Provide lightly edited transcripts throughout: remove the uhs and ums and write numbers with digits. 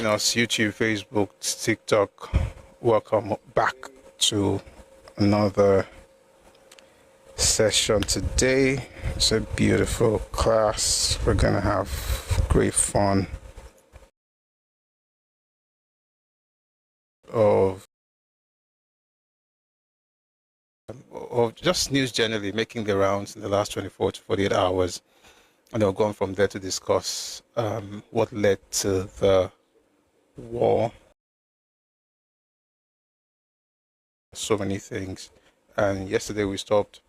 us, YouTube, Facebook, TikTok. Welcome back to another session today. It's a beautiful class. We're gonna have great fun of just news generally making the rounds in the last 24 to 48 hours. And they'll go on from there to discuss what led to the war. So many things. And yesterday we stopped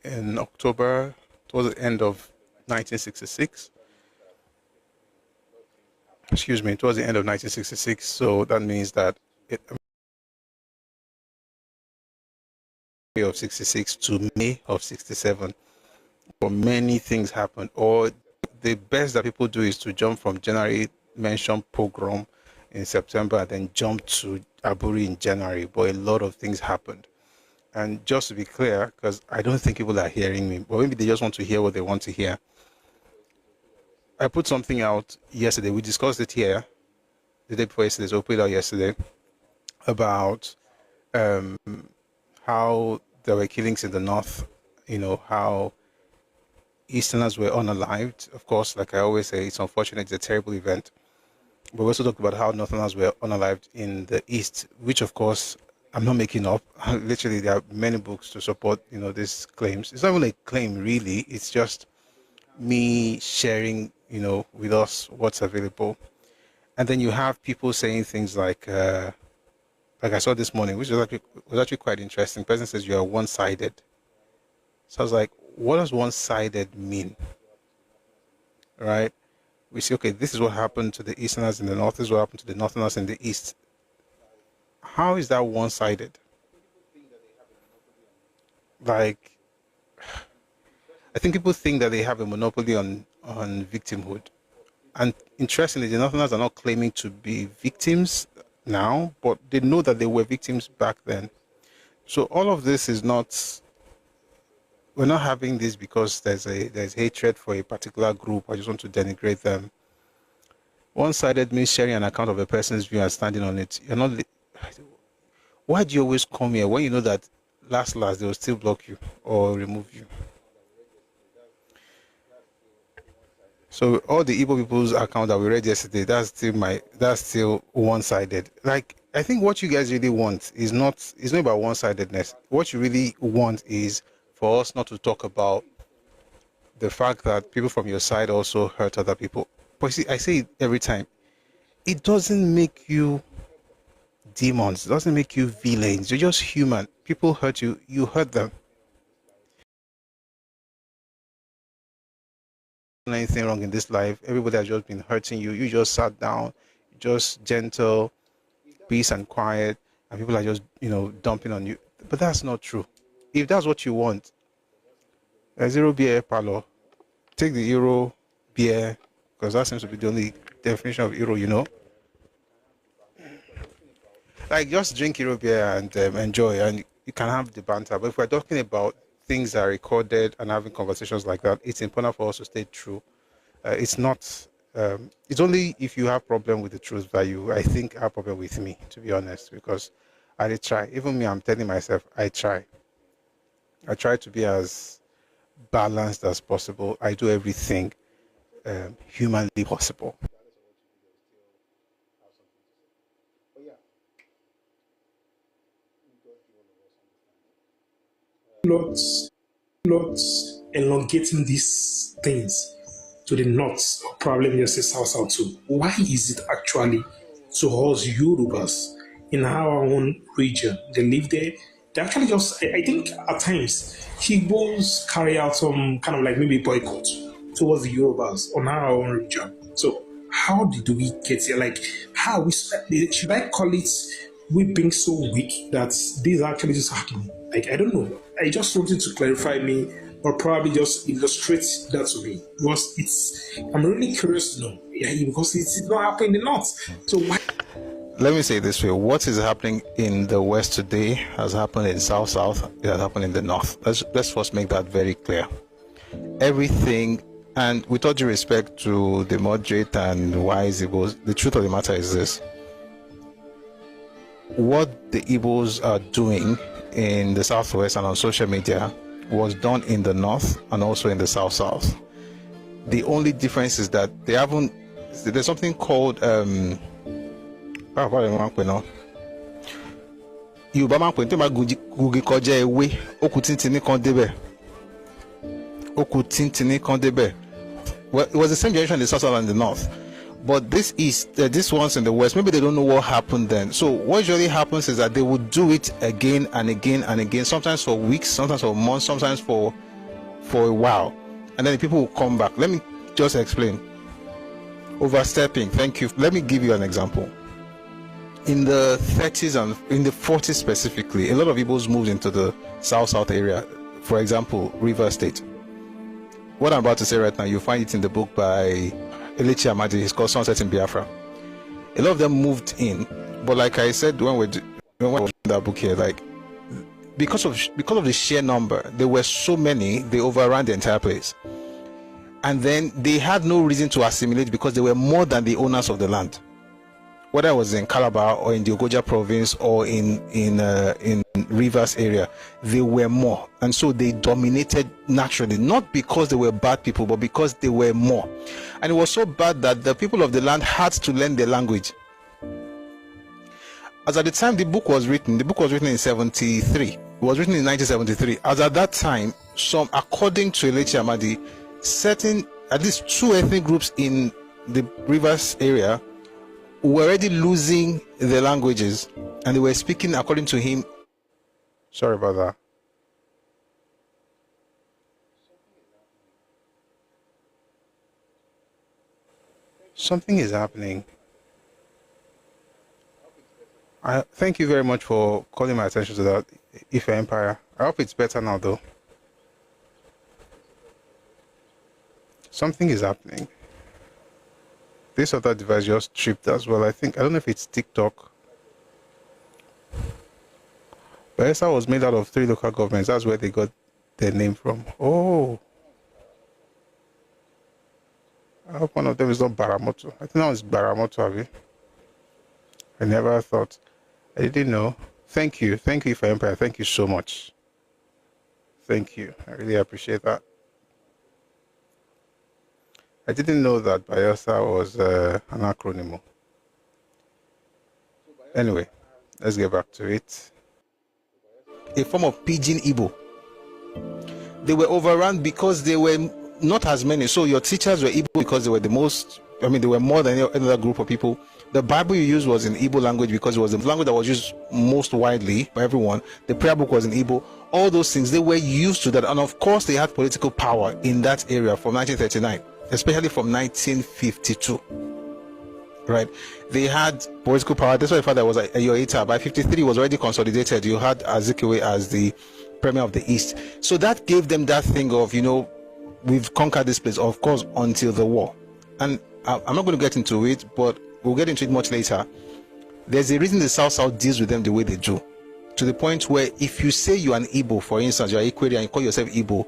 in October, towards the end of 1966. Excuse me, towards the end of 1966. So that means that May of 66 to May of 67. But many things happened. Or the best that people do is to jump from January, mention pogrom in September, and then jump to Aburi in January. But a lot of things happened. And just to be clear, because I don't think people are hearing me, but maybe they just want to hear what they want to hear. I put something out yesterday. We discussed it here the day before yesterday, so we put it out yesterday about how there were killings in the north, how Easterners were unalived. Of course, like I always say, it's unfortunate, it's a terrible event. But we also talked about how Northerners were unalived in the East, which of course I'm not making up. Literally, there are many books to support, these claims. It's not even a claim, really. It's just me sharing, with us what's available. And then you have people saying things like I saw this morning, which was actually quite interesting. The person says you are one-sided. So I was like, what does one-sided mean? Right? We see, okay, this is what happened to the Easterners in the North, this is what happened to the Northerners in the East. How is that one-sided? Like, I think people think that they have a monopoly on victimhood. And interestingly, the Northerners are not claiming to be victims now, but they know that they were victims back then. So all of this is not, we're not having this because there's hatred for a particular group. I just want to denigrate them. One-sided means sharing an account of a person's view and standing on it. You're not. Why do you always come here when you know that last they will still block you or remove you? So all the Igbo people's account that we read yesterday, that's still one-sided. Like, I think what you guys really want is not about one-sidedness. What you really want is for us not to talk about the fact that people from your side also hurt other people. But see, I say it every time. It doesn't make you demons. It doesn't make you villains. You're just human. People hurt you. You hurt them. Anything wrong in this life? Everybody has just been hurting you. You just sat down, just gentle, peace and quiet, and people are just dumping on you. But that's not true. If that's what you want, a zero beer parlor, take the Euro beer, because that seems to be the only definition of Euro, Like, just drink Euro beer and enjoy, and you can have the banter. But if we're talking about things that are recorded and having conversations like that, it's important for us to stay true. It's not. It's only if you have problem with the truth that you, I think, have problem with me, to be honest, because I try. Even me, I'm telling myself, I try. I try to be as balanced as possible. I do everything humanly possible. Not elongating these things to the north, or probably just the south too. Why is it actually to us Yorubas in our own region? They live there. They actually just, I think at times, Igbos carry out some kind of like maybe boycott towards the Yorubas on our own region. So how did we get here? Like, how we, should I call it we being so weak that this actually just happening? Like, I don't know. I just wanted to clarify me, or probably just illustrate that to me, because I'm really curious to know, because it's not happening in the north. So why? Let me say it this way: what is happening in the west today has happened in south. It has happened in the north. Let's first make that very clear. Everything And with all due respect to the moderate and wise Igbos, the truth of the matter is this. What the Igbos are doing in the Southwest and on social media was done in the North and also in the South. The only difference is that they haven't, there's something called Yorùbá máa ń pè ní tẹ́lẹ̀ gugi kọjá ewé okùn tíntìní kan débẹ̀. Well, it was the same generation in the South and the North, but this ones in the West, maybe they don't know what happened then. So what usually happens is that they would do it again and again and again, sometimes for weeks, sometimes for months, sometimes for a while, and then the people will come back. Let me just explain. Overstepping, thank you. Let me give you an example. In the 30s and in the 40s specifically, a lot of Igbos moved into the South area. For example, River State. What I'm about to say right now, you'll find it in the book by Elechi Amadi. It's called Sunset in Biafra. A lot of them moved in, but like I said when we were doing that book here, like because of the sheer number, there were so many, they overran the entire place. And then they had no reason to assimilate because they were more than the owners of the land. Whether it was in Calabar or in the Ogoja province or in Rivers area, they were more, and so they dominated naturally, not because they were bad people, but because they were more. And it was so bad that the people of the land had to learn their language. As at the time the book was written in 73. It was written in 1973. As at that time, according to Elechi Amadi, certain, at least 2 ethnic groups in the Rivers area were already losing their languages, and they were speaking, according to him. Sorry about that. Something is happening. I thank you very much for calling my attention to that, Ife Empire. I hope it's better now, though. Something is happening. This other device just tripped as well. I don't know if it's TikTok. Bayelsa was made out of 3 local governments. That's where they got their name from. Oh. I hope one of them is not Baramoto. I think that was Baramoto, Abi. I never thought. I didn't know. Thank you. Thank you for Empire. Thank you so much. Thank you. I really appreciate that. I didn't know that Bayelsa was an acronym. Anyway, let's get back to it. A form of Pidgin Igbo. They were overrun because they were not as many. So your teachers were Igbo because they were the most, they were more than any other group of people. The Bible you used was in Igbo language because it was the language that was used most widely by everyone. The prayer book was in Igbo. All those things, they were used to that. And of course, they had political power in that area from 1939. Especially from 1952, right? They had political power. That's why the fact that was Ayoita. By 53, was already consolidated. You had Azikiwe as the premier of the East. So that gave them that thing of, we've conquered this place, of course, until the war. And I'm not going to get into it, but we'll get into it much later. There's a reason the South deals with them the way they do. To the point where if you say you're an Igbo, for instance, you're Ikwere and you call yourself Igbo,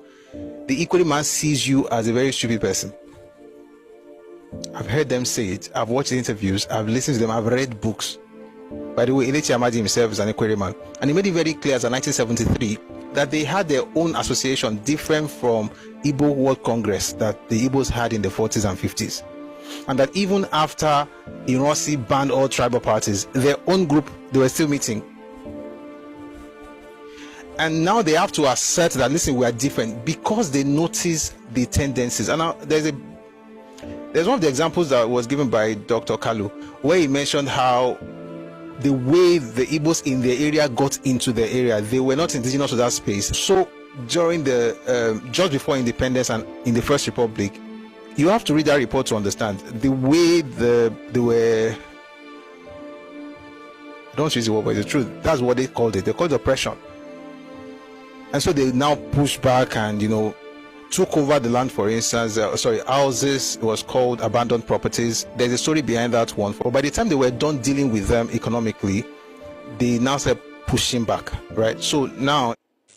the Ikwere man sees you as a very stupid person. I've heard them say it. I've watched interviews. I've listened to them. I've read books. By the way, Elechi Amadi himself is an Ikwere man. And he made it very clear as in 1973 that they had their own association different from Igbo World Congress that the Igbos had in the 40s and 50s. And that even after Ironsi banned all tribal parties, their own group, they were still meeting. And now they have to assert that, listen, we are different because they notice the tendencies. And now there's one of the examples that was given by Dr. Kalu, where he mentioned how the way the Igbos in the area got into the area, they were not indigenous to that space. So during the just before independence and in the First Republic, you have to read that report to understand the way they were. I don't use the word, but it's the truth. That's what they called it. They called it oppression. And so they now push back and took over the land, for instance, houses. It was called abandoned properties. There's a story behind that one. But by the time they were done dealing with them economically, they now started pushing back, right? So now,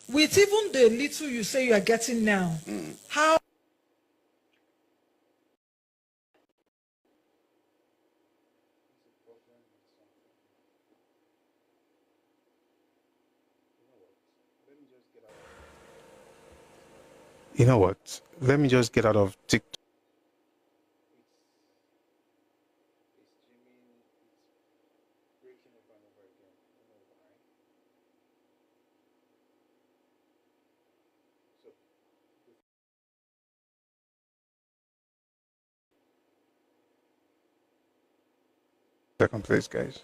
with even the little you say you are getting now, how You know what? Let me just get out of TikTok. Second place, guys.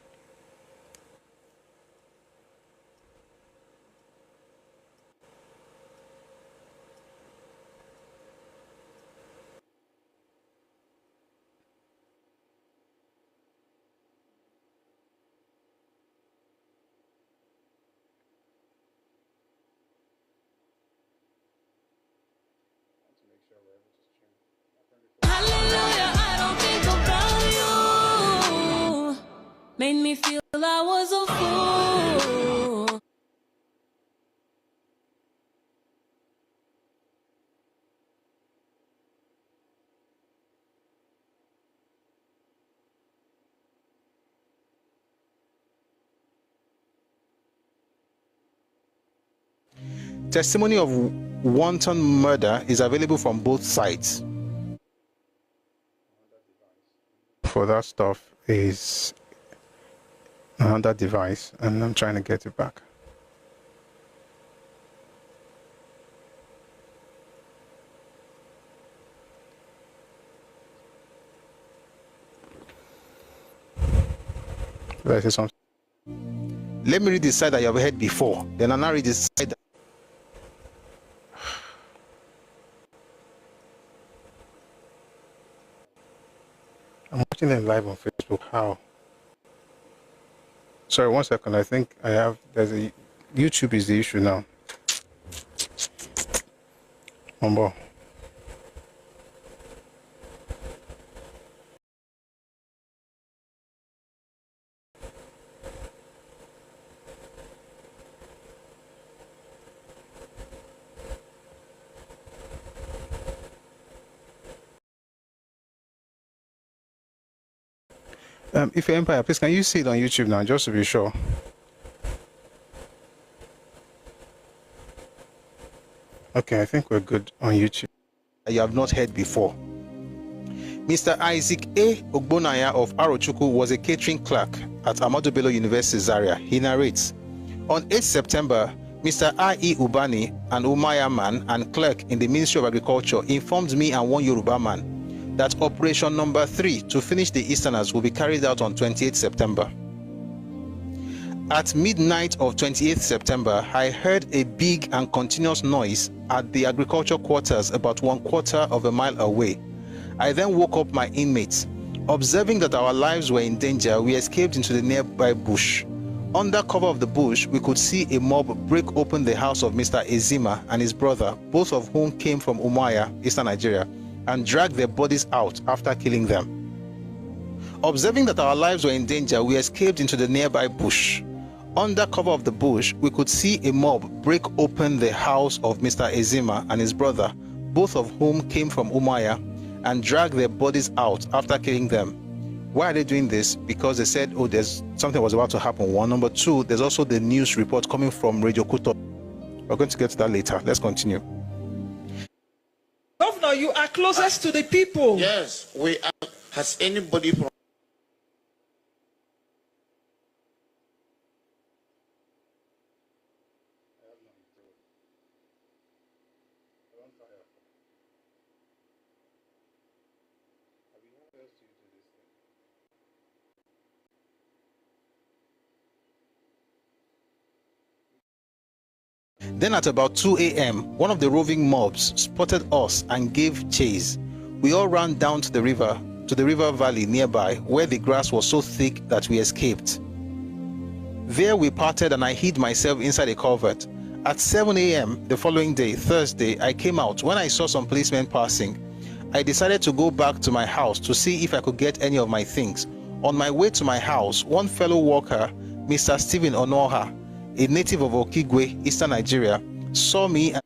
Hallelujah, I don't think about you. Made me feel I was a fool. Testimony of wanton murder is available from both sides. For that stuff is another device, and I'm trying to get it back. Did I say something? Let me read the side that you have heard before. Then I'll now read the side that... I'm watching them live on Facebook. How? Sorry, 1 second. I think I have... There's a... YouTube is the issue now. Number. If you're Empire, please can you see it on YouTube now, just to be sure? Okay, I think we're good on YouTube. You have not heard before. Mr. Isaac A. Ogbonaya of Ojukwu was a catering clerk at Ahmadu Bello University, Zaria. He narrates, on 8 September, Mr. I.E. Ubani, an Umaya man and clerk in the Ministry of Agriculture, informed me and one Yoruba man that Operation Number 3 to finish the Easterners will be carried out on 28 September. At midnight of 28th September, I heard a big and continuous noise at the agriculture quarters about 1/4 of a mile away. I then woke up my inmates. Observing that our lives were in danger, we escaped into the nearby bush. Under cover of the bush, we could see a mob break open the house of Mr. Ezima and his brother, both of whom came from Umuahia, Eastern Nigeria, and drag their bodies out after killing them. Observing that our lives were in danger, we escaped into the nearby bush. Under cover of the bush, we could see a mob break open the house of Mr. Ezima and his brother, both of whom came from Umuahia, and drag their bodies out after killing them. Why are they doing this? Because they said, oh, there's something was about to happen. One. Number two, there's also the news report coming from Radio Kuto. We're going to get to that later. Let's continue. Governor, you are closest to the people. Yes, we are. Has anybody from Then at about 2 a.m., one of the roving mobs spotted us and gave chase. We all ran down to the river valley nearby, where the grass was so thick that we escaped. There we parted and I hid myself inside a covert. At 7 a.m. the following day, Thursday, I came out. When I saw some policemen passing, I decided to go back to my house to see if I could get any of my things. On my way to my house, one fellow worker, Mr. Stephen Onoha, a native of Okigwe, Eastern Nigeria, saw me and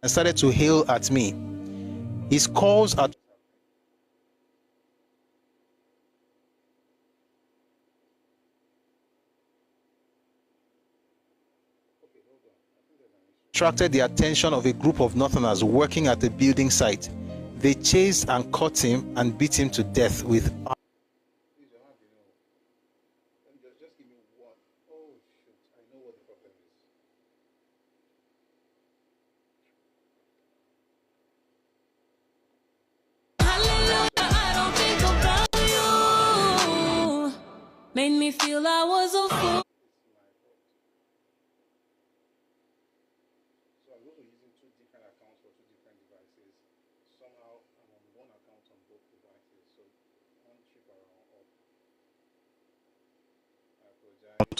and started to hail at me. His calls attracted the attention of a group of Northerners working at the building site. They chased and caught him and beat him to death with. Hallelujah, I don't think about you. Made me feel I was a fool.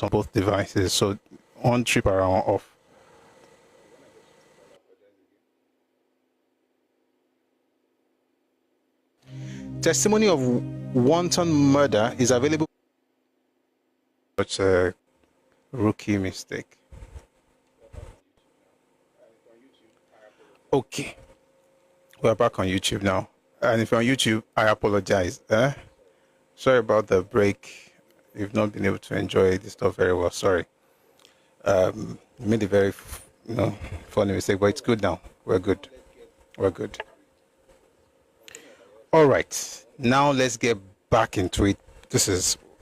On both devices, so one trip around off. Testimony of wanton murder is available. Such a rookie mistake. Okay, we're back on YouTube now, and if you're on YouTube, I apologize. Sorry about the break. You've not been able to enjoy this stuff very well. Sorry. Made a very, funny mistake, but it's good now. We're good. We're good. All right. Now let's get back into it. I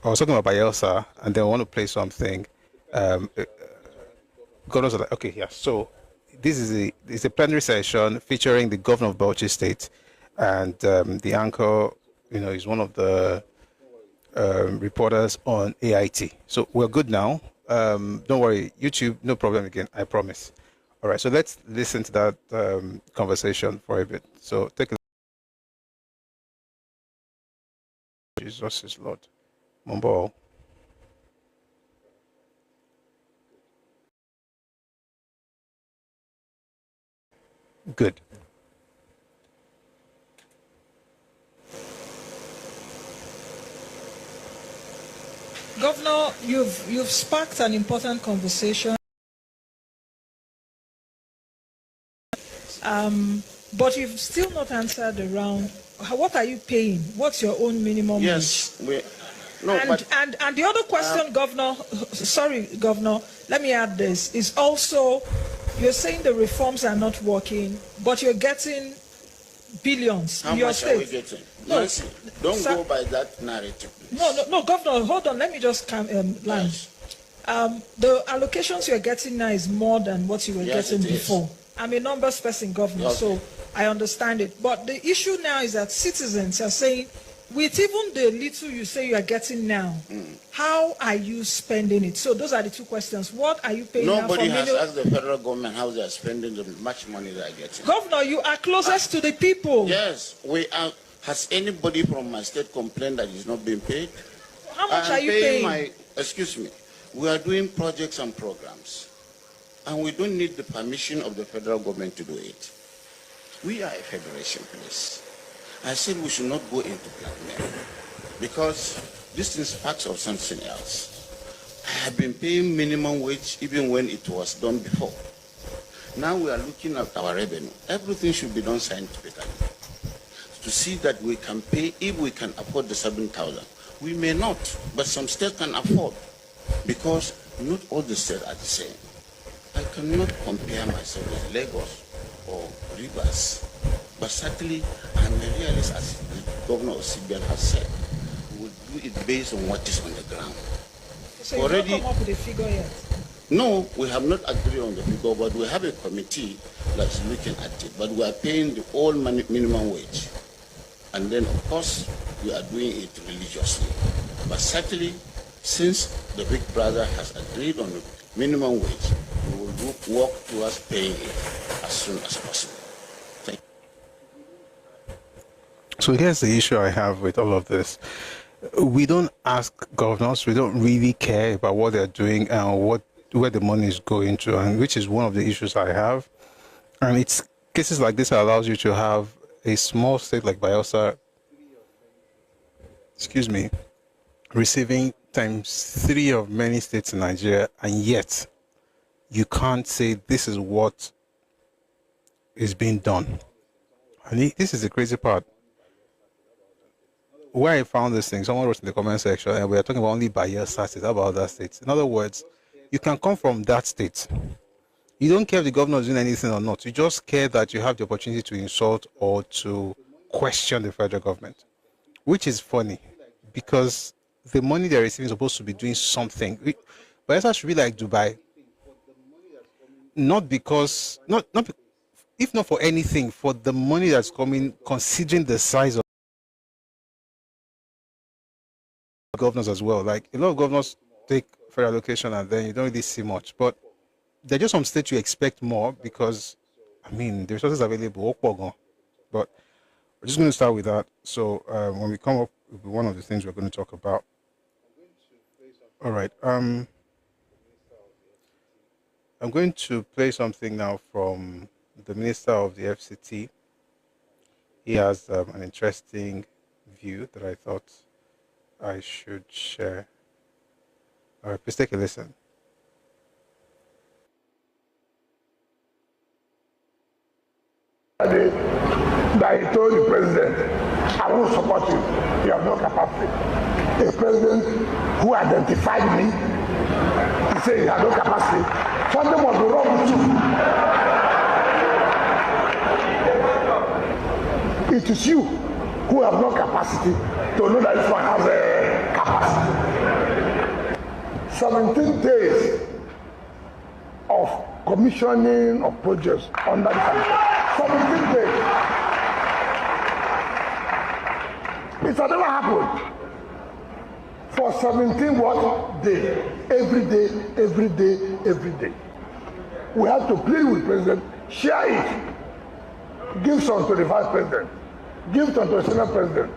was talking about Bielsa, and then I want to play something. Governors are like, okay, yeah. So this is a plenary session featuring the governor of Bauchi State, and the anchor, is one of the reporters on AIT. So we're good now. Don't worry, YouTube, no problem again, I promise. All right, so let's listen to that conversation for a bit. So take a Jesus is Lord. Mumbo. Good. Governor, you've sparked an important conversation. But you've still not answered around what are you paying? What's your own minimum Yes, wage? And the other question, Governor, let me add this, is also you're saying the reforms are not working, but you're getting billions how in your much state. are we getting? No, Mercy, don't go by that narrative. No, Governor, hold on. Let me just line. Yes. The allocations you're getting now is more than what you were Yes, getting it is. before. I'm a numbers person, Governor, Okay. so I understand it. But the issue now is that citizens are saying, with even the little you say you are getting now, how are you spending it? So those are the two questions. What are you paying Nobody now for has asked the federal government how they are spending the much money they are getting. Governor, you are closest to the people. Yes, we are. Has anybody from my state complained that it's not being paid? How much I are am you paying? Excuse me. We are doing projects and programs, and we don't need the permission of the federal government to do it. We are a federation, please. I said we should not go into blackmail because this is facts of something else. I have been paying minimum wage even when it was done before. Now we are looking at our revenue. Everything should be done scientifically to see that we can pay if we can afford the 7,000. We may not, but some states can afford because not all the states are the same. I cannot compare myself with Lagos or Rivers, but certainly I'm a realist, as the governor of CBN has said. We will do it based on what is on the ground. So you don't come up with a figure yet? No, we have not agreed on the figure, but we have a committee that's looking at it. But we are paying the all minimum wage. And then, of course, we are doing it religiously. But certainly, since the big brother has agreed on the minimum wage, we will work towards paying it as soon as possible. Thank you. So here's the issue I have with all of this. We don't ask governors, we don't really care about what they're doing and where the money is going to, and which is one of the issues I have. And it's cases like this that allows you to have a small state like Bielsa, receiving times 3 of many states in Nigeria, and yet you can't say this is what is being done. And this is the crazy part. Where I found this thing, someone wrote in the comment section, and we are talking about only Bayelsa State. How about other states? In other words, you can come from that state. You don't care if the governor is doing anything or not. You just care that you have the opportunity to insult or to question the federal government, which is funny because the money they're receiving is supposed to be doing something. Bayelsa should be like Dubai. Not because, if not for anything, for the money that's coming, considering the size of governors as well. Like a lot of governors take federal allocation and then you don't really see much. But there are just some states you expect more because, I mean, the resources available. But we're just going to start with that. So when we come up with one of the things we're going to talk about. All right. I'm going to play something now from the Minister of the FCT. He has an interesting view that I thought I should share. All right, please take a listen. That he told the president, I won't support you. You have no capacity. A president who identified me, he said he had no capacity. Something must be wrong with you. It is you who have no capacity to know that this one has a capacity. 17 days of commissioning of projects under the commission. 17 days. It has never happened. For 17 what? Days. Every day, every day, every day. We have to plead with the president, share it. Give some to the vice president. Give some to the senate president.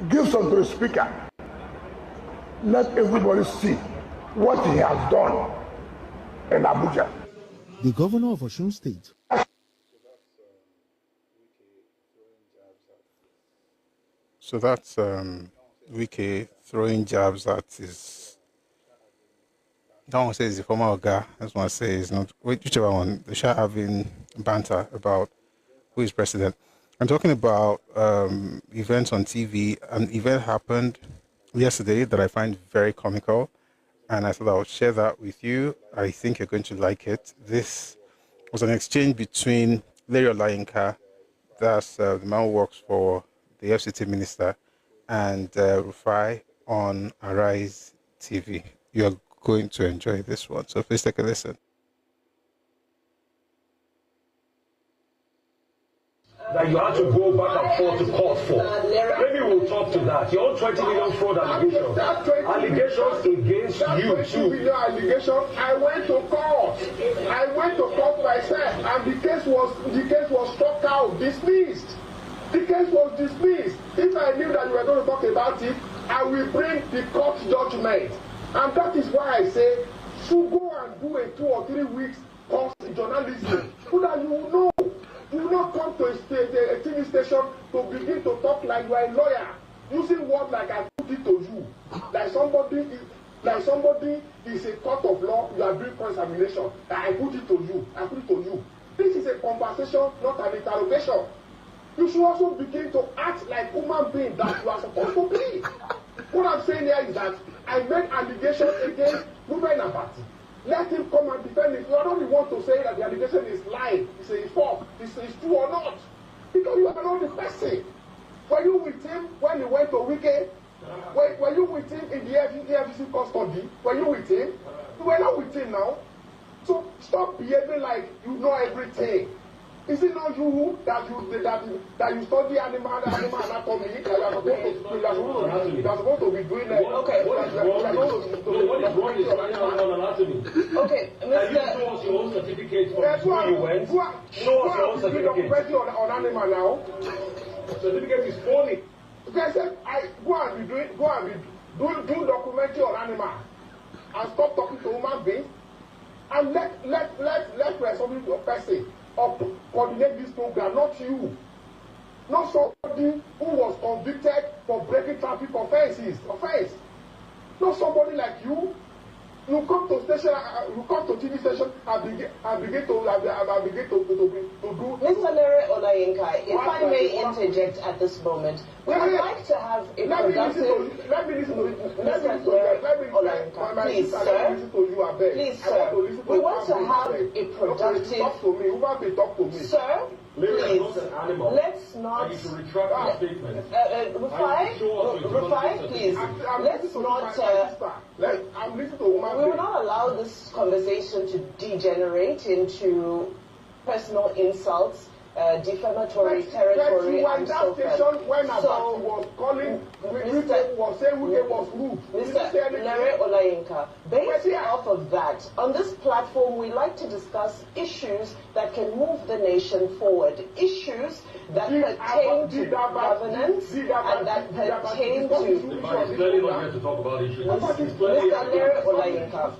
Give some to the speaker. Let everybody see what he has done in Abuja. The governor of Osun State. So that's Wike throwing jabs at his. That one says the former Oga. That's one says not. Whichever one. They shall having banter about who is president. I'm talking about events on TV. An event happened yesterday that I find very comical, and I thought I would share that with you. I think you're going to like it. This was an exchange between Larry Olayinka, that's the man who works for the FCT minister, and Rufai on Arise TV. You are going to enjoy this one, so please take a listen. That you had to go back and forth to court for. Maybe we'll talk to that. Your own 20 million fraud allegations. Allegations against you too. Allegation. I went to court. I went to court myself, and the case was struck out, dismissed. The case was dismissed. If I knew that you were going to talk about it, I will bring the court judgment. And that is why I say, should go and do a 2 or 3 weeks course in journalism, so that you will know. You will not come to a TV station to begin to talk like you are a lawyer, using words like I put it to you, like somebody is a court of law. You are doing cross-examination. I put it to you. I put it to you. This is a conversation, not an interrogation. You should also begin to act like human being that you are supposed to be. What I'm saying here is that I made allegations against Ruben Abati. Let him come and defend it. You are not the one to say that the allegation is lying, it's a false, it's true or not. Because you are not the person. Were you with him when he went to Wike? Were you with him in the FCC custody? Were you with him? You were not with him now. So stop behaving like you know everything. Is it not you that you study animal anatomy? You are supposed to be doing that. Okay. What is wrong with animal anatomy? Okay, Can you show us your own certificate from where you went? Show us your own certificate. On animal now. Certificate is phony. Okay, I said, go and be do documentary on animal and stop talking to human beings and let somebody to person or coordinate this program, not you. Not somebody who was convicted for breaking traffic offense. Not somebody like you. You come to station, you come to TV station, and begin to do. Mr. Lere Olayinka, if I may interject at this moment, we would like to have a productive. Let me listen to you. Please, sir. Please, sir. We want to have a productive. Talk to me. Talk to me. Sir. Please, let's not. Rufai, please. Let's not. I'm listening to woman. We will not allow this conversation to degenerate into personal insults, defamatory territory, and so forth. When Abati was calling, Wike was saying Wike was rude. Mr. Lere Olayinka, based off of that, on this platform we like to discuss issues that can move the nation forward, issues that pertain to governance and that pertain to... It's clearly not here to talk about issues. Mr. Lere Olayinka.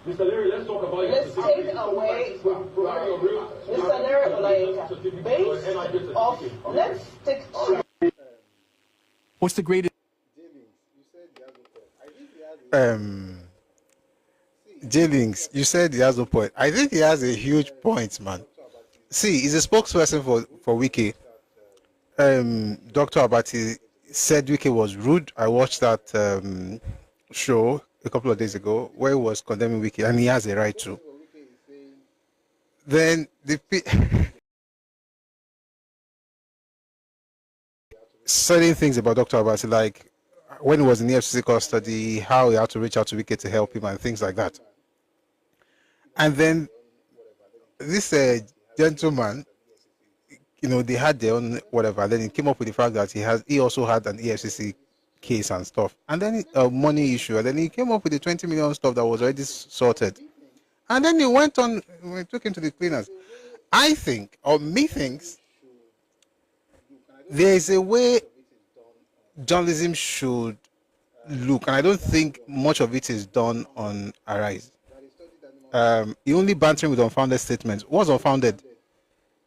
Mr. Larry, let's talk about Let's take away Mr. Lere Olayinka. Based off, let's stick to... What's the greatest... J-Links, you said he has no point. I think he has a huge point, man. See, he's a spokesperson for Wiki. Dr. Abati said Wiki was rude. I watched that show a couple of days ago where he was condemning Wiki, and he has a right to. Then certain things about Dr. Abati, like when he was in the FCC custody, how he had to reach out to Wiki to help him and things like that. And then this gentleman, you know, they had their own whatever. Then he came up with the fact that he also had an EFCC case and stuff, and then a money issue, and then he came up with the 20 million stuff that was already sorted, and then he went on. We took him to the cleaners. I think, or me thinks, there is a way journalism should look, and I don't think much of it is done on Arise. He only bantering with unfounded statements. What's unfounded?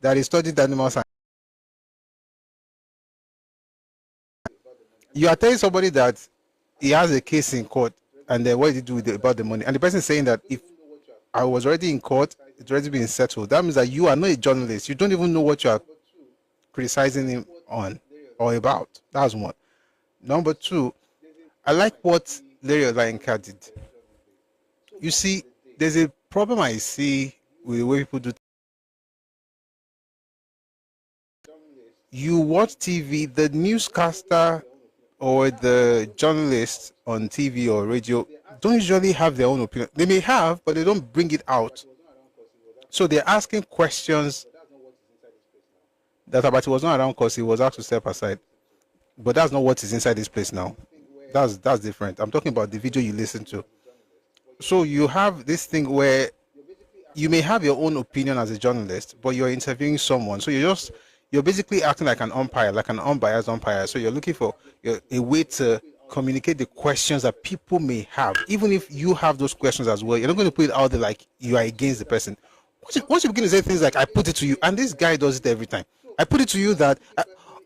That he studied animal science. You are telling somebody that he has a case in court, and then what did he do about the money? And the person is saying that if I was already in court, it's already been settled. That means that you are not a journalist. You don't even know what you are criticizing him on or about. That's one. Number two, I like what Larry Olayinka did. You see, there's a problem I see with the way people do. You watch TV, the newscaster or the journalists on TV or radio don't usually have their own opinion. They may have, but they don't bring it out. So they're asking questions that Abati was not around because he was asked to step aside. But that's not what is inside this place now. That's different. I'm talking about the video you listen to. So you have this thing where you may have your own opinion as a journalist, but you're interviewing someone. So you're basically acting like an umpire, like an unbiased umpire. So you're looking for a way to communicate the questions that people may have. Even if you have those questions as well, you're not going to put it out there like you are against the person. Once you begin to say things like, I put it to you, and this guy does it every time. I put it to you that,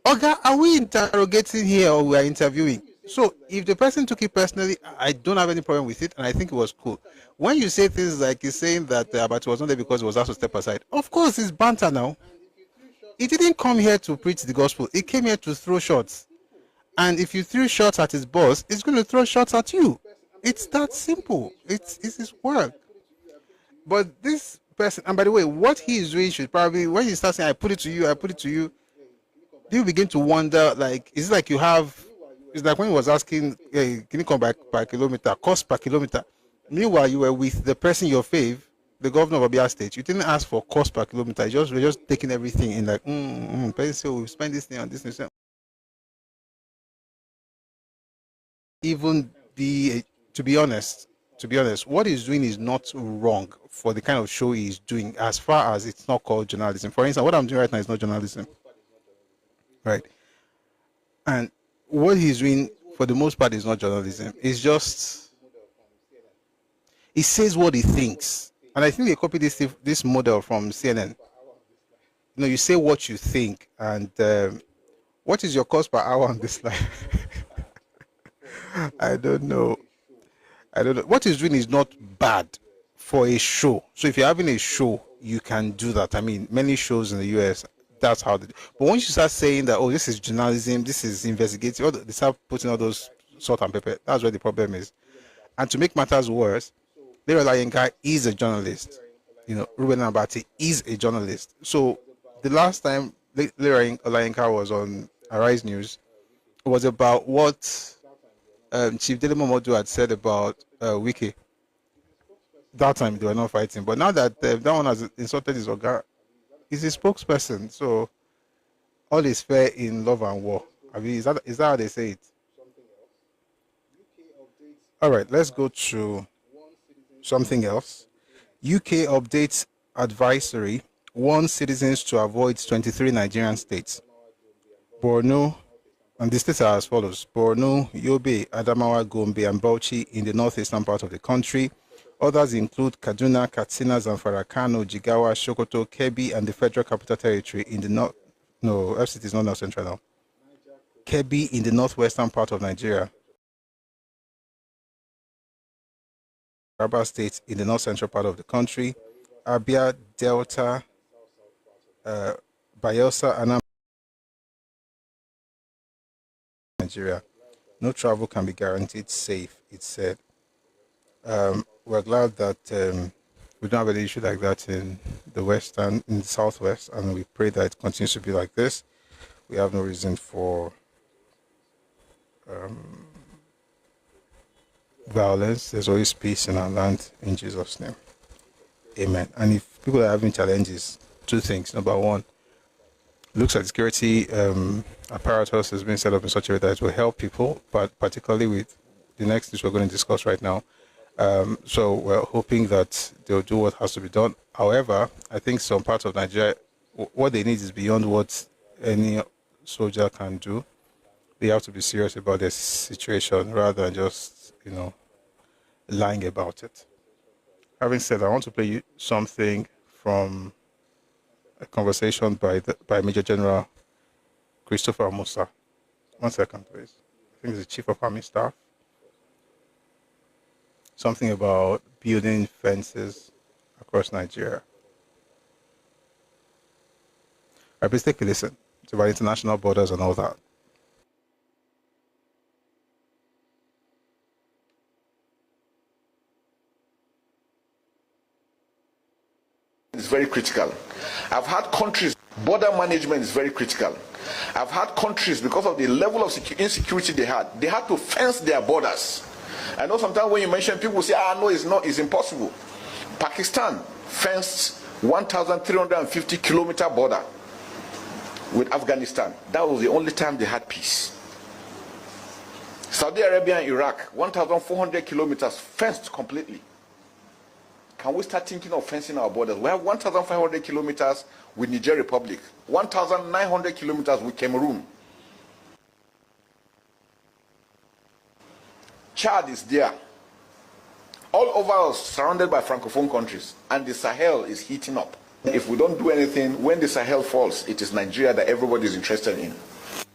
Oga, are we interrogating here or we are interviewing? So if the person took it personally, I don't have any problem with it, and I think it was cool. When you say things like he's saying that Abati was not there because he was asked to step aside, of course it's banter now. He didn't come here to preach the gospel. He came here to throw shots. And if you threw shots at his boss, he's going to throw shots at you. It's that simple. It's his work. But this person, and by the way, what he is doing should probably, when he starts saying, I put it to you, you begin to wonder, like, it's like you have, it's like when he was asking, hey, can you come back per kilometer, cost per kilometer? Meanwhile, you were with the person your fave, the governor of Abia State. You didn't ask for cost per kilometer. You're just taking everything in like, so we spend this thing on this. Even to be honest, what he's doing is not wrong for the kind of show he's doing, as far as it's not called journalism. For instance, what I'm doing right now is not journalism, right? And what he's doing, for the most part, is not journalism. It's just, he says what he thinks. And I think they copied this model from CNN. You know, you say what you think, and what is your cost per hour on this line? I don't know. I don't know. What he's doing is not bad for a show. So if you're having a show, you can do that. I mean, many shows in the US, that's how they do. But once you start saying that, oh, this is journalism, this is investigative, they start putting all those salt and pepper. That's where the problem is. And to make matters worse, Lera Layenka is a journalist. You know, Ruben Abati is a journalist. So the last time Lera Layenka was on Arise News, it was about what Chief Dele Momodu had said about Wiki. That time they were not fighting, but now that that one has insulted his Oga, he's a spokesperson. So all is fair in love and war. I mean, is that how they say it? All right, let's go to something else. UK updates advisory warns citizens to avoid 23 Nigerian states. Borno, and the states are as follows: Borno, Yobe, Adamawa, Gombe, and Bauchi in the northeastern part of the country. Others include Kaduna, Katsina, Zamfara, Kano, Jigawa, Sokoto, Kebbi, and the Federal Capital Territory in the north. No, FCT is not North Central now. Kebbi in the northwestern part of Nigeria. Taraba State in the north central part of the country. Abia, Delta, Bayelsa, and Nigeria. No travel can be guaranteed safe, it said. We're glad that we don't have any issue like that in the southwest, and we pray that it continues to be like this. We have no reason for violence. There's always peace in our land, in Jesus' name. Amen. And if people are having challenges, two things. Number one, looks like security apparatus has been set up in such a way that it will help people, but particularly with the next things we're going to discuss right now. So we're hoping that they'll do what has to be done. However, I think some parts of Nigeria, what they need is beyond what any soldier can do. They have to be serious about their situation rather than just, lying about it. Having said that, I want to play you something from a conversation by Major General Christopher Musa. 1 second, please. I think he's the Chief of Army Staff. Something about building fences across Nigeria. All right, please take a listen. It's about international borders and all that. It's very critical. I've had countries, border management is very critical. I've had countries, because of the level of insecurity they had to fence their borders. I know sometimes when you mention, people say, no, it's impossible. Pakistan fenced 1,350 kilometer border with Afghanistan. That was the only time they had peace. Saudi Arabia and Iraq, 1,400 kilometers fenced completely. Can we start thinking of fencing our borders? We have 1,500 kilometers with Niger Republic, 1,900 kilometers with Cameroon. Chad is there. All over us, surrounded by Francophone countries, and the Sahel is heating up. If we don't do anything, when the Sahel falls, it is Nigeria that everybody is interested in.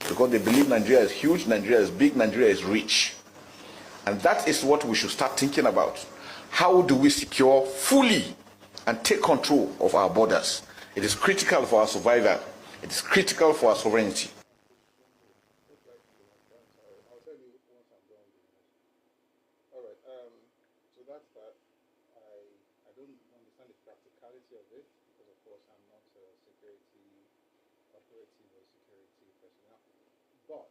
Because they believe Nigeria is huge, Nigeria is big, Nigeria is rich. And that is what we should start thinking about. How do we secure fully and take control of our borders? It is critical for our survival. It is critical for our sovereignty. So that's that. I don't understand the practicality of it because, of course, I'm not a security operative or security personnel. But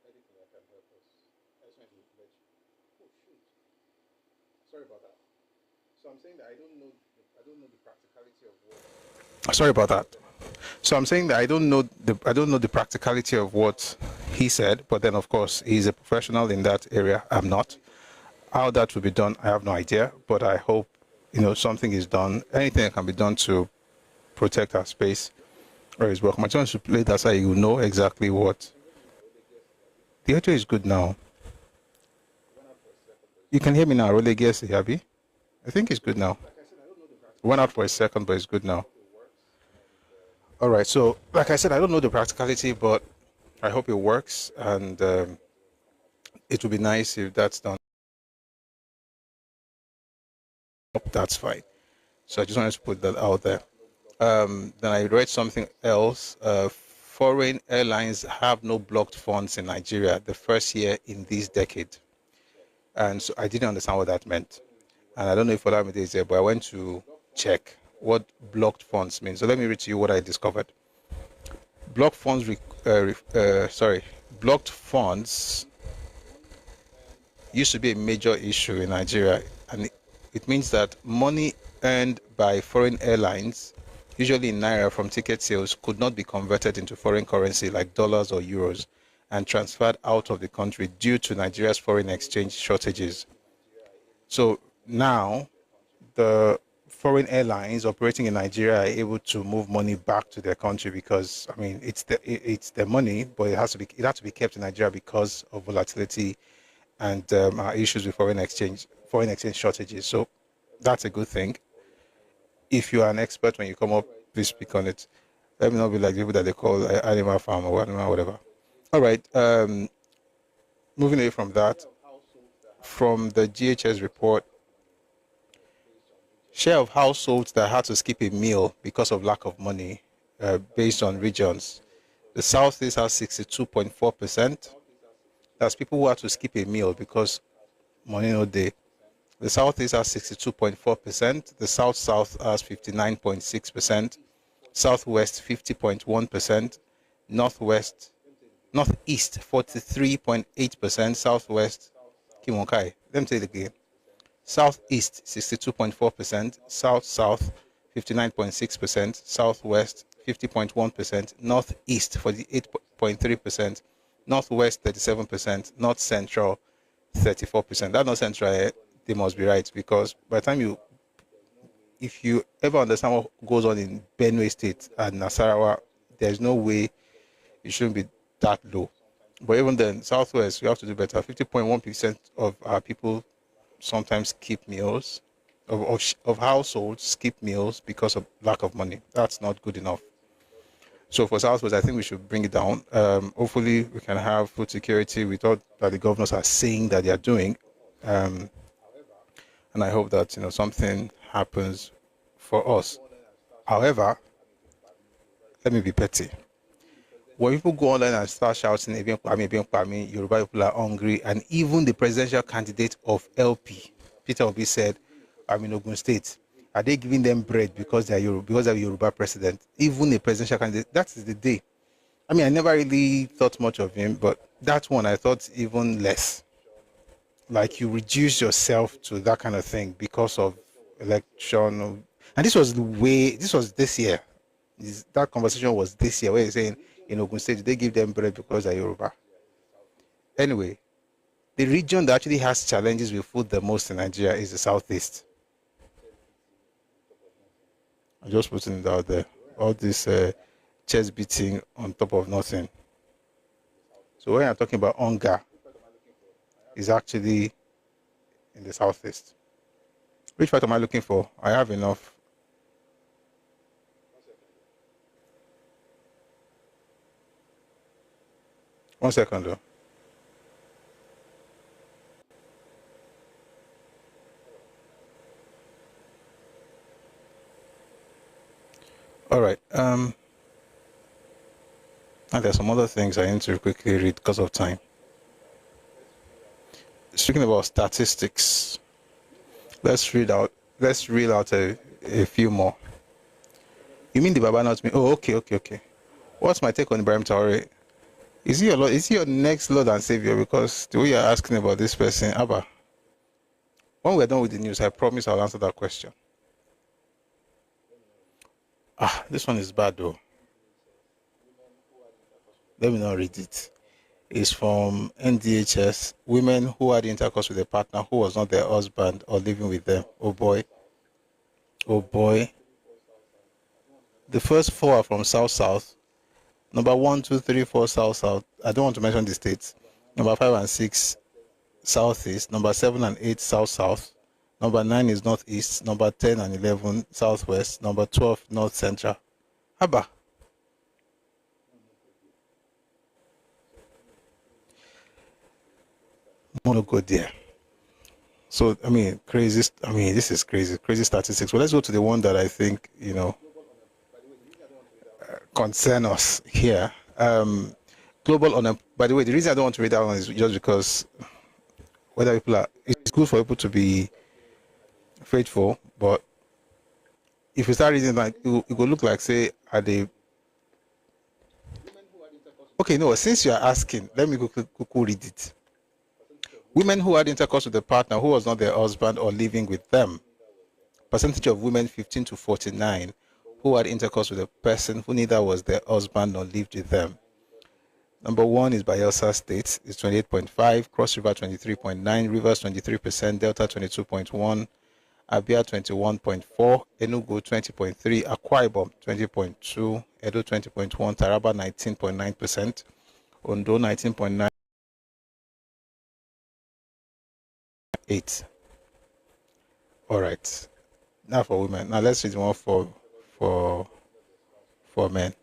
anything that can help us. I just want to let you. Oh shoot! Sorry about that. So I'm saying that I don't know the practicality of what. Sorry about that. So I'm saying that I don't know the practicality of what he said, but then of course he's a professional in that area. I'm not. How that will be done, I have no idea, but I hope something is done. Anything that can be done to protect our space is welcome. I just want to play that so you know exactly what. The audio is good now. You can hear me now. Really, guess, Yabi. I think it's good now. Went out for a second, but it's good now. All right. So, like I said, I don't know the practicality, but I hope it works, and it would be nice if that's done. that's fine. So I just wanted to put that out there. Then I read something else. Foreign airlines have no blocked funds in Nigeria the first year in this decade. And so I didn't understand what that meant. And I don't know if Olamide is there, but I went to check what blocked funds mean. So let me read to you what I discovered. Blocked funds, blocked funds used to be a major issue in Nigeria, and it means that money earned by foreign airlines, usually in naira from ticket sales, could not be converted into foreign currency like dollars or euros and transferred out of the country due to Nigeria's foreign exchange shortages. So now the foreign airlines operating in Nigeria are able to move money back to their country because, I mean, it's their money, but it has to be kept in Nigeria because of volatility and our issues with foreign exchange shortages. So that's a good thing. If you are an expert, when you come up, please speak on it. Let me not be like people that they call animal farm or whatever. All right. Moving away from that, from the GHS report, share of households that had to skip a meal because of lack of money, based on regions. The Southeast has 62.4%. That's people who had to skip a meal because money no day. The Southeast has 62.4%. The South has 59.6%. Southwest 50.1%. Northeast 43.8%. Southwest, Kimonkai. Let me tell you again. Southeast 62.4%. South 59.6%. Southwest 50.1%. Northeast 48.3%. Northwest 37%. North Central 34%. That North Central, they must be right, because by the time if you ever understand what goes on in Benue State and Nasarawa, there's no way it shouldn't be that low. But even then, Southwest, we have to do better. 50.1% of our people sometimes skip meals, of households skip meals because of lack of money. That's not good enough. So for Southwest, I think we should bring it down. Hopefully, we can have food security. We thought that the governors are saying that they are doing. And I hope that, something happens for us. However, let me be petty. When people go online and start shouting, Yoruba people are hungry, and even the presidential candidate of LP, Peter Obi, said, I'm in Ogun State. Are they giving them bread because they're Yoruba president? Even a presidential candidate, that is the day. I mean, I never really thought much of him, but that one I thought even less. Like, you reduce yourself to that kind of thing because of election. And this was this year. That conversation was this year, where you're saying, in Ogun State, they give them bread because they're Yoruba. Anyway, the region that actually has challenges with food the most in Nigeria is the Southeast. I'm just putting it out there. All this chest beating on top of nothing. So when I'm talking about hunger, is actually in the Southeast. Which part am I looking for? I have enough. One second though. All right. And there's some other things I need to quickly read because of time. Speaking about statistics, let's reel out a few more. You mean the Baba, not me? Oh, okay. What's my take on Ibrahim Traore? Is he your next Lord and Savior? Because the way you're asking about this person, Abba, when we're done with the news, I promise I'll answer that question. This one is bad though. Let me not read it. It's from NDHS. Women who had intercourse with a partner who was not their husband or living with them. Oh boy. The first four are from South. Number 1, 2, 3, 4, South. I don't want to mention the states. Number 5 and 6, Southeast. Number 7 and 8, South. Number 9 is Northeast. Number 10 and 11, Southwest. Number 12, North Central. Abba. I'm going to go there. So, I mean, crazy. I mean, this is crazy statistics. Well, let's go to the one that I think, concern us here. Global by the way, the reason I don't want to read that one is just because it's good for people to be faithful, but if you start reading, like, it will look like, say, are they... Okay, no, since you are asking, let me quickly read it. Women who had intercourse with a partner who was not their husband or living with them. Percentage of women 15 to 49 who had intercourse with a person who neither was their husband nor lived with them. Number one is Bayelsa State, is 28.5, Cross River 23.9, Rivers 23%, Delta 22.1, Abia 21.4, Enugu 20.3, Akwa Ibom 20.2, Edo 20.1, Taraba 19.9%, Ondo 19.9, 8. All right. Now for women. Now let's read more for men.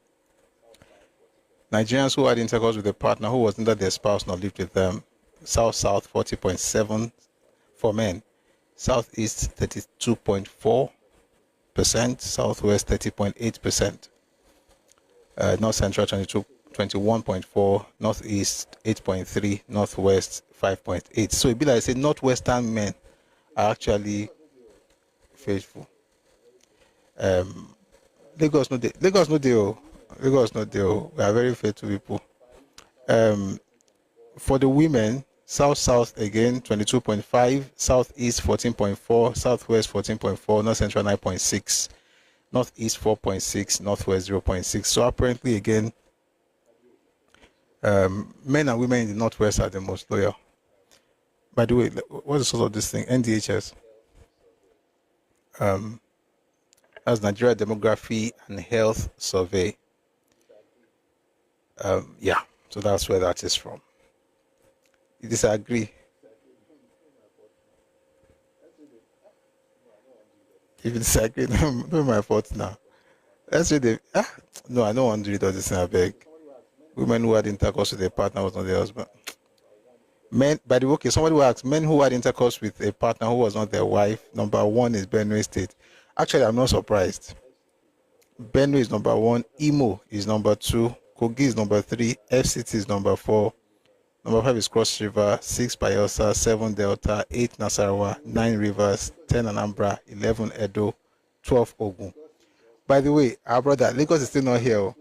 Nigerians who had intercourse with a partner who was neither their spouse nor lived with them. South 40.7 for men. Southeast 32.4%. Southwest 30.8%. North Central 21.4. Northeast 8.3. Northwest 5.8. So it'd be like I say northwestern men are actually faithful. Lagos no deal. We are very faithful people. For the women, South again 22.5, Southeast 14.4, Southwest 14.4, North Central 9.6, Northeast 4.6, Northwest 0.6. So apparently again, men and women in the Northwest are the most loyal. By the way, what's the source of this thing? NDHS. As Nigeria Demography and Health Survey. Yeah, so that's where that is from. You disagree? If you disagree, don't my fault now. Let's read the... No, I don't want to read all this in a beg. Women who had intercourse with a partner was not their husband. Men, by the way, okay, somebody will ask, men who had intercourse with a partner who was not their wife. Number one is Benue State. Actually, I'm not surprised. Benue is number one. Imo is number two. Kogi is number three. FCT is number four. Number 5 is Cross River. 6 Bayelsa. 7 Delta. 8 Nasarawa. 9 Rivers. 10 Anambra. 11 Edo. 12 Ogun. By the way, our brother, Lagos is still not here.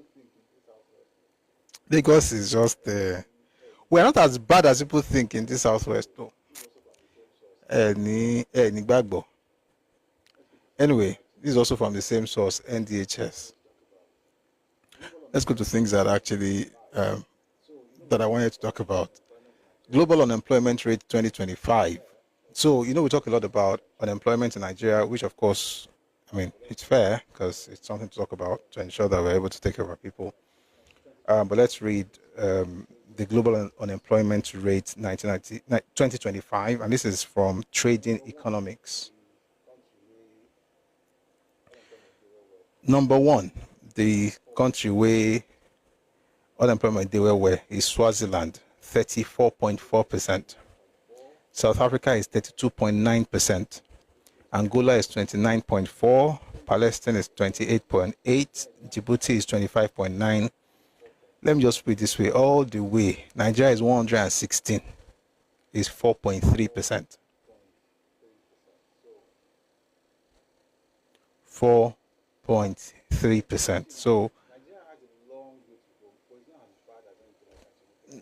Lagos is just... we're not as bad as people think in this Southwest, though. Anyway, this is also from the same source, NDHS. Let's go to things that actually that I wanted to talk about. Global unemployment rate 2025. So, we talk a lot about unemployment in Nigeria, which of course, I mean, it's fair because it's something to talk about to ensure that we're able to take care of our people. But let's read the global unemployment rate 2025, and this is from Trading Economics. Number one, the country where unemployment they were is Swaziland, 34.4%. South Africa is 32.9%. Angola is 29.4%. Palestine is 28.8%. Djibouti is 25.9%. Let me just put it this way, all the way. Nigeria is 116, is 4.3%. 4.3%. So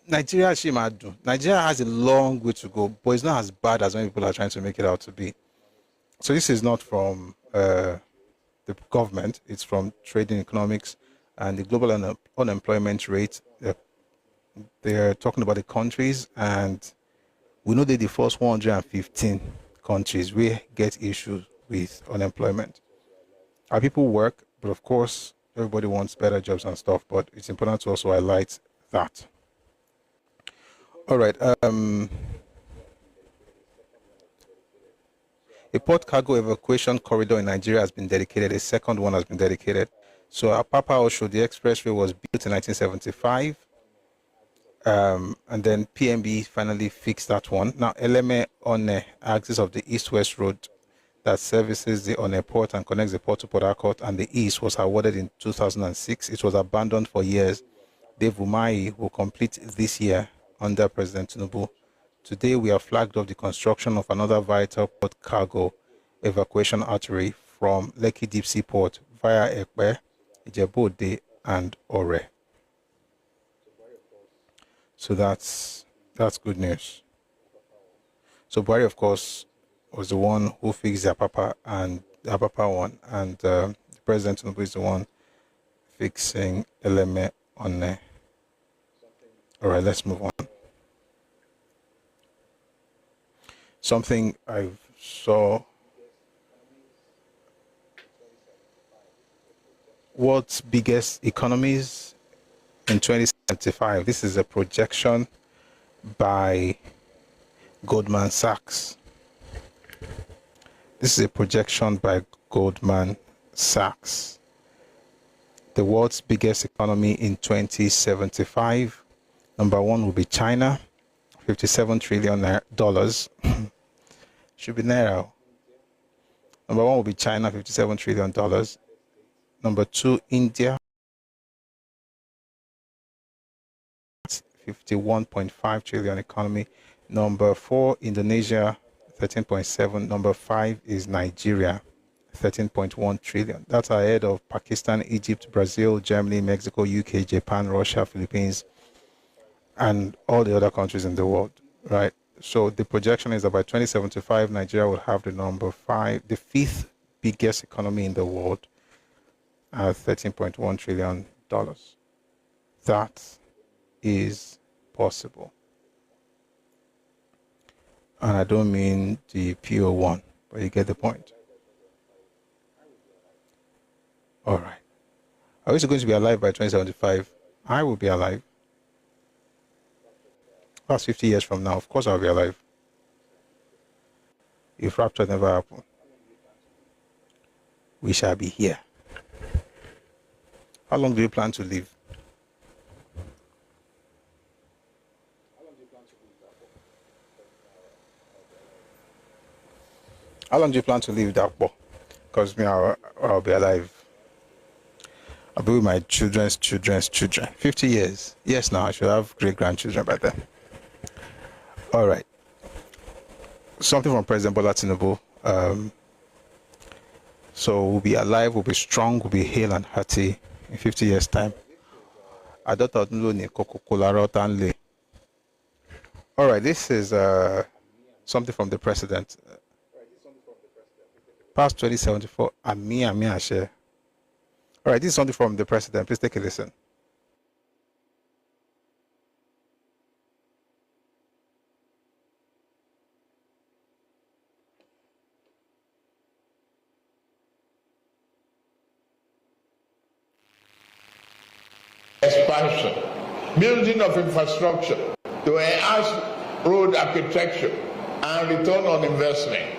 Nigeria has a long way to go, but it's not as bad as many people are trying to make it out to be. So this is not from the government, it's from Trading Economics. And the global unemployment rate, they're talking about the countries, and we know that the first 115 countries we get issues with unemployment. Our people work, but of course, everybody wants better jobs and stuff, but it's important to also highlight that. All right. A port cargo evacuation corridor in Nigeria has been dedicated. A second one has been dedicated. So Apapa Osho, the expressway was built in 1975. And then PMB finally fixed that one. Now, Eleme on the axis of the east-west road that services the One port and connects the port to Port Harcourt and the east was awarded in 2006. It was abandoned for years. Dave Umahi will complete this year under President Tinubu. Today, we have flagged off the construction of another vital port cargo evacuation artery from Lekki Deep Sea Port via Ekpe, Ijebu-Ode, and Ore. So that's good news. So Buhari, of course, was the one who fixed the Apapa one, and the President Tinubu is the one fixing Eleme One. All right, let's move on. Something I saw. World's biggest economies in 2075. This is a projection by Goldman Sachs. This is a projection by Goldman Sachs. The world's biggest economy in 2075. Number one will be China, $57 trillion. Should be naira. Number one will be China, $57 trillion. Number two, India, 51.5 trillion economy. Number four, Indonesia, 13.7. Number five is Nigeria, 13.1 trillion. That's ahead of Pakistan, Egypt, Brazil, Germany, Mexico, UK, Japan, Russia, Philippines, and all the other countries in the world, right? So the projection is that by 2075, Nigeria will have the fifth biggest economy in the world at $13.1 trillion. That is possible. And I don't mean the PO1, but you get the point. All right. Are we still going to be alive by 2075? I will be alive. That's 50 years from now. Of course I'll be alive. If rapture never happened, we shall be here. How long do you plan to live? How long do you plan to live, Dakpo? Because me, I'll be alive. I'll be with my children's children. 50 years. Yes, now I should have great-grandchildren by then. All right. Something from President Bola Tinubu. So we'll be alive, we'll be strong, we'll be hale and hearty in 50 years' time. All right, this is something from the president. Past 2074, Ami Ashe. All right, this is something from the president. Please take a listen. Expansion, building of infrastructure to enhance road architecture and return on investment.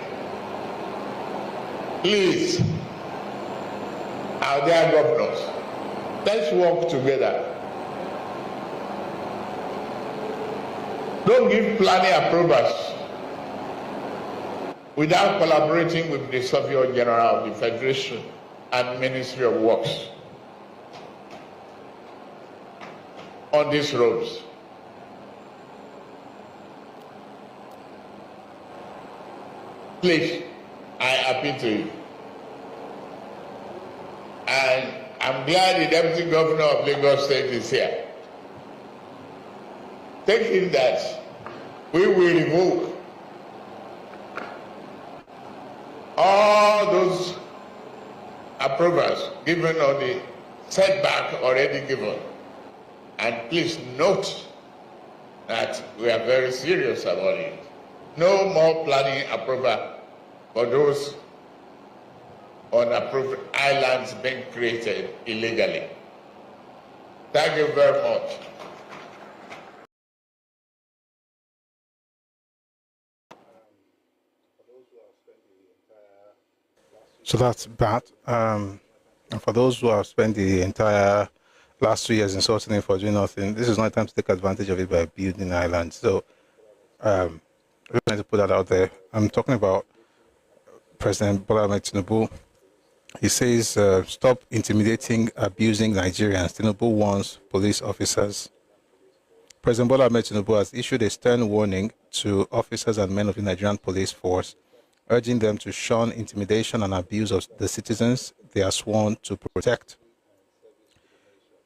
Please, our dear governors, let's work together. Don't give planning approvals without collaborating with the Surveyor General of the Federation and Ministry of Works on these roads. Please, I appeal to you. And I'm glad the Deputy Governor of Lagos State is here. Take it that we will remove all those approvals given on the setback already given. And please note that we are very serious about it. No more planning approval for those unapproved islands being created illegally. Thank you very much. So that's that. And for those who have spent the entire last 2 years insulting him for doing nothing. This is not time to take advantage of it by building an island. So, I'm trying to put that out there. I'm talking about President Bola Ahmed Tinubu. He says, stop intimidating, abusing Nigerians. Tinubu warns police officers. President Bola Ahmed Tinubu has issued a stern warning to officers and men of the Nigerian police force, urging them to shun intimidation and abuse of the citizens they are sworn to protect.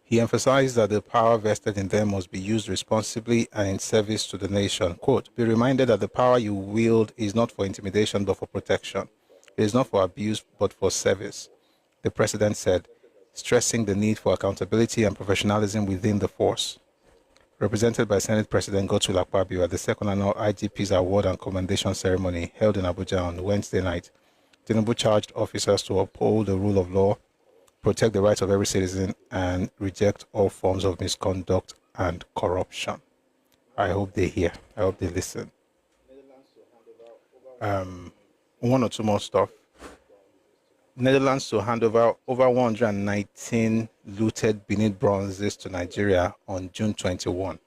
He emphasized that the power vested in them must be used responsibly and in service to the nation. Quote, be reminded that the power you wield is not for intimidation but for protection. It is not for abuse but for service, the president said, stressing the need for accountability and professionalism within the force. Represented by Senate President Godswill Akpabio at the second annual IGP's Award and Commendation Ceremony held in Abuja on Wednesday night, Tinubu charged officers to uphold the rule of law, protect the rights of every citizen, and reject all forms of misconduct and corruption. I hope they hear. I hope they listen. One or two more stuff. Netherlands to hand over 119 looted Benin bronzes to Nigeria on June 21.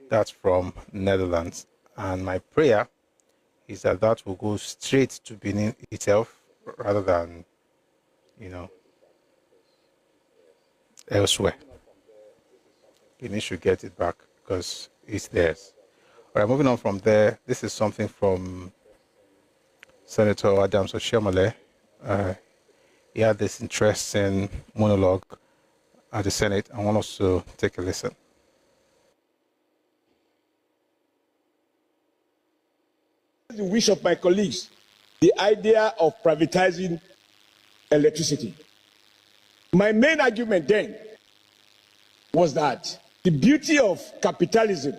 That's from Netherlands. And my prayer is that that will go straight to Benin itself rather than, elsewhere. Benin should get it back because it's theirs. All right, moving on from there. This is something from Senator Adams Oshiomhole. He had this interesting monologue at the Senate. I want us to take a listen. The wish of my colleagues, the idea of privatizing electricity. My main argument then was that the beauty of capitalism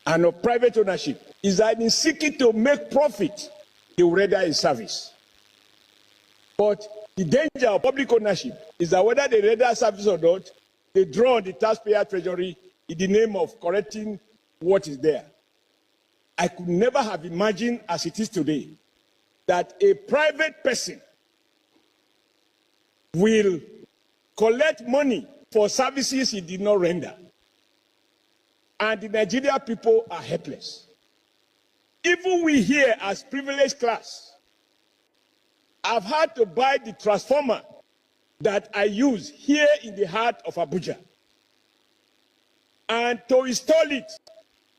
and of private ownership is that in seeking to make profit, they will render a service. But the danger of public ownership is that whether they render service or not, they draw on the taxpayer treasury in the name of correcting what is there. I could never have imagined, as it is today, that a private person will collect money for services he did not render. And the Nigerian people are helpless. Even we here as privileged class, I've had to buy the transformer that I use here in the heart of Abuja. And to install it,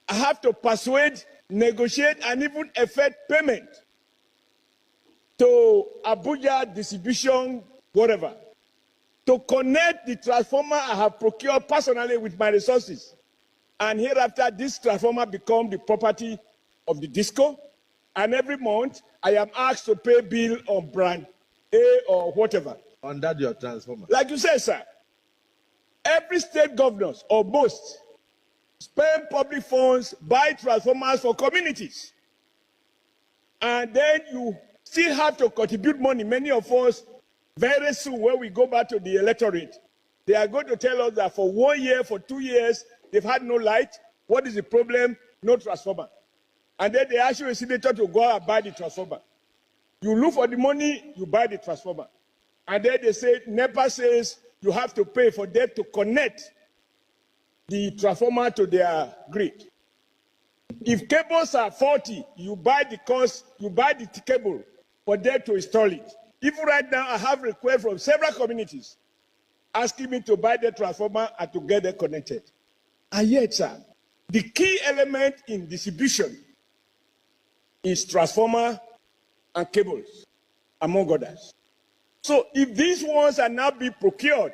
I have to persuade, negotiate, and even effect payment to Abuja distribution, whatever, to connect the transformer I have procured personally with my resources. And hereafter, this transformer becomes the property of the disco. And every month, I am asked to pay bill on brand A or whatever. Under your transformer. Like you said, sir, every state governors, or most, spend public funds, buy transformers for communities. And then you still have to contribute money. Many of us, very soon, when we go back to the electorate, they are going to tell us that for 1 year, for 2 years, they've had no light. What is the problem? No transformer. And then they ask you a senator to go and buy the transformer. You look for the money, you buy the transformer. And then they say, NEPA says you have to pay for them to connect the transformer to their grid. If cables are faulty, you buy the cable for them to install it. Even right now, I have requests from several communities asking me to buy the transformer and to get them connected. And yet, sir, the key element in distribution is transformer and cables, among others. So if these ones are now being procured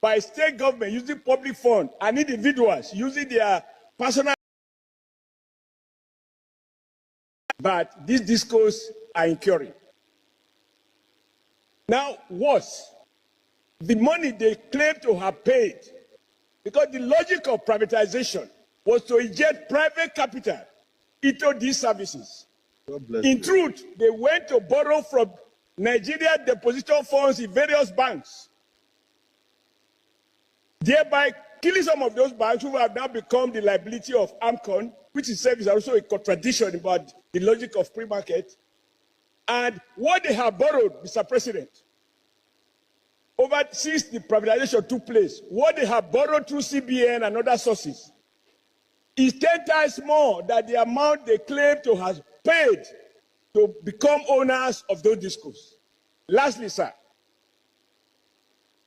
by state government using public funds and individuals using their personal, but these discourse are incurring. Now, worse, the money they claim to have paid, because the logic of privatization was to inject private capital into these services. In truth, they went to borrow from Nigeria depositor funds in various banks, thereby killing some of those banks who have now become the liability of AMCON, which itself is also a contradiction about the logic of free market. And what they have borrowed, Mr. President, since the privatization took place, what they have borrowed through CBN and other sources is 10 times more than the amount they claim to have paid to become owners of those discos. Lastly, sir,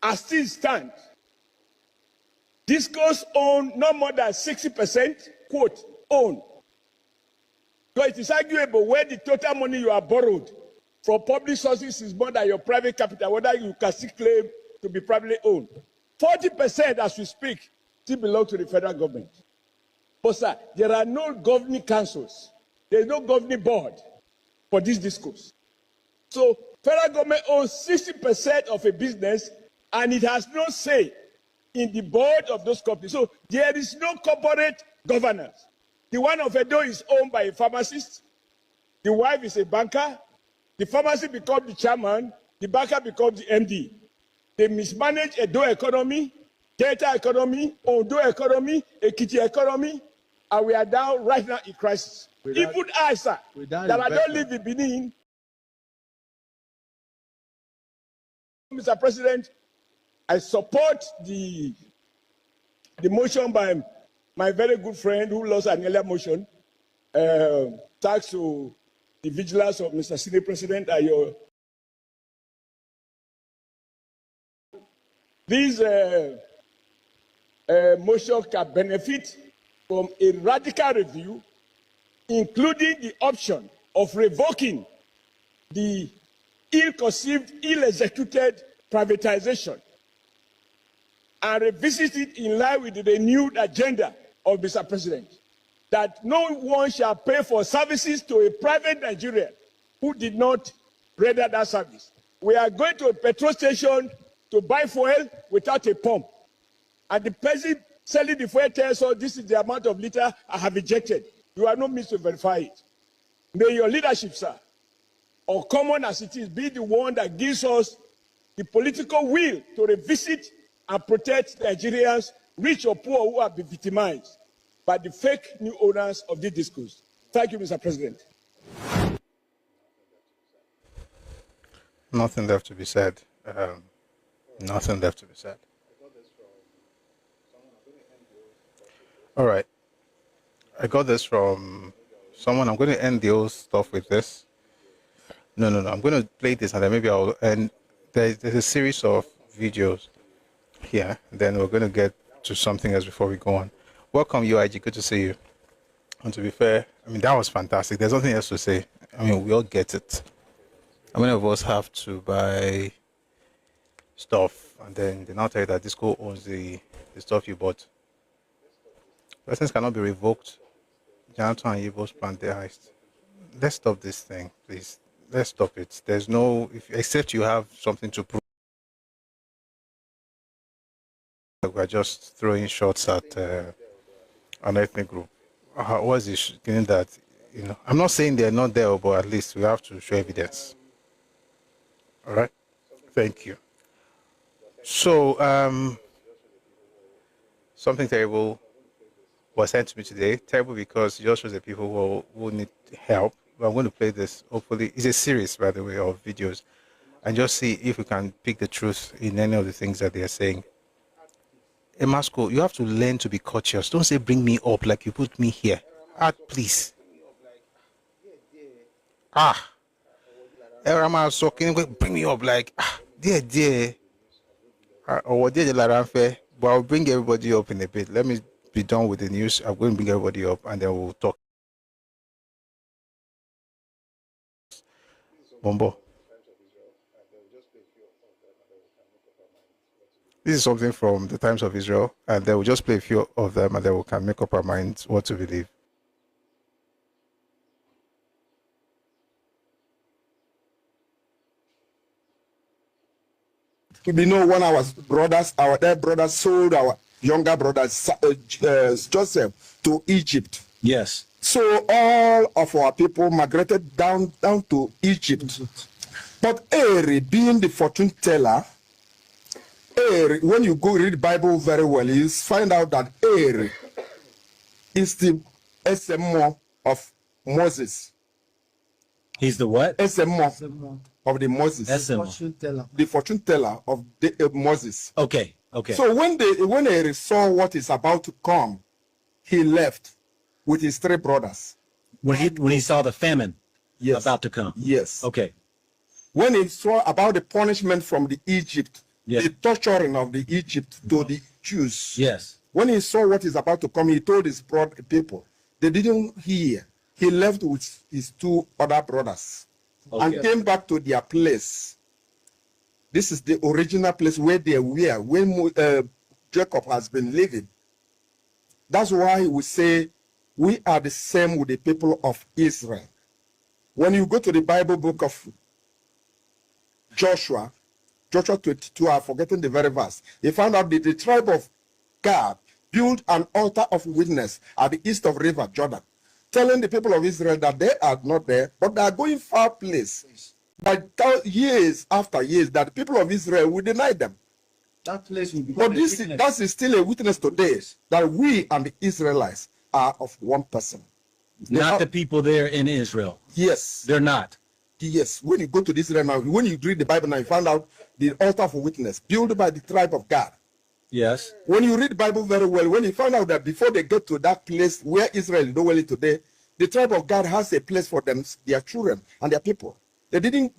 as things stand, discos own no more than 60%, quote, own. So it is arguable where the total money you have borrowed from public sources is more than your private capital, whether you can still claim to be privately owned. 40%, as we speak, still belong to the federal government. But sir, there are no governing councils. There is no governing board for this discourse. So federal government owns 60% of a business and it has no say in the board of those companies. So there is no corporate governance. The one of Edo is owned by a pharmacist. The wife is a banker. The pharmacy becomes the chairman. The banker becomes the MD. They mismanage Edo economy, Delta economy, Ondo economy, Ekiti economy, and we are now right now in crisis. Even I, sir, that I don't live in Benin, Mr. President, I support the motion by my very good friend who lost an earlier motion, thanks to the vigilance of Mr. Senate President and your. This motion can benefit from a radical review, including the option of revoking the ill-conceived, ill-executed privatization and revisit it in line with the renewed agenda of Mr. President, that no one shall pay for services to a private Nigerian who did not render that service. We are going to a petrol station to buy fuel without a pump, and the person selling the fuel tells us this is the amount of liter I have injected. You have no means to verify it. May your leadership, sir, or common as it is, be the one that gives us the political will to revisit and protect Nigerians, rich or poor, who have been victimized by the fake new owners of this discourse. Thank you, Mr. President. Nothing left to be said. Nothing left to be said. All right. I got this from someone. I'm going to end the whole stuff with this. No. I'm going to play this and then maybe I'll end. There's a series of videos here. Then we're going to get to something else before we go on. Welcome, UIG. Good to see you. And to be fair, I mean, that was fantastic. There's nothing else to say. I mean, we all get it. How many of us have to buy stuff and then they now tell you that Disco owns the stuff you bought? License cannot be revoked. Janto and Yibo's plant the heist. Let's stop this thing, please. Let's stop it. There's no, except you have something to prove. We're just throwing shots at an ethnic group. What's this? That, you know, I'm not saying they're not there, but at least we have to show evidence. All right. Thank you. So, something terrible was sent to me today. Terrible because it just shows the people who need help. But I'm going to play this. Hopefully, it's a series, by the way, of videos, and just see if we can pick the truth in any of the things that they are saying. Emasco, you have to learn to be courteous. Don't say bring me up like you put me here. Please. Erama so can you bring me up like dear. Or dear Laranfe, but I'll bring everybody up in a bit. Let me be done with the news. I'm going to bring everybody up and then we'll talk. Bombo. This is something from the Times of Israel, and they will just play a few of them and then we can make up our minds what to believe. We know when our dead brothers sold our younger brothers, Joseph, to Egypt. Yes. So all of our people migrated down to Egypt. But Eri, being the fortune teller, Eri, when you go read the Bible very well, you find out that Eri is the SMO of Moses. He's the what? SMO of the Moses. That's fortune teller. The fortune teller of the, Moses. Okay. Okay. So when he saw what is about to come, he left with his 3 brothers. When he saw the famine Yes. about to come. Yes. Okay. When he saw about the punishment from the Egypt, Yes. the torturing of the Egypt to the Jews. Yes. When he saw what is about to come, he told his people. They didn't hear. He left with his 2 other brothers and came back to their place. This is the original place where they were when Jacob has been living. That's why we say we are the same with the people of Israel. When you go to the Bible book of Joshua 22, I've forgotten the very verse, he found out that the tribe of Gad built an altar of witness at the east of river Jordan, telling the people of Israel that they are not there, but they are going far place. But years after years, that the people of Israel will deny them. That place will be. But that is still a witness today that we and the Israelites are of one person. Not the people there in Israel. Yes. They're not. Yes. When you go to Israel now, when you read the Bible now, you find out the altar for witness built by the tribe of Gad. Yes. When you read the Bible very well, when you find out that before they get to that place where Israel is dwelling today, the tribe of God has a place for them, their children and their people. They didn't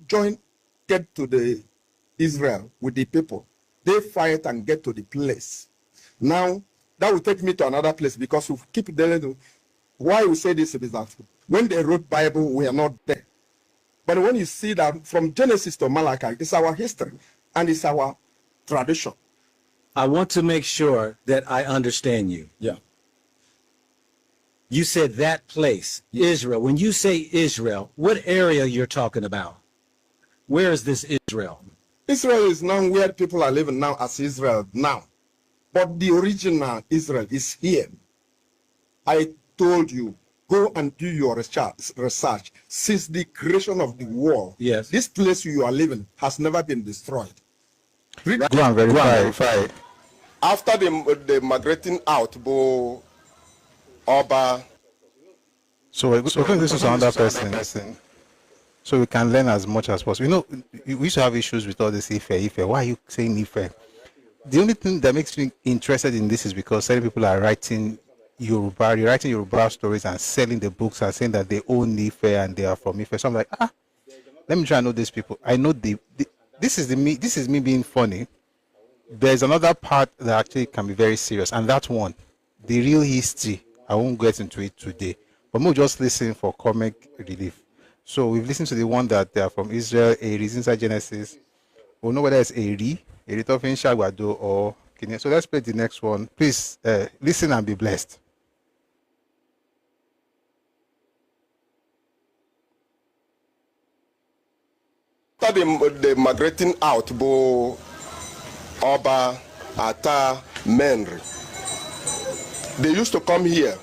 get to the Israel with the people. They fight and get to the place. Now, that will take me to another place because we keep telling why we say this is that when they wrote Bible, we are not there. But when you see that from Genesis to Malachi, it's our history and it's our tradition. I want to make sure that I understand you. Yeah. You said that place, Israel. When you say Israel, what area you're talking about? Where is this Israel? Israel is now where people are living now as Israel now. But the original Israel is here. I told you, go and do your research. Since the creation of the world, yes, this place you are living has never been destroyed. Go and verify. After the migrating out, Oba. So we're going to listen to another person. So we can learn as much as possible. You know, we used to have issues with all this Ife. Why are you saying Ife? The only thing that makes me interested in this is because certain people are writing Yoruba stories and selling the books and saying that they own Ife and they are from Ife. So I'm like, let me try and know these people. I know this is me being funny. There's another part that actually can be very serious, and that one, the real history. I won't get into it today, but we'll just listen for comic relief. So we've listened to the one that they are from Israel, Eri, inside Genesis. We'll know whether it's Eri Tofin Shagwado or Kenya. So let's play the next one. Please listen and be blessed. After the migrating out, Oba, Ata, Menri, they used to come here.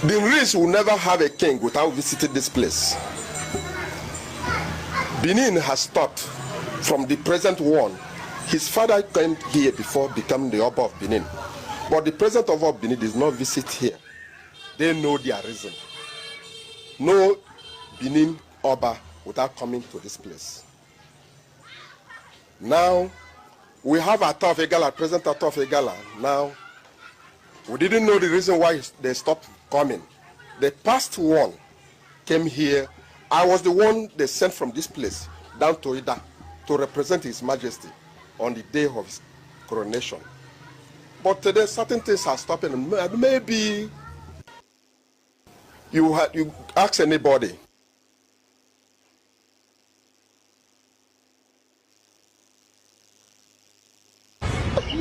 The Riz will never have a king without visiting this place. Benin has stopped from the present one. His father came here before becoming the Oba of Benin. But the present Oba of Benin does not visit here. They know their reason. No Benin Oba without coming to this place. Now, we have Ata of Egala, present Ata of Egala. Now, we didn't know the reason why they stopped coming. The past one came here. I was the one they sent from this place down to Ida to represent His Majesty on the day of his coronation. But today, certain things are stopping. Maybe you ask anybody.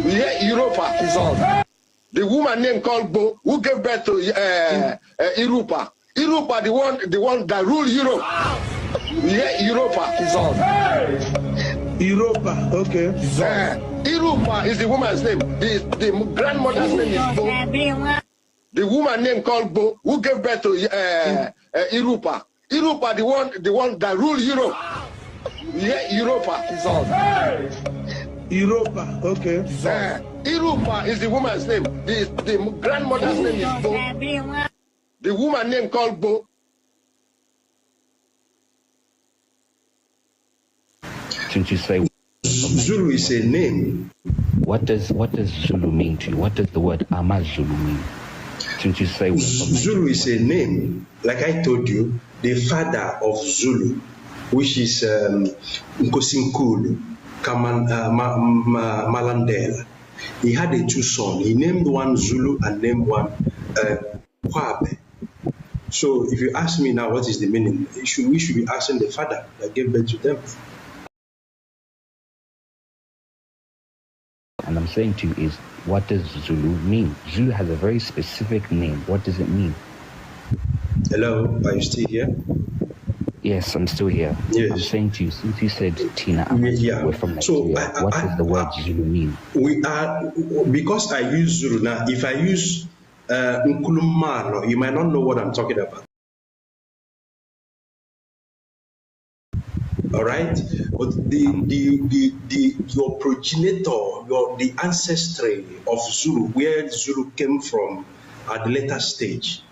Yeah, Europa is on. The woman named called Bo, who gave birth to Europa. Europa, the one that ruled Europe. Yeah, Europa is on. Europa, okay. Europa is the woman's name. The grandmother's name is Bo. The woman named called Bo, who gave birth to Europa. Europa, the one that ruled Europe. Yeah, Europa is on. Europa, okay. Europa is the woman's name. The grandmother's name is Bo. The woman named called Bo. Since you say Zulu is a name. What does Zulu mean to you? What does the word Amazulu mean? Since you say Zulu is a name, like I told you, the father of Zulu, which is Nkosinkulu Malandela. He had two sons. He named one Zulu and named one Kwabe. So if you ask me now what is the meaning, we should be asking the father that gave birth to them. And I'm saying to you is, what does Zulu mean? Zulu has a very specific name. What does it mean? Hello, are you still here? Yes, I'm still here. Yes. I'm saying to you, since you said Tina, yeah. We're from Nigeria, so what does the word Zulu mean? We are, because I use Zulu now, if I use Nkulumalo, you might not know what I'm talking about. All right, but your progenitor, the ancestry of Zulu, where Zulu came from at the later stage,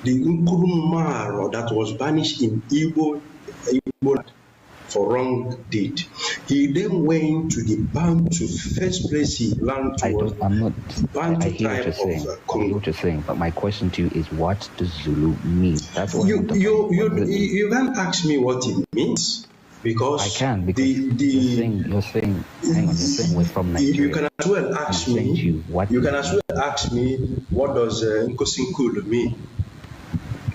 the Nkulumalo that was banished in Igbo for wrong deed. He then went to the Bantu. First place he learned to I hear what you're saying, but my question to you is, what does Zulu mean? That's what you can't ask me what it means. Because I can, because you're saying we're from Nigeria. You can as well ask me. You can as well ask me what does Nkosinkulu mean,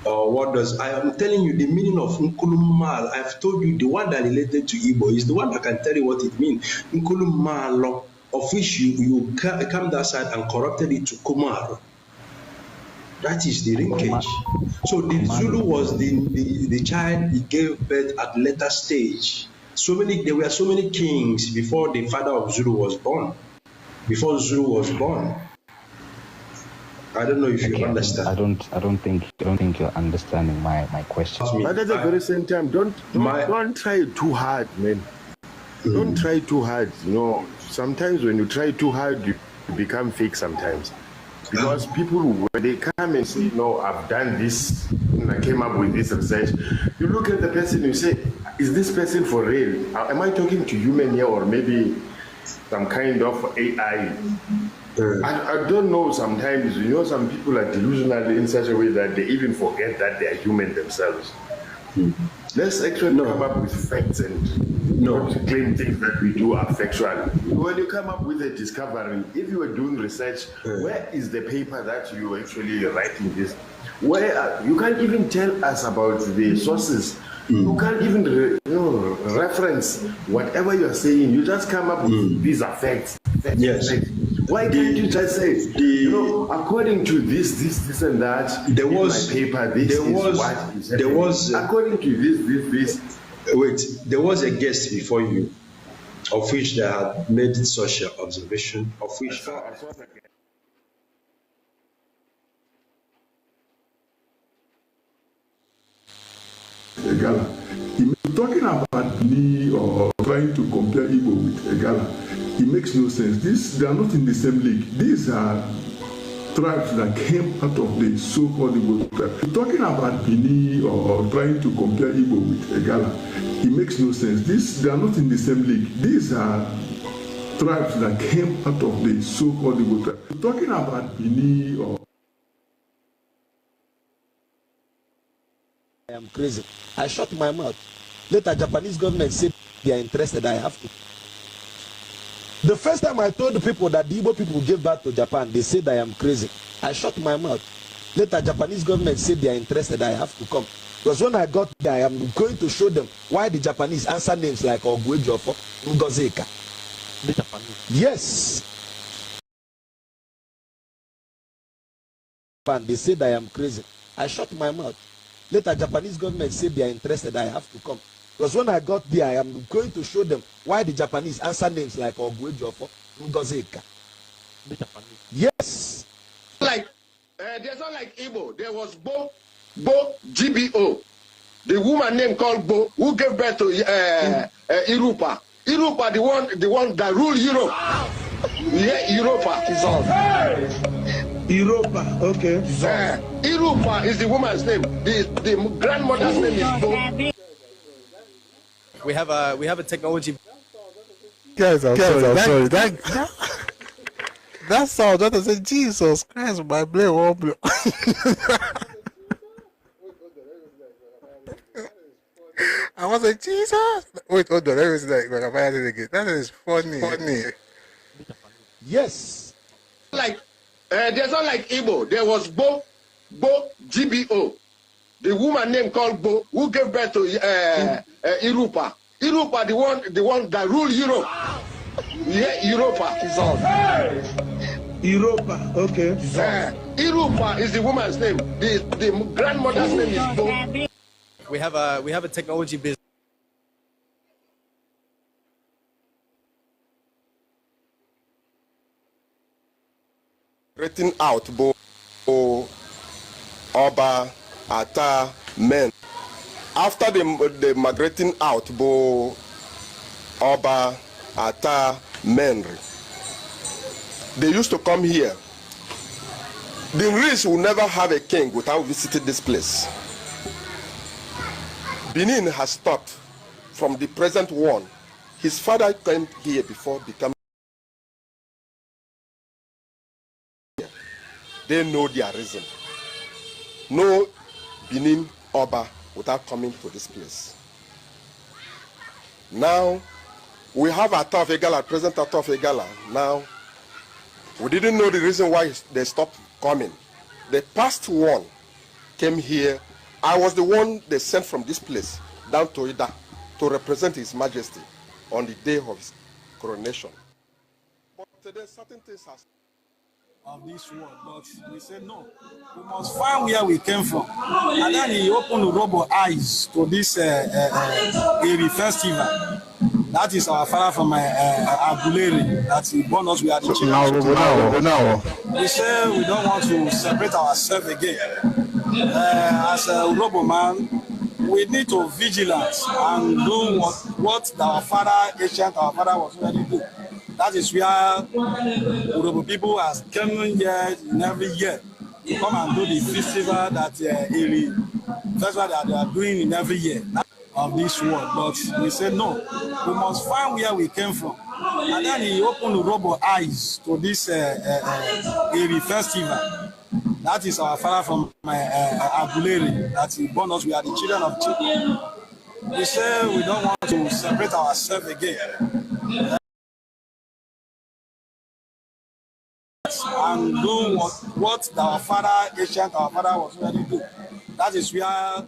or what does I am telling you the meaning of Nkulumal. I've told you the one that related to Igbo is the one that can tell you what it means. Nkulumalo, of which you come that side and corrupted it to Kumaro. That is the linkage. So the Zulu was the child he gave birth at later stage. There were so many kings before the father of Zulu was born. Before Zulu was born. I don't know if you understand. I don't think you're understanding my question. But at the very same time, don't try too hard, man. Don't try too hard. You know, sometimes when you try too hard, you become fake sometimes. Because people, when they come and say, no, I've done this, and I came up with this research, you look at the person and you say, is this person for real? Am I talking to human here, or maybe some kind of AI? I don't know sometimes, you know, some people are delusional in such a way that they even forget that they are human themselves. Let's actually come up with facts and not claim things that we do are factual. When you come up with a discovery, if you were doing research, where is the paper that you actually writing this? Where you can't even tell us about the sources. You can't even reference whatever you're saying. You just come up with these are facts. Yes. Why can't you just say, according to this and that, there was my paper, according to this. Wait, there was a guest before you, of which they had made social observation, of which. Egala. Talking about me or trying to compare Igbo with Egala, it makes no sense. They are not in the same league. These are tribes that came out of the so-called Igbo tribe. Talking about Bini or trying to compare Igbo with Egala, it makes no sense. They are not in the same league. These are tribes that came out of the so-called Igbo tribe. Talking about Bini or I am crazy. I shut my mouth. Later, Japanese government said they are interested. I have to. The first time I told the people that the Igbo people gave back to Japan, they said I am crazy. I shut my mouth. Later, Japanese government said they are interested. I have to come. Because when I got there, I am going to show them why the Japanese answer names like Ogwejofo, Ngozeka. The Japanese? Yes. They said I am crazy. I shut my mouth. Later, Japanese government said they are interested. I have to come. Because when I got there, I am going to show them why the Japanese answer names like Ogwejofo, Ngozeka. The Japanese? Yes. There's not like Igbo. There was Bo, GBO. The woman named called Bo, who gave birth to Irupa. Irupa, the one that ruled Europe. Yeah, Europa. Europa, okay. Irupa is the woman's name. The grandmother's name is Bo. We have a technology Guys, I'm sorry. That sound, that I said, Jesus Christ, my brain won't blow. I was like, Jesus. Wait, hold on. Let me see that again. That is funny. Yes. Like, there's not like Igbo. There was Bo, GBO. The woman named called Bo, who gave birth to Irupa. Irupa, the one that ruled Europe. Yeah, Europa. Europa, okay. Irupa is the woman's name. The grandmother's name is Bo. We have a technology business. Written out Bo, Oba, Ata, Men. After the migrating out Bo, Oba, Ata, Menri, they used to come here. The Nris will never have a king without visiting this place. Benin has stopped from the present one. His father came here before becoming. They know their reason. No Benin Oba without coming to this place. Now, we have Ataf Egala, President Ataf Egala. Now, we didn't know the reason why they stopped coming. The past one came here. I was the one they sent from this place down to Ida to represent His Majesty on the day of his coronation. But today, certain things have of this world, but we said no. We must find where we came from. And then he opened the rubber eyes to this Eri festival. That is our father from Aguleri, that he born us. We are the children. Now. We say we don't want to separate ourselves again. As a rubber man, we need to vigilance and do what our father was ready to do. That is where Urobo people has come here in every year to come and do the festival that they are doing in every year of this world. But we said no, we must find where we came from. And then he opened Urobo eyes to this Eri festival. That is our father from Aguleri, that he born us. We are the children of children. We say we don't want to separate ourselves again. And do what our father was ready to do. That is where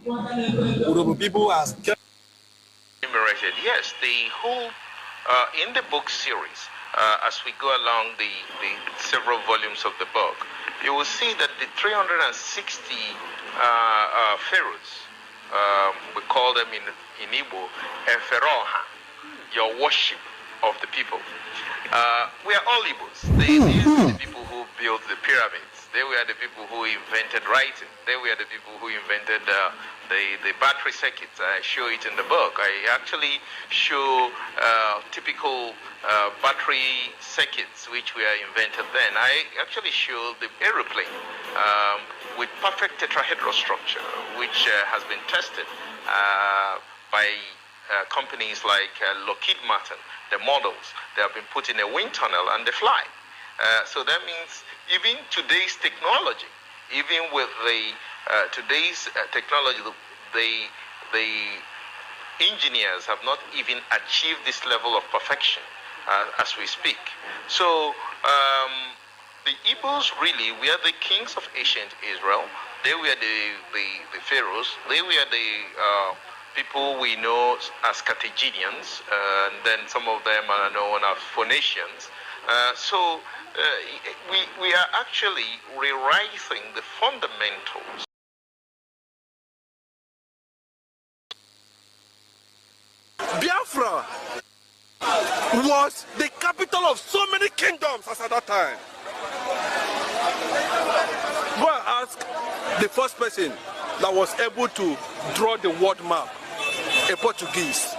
Urobo people has kept. Yes, the whole in the book series, as we go along the several volumes of the book, you will see that the 360 pharaohs, we call them in Igbo, Eferoha, your worship of the people. We are all Igbos. These are the people who built the pyramids. They were the people who invented writing. They were the people who invented the battery circuits. I show it in the book. I actually show typical battery circuits which were invented then. I actually show the aeroplane with perfect tetrahedral structure, which has been tested by companies like Lockheed Martin. The models, they have been put in a wind tunnel and they fly. So that means even today's technology, even with the today's technology, the engineers have not even achieved this level of perfection as we speak. So the Igbos really were the kings of ancient Israel. They were the pharaohs. They were the people we know as Carthaginians, and then some of them are known as Phoenicians. So we are actually rewriting the fundamentals. Biafra was the capital of so many kingdoms as at that time. Go and ask the first person that was able to draw the world map, a Portuguese,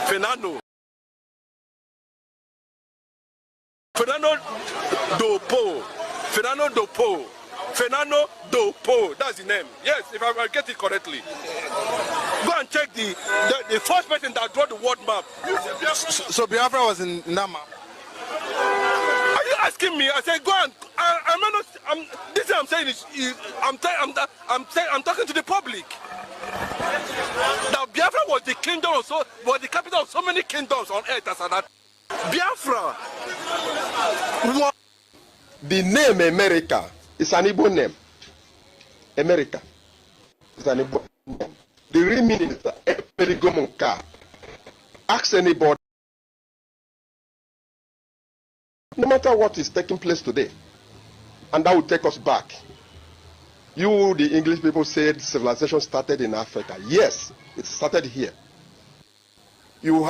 Fernando do Po, that's the name. Yes, if I get it correctly. Go and check the first person that drew the world map. So Biafra was in that map? Are you asking me? I said, go and. This I'm saying is, I'm talking to the public. Now Biafra was the kingdom was the capital of so many kingdoms on earth as that. Biafra. The name America is an Igbo name. America is an Igbo name. The real meaning is Perigomonka. Ask anybody. No matter what is taking place today, and that will take us back. You, the English people, said civilization started in Africa. Yes, it started here. You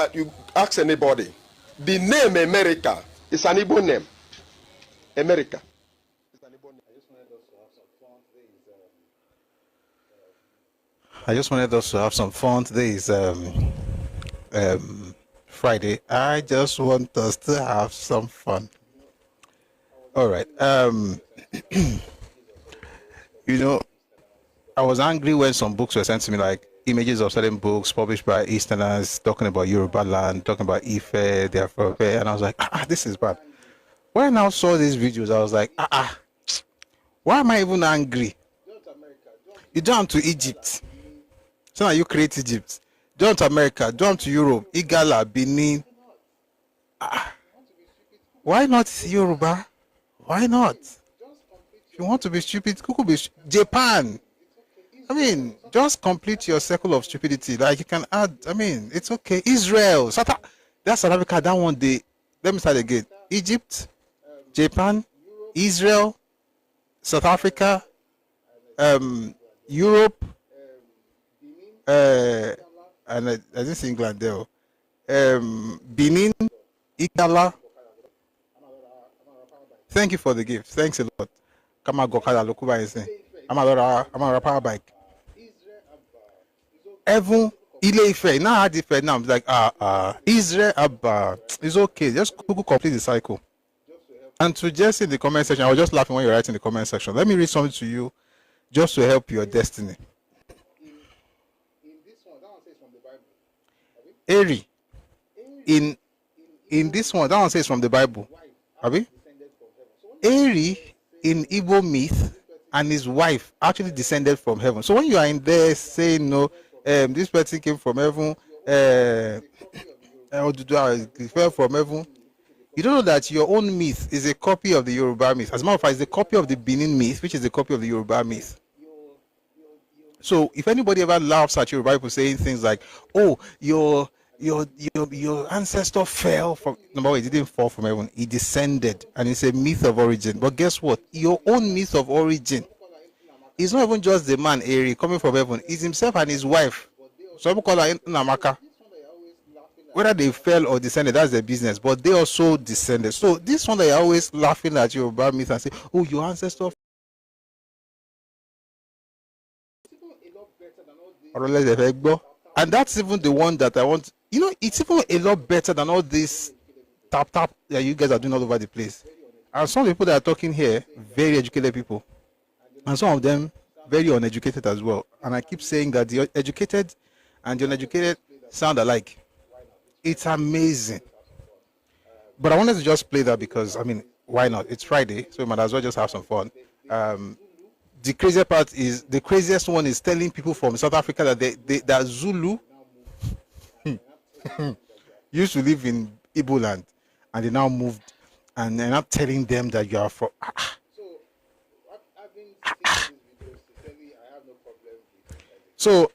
ask anybody. The name America is an Igbo name. America. I just wanted us to have some fun. Today is Friday. I just want us to have some fun. All right. You know, I was angry when some books were sent to me, like images of certain books published by Easterners talking about Yoruba land, talking about Ife, therefore, and I was like, this is bad. When I now saw these videos, I was like, why am I even angry? You jump to Egypt. So now you create Egypt. Jump to America. Jump to Europe. Igala, Benin. Why not Yoruba? Why not? If you want to be stupid, could be Japan. I mean, just complete your circle of stupidity. Like you can add, I mean, it's okay. Israel. That's South Africa. That one day. Let me start again. Egypt, Japan, Israel, South Africa, Europe, and I didn't see England there. Benin, Igala. Thank you for the gift. Thanks a lot. Come on, Gokada Lokuba is saying. I'm a power bike. Even Ile-Ife. Now I had Ife. Now I'm like, Israel Abba. It's okay. Just complete the cycle. And to just in the comment section, I was just laughing when you're writing in the comment section. Let me read something to you just to help your destiny. Eri. In this one, that one says from the Bible. Abi? Eri in Igbo myth and his wife actually descended from heaven. So when you are in there saying no, this person came from heaven, fell from heaven, you don't know that your own myth is a copy of the Yoruba myth. As a matter of fact, it's a copy of the Benin myth, which is a copy of the Yoruba myth. So if anybody ever laughs at Yoruba people saying things like, "Oh, your ancestor fell from," number one, he didn't fall from heaven, he descended, and it's a myth of origin. But guess what? Your own myth of origin is not even just the man Eri coming from heaven, it's himself and his wife. Some people call her Namaka. Whether they fell or descended, that's their business, but they also descended. So this one that you're always laughing at Yoruba myth and say, "Oh, your ancestor," and that's even the one that I want. You know, it's even a lot better than all this tap that you guys are doing all over the place. And some people that are talking here, very educated people, and some of them very uneducated as well. And I keep saying that the educated and the uneducated sound alike. It's amazing. But I wanted to just play that because, I mean, why not? It's Friday, so we might as well just have some fun. The craziest part is, the craziest one is telling people from South Africa that that Zulu used to live in Igbo land and they now moved, and they're not telling them that you are from. So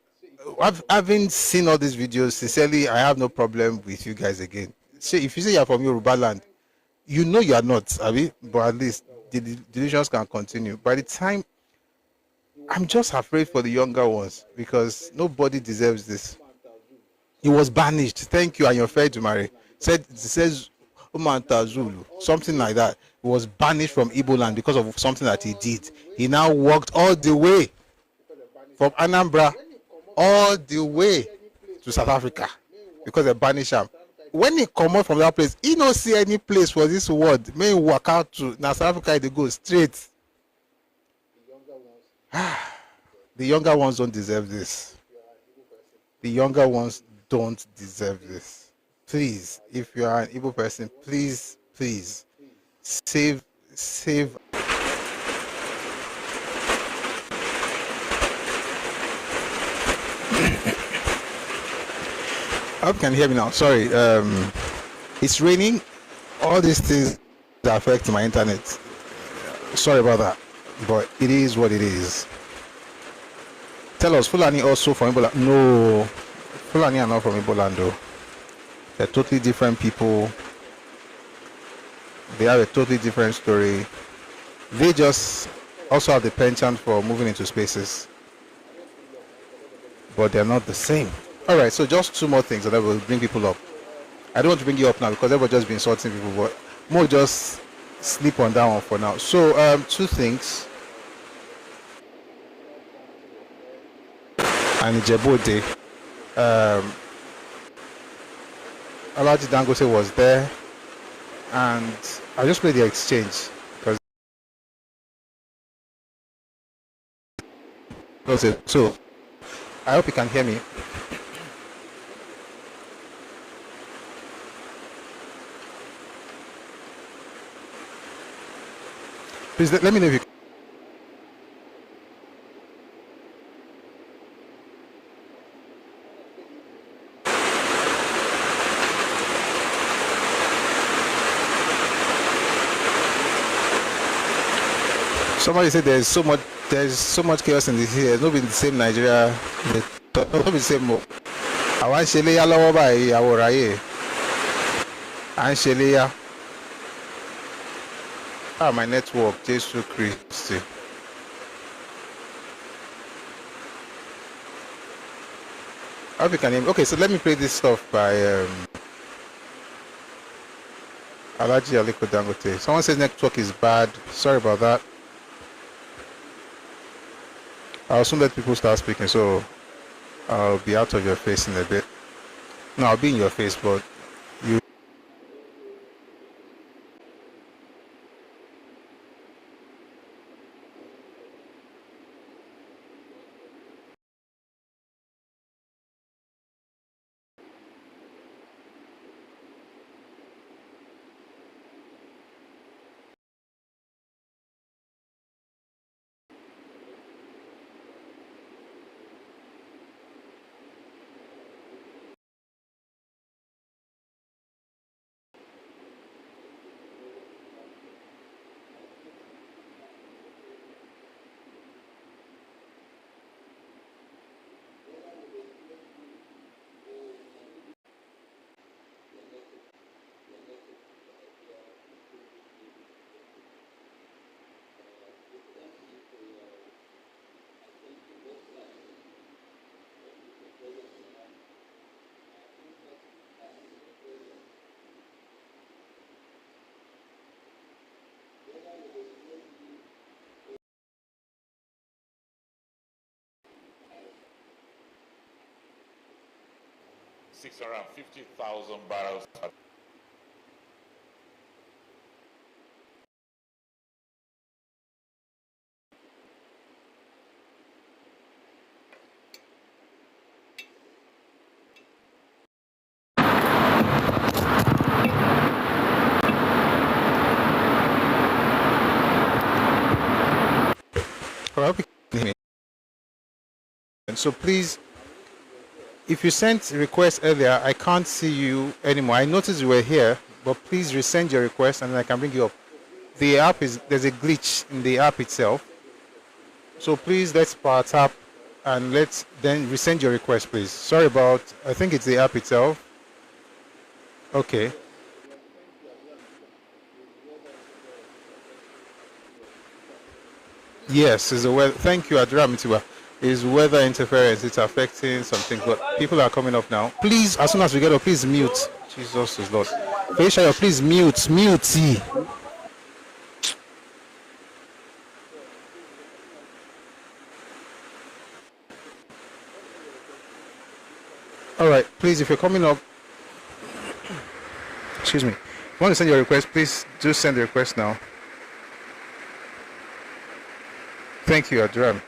having seen all these videos, sincerely, I have no problem with you guys again. So if you say you're from Yoruba land, you know you are not, Abi, but at least the delusions can continue. By the time, I'm just afraid for the younger ones because nobody deserves this. He was banished. Thank you, and you're fair to marry. It says Umanta Zulu, something like that. He was banished from Igbo land because of something that he did. He now walked all the way from Anambra all the way to South Africa because they banished him. When he come out from that place, he don't see any place for this word. May walk out to now South Africa, they go straight. The younger ones don't deserve this. The younger ones don't deserve this. Please, if you are an Igbo person, please, please save. I hope you can hear me now. Sorry, it's raining. All these things that affect my internet. Sorry about that, but it is what it is. Tell us, Fulani also from Ebola? No, Fulani are not from Ebola, though. They're totally different people. They have a totally different story. They just also have the penchant for moving into spaces, but they're not the same. All right, so just two more things, and I will bring people up. I don't want to bring you up now because everyone just been insulting people, but more just sleep on that one for now. So, two things. And Djibouti, Alaji Dangote was there, and I just played the exchange because so I hope you can hear me. Please let me know if you. Somebody said there's so much chaos in this here. It's not been the same Nigeria. Not been the same. I want Shelia lower by Aworaye. And Shelia. Ah, my network, Jesus Christ. I hope you can hear me. Okay, so let me play this stuff by Alaji Aliko Dangote. Someone says network is bad. Sorry about that. I'll soon let people start speaking, so I'll be out of your face in a bit. No, I'll be in your face, but you. Around 50,000 barrels. And so please, if you sent requests earlier, I can't see you anymore. I noticed you were here, but please resend your request and then I can bring you up. The app there's a glitch in the app itself. So please let's power tap and let's then resend your request, please. Sorry about, I think it's the app itself. Okay. Yes, is the weather. Thank you, Adra Mitiwa. Is weather interference. It's affecting something, but people are coming up now. Please, as soon as we get up, please mute. Jesus is Lord. Felicia, please mute. Mute. All right, please, if you're coming up, excuse me. If you want to send your request, please do send the request now. Thank you, Adram.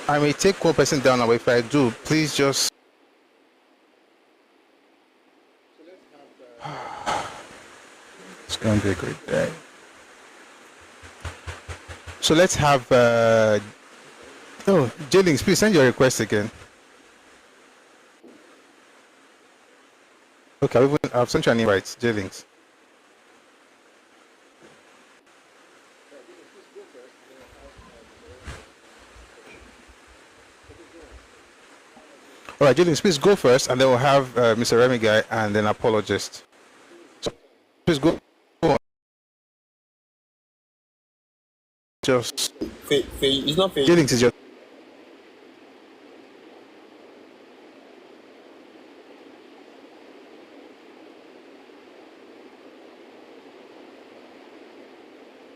I may take one person down, but if I do, please just. It's going to be a great day. So let's have. Jennings, please send your request again. Okay, I've sent you an invite, Jennings. All right, Jennings, please go first, and then we'll have Mr. Remy guy and then apologist. So please go on. Just. It's not fair. Jennings is your.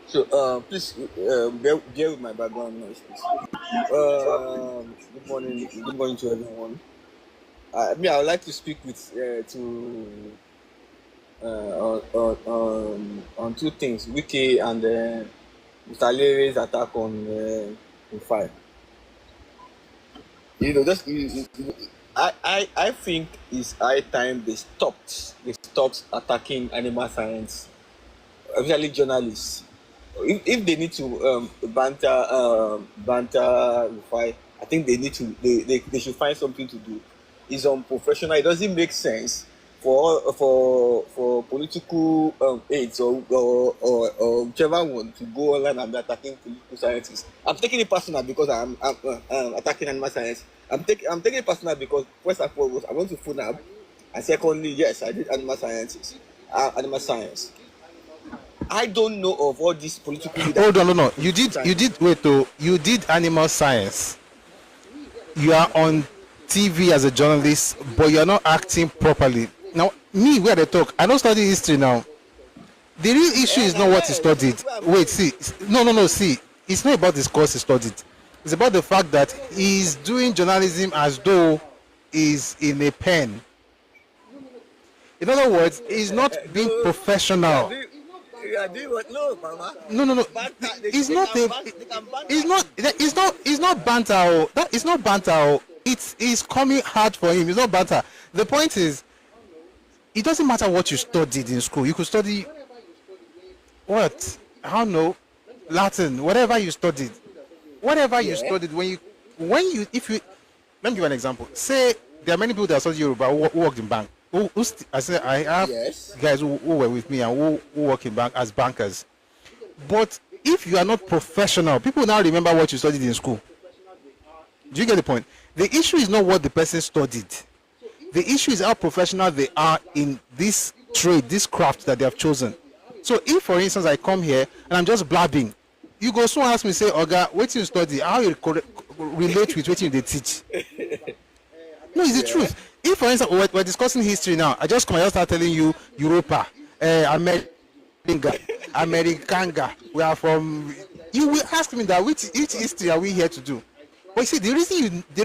So, please bear with my background noise, please. Good morning to everyone. I would like to speak with on two things: Wiki and Mr. Leary's attack on fire. I think it's high time they stopped attacking animal science, especially journalists. If they need to banter Rufai, I think they should find something to do. It's unprofessional. It doesn't make sense for political aides or whichever one to go online and be attacking political scientists. I'm taking it personal because I'm attacking animal science. I'm taking it personal because first and foremost I went to FUNAB, and secondly, yes, I did animal science. I don't know of all these political leaders. Hold on, no. You did animal science. You are on TV as a journalist, but you're not acting properly. Now, me, where they talk, I don't study history now. The real issue is not what he studied. Wait, see. No, see. It's not about this course he studied. It's about the fact that he's doing journalism as though he's in a pen. In other words, he's not being professional. No. It's not banter. It's not banter. It's coming hard for him. It's not banter. The point is, it doesn't matter what you studied in school. You could study what? I don't know, Latin, whatever you studied. You studied let me give you an example. Say there are many people that study Yoruba who worked in bank. I have guys who were with me and who work in bank as bankers. But if you are not professional, people now remember what you studied in school. Do you get the point? The issue is not what the person studied. The issue is how professional they are in this trade, this craft that they have chosen. So if, for instance, I come here and I'm just blabbing, you go soon ask me, say, Oga, what you study, how you relate with what you teach? No, it's the truth. If, for instance, we're discussing history now, I just start telling you Europa, Americanga, we are from. You will ask me that which history are we here to do? But you see, the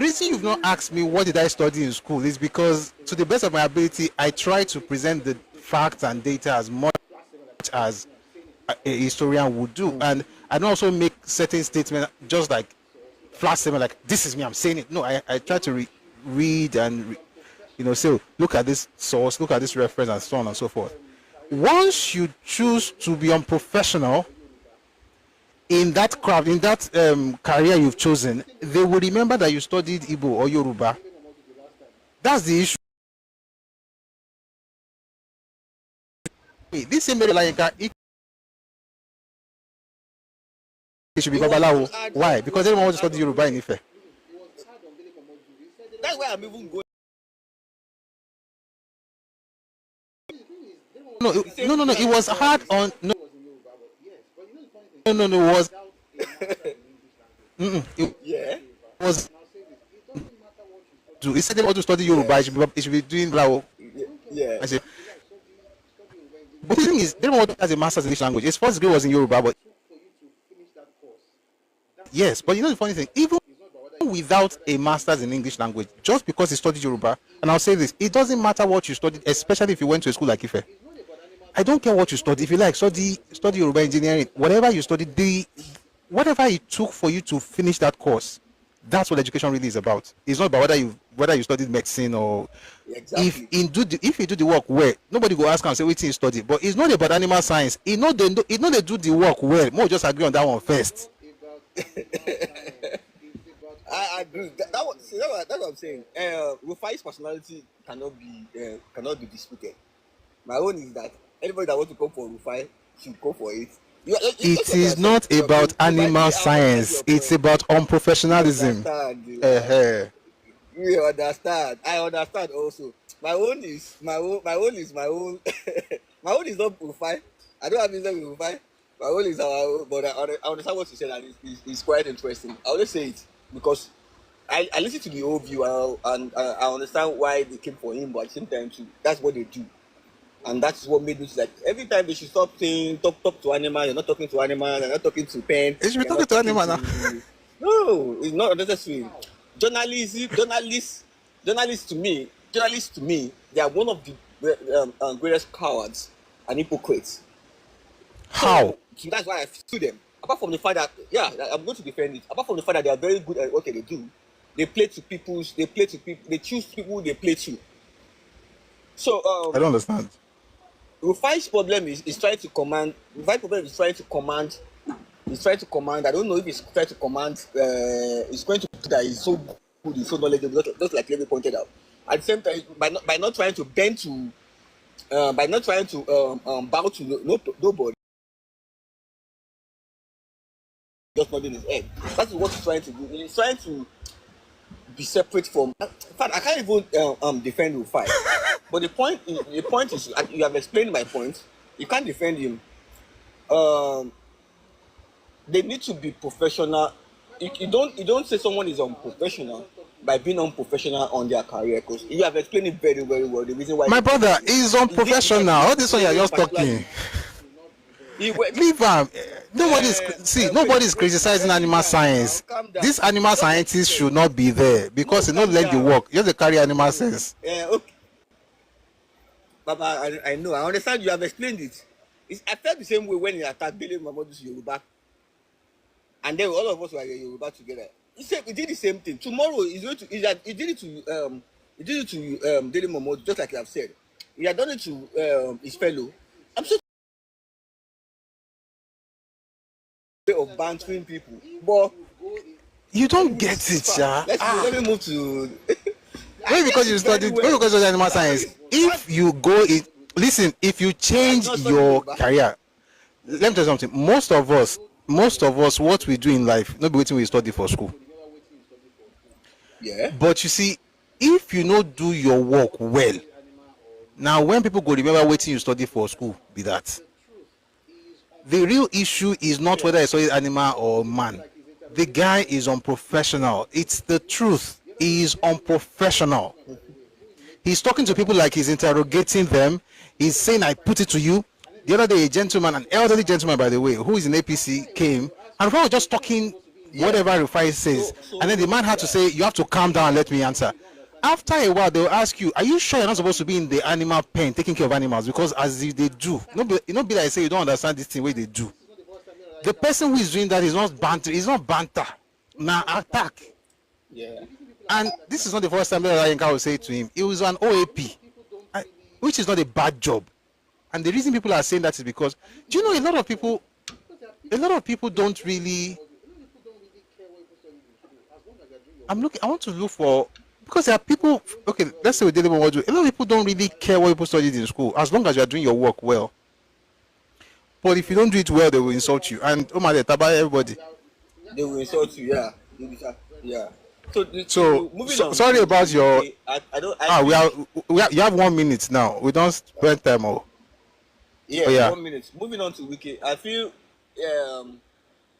reason you've not asked me what did I study in school is because, to the best of my ability, I try to present the facts and data as much as a historian would do, and I don't also make certain statements just like flash statement, like this is me, I'm saying it. No, I try to read and say, look at this source, look at this reference, and so on and so forth. Once you choose to be unprofessional in that craft, in that career you've chosen, they will remember that you studied Igbo or Yoruba. That's the issue. This same it should be Babalawo. Why? Because they don't want to study Yoruba in Ife. That's why I'm even going. No, it was hard on. No, it was. It was. He said they want to study Yoruba. It should be doing Lao. Yeah. I said. But the thing is, they don't want to as a master's in English language. His first degree was in Yoruba, but yes, but the funny thing, even without a master's in English language, just because he studied Yoruba, and I'll say this, it doesn't matter what you studied, especially if you went to a school like Ife. I don't care what you study. If you like, study Yoruba engineering, whatever you studied, whatever it took for you to finish that course, That's what education really is about. It's not about whether you studied medicine or Exactly. if you do the work well, nobody go ask and say what you study. But it's not about animal science. They do the work well. More just agree on that one first. I agree. That's what I'm saying. Rufai's personality cannot be disputed. My own is that anybody that wants to go for Rufai should go for it. It is not about animal science. It's about unprofessionalism. You understand. I understand also. My own is my own. My own is not Rufai. I don't have business with Rufai. My own is our own, but I understand what you said, and it's quite interesting. I always say it because I listen to the whole view and I understand why they came for him, but at the same time too, that's what they do. And that's what made me like every time they should stop saying talk to animal. You're not talking to animal. You're not talking to pen. You should be talking to animal now. No, it's not necessary. Journalists to me, they are one of the greatest cowards and hypocrites. How? So that's why I sue them. Apart from the fact that I'm going to defend it. Apart from the fact that they are very good at what they do, they choose people they play to. So I don't understand. Rufai's problem is trying to command. Rufai's problem is trying to command. He's trying to command. I don't know if he's trying to command. He's going to put that he's so good, he's so knowledgeable, just like Levi pointed out. At the same time, by not trying to bend to, by not trying to bow to nobody, just nodding his head. That's what he's trying to do. He's trying to be separate from. In fact, I can't even defend Rufai. But the point is, you have explained my point. You can't defend him. They need to be professional. You don't say someone is unprofessional by being unprofessional on their career, because you have explained it very, very well. The reason why my brother is unprofessional. All this one you're just talking. Leave him. Nobody's criticizing animal science. These animal scientists should not be there because they don't let you work. You have to carry animal sense. Okay. Baba, I know. I understand you have explained it. I felt the same way when he attacked Billy Mamadou's Yoruba. And then all of us were in Yoruba together. He did the same thing. Tomorrow he did it to Billy Mamadou, just like you have said. He had done it to his fellow. I'm so of bantering people. But you don't get it, yeah. Let me move to Maybe because you studied animal science. If you go in, listen, if you change your career, let me tell you something. Most of us, what we do in life, not be waiting we study for school. Yeah. But you see, if you not do your work well, now when people go remember waiting you study for school, be that. The real issue is not whether it's animal or man. The guy is unprofessional. It's the truth. He is unprofessional. He's talking to people like he's interrogating them. He's saying, I put it to you. The other day, a gentleman, an elderly gentleman, by the way, who is in APC, came, and we were just talking whatever Rufai says. And then the man had to say, you have to calm down and let me answer. After a while, they'll ask you, are you sure you're not supposed to be in the animal pen, taking care of animals? Because as they do, be like say you don't understand this thing where they do. The person who is doing that is not banter. It's not banter. Now attack. Yeah. And this is not the first time that Yinka will say to him, it was an OAP, which is not a bad job. And the reason people are saying that is because, do you know, a lot of people don't really. I want to look for, because there are people, okay, let's say we did what do. A lot of people don't really care what people studied in school, as long as you are doing your work well. But if you don't do it well, they will insult you. And everybody. They will insult you, yeah. Yeah. So sorry about your. You have 1 minute now. We don't spend time more. Yeah, 1 minute. Moving on to Wiki, I feel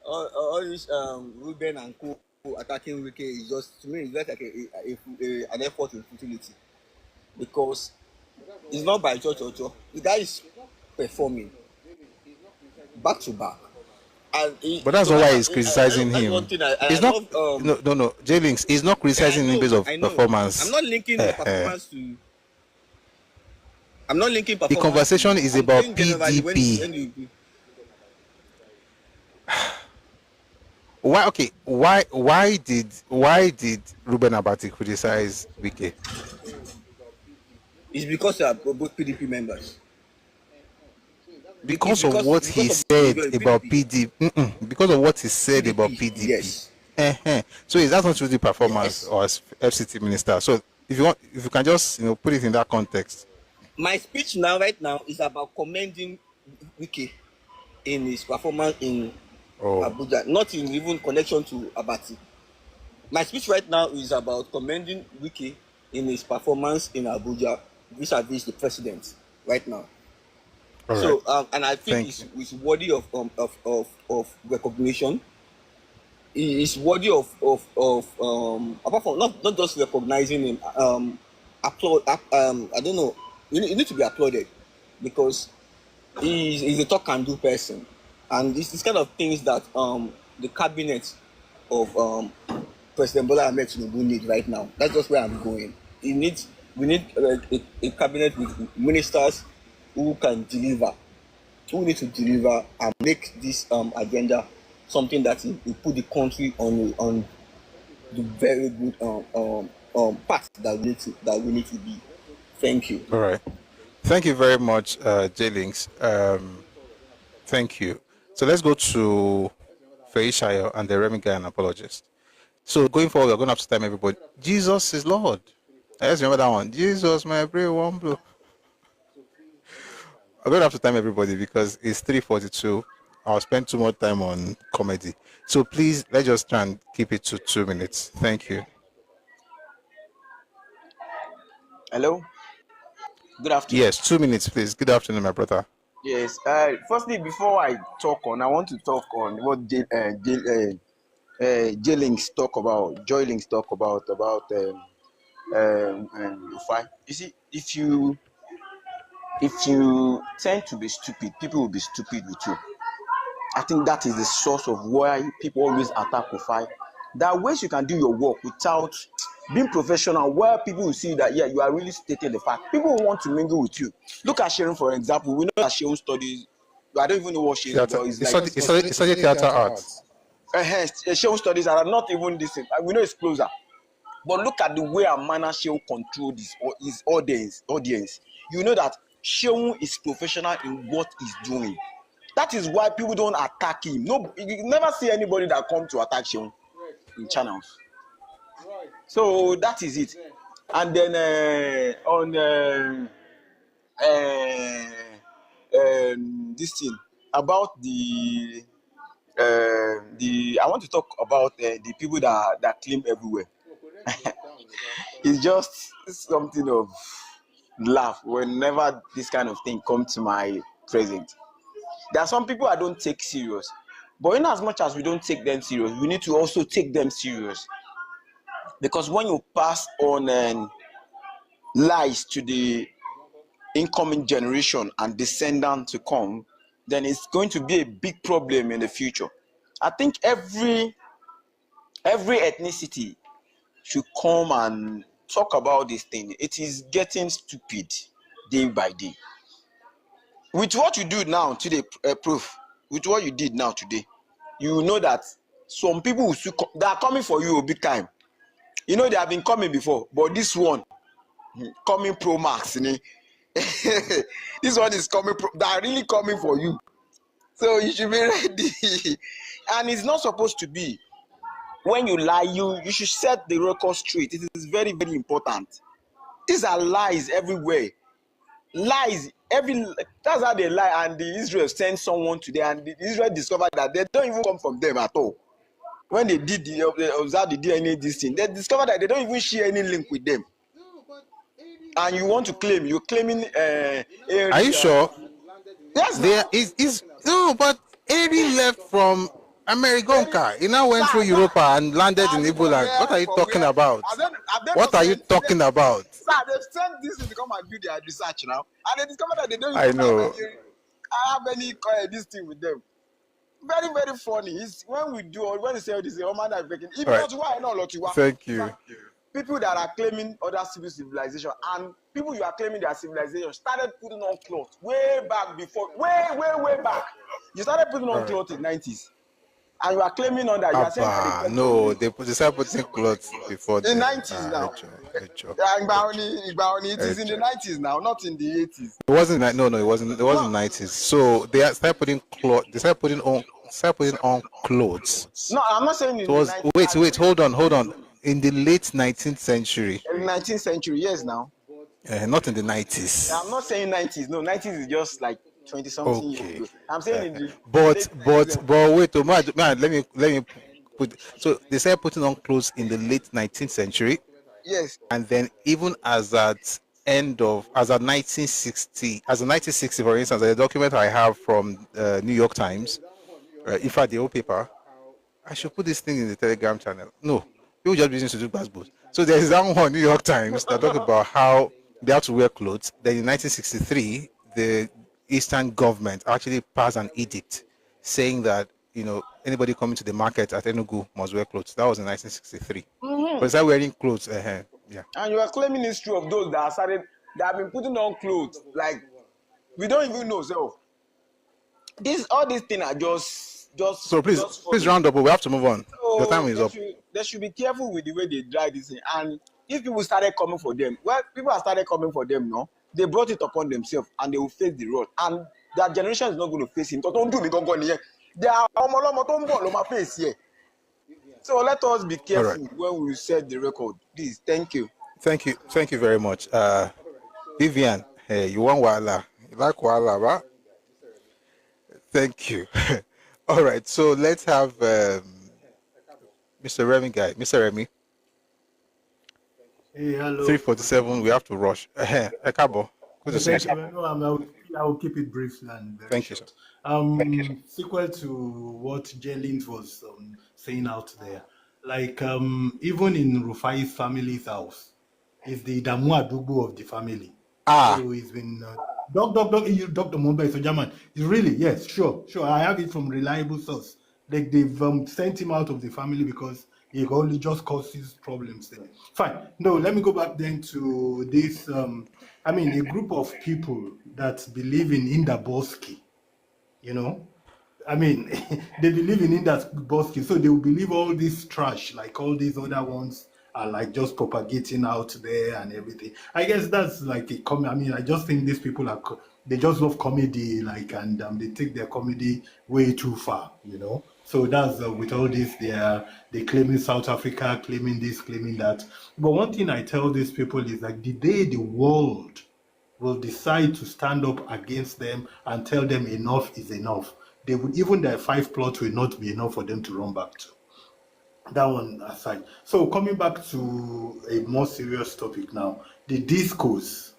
all this Ruben and Co attacking Wiki is just, to me, it's like an effort in futility, because it's not by George Ojo. The guy is performing back to back. But that's not why he's criticizing him. He's not. No. J-Links, he's not criticizing him based on performance. I'm not linking performance to. I'm not linking performance. The conversation is about PDP. Why? Okay. Why did Ruben Abati criticize Wike? It's because they are both PDP members. Because of what he said about PDP. Because of what he said about PDP. Yes. So is that not really performance or as FCT minister? So if you can just put it in that context. My speech right now is about commending Wike in his performance in Abuja, not in even connection to Abati. My speech right now is about commending Wike in his performance in Abuja vis-a-vis the president right now. All so right. And I think it's worthy of recognition. It's worthy of apart from not just recognizing him, applaud. I don't know. You need to be applauded because he's a talk and do person, and it's this kind of things that the cabinet of President Bola Ahmed Tinubu need right now. That's just where I'm going. We need a cabinet with ministers who can deliver, who need to deliver and make this agenda something that will put the country on the very good path that we need to be. Thank you. All right. Thank you very much, J-Links. Thank you. So let's go to Feishayo and the Remy guy, an apologist. So going forward, we're going to have to time everybody. Jesus is Lord. Let's remember that one. Jesus, my brave one blue. I'm going to have to time everybody because it's 3:42. I'll spend too much time on comedy. So please, let's just try and keep it to 2 minutes. Thank you. Hello. Good afternoon. Yes, 2 minutes, please. Good afternoon, my brother. Yes. Firstly, before I talk on, I want to talk on what J-Links talk about, Joy-Links talk about Ufai. You see, if you tend to be stupid, people will be stupid with you. I think that is the source of why people always attack Ufai. There are ways you can do your work without being professional, where people will see that, yeah, you are really stating the fact. People will want to mingle with you. Look at Sharon, for example. We know that Sharon studies, I don't even know what she is, but it's like... It's like theater arts. Sharon studies are not even this. We know it's closer. But look at the way and manner Sharon controls his audience. You know that Sharon is professional in what he's doing. That is why people don't attack him. No, you never see anybody that come to attack Sharon in channels. So that is it. And then on this thing about the I want to talk about the people that claim everywhere. It's just something of laugh whenever this kind of thing comes to my present. There are some people I don't take serious, but in as much as we don't take them serious, we need to also take them serious. Because when you pass on lies to the incoming generation and descendant to come, then it's going to be a big problem in the future. I think every ethnicity should come and talk about this thing. It is getting stupid day by day. With what you do now today, proof, with what you did now today, you know that some people they are coming for you a big time. You know they have been coming before, but this one coming pro max. This one is coming they are really coming for you. So you should be ready. And it's not supposed to be. When you lie, you should set the record straight. It is very, very important. These are lies everywhere. Lies. That's how they lie. And the Israel sent someone to them, and the Israel discovered that they don't even come from them at all. When they observed the DNA this thing, they discovered that they don't even share any link with them. And you want to claim, you're claiming Are you sure? Yes. There is no, but Ari left from America. He now went through Europe and landed in Ebola. What are you talking about? What are you talking about? Sir, they've sent this to come and do their research now, and they discovered that they don't I even know. have any this thing with them. Very, very funny. It's when we say all this, man are breaking. If Right. not why not Thank you. people that are claiming other civil civilization and people you are claiming their civilization started putting on cloth way back before, way back. You started putting on Right. cloth in 90s. And you are claiming on that. You are saying that no, they started putting clothes before the 90s now. It is in the 90s now, not in the 80s. It wasn't no, it wasn't. It wasn't 90s. So they started putting clothes. They started putting on clothes. No, I'm not saying it was. Wait, hold on. In the late 19th century. In the 19th century, yes, now. Not in the 90s. I'm not saying 90s. No, 90s is just like 20-something years ago. I'm saying in the but wait, man, let me put. So they started putting on clothes in the late 19th century. Yes. And then even as at 1960, for instance, a document I have from New York Times, in fact the old paper, I should put this thing in the Telegram channel. No, people just business to do passports. So there is that one New York Times that talk about how they have to wear clothes. Then in 1963, the Eastern government actually passed an edict saying that anybody coming to the market at Enugu must wear clothes. That was in 1963. Mm-hmm. But started wearing clothes. Yeah. And you are claiming history of those that have been putting on clothes. Like, we don't even know. So all these things are just. So please round up. We have to move on. So your time is up. They should be careful with the way they drag this thing. And if people started coming for them, people have started coming for them, no, they brought it upon themselves and they will face the road. And their generation is not going to face him. They are face here. So let us be careful when we set the record. Please, thank you. Thank you very much. Vivian, hey, you want Wala? You like Wala, right? Thank you. All right, so let's have Mr. Remy guy. Mr. Remy. Hey, hello. 3:47, we have to rush. Ẹkáàbọ. Good to see you. I will keep it brief and very Thank short. you, sir. Sequel to what Jelint was saying out there, like even in Rufai's family's house, is the Damu Adubu of the family. So he's been Dr. Mumba is a German. It's really, yes, sure. I have it from reliable source. Like they've sent him out of the family because he only just causes problems there. Fine. No, let me go back then to this. A group of people that believe in Indaboski. They believe in Indaboski, so they will believe all this trash, like all these other ones are like just propagating out there and everything. I guess that's like a comedy. I just think these people they just love comedy, and they take their comedy way too far, So that's with all this, they claiming South Africa, claiming this, claiming that. But one thing I tell these people is like the day the world will decide to stand up against them and tell them enough is enough, even their 5 plots will not be enough for them to run back to. That one aside. So coming back to a more serious topic now, the discourse.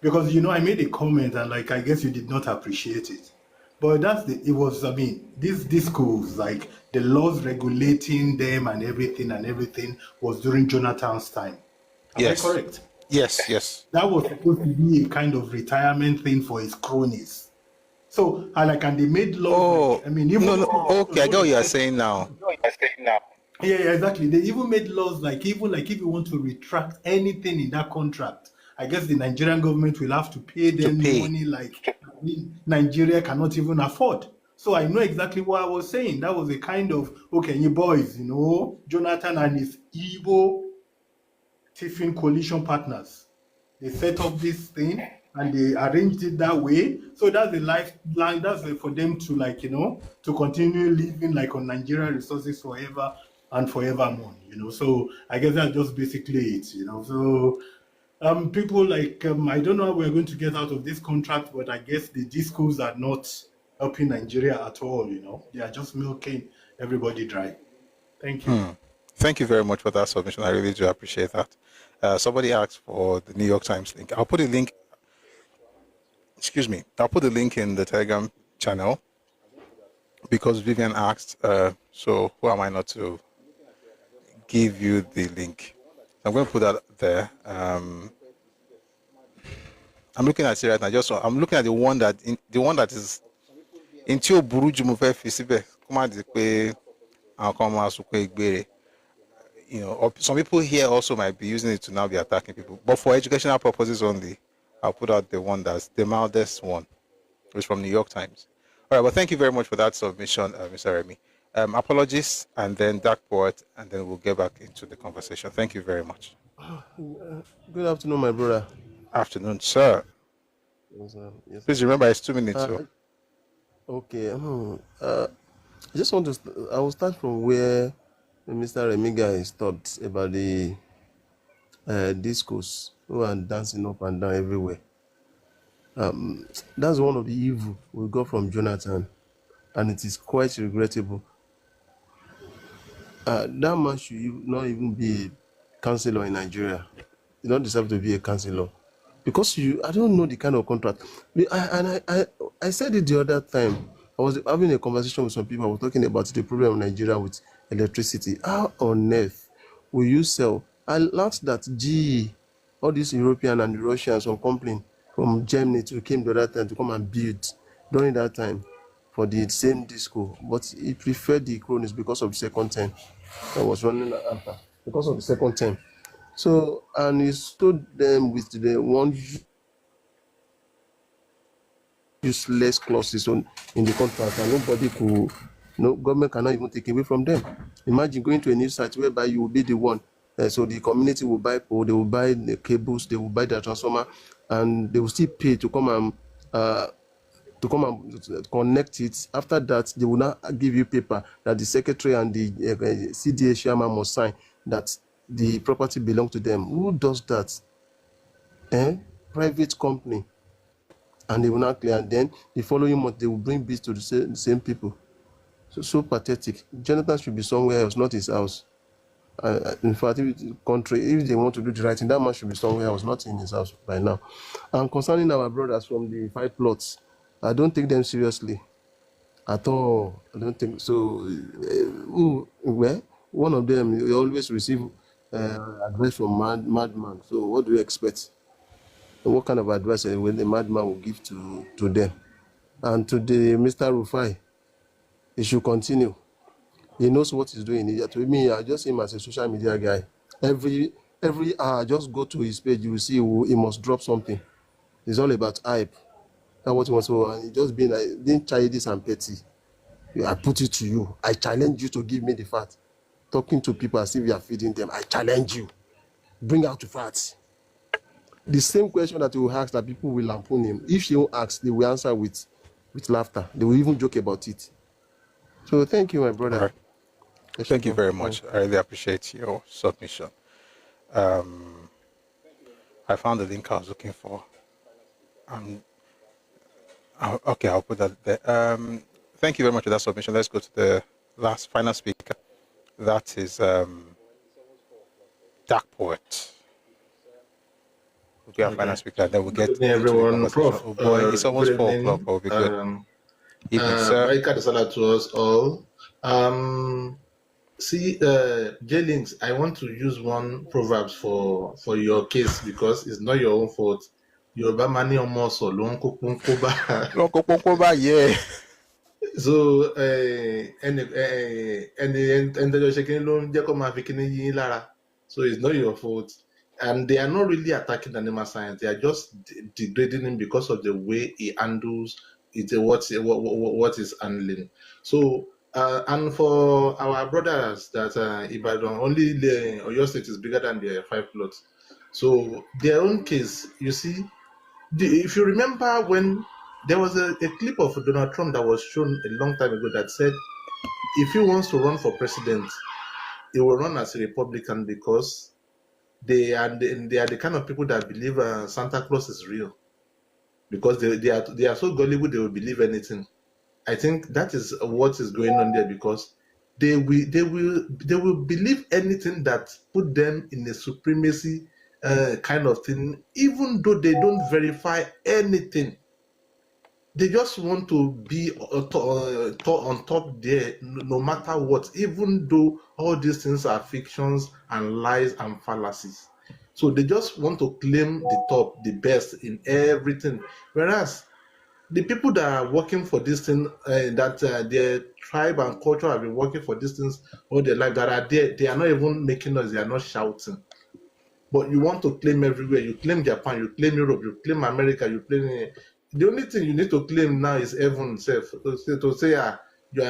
Because I made a comment and I guess you did not appreciate it. But this discourse, like the laws regulating them and everything was during Jonathan's time. Am I correct? Yes. That was supposed to be a kind of retirement thing for his cronies. So and they made laws. I get what you are saying now. Yeah, exactly. They even made laws like if you want to retract anything in that contract, I guess the Nigerian government will have to pay them money Nigeria cannot even afford. So I know exactly what I was saying. That was a kind of, you boys, Jonathan and his Igbo Tiffin coalition partners. They set up this thing and they arranged it that way. So that's the lifeline. That's for them to to continue living on Nigerian resources forever and forevermore, So I guess that's just basically it, So people I don't know how we're going to get out of this contract, but I guess the discos are not helping Nigeria at all, They are just milking everybody dry. Thank you. Thank you very much for that submission. I really do appreciate that. Somebody asked for the New York Times link. I'll put a link. I'll put the link in the Telegram channel because Vivian asked. So who am I not to give you the link? I'm going to put that there. I'm looking at it right now. I'm looking at the one that is in Tio Buruju Mufe Fisibe. Some people here also might be using it to now be attacking people. But for educational purposes only, I'll put out the one that's the mildest one, which is from New York Times. All right, well, thank you very much for that submission, Mr. Remy. Apologies, and then Dark Poet, and then we'll get back into the conversation. Thank you very much. Good afternoon, my brother. Afternoon, sir. Yes. Please remember, it's 2 minutes. Okay. I just want to. I will start from where Mr. Remiga stopped about the discourse who are dancing up and down everywhere. That's one of the evil we got from Jonathan, and it is quite regrettable. That man should not even be a councillor in Nigeria. He don't deserve to be a councillor because I don't know the kind of contract. I said it the other time. I was having a conversation with some people. I was talking about the problem of Nigeria with electricity. How on earth will you sell? I learned that GE, all these European and Russians, some company from Germany came the other time to come and build during that time for the same disco, but he preferred the Cronus because of the second time that was running after, because of the second time. So, and he stood them with the one useless clauses in the contract, and nobody could, no government cannot even take away from them. Imagine going to a new site whereby you will be the one, so the community will buy pole, they will buy the cables, they will buy the transformer, and they will still pay to come and connect it. After that, they will not give you paper that the secretary and the CDA chairman must sign that the property belongs to them. Who does that? Private company. And they will not clear. And then the following month, they will bring bids to the same people. So pathetic. Jonathan should be somewhere else, not his house. In fact, if they want to do the right thing, that man should be somewhere else, not in his house by now. And concerning our brothers from the 5 plots, I don't take them seriously at all. I don't think so. Well, one of them, you always receive advice from madman. So what do you expect? What kind of advice will the madman will give to them? And to the Mr. Rufai, he should continue. He knows what he's doing. To me, I just see him as a social media guy. Every hour, just go to his page, you will see he must drop something. It's all about hype. That's what he wants to, and he just being childish and petty. I put it to you. I challenge you to give me the fact. Talking to people as if you are feeding them. I challenge you. Bring out the facts. The same question that you will ask that people will lampoon him. If you ask, they will answer with laughter. They will even joke about it. So thank you, my brother. Right. Thank you very much. I really appreciate your submission. I found the link I was looking for. Okay, I'll put that there. Thank you very much for that submission. Let's go to the final speaker. That is Dark Poet. We'll be our final speaker, then we'll get everyone. Prof, oh boy, it's almost 4 o'clock. We'll be good. Evening, sir. To us all. J-Links, I want to use one proverb for your case because it's not your own fault. Yoruba mani omo so lo n kokunkoba. Yeah. So so it's not your fault. And they are not really attacking animal science. They are just degrading him because of the way he handles it, what is handling. So and for our brothers that Ibadan, only Oyo State is bigger than the 5 plots. So their own case, you see, if you remember when there was a clip of Donald Trump that was shown a long time ago that said if he wants to run for president, he will run as a Republican because they are the kind of people that believe Santa Claus is real, because they are so gullible they will believe anything. I think that is what is going on there, because they will believe anything that put them in a supremacy kind of thing, even though they don't verify anything. They just want to be on top there, no matter what, even though all these things are fictions and lies and fallacies. So they just want to claim the top, the best in everything. Whereas the people that are working for this thing, that their tribe and culture have been working for these things all their life, that are there, they are not even making noise, they are not shouting. But you want to claim everywhere. You claim Japan, you claim Europe, you claim America, you claim... The only thing you need to claim now is heaven itself. To say, you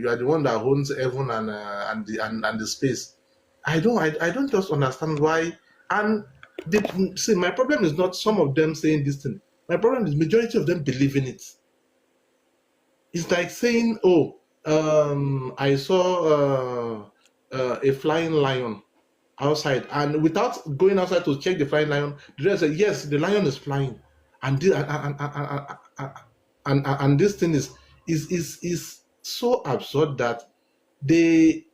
are the one that owns heaven and the space. I don't just understand why. And see, my problem is not some of them saying this thing. My problem is majority of them believe in it. It's like saying, "Oh, I saw a flying lion outside," and without going outside to check the flying lion, the driver said, "Yes, the lion is flying," and and this thing is so absurd that they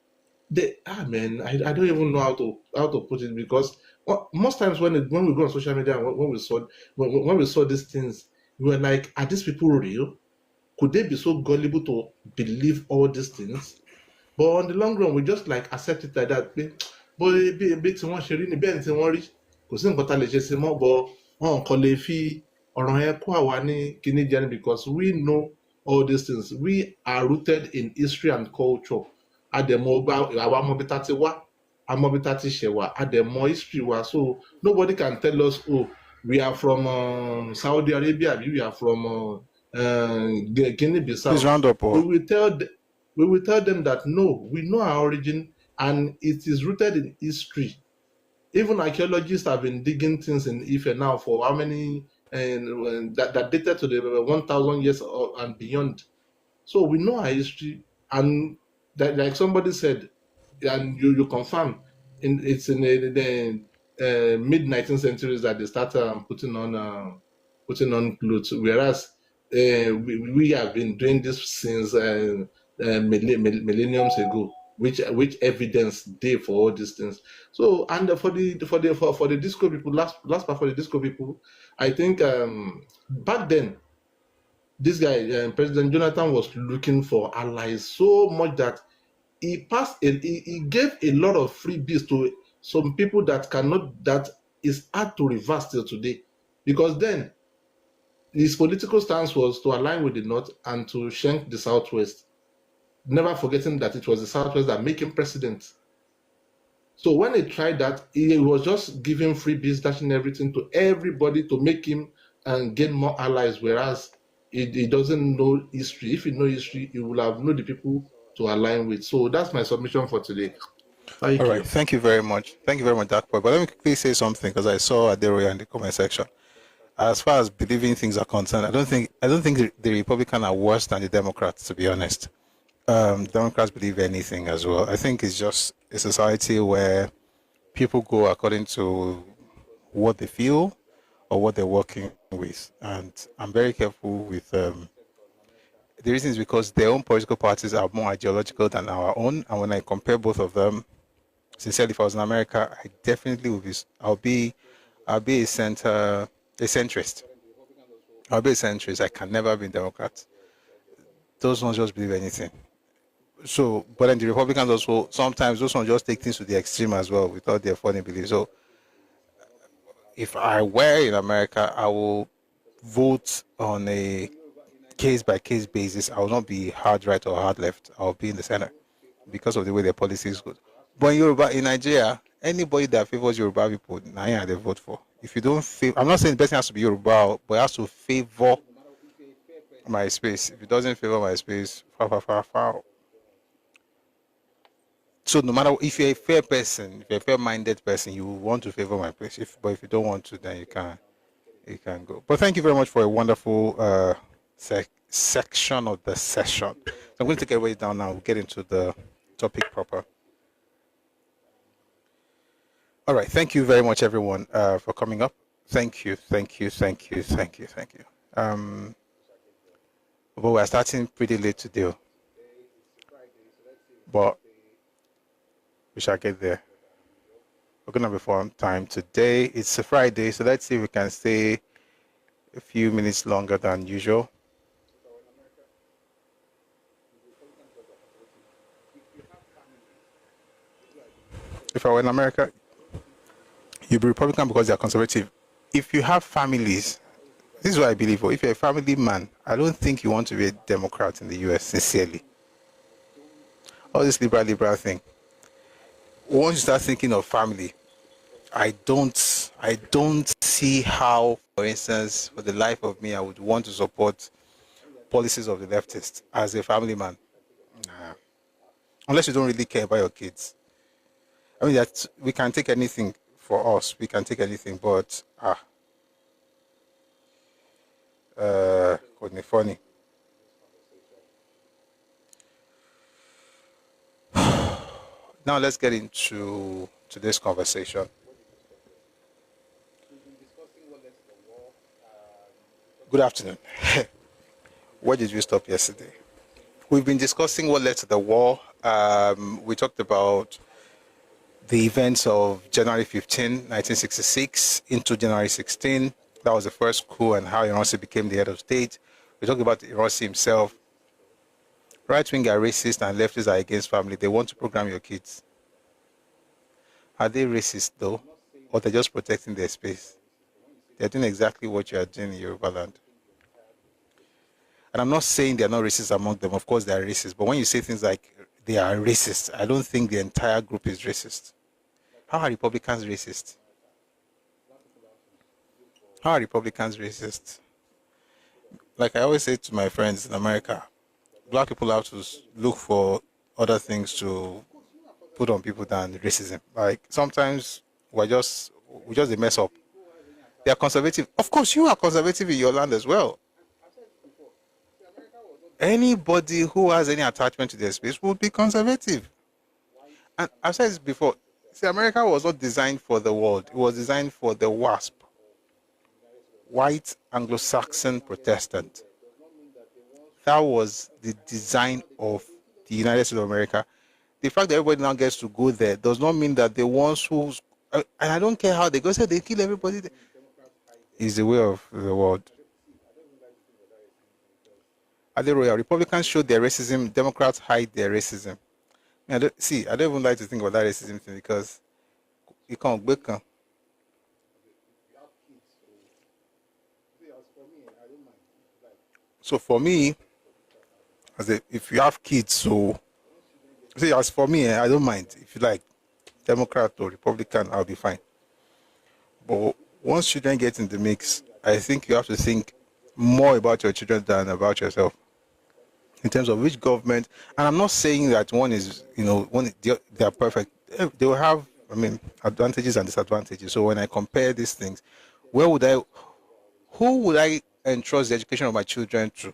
man, I don't even know how to put it, because most times when we go on social media and when we saw these things, we were like, are these people real? Could they be so gullible to believe all these things? But on the long run, we just like accept it like that. But a bit tí wọ́n ṣe rí ni bẹ́ẹ̀ tí wọ́n rí, kò sí nǹkan tá lè ṣe sí mọ́, but wọn kàn lè fi ọ̀ràn yẹn kó àwa ní kíní jẹ, because we know all these things. We are rooted in history and culture. Àdẹ̀mọ̀ àwa mọ̀ bí tá ti wá, àmọ́ bí tá ti ṣẹ̀ wá, àdẹ̀mọ̀ history wa. So nobody can tell us, oh, we are from Saudi Arabia, we are from Guinea-Bissau. Please round up. We will tell them that no, we know our origin and it is rooted in history. Even archaeologists have been digging things in Ife now for how many, that dated to the 1,000 years and beyond. So we know our history, and that, like somebody said, and you confirm, it's in the mid 19th centuries that they started putting on clothes, whereas we have been doing this since millenniums ago, which evidence they for all these things. So, and for the disco people, last part for the disco people, I think back then this guy President Jonathan was looking for allies so much that he gave a lot of freebies to some people that is hard to reverse till today, because then his political stance was to align with the North and to shank the Southwest, never forgetting that it was the Southwest that made him president. So when he tried that, he was just giving freebies, dashing everything to everybody to make him and gain more allies, whereas he doesn't know history. If he know history, he will have known the people to align with. So that's my submission for today. All right, thank you very much. Thank you very much, Dark Boy. But let me quickly say something, because I saw Aderoya in the comment section. As far as believing things are concerned, I don't think the Republicans are worse than the Democrats, to be honest. Democrats believe anything as well. I think it's just a society where people go according to what they feel or what they're working with. And I'm very careful with the reason is because their own political parties are more ideological than our own. And when I compare both of them, sincerely, if I was in America, I definitely would be. I'll be a centrist. I'll be a centrist. I can never be a Democrat. Those ones just believe anything. So, but then the Republicans also, sometimes those ones just take things to the extreme as well without their funny beliefs. So, if I were in America, I will vote on a case-by-case basis. I will not be hard right or hard left. I'll be in the center because of the way their policy is good. But in Nigeria, anybody that favors Yoruba people, now they vote for. If you don't favor, I'm not saying the person has to be Yoruba, but it has to favor my space. If it doesn't favor my space, far. So no matter if you're a fair person, if you're a fair-minded person, you want to favor my place. But if you don't want to, then you can go. But thank you very much for a wonderful section of the session. So I'm going to take everybody down now. We'll get into the topic proper. All right. Thank you very much, everyone, for coming up. Thank you. But we're starting pretty late today. But we shall get there. We're going to be on time today. It's a Friday, so let's see if we can stay a few minutes longer than usual. If I were in America, you'd be Republican because they're conservative. If you have families, this is what I believe. If you're a family man, I don't think you want to be a Democrat in the US, sincerely. All this liberal thing. Once you start thinking of family, I don't see how, for instance, for the life of me, I would want to support policies of the leftists as a family man. Nah. Unless you don't really care about your kids. I mean, that we can take anything for us. We can take anything, but couldn't be funny. Now let's get into today's conversation. Good afternoon. Where did we stop yesterday? We've been discussing what led to the war. We talked about the events of January 15, 1966 into January 16. That was the first coup and how Iransi became the head of state. We talked about Iransi himself. Right-wing are racist and leftists are against family. They want to program your kids. Are they racist though? Or they're just protecting their space? They're doing exactly what you are doing in Yoruba land. And I'm not saying they're not racist among them. Of course they are racist. But when you say things like they are racist, I don't think the entire group is racist. How are Republicans racist? How are Republicans racist? Like I always say to my friends in America, black people have to look for other things to put on people than racism. Like sometimes we just mess up. They are conservative. Of course, you are conservative in your land as well. Anybody who has any attachment to their space will be conservative. And I've said this before. See, America was not designed for the world. It was designed for the WASP. White Anglo-Saxon Protestant. That was the design of the United States of America. The fact that everybody now gets to go there does not mean that the ones who, and I don't care how they go, say they kill everybody. Is the way of the world. Are they royal? Republicans show their racism. Democrats hide their racism. I don't even like to think about that racism thing because you can't break them. So for me, if you have kids, as for me, I don't mind. If you like Democrat or Republican, I'll be fine. But once children get in the mix, I think you have to think more about your children than about yourself. In terms of which government, and I'm not saying that one is, they are perfect. They will have, advantages and disadvantages. So when I compare these things, who would I entrust the education of my children to?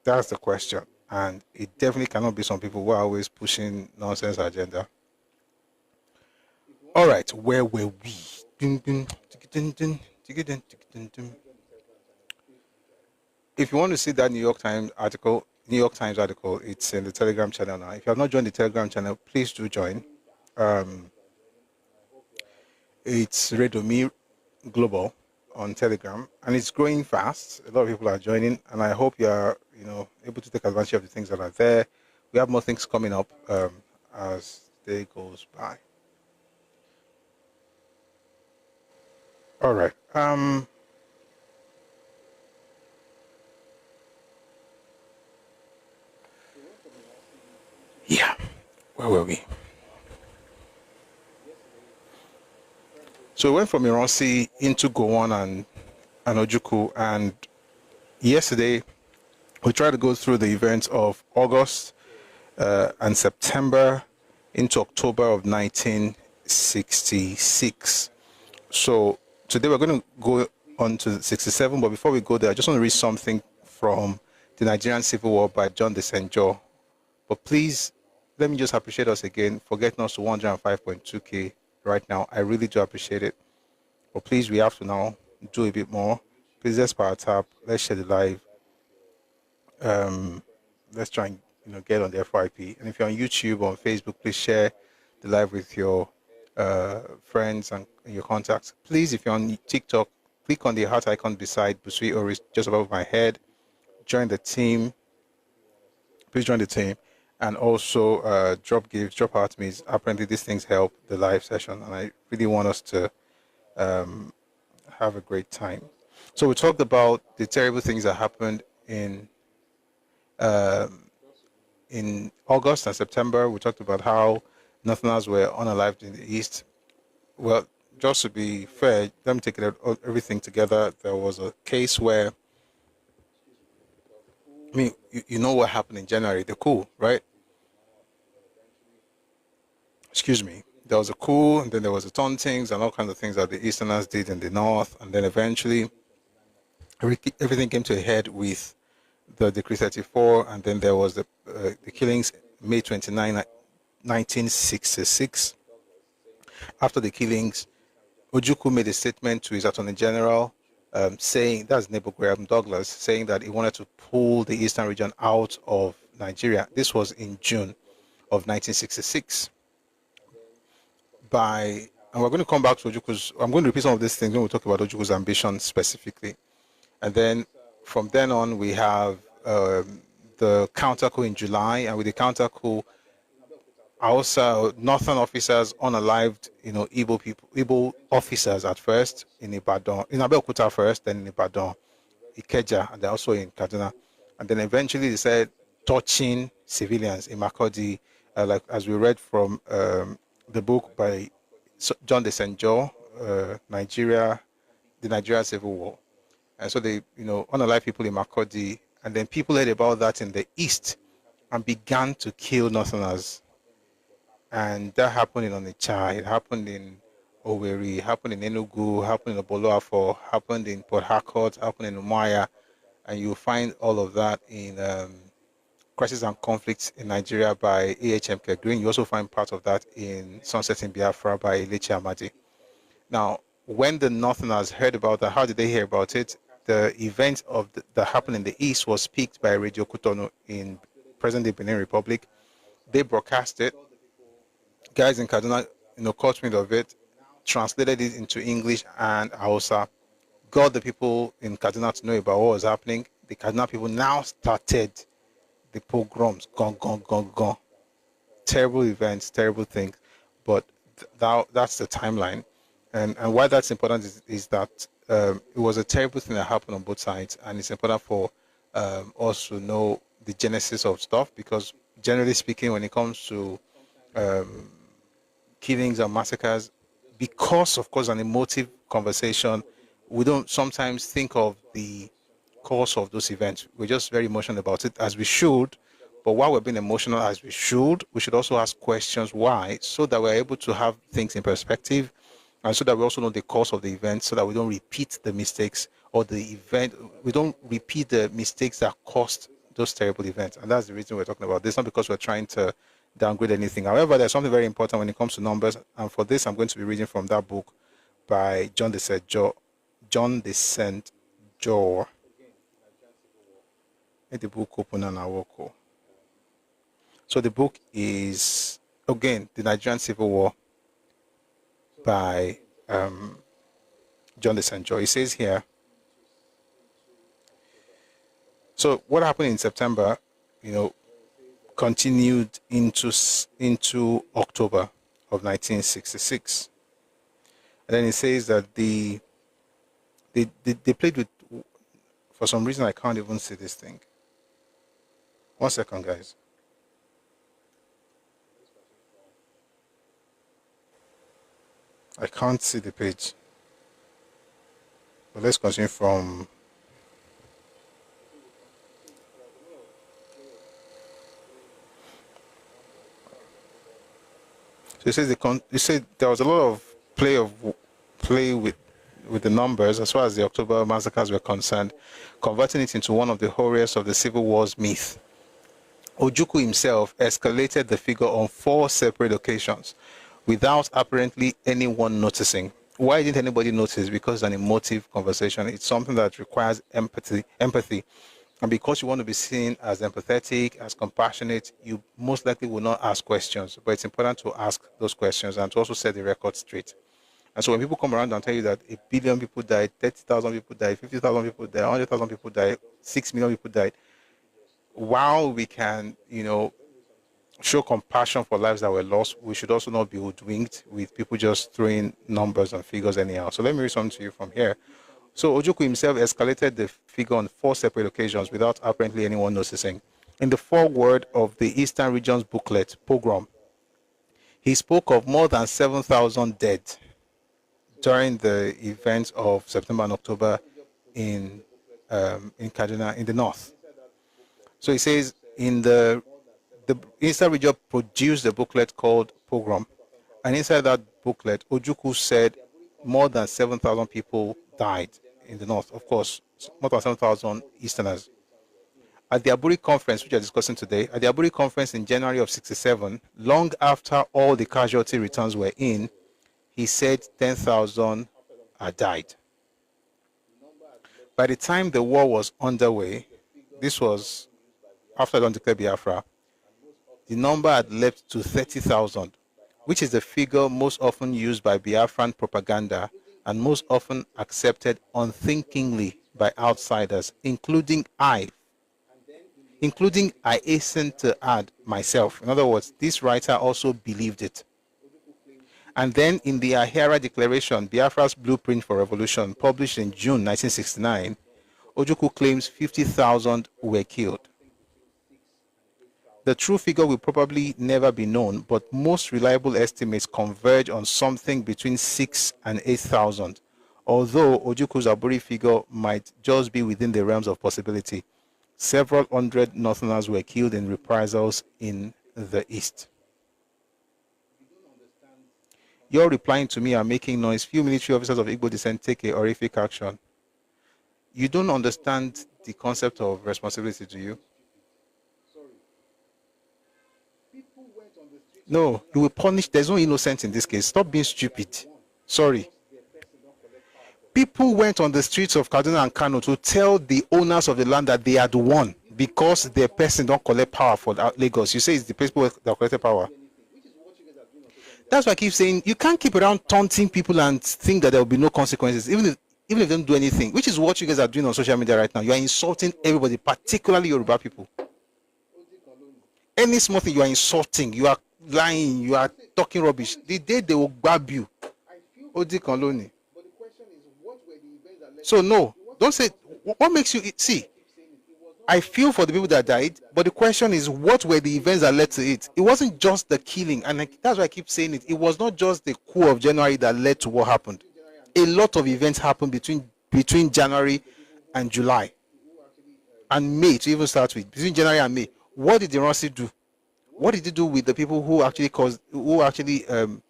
That's the question. And it definitely cannot be some people who are always pushing nonsense agenda. All right, where were we? If you want to see that New York Times article, it's in the Telegram channel now. If you have not joined the Telegram channel, please do join. It's Redomi Global on Telegram, and it's growing fast. A lot of people are joining, and I hope you are, able to take advantage of the things that are there. We have more things coming up as the day goes by. All right. Yeah. Where were we? So we went from Iransi into Gowon and Ojukwu, and yesterday we tried to go through the events of August and September into October of 1966. So today we're going to go on to 67, but before we go there, I just want to read something from the Nigerian Civil War by John Desenjo. But please, let me just appreciate us again for getting us to 105.2K right now. I really do appreciate it. But please, we have to now do a bit more. Please, let's power tap. Let's share the live. Let's try and get on the FYP. And if you're on YouTube or on Facebook, please share the live with your friends and your contacts. Please, if you're on TikTok, click on the heart icon beside Busui or just above my head. Join the team. Please join the team. And also drop gifts, drop heart means. Apparently these things help the live session, and I really want us to have a great time. So we talked about the terrible things that happened in August and September. We talked about how Northerners were unalived in the East. Well, just to be fair, let me take everything together. There was a case where I mean, you know what happened in January, the coup, right? Excuse me. There was a coup, and then there was the tauntings and all kinds of things that the Easterners did in the North, and then eventually everything came to a head with the Decree 34, and then there was the killings May 29, 1966. After the killings, Ojukwu made a statement to his Attorney General saying, that's Nebo Graham Douglas, saying that he wanted to pull the Eastern region out of Nigeria. This was in June of 1966. And we're going to come back to Ojukwu's, I'm going to repeat some of these things when we talk about Ojukwu's ambition specifically. And then from then on, we have the counter coup in July, and with the counter coup, also northern officers unalived, Igbo officers at first in Ibadan, in Abeokuta first, then in Ibadan, Ikeja, and then also in Kaduna. And then eventually they said touching civilians in Makurdi, like as we read from the book by John de Senjo, the Nigeria Civil War. And so they, unalived people in Makurdi, and then people heard about that in the east and began to kill northerners. And that happened in Onitsha, it happened in Owerri, happened in Enugu, happened in Oboloafo, happened in Port Harcourt, happened in Umuahia, and you'll find all of that in Crisis and Conflicts in Nigeria by A.H.M. Green. You also find part of that in Sunset in Biafra by Elechi Amadi. Now, when the Northerners heard about that, how did they hear about it? The event that happened in the East was picked by Radio Cotonou in present-day Benin Republic. They broadcast it. Guys in Kaduna, caught wind of it, translated it into English and Hausa, got the people in Kaduna to know about what was happening. The Kaduna people now started the pogroms, gone. Terrible events, terrible things, but that's the timeline. And why that's important is that it was a terrible thing that happened on both sides, and it's important for us to know the genesis of stuff, because generally speaking, when it comes to killings and massacres, because of course an emotive conversation, we don't sometimes think of the cause of those events. We're just very emotional about it, as we should. But while we're being emotional as we should also ask questions why, so that we're able to have things in perspective, and so that we also know the cause of the event, so that we don't repeat the mistakes we don't repeat the mistakes that caused those terrible events. And that's the reason we're talking about this, not because we're trying to downgrade anything. However, there's something very important when it comes to numbers, and for this I'm going to be reading from that book by John de Saint Joe. The book open and I walk. So the book is, again, The Nigerian Civil War by John de Saint Joe. It says here, so what happened in September, continued into October of 1966. And then it says that they played with, for some reason I can't even see this thing. 1 second, guys. I can't see the page. But let's continue from. So it says you said there was a lot of play with the numbers as far as the October massacres were concerned, converting it into one of the horrors of the Civil War's myth. Ojukwu himself escalated the figure on 4 separate occasions without apparently anyone noticing. Why didn't anybody notice? Because it's an emotive conversation. It's something that requires empathy. And because you want to be seen as empathetic, as compassionate, you most likely will not ask questions. But it's important to ask those questions and to also set the record straight. And so when people come around and tell you that 1 billion people died, 30,000 people died, 50,000 people died, 100,000 people died, 6 million people died, while we can, show compassion for lives that were lost, we should also not be hoodwinked with people just throwing numbers and figures anyhow. So let me read something to you from here. So Ojukwu himself escalated the figure on 4 separate occasions without apparently anyone noticing. In the foreword of the Eastern Region's booklet, Pogrom, he spoke of more than 7,000 dead during the events of September and October in Kaduna, in the north. So he says in the Eastern region produced a booklet called Pogrom, and inside that booklet, Ojukwu said more than 7,000 people died in the north. Of course, more than 7,000 Easterners. At the Aburi Conference, which we are discussing today, at the Aburi Conference in January of 67, long after all the casualty returns were in, he said 10,000 had died. By the time the war was underway, this was after Don declared Biafra, the number had leapt to 30,000, which is the figure most often used by Biafran propaganda and most often accepted unthinkingly by outsiders, including I hasten to add myself. In other words, this writer also believed it. And then in the Ahera Declaration, Biafra's Blueprint for Revolution, published in June 1969, Ojukwu claims 50,000 were killed. The true figure will probably never be known, but most reliable estimates converge on something between 6,000 and 8,000, although Ojukwu's Aburi figure might just be within the realms of possibility. Several hundred Northerners were killed in reprisals in the east. You're replying to me and making noise. Few military officers of Igbo descent take a horrific action. You don't understand the concept of responsibility, do you? No, you will punish. There's no innocent in this case. Stop being stupid. Sorry. People went on the streets of Kaduna and Kano to tell the owners of the land that they had won because their person don't collect power for Lagos. You say it's the people that collected power. That's why I keep saying you can't keep around taunting people and think that there will be no consequences, even if they don't do anything, which is what you guys are doing on social media right now. You are insulting everybody, particularly Yoruba people. Any small thing you are insulting, you are lying, you are talking rubbish. The day they will grab you, Odi Koloni. So no, don't say what makes you see. I feel for the people that died, but the question is, what were the events that led to it? It wasn't just the killing, and that's why I keep saying it. It was not just the coup of January that led to what happened. A lot of events happened between January and July, and May to even start with. Between January and May, what did the Rossi do? What did he do with the people who actually planned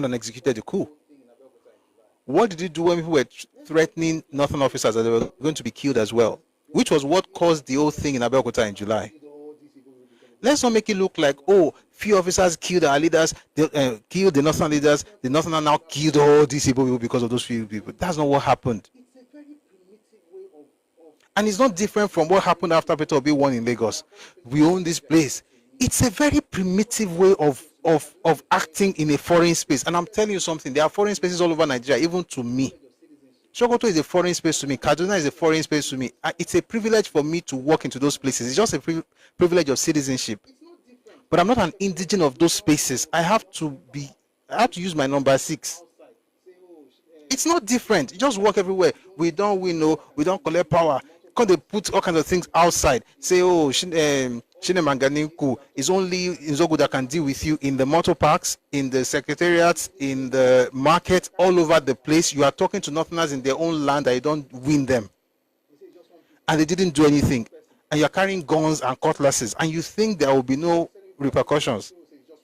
and executed the coup? What did he do when people were threatening Northern officers that they were going to be killed as well? Which was what caused the whole thing in Abeokuta in July. Let's not make it look like, oh, few officers killed our leaders, they killed the Northern leaders, the Northern now killed all these people because of those few people. That's not what happened. And it's not different from what happened after Peter Obi won in Lagos. We own this place. It's a very primitive way of acting in a foreign space. And I'm telling you something, there are foreign spaces all over Nigeria, even to me. Sokoto is a foreign space to me. Kaduna is a foreign space to me. It's a privilege for me to walk into those places. It's just a privilege of citizenship. But I'm not an indigene of those spaces. I have to use my number 6. It's not different. You just walk everywhere. We don't collect power. Because they put all kinds of things outside. Say, oh, Shine Manganinku is only Nzogu that can deal with you in the motor parks, in the secretariats, in the market, all over the place. You are talking to Northerners in their own land that you don't win them. And they didn't do anything. And you're carrying guns and cutlasses. And you think there will be no repercussions.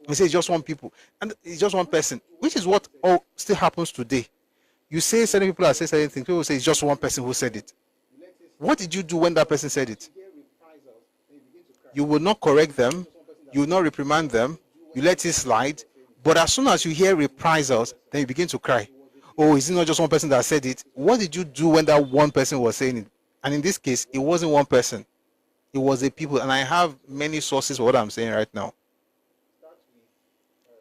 You say it's just one people. And it's just one person. Which is what still happens today. You say certain people are saying certain things. People say it's just one person who said it. What did you do when that person said it? You will not correct them. You will not reprimand them. You let it slide. But as soon as you hear reprisals, then you begin to cry. Oh, is it not just one person that said it? What did you do when that one person was saying it? And in this case, it wasn't one person. It was a people. And I have many sources for what I'm saying right now.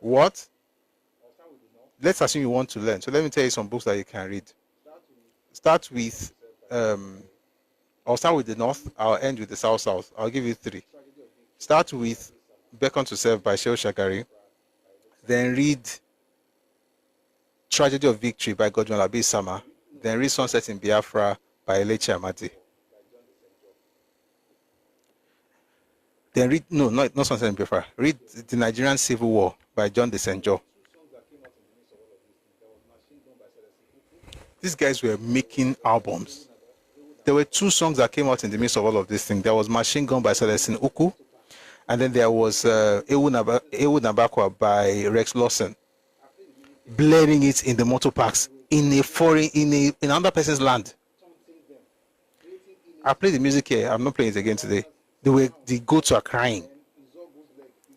What? Let's assume you want to learn. So let me tell you some books that you can read. Start with... I'll start with the North. I'll end with the South. I'll give you 3. Start with Beckon to Serve by Shehu Shagari. Then read Tragedy of Victory by Godwin Labi Sama. Then read Sunset in Biafra by Elechi Amadi. Then read, not Sunset in Biafra. Read The Nigerian Civil War by John Desenjo. These guys were making albums. there were two songs that came out in the midst of all of this thing. There was Machine Gun by Celestine Uku, and then there was Ewu Nabakwa by Rex Lawson, blaring it in the motor parks in a foreign, in another person's land. I played the music here. I'm not playing it again today. The goats are crying,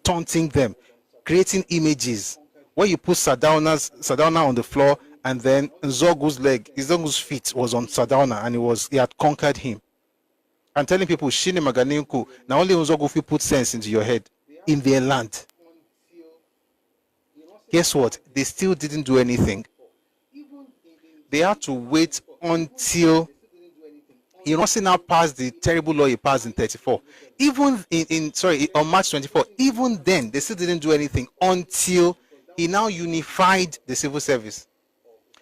taunting them, creating images. When you put Sardauna on the floor, and then Nzogu's feet was on Sardauna, and he had conquered him. And telling people, Shine Maganinku, now only Nzogu put sense into your head in their land. Guess what? They still didn't do anything. They had to wait until Ironsi now passed the terrible law he passed in 34. Even on March 24, even then, they still didn't do anything until he now unified the civil service,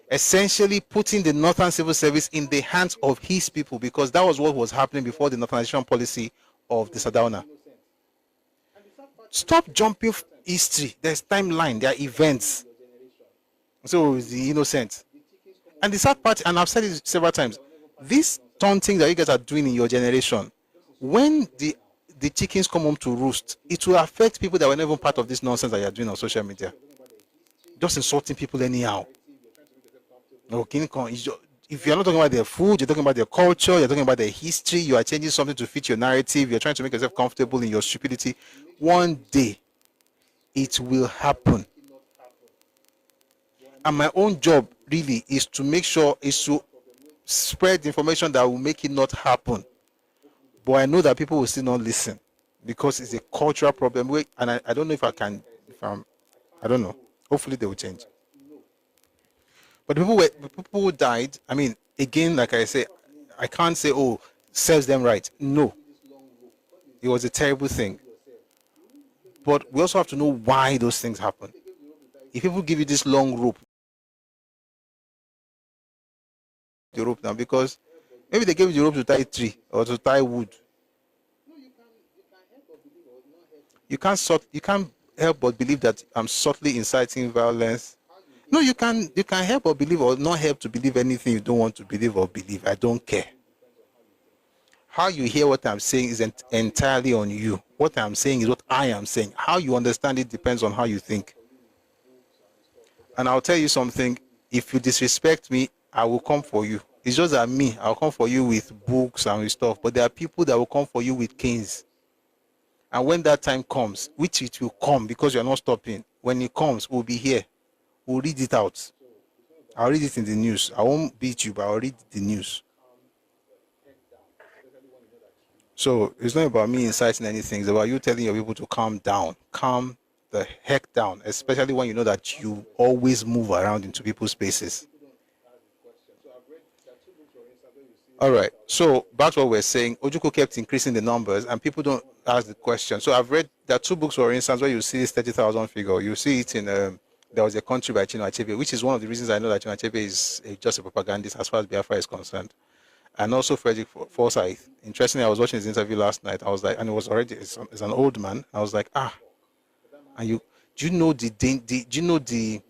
essentially putting the Northern civil service in the hands of his people, because that was what was happening before the Northernization policy of the Sardauna. Stop jumping history. There's timeline, there are events. So the innocent. And the sad part, and I've said it several times, this taunting that you guys are doing in your generation, when the chickens come home to roost, it will affect people that were never part of this nonsense that you're doing on social media. Just insulting people anyhow. Okay, if you're not talking about their food, you're talking about their culture, you're talking about their history, you are changing something to fit your narrative, you're trying to make yourself comfortable in your stupidity. One day, it will happen. And my own job really is to make sure, is to spread information that will make it not happen. But I know that people will still not listen because it's a cultural problem. And I don't know if I don't know. Hopefully they will change. But the people who died, I mean, again, like I say, I can't say, oh, serves them right. No. It was a terrible thing. But we also have to know why those things happen. If people give you this long rope, the rope now, because maybe they gave you the rope to tie tree or to tie wood. You can't help but believe that I'm subtly inciting violence. No, you can help or believe or not help to believe anything you don't want to believe or believe. I don't care. How you hear what I'm saying is entirely on you. What I'm saying is what I am saying. How you understand it depends on how you think. And I'll tell you something. If you disrespect me, I will come for you. It's just that me, I'll come for you with books and with stuff. But there are people that will come for you with canes. And when that time comes, which it will come because you're not stopping, when it comes, we'll be here. We'll read it out. I'll read it in the news. I won't beat you, but I'll read the news. So it's not about me inciting anything. It's about you telling your people to calm down. Calm the heck down, especially when you know that you always move around into people's spaces. All right. So back to what we're saying. Ojukwu kept increasing the numbers, and people don't ask the question. So I've read there are two books, for instance, where you see this 30,000 figure. You see it in There Was a Country by Chinua Achebe, which is one of the reasons I know that Chinua Achebe is just a propagandist as far as Biafra is concerned. And also Frederick Forsyth. Interestingly, I was watching his interview last night. I was like, and it was already, it's an old man. I was like, and do you know the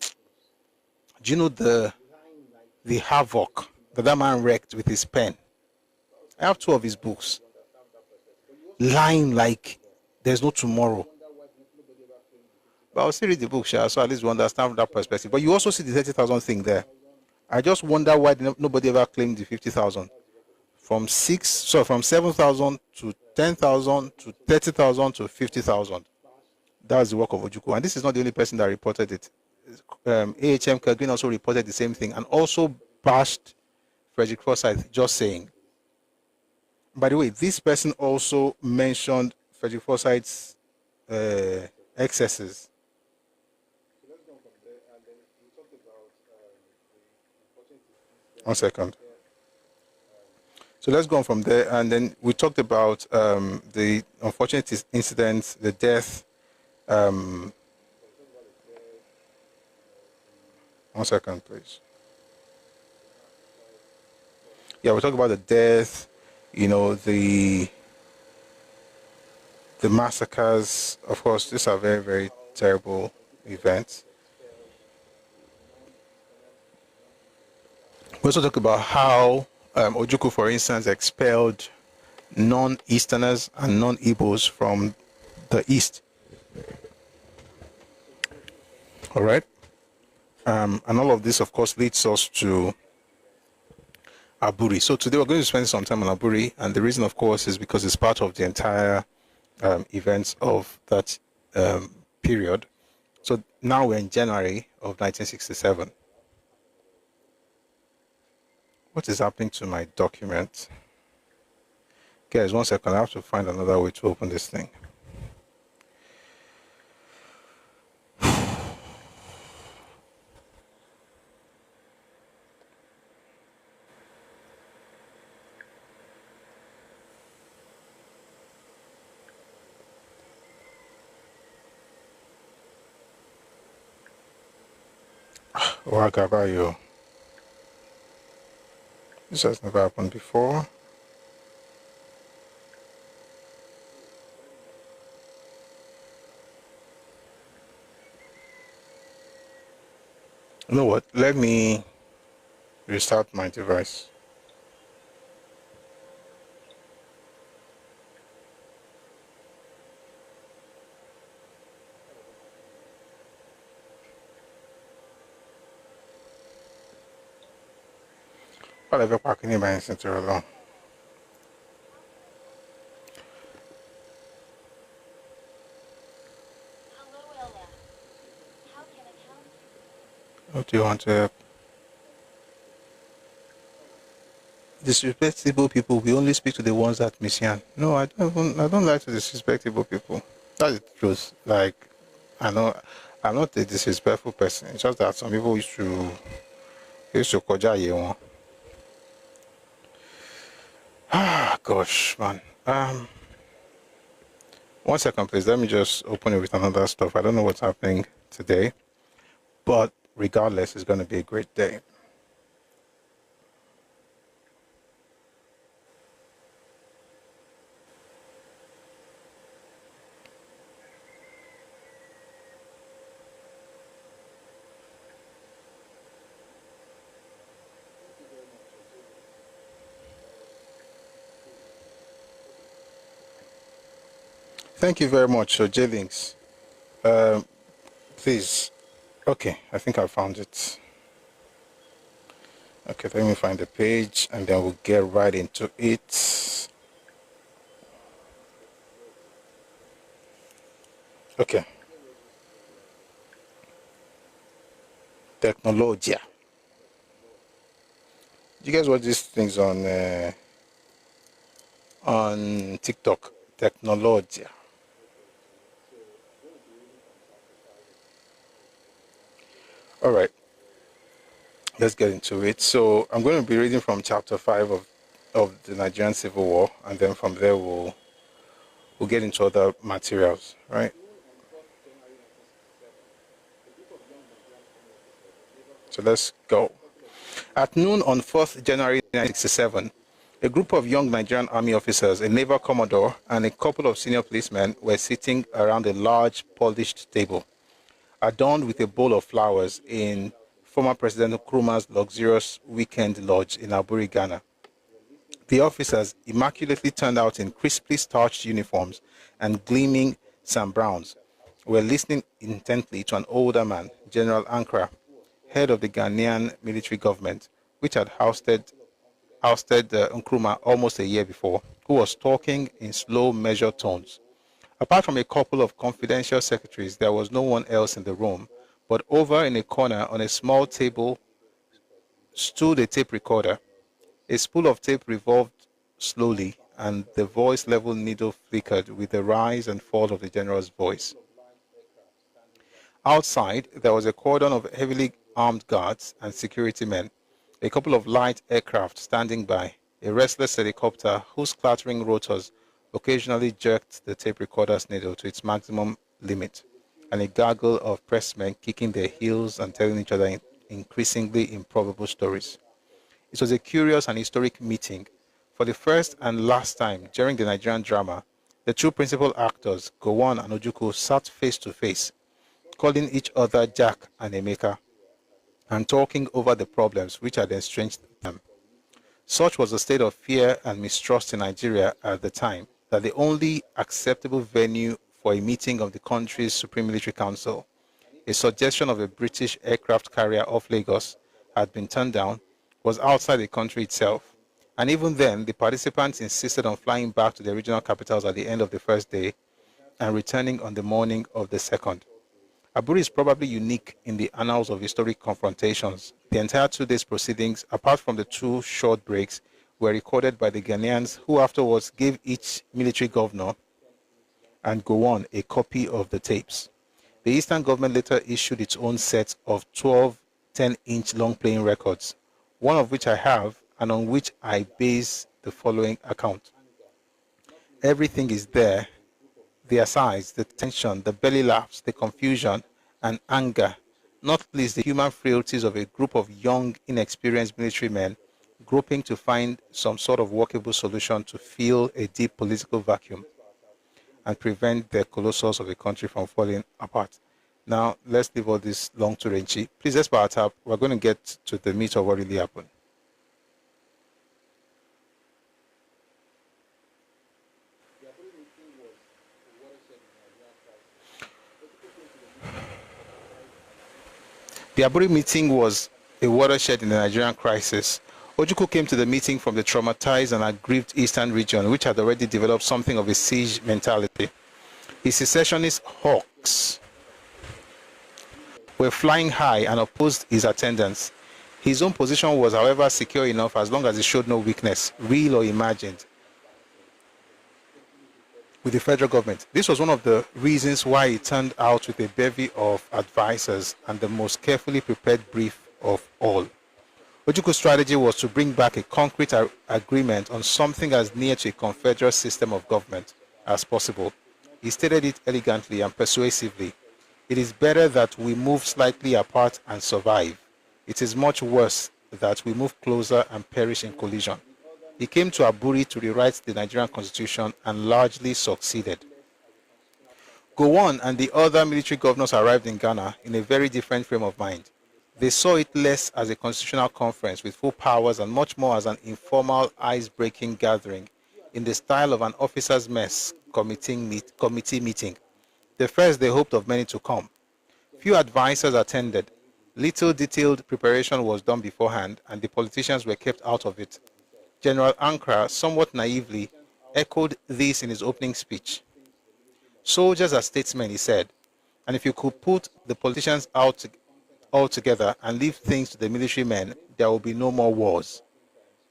havoc that man wreaked with his pen? I have two of his books. Lying like there's no tomorrow. But I'll still read the book, so at least we understand from that perspective. But you also see the 30,000 thing there. I just wonder why nobody ever claimed the 50,000. From 7,000 to 10,000 to 30,000 to 50,000. That's the work of Ojukwu. And this is not the only person that reported it. AHM Kelvin also reported the same thing and also bashed Frederick Forsyth, just saying. By the way, this person also mentioned Frederick Forsyth's excesses. One second. So let's go on from there, and then we talked about the unfortunate incidents, the death. 1 second, please. Yeah, we talked about the death, the massacres. Of course, these are very, very terrible events. We also talk about how Ojukwu, for instance, expelled non-Easterners and non-Igbos from the East. All right. And all of this, of course, leads us to Aburi. So today we're going to spend some time on Aburi, and the reason, of course, is because it's part of the entire events of that period. So now we're in January of 1967. What is happening to my document? Guys, 1 second. I have to find another way to open this thing. Wagabayo. This has never happened before. You know what? Let me restart my device. Whatever parking in my center alone. What do you want to help? Disrespectable people, we only speak to the ones that mission. No, I don't like to disrespectable people. That's the truth. Like, I'm not a disrespectful person. It's just that some people used to koja ye. Ah, gosh, man. 1 second, please. Let me just open it with another stuff. I don't know what's happening today, but regardless, it's going to be a great day. Thank you very much. So, J-Links, please. Okay, I think I found it. Okay, let me find the page and then we'll get right into it. Okay. Technologia. Do you guys watch these things on TikTok? Technologia. All right, let's get into it. So I'm going to be reading from chapter 5 of the Nigerian Civil War, and then from there we'll get into other materials, right? So let's go. At noon on 4th January 1967, a group of young Nigerian army officers, a naval commodore, and a couple of senior policemen were sitting around a large polished table, adorned with a bowl of flowers in former President Nkrumah's luxurious weekend lodge in Aburi, Ghana. The officers, immaculately turned out in crisply starched uniforms and gleaming Sam Browns, were listening intently to an older man, General Ankara, head of the Ghanaian military government, which had ousted Nkrumah almost a year before, who was talking in slow, measured tones. Apart from a couple of confidential secretaries, there was no one else in the room, but over in a corner on a small table stood a tape recorder. A spool of tape revolved slowly, and the voice level needle flickered with the rise and fall of the general's voice. Outside, there was a cordon of heavily armed guards and security men, a couple of light aircraft standing by, a restless helicopter whose clattering rotors occasionally jerked the tape recorder's needle to its maximum limit, and a gaggle of pressmen kicking their heels and telling each other increasingly improbable stories. It was a curious and historic meeting. For the first and last time during the Nigerian drama, the two principal actors, Gowon and Ojukwu, sat face to face, calling each other Jack and Emeka, and talking over the problems which had estranged them. Such was the state of fear and mistrust in Nigeria at the time that the only acceptable venue for a meeting of the country's Supreme Military Council, a suggestion of a British aircraft carrier off Lagos, had been turned down, was outside the country itself. And even then, the participants insisted on flying back to their regional capitals at the end of the first day and returning on the morning of the second. Aburi is probably unique in the annals of historic confrontations. The entire 2 days proceedings, apart from the 2 short breaks, were recorded by the Ghanaians, who afterwards gave each military governor and Gowon a copy of the tapes. The Eastern government later issued its own set of 12 10-inch long playing records, one of which I have and on which I base the following account. Everything is there: the asides, the tension, the belly laughs, the confusion and anger, not least the human frailties of a group of young, inexperienced military men groping to find some sort of workable solution to fill a deep political vacuum and prevent the colossus of the country from falling apart. Now, let's leave all this long to Renchi. Please, let's power tap. We're going to get to the meat of what really happened. The Aburi meeting was a watershed in the Nigerian crisis. Ojukwu came to the meeting from the traumatized and aggrieved eastern region, which had already developed something of a siege mentality. His secessionist hawks were flying high and opposed his attendance. His own position was, however, secure enough as long as he showed no weakness, real or imagined, with the federal government. This was one of the reasons why he turned out with a bevy of advisors and the most carefully prepared brief of all. Ojukwu's strategy was to bring back a concrete agreement on something as near to a confederal system of government as possible. He stated it elegantly and persuasively. It is better that we move slightly apart and survive. It is much worse that we move closer and perish in collision. He came to Aburi to rewrite the Nigerian constitution and largely succeeded. Gowon and the other military governors arrived in Ghana in a very different frame of mind. They saw it less as a constitutional conference with full powers and much more as an informal, ice-breaking gathering in the style of an officers' mess committee meeting. The first they hoped of many to come. Few advisors attended. Little detailed preparation was done beforehand, and the politicians were kept out of it. General Ankara, somewhat naively, echoed this in his opening speech. Soldiers are statesmen, he said, and if you could put the politicians out all together and leave things to the military men, there will be no more wars.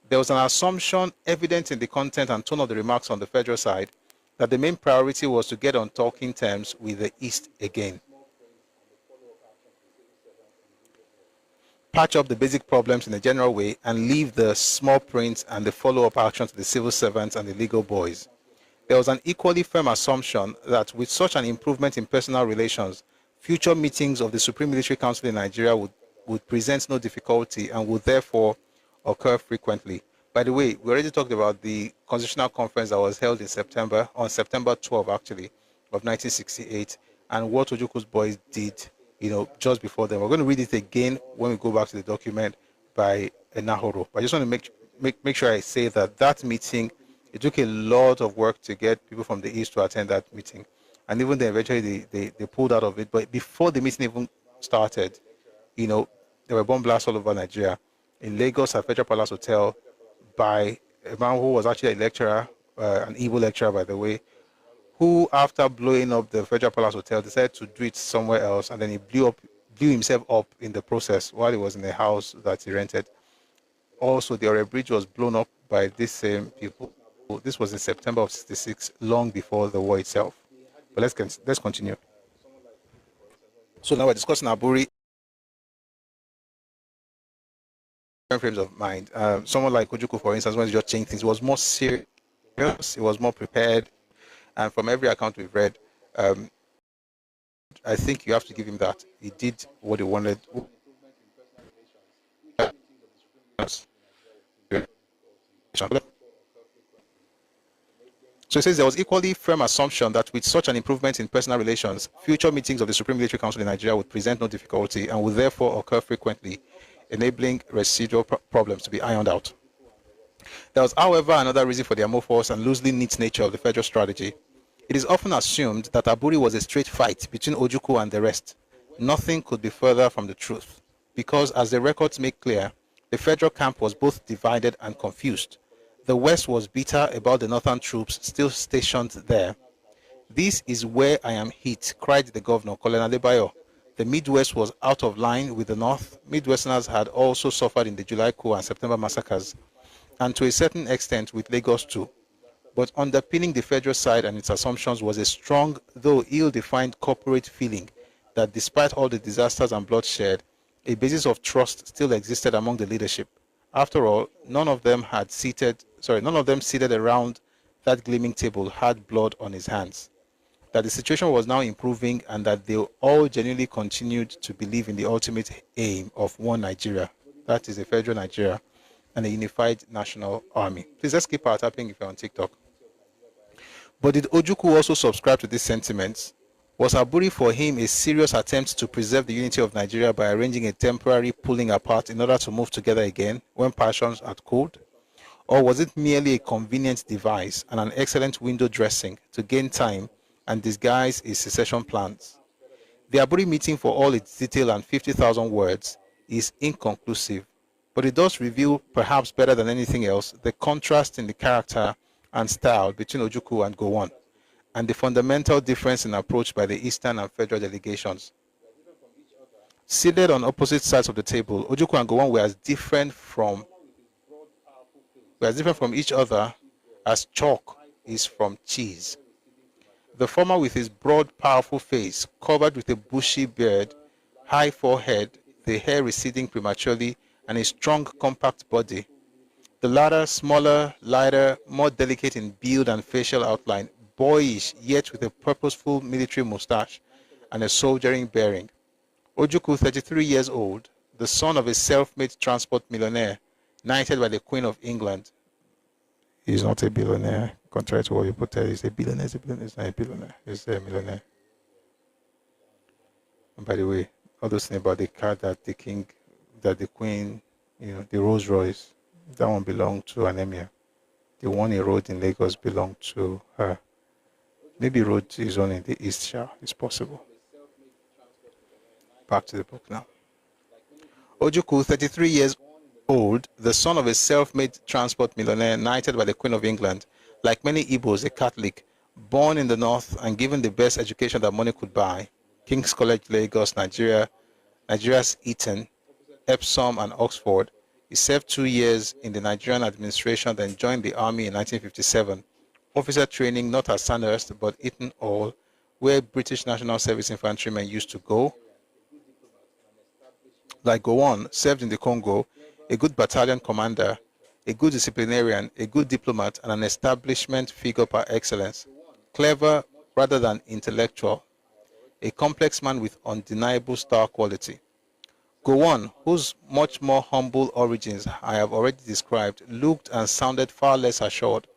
There was an assumption evident in the content and tone of the remarks on the federal side that the main priority was to get on talking terms with the East again. Patch up the basic problems in a general way and leave the small print and the follow-up action to the civil servants and the legal boys. There was an equally firm assumption that with such an improvement in personal relations, future meetings of the Supreme Military Council in Nigeria would present no difficulty and would therefore occur frequently. By the way, we already talked about the constitutional conference that was held in September, on September 12 actually, of 1968, and what Ojukwu's boys did, just before then. We're going to read it again when we go back to the document by Enahoro. But I just want to make sure I say that meeting, it took a lot of work to get people from the East to attend that meeting. And even then, eventually, they pulled out of it. But before the meeting even started, there were bomb blasts all over Nigeria. In Lagos, at Federal Palace Hotel, by a man who was actually a lecturer, an evil lecturer, by the way, who, after blowing up the Federal Palace Hotel, decided to do it somewhere else, and then he blew himself up in the process while he was in a house that he rented. Also, the Ore Bridge was blown up by these same people. This was in September of '66, long before the war itself. But let's continue. So now we're discussing Aburi. Frames of mind. Someone like Ojukwu, for instance, when he just changed things, it was more serious, it was more prepared, and from every account we've read, I think you have to give him that. He did what he wanted. So it says there was equally firm assumption that with such an improvement in personal relations, future meetings of the Supreme Military Council in Nigeria would present no difficulty and would therefore occur frequently, enabling residual problems to be ironed out. There was, however, another reason for the amorphous and loosely knit nature of the federal strategy. It is often assumed that Aburi was a straight fight between Ojukwu and the rest. Nothing could be further from the truth, because as the records make clear, the federal camp was both divided and confused. The West was bitter about the northern troops still stationed there. "This is where I am hit," cried the governor, Colonel Adebayo. The Midwest was out of line with the North. Midwesterners had also suffered in the July coup and September massacres, and to a certain extent with Lagos too. But underpinning the federal side and its assumptions was a strong, though ill-defined corporate feeling that despite all the disasters and bloodshed, a basis of trust still existed among the leadership. After all, none of them seated around that gleaming table had blood on his hands. That the situation was now improving and that they all genuinely continued to believe in the ultimate aim of one Nigeria, that is a federal Nigeria, and a unified national army. Please, let's keep our tapping if you're on TikTok. But did Ojukwu also subscribe to these sentiments? Was Aburi for him a serious attempt to preserve the unity of Nigeria by arranging a temporary pulling apart in order to move together again when passions had cooled? Or was it merely a convenient device and an excellent window dressing to gain time and disguise his secession plans? The Aburi meeting, for all its detail and 50,000 words, is inconclusive, but it does reveal, perhaps better than anything else, the contrast in the character and style between Ojukwu and Gowon, and the fundamental difference in approach by the Eastern and Federal delegations. Seated on opposite sides of the table, Ojukwu and Gowon were as different from each other as chalk is from cheese. The former with his broad, powerful face, covered with a bushy beard, high forehead, the hair receding prematurely, and a strong, compact body. The latter, smaller, lighter, more delicate in build and facial outline, boyish, yet with a purposeful military mustache and a soldiering bearing. Ojukwu, 33 years old, the son of a self-made transport millionaire, knighted by the Queen of England. He's not a billionaire, contrary to what you put there. He's a billionaire, he's not a billionaire, he's a millionaire. And by the way, all those things about the car that the Queen, the Rolls Royce, that one belonged to an emir. The one he rode in Lagos belonged to her. Maybe he rode his own in the East Shah. It's possible. Back to the book now. Ojukwu, 33 years old, the son of a self-made transport millionaire, knighted by the Queen of England, like many Igbos, a Catholic, born in the North and given the best education that money could buy. King's College, Lagos, Nigeria, Nigeria's Eton, Epsom, and Oxford. He served 2 years in the Nigerian administration, then joined the army in 1957. Officer training not at Sandhurst, but Eton Hall, where British National Service infantrymen used to go. Like Gowon, served in the Congo, a good battalion commander, a good disciplinarian, a good diplomat, and an establishment figure par excellence. Clever rather than intellectual, a complex man with undeniable star quality. Gowon, whose much more humble origins I have already described, looked and sounded far less assured,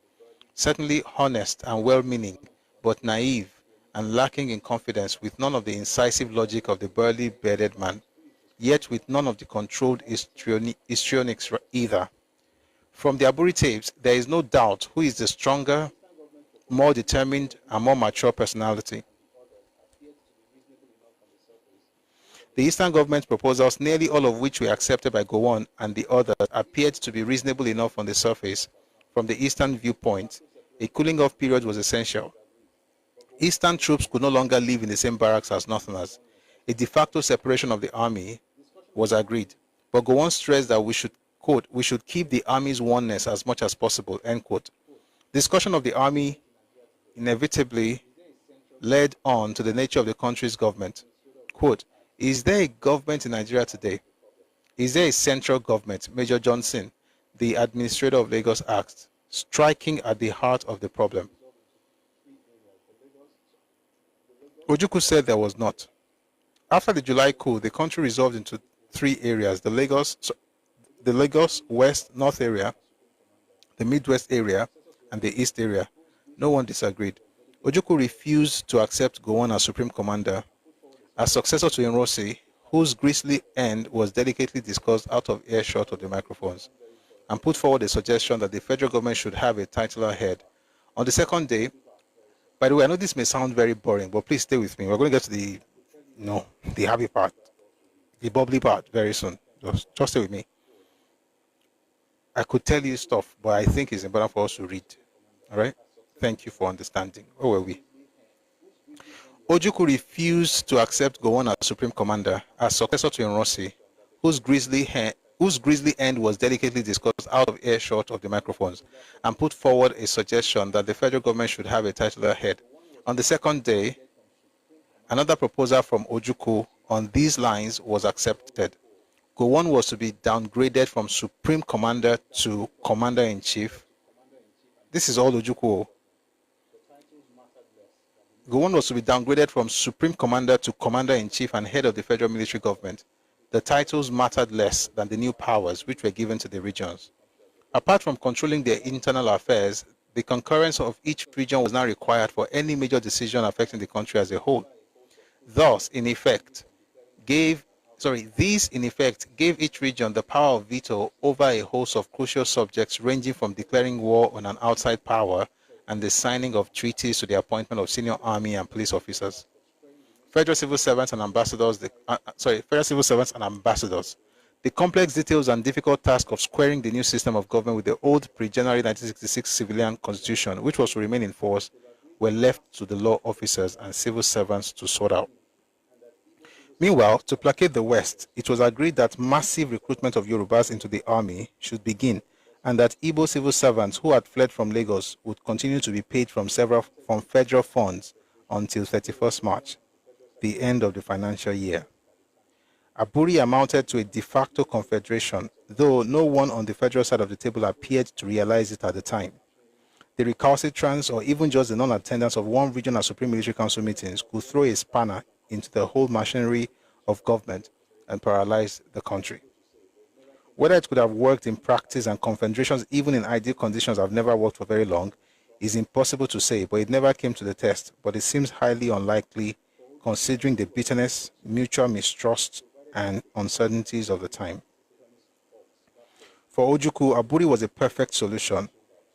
certainly honest and well-meaning, but naive and lacking in confidence, with none of the incisive logic of the burly, bearded man, yet with none of the controlled histrionics either. From the Aburi tapes, there is no doubt who is the stronger, more determined, and more mature personality. The Eastern government proposals, nearly all of which were accepted by Gowon and the others, appeared to be reasonable enough on the surface. From the Eastern viewpoint, a cooling-off period was essential. Eastern troops could no longer live in the same barracks as Northerners. A de facto separation of the army was agreed, but Gowon stressed that we should, quote, "we should keep the army's oneness as much as possible," end quote. Discussion of the army inevitably led on to the nature of the country's government. Quote, "Is there a government in Nigeria today? Is there a central government?" Major Johnson, the administrator of Lagos, asked, striking at the heart of the problem. Ojukwu said there was not. After the July coup, the country resolved into three areas: the Lagos West North area, the Midwest area, and the East area. No one disagreed. Ojukwu refused to accept Gowon as supreme commander, as successor to Nrosi, whose grisly end was delicately discussed out of earshot of the microphones. and put forward a suggestion that the federal government should have a titular head. On the second day, by the way, I know this may sound very boring, but please stay with me. We're going to get to the happy part, the bubbly part very soon. Just stay with me. I could tell you stuff, but I think it's important for us to read. All right? Thank you for understanding. Where were we? Ojukwu refused to accept Gowon as supreme commander, as successor to Nrosi, whose grisly end was delicately discussed out of earshot of the microphones, and put forward a suggestion that the federal government should have a titular head. On the second day, another proposal from Ojukwu on these lines was accepted. Gowon was to be downgraded from supreme commander to commander-in-chief. This is all Ojukwu. Gowon was to be downgraded from supreme commander to commander-in-chief and head of the federal military government. The titles mattered less than the new powers which were given to the regions. Apart from controlling their internal affairs, the concurrence of each region was now required for any major decision affecting the country as a whole. Thus, these in effect gave each region the power of veto over a host of crucial subjects, ranging from declaring war on an outside power and the signing of treaties to the appointment of senior army and police officers. Federal civil servants and ambassadors. The complex details and difficult task of squaring the new system of government with the old pre-January 1966 civilian constitution, which was to remain in force, were left to the law officers and civil servants to sort out. Meanwhile, to placate the West, it was agreed that massive recruitment of Yorubas into the army should begin, and that Igbo civil servants who had fled from Lagos would continue to be paid from federal funds until 31st March, the end of the financial year. Aburi amounted to a de facto confederation, though no one on the federal side of the table appeared to realize it at the time. The recalcitrance or even just the non-attendance of one regional Supreme Military Council meetings could throw a spanner into the whole machinery of government and paralyze the country. Whether it could have worked in practice, and confederations even in ideal conditions have never worked for very long, is impossible to say, but it never came to the test. But it seems highly unlikely considering the bitterness, mutual mistrust, and uncertainties of the time. For Ojukwu, Aburi was a perfect solution.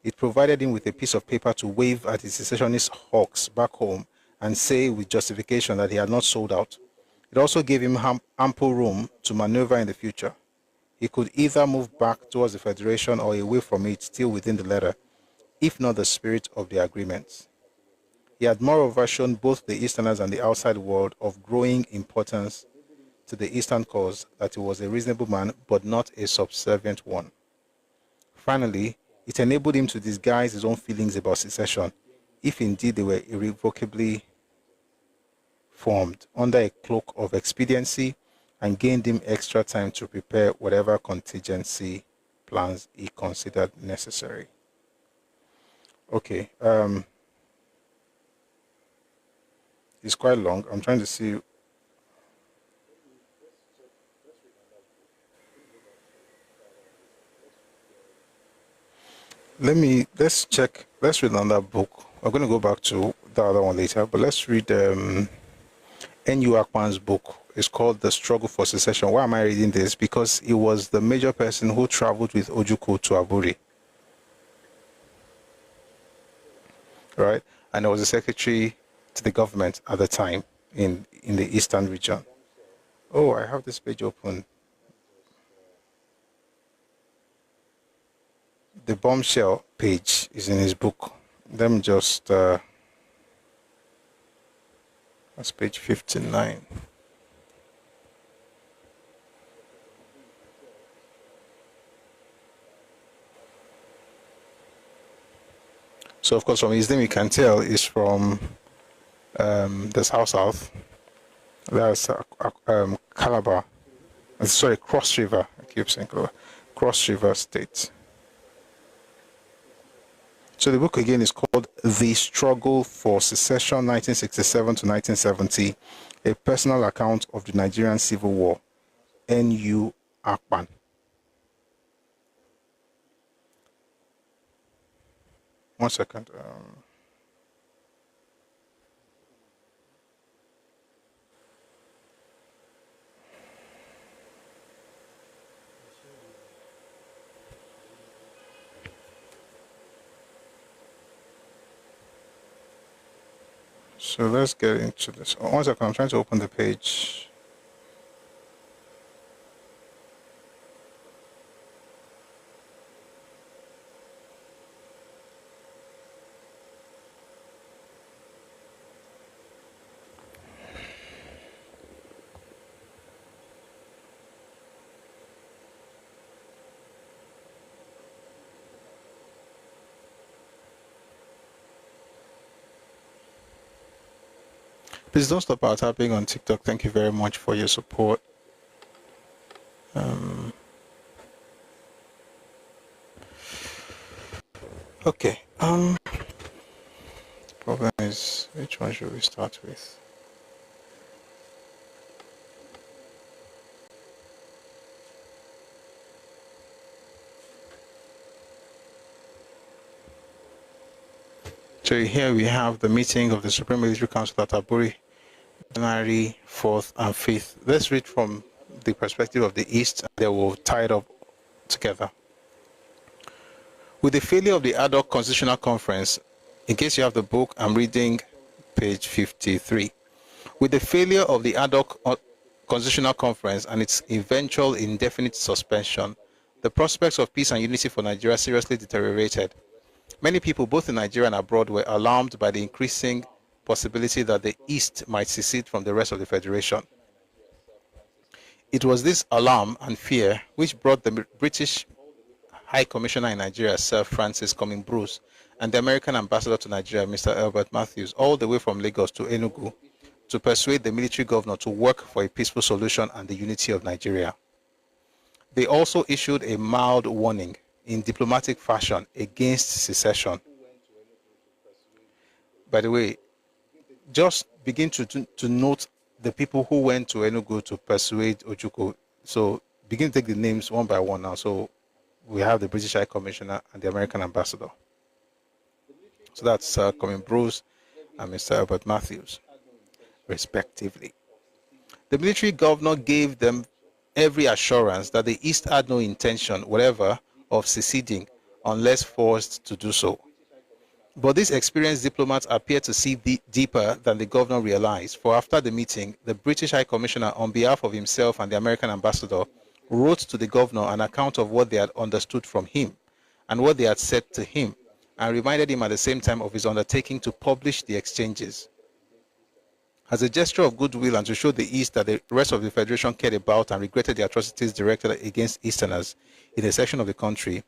It provided him with a piece of paper to wave at his secessionist hawks back home and say with justification that he had not sold out. It also gave him ample room to maneuver in the future. He could either move back towards the Federation or away from it, still within the letter, if not the spirit of the agreement. He had moreover shown both the Easterners and the outside world of growing importance to the Eastern cause that he was a reasonable man, but not a subservient one. Finally, it enabled him to disguise his own feelings about secession, if indeed they were irrevocably formed, under a cloak of expediency, and gained him extra time to prepare whatever contingency plans he considered necessary. Okay, it's quite long. I'm trying to see. Let's check. Let's read another book. We're going to go back to the other one later, but let's read N.U. Akpan's book. It's called The Struggle for Secession. Why am I reading this? Because he was the major person who traveled with Ojukwu to Aburi. Right? And he was the secretary to the government at the time in the Eastern region. Oh, I have this page open. The bombshell page is in his book. Let me just... that's page 59. So, of course, from his name you can tell he's from the South. That's Calabar. Sorry, Cross River. I keep saying Calabar. Cross River State. So the book again is called The Struggle for Secession 1967 to 1970, a personal account of the Nigerian Civil War. N.U. Akpan. One second. So let's get into this. One second, I'm trying to open the page. Please don't stop our tapping on TikTok. Thank you very much for your support. Okay. Problem is, which one should we start with? So here we have the meeting of the Supreme Military Council at Aburi, January 4th and 5th. Let's read from the perspective of the East, and they will tie it up together. With the failure of the ad hoc Constitutional Conference, in case you have the book, I'm reading page 53. With the failure of the ad hoc Constitutional Conference and its eventual indefinite suspension, the prospects of peace and unity for Nigeria seriously deteriorated. Many people, both in Nigeria and abroad, were alarmed by the increasing possibility that the East might secede from the rest of the Federation. It was this alarm and fear which brought the British High Commissioner in Nigeria, Sir Francis Cumming Bruce, and the American Ambassador to Nigeria, Mr. Albert Matthews, all the way from Lagos to Enugu, to persuade the military governor to work for a peaceful solution and the unity of Nigeria. They also issued a mild warning in diplomatic fashion against secession. By the way, just begin to note the people who went to Enugu to persuade Ojukwu. So begin to take the names one by one now. So we have the British High Commissioner and the American Ambassador. So that's Sir Cumming Bruce and Mr. Albert Matthews, respectively. The military governor gave them every assurance that the East had no intention whatever of seceding unless forced to do so. But these experienced diplomats appear to see deeper than the governor realized, for after the meeting, the British High Commissioner, on behalf of himself and the American Ambassador, wrote to the governor an account of what they had understood from him and what they had said to him, and reminded him at the same time of his undertaking to publish the exchanges. As a gesture of goodwill and to show the East that the rest of the Federation cared about and regretted the atrocities directed against Easterners in a section of the country,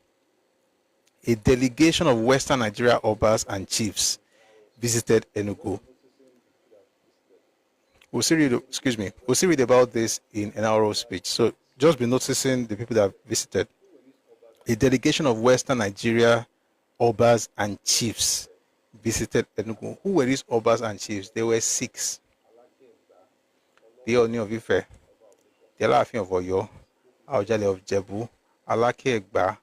a delegation of Western Nigeria Obas and chiefs visited Enugu. We'll see read about this in an oral speech. So just be noticing the people that have visited. A delegation of Western Nigeria Obas and chiefs visited Enugu. Who were these Obas and chiefs? They were 6. The Oni of Ife, the Alaafin of Oyo, Awujale of Jebu, Alake Egba,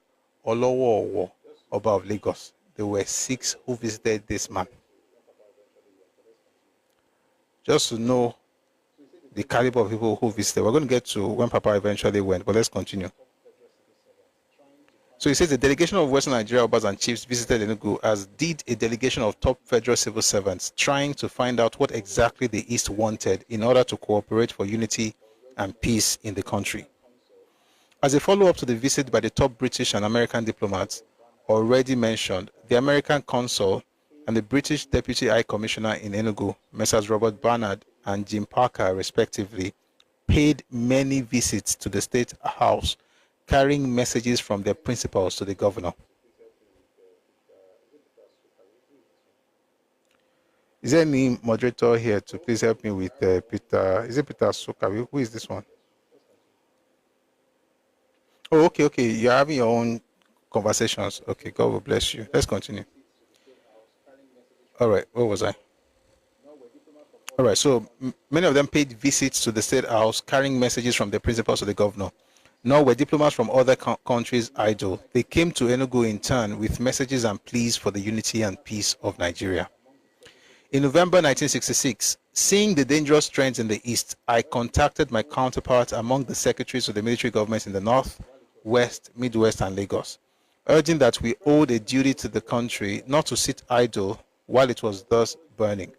Olowo Owo, Oba of Lagos. There were 6 who visited this man. Just to know the caliber of people who visited. We're going to get to when Papa eventually went, but let's continue. So he says the delegation of Western Nigeria Obas and chiefs visited Enugu, as did a delegation of top federal civil servants, trying to find out what exactly the East wanted in order to cooperate for unity and peace in the country. As a follow-up to the visit by the top British and American diplomats already mentioned, the American consul and the British Deputy High Commissioner in Enugu, Messrs. Robert Barnard and Jim Parker, respectively, paid many visits to the State House, carrying messages from their principals to the governor. Is there any moderator here to please help me with Peter? Is it Peter Soka? Who is this one? Oh, okay. You're having your own conversations. Okay, God will bless you. Let's continue. All right, where was I? All right, so many of them paid visits to the State House, carrying messages from the principals to the governor. Nor were diplomats from other countries idle. They came to Enugu in turn with messages and pleas for the unity and peace of Nigeria. In November 1966, seeing the dangerous trends in the East, I contacted my counterparts among the secretaries of the military governments in the North, West, Midwest, and Lagos, urging that we owed a duty to the country not to sit idle while it was thus burning.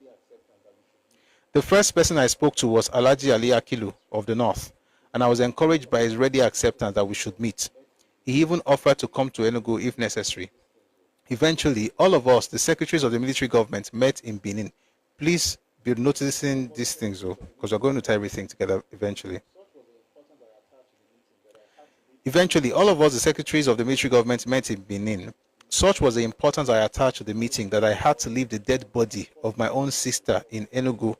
The first person I spoke to was Alhaji Ali Akilu of the North, and I was encouraged by his ready acceptance that we should meet. He even offered to come to Enugu if necessary. Eventually, all of us, the secretaries of the military government, met in Benin. Please be noticing these things, though, because we're going to tie everything together eventually. Eventually, all of us, the secretaries of the military government, met in Benin. Such was the importance I attached to the meeting that I had to leave the dead body of my own sister in Enugu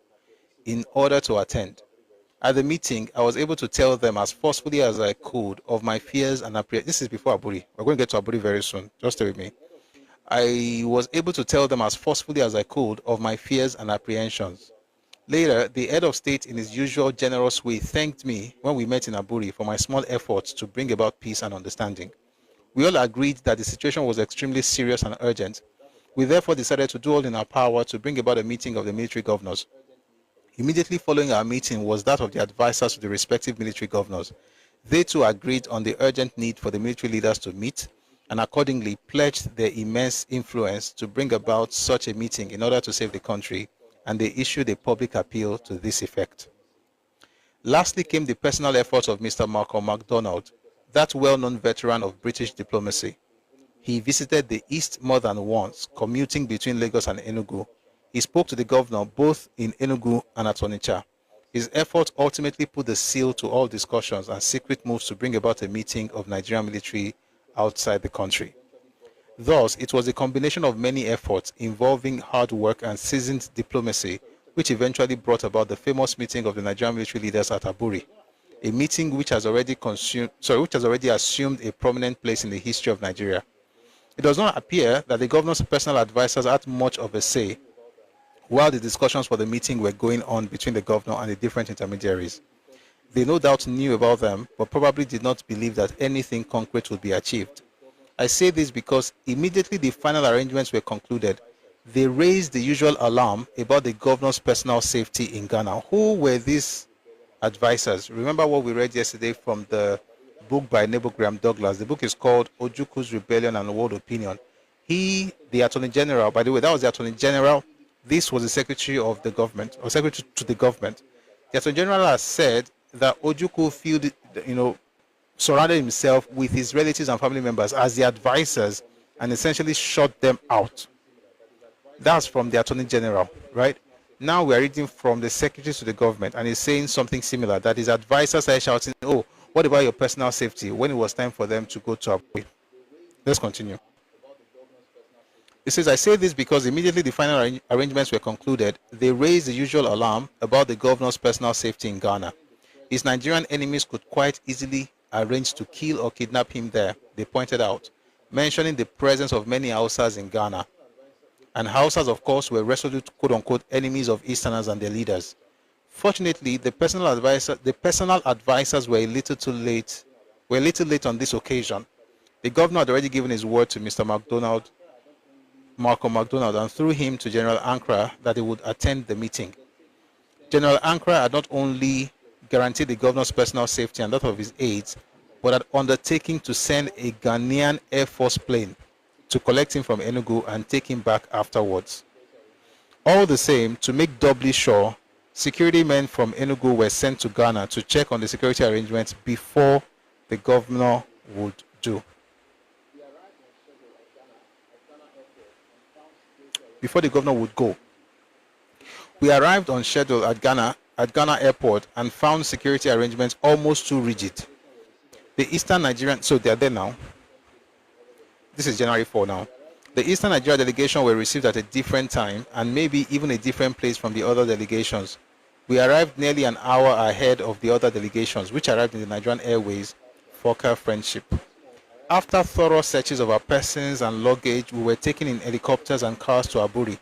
in order to attend. At the meeting, I was able to tell them as forcefully as I could of my fears and apprehensions. This is before Aburi. We're going to get to Aburi very soon. Just stay with me. I was able to tell them as forcefully as I could of my fears and apprehensions. Later, the head of state, in his usual generous way, thanked me when we met in Aburi for my small efforts to bring about peace and understanding. We all agreed that the situation was extremely serious and urgent. We therefore decided to do all in our power to bring about a meeting of the military governors. Immediately following our meeting was that of the advisors to the respective military governors. They too agreed on the urgent need for the military leaders to meet and accordingly pledged their immense influence to bring about such a meeting in order to save the country, and they issued a public appeal to this effect. Lastly came the personal efforts of Mr. Malcolm MacDonald, that well-known veteran of British diplomacy. He visited the East more than once, commuting between Lagos and Enugu. He spoke to the governor both in Enugu and at Onitsha. His efforts ultimately put the seal to all discussions and secret moves to bring about a meeting of Nigerian military outside the country. Thus, it was a combination of many efforts involving hard work and seasoned diplomacy which eventually brought about the famous meeting of the Nigerian military leaders at Aburi, a meeting which has already assumed a prominent place in the history of Nigeria. It does not appear that the governor's personal advisors had much of a say while the discussions for the meeting were going on between the governor and the different intermediaries. They no doubt knew about them, but probably did not believe that anything concrete would be achieved. I say this because immediately the final arrangements were concluded, they raised the usual alarm about the governor's personal safety in Ghana. Who were these advisors? Remember what we read yesterday from the book by Nebo Graham Douglas. The book is called Ojukwu's Rebellion and World Opinion. He, the Attorney General, by the way, that was the Attorney General. This was the Secretary of the Government, or Secretary to the Government. The Attorney General has said that Ojukwu surrounded himself with his relatives and family members as the advisors and essentially shut them out. That's from the Attorney General, right? Now we are reading from the Secretary to the Government, and he's saying something similar, that his advisors are shouting, oh, what about your personal safety, when it was time for them to go to Aburi. Let's continue. It says, I say this because immediately the final arrangements were concluded, they raised the usual alarm about the governor's personal safety in Ghana. His Nigerian enemies could quite easily arrange to kill or kidnap him there, they pointed out, mentioning the presence of many Hausas in Ghana. And Hausas, of course, were resolute, quote-unquote, enemies of Easterners and their leaders. Fortunately, the personal advisors were a little late on this occasion. The governor had already given his word to Mr. Malcolm MacDonald, and through him to General Ankara that he would attend the meeting. General Ankara had not only guaranteed the governor's personal safety and that of his aides, but had undertaken to send a Ghanaian Air Force plane to collect him from Enugu and take him back afterwards. All the same, to make doubly sure, security men from Enugu were sent to Ghana to check on the security arrangements before the governor would do. Before the governor would go. We arrived on schedule at Ghana Airport and found security arrangements almost too rigid. The Eastern Nigerian, so they are there now. This is January 4 now. The Eastern Nigeria delegation were received at a different time and maybe even a different place from the other delegations. We arrived nearly an hour ahead of the other delegations, which arrived in the Nigerian Airways, Fokker Friendship. After thorough searches of our persons and luggage, we were taken in helicopters and cars to Aburi,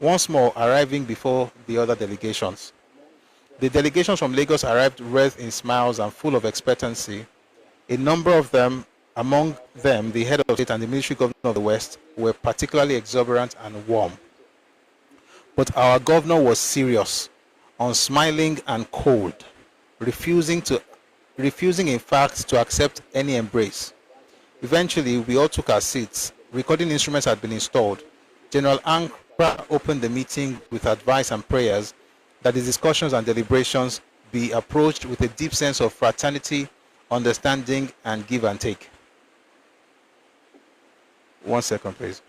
once more arriving before the other delegations. The delegations from Lagos arrived wreathed in smiles and full of expectancy. A number of them, among them the head of state and the military governor of the West, were particularly exuberant and warm. But our governor was serious, unsmiling and cold, refusing in fact to accept any embrace. Eventually, we all took our seats. Recording instruments had been installed. General Ankara opened the meeting with advice and prayers. that the discussions and deliberations be approached with a deep sense of fraternity, understanding, and give and take. 1 second, please.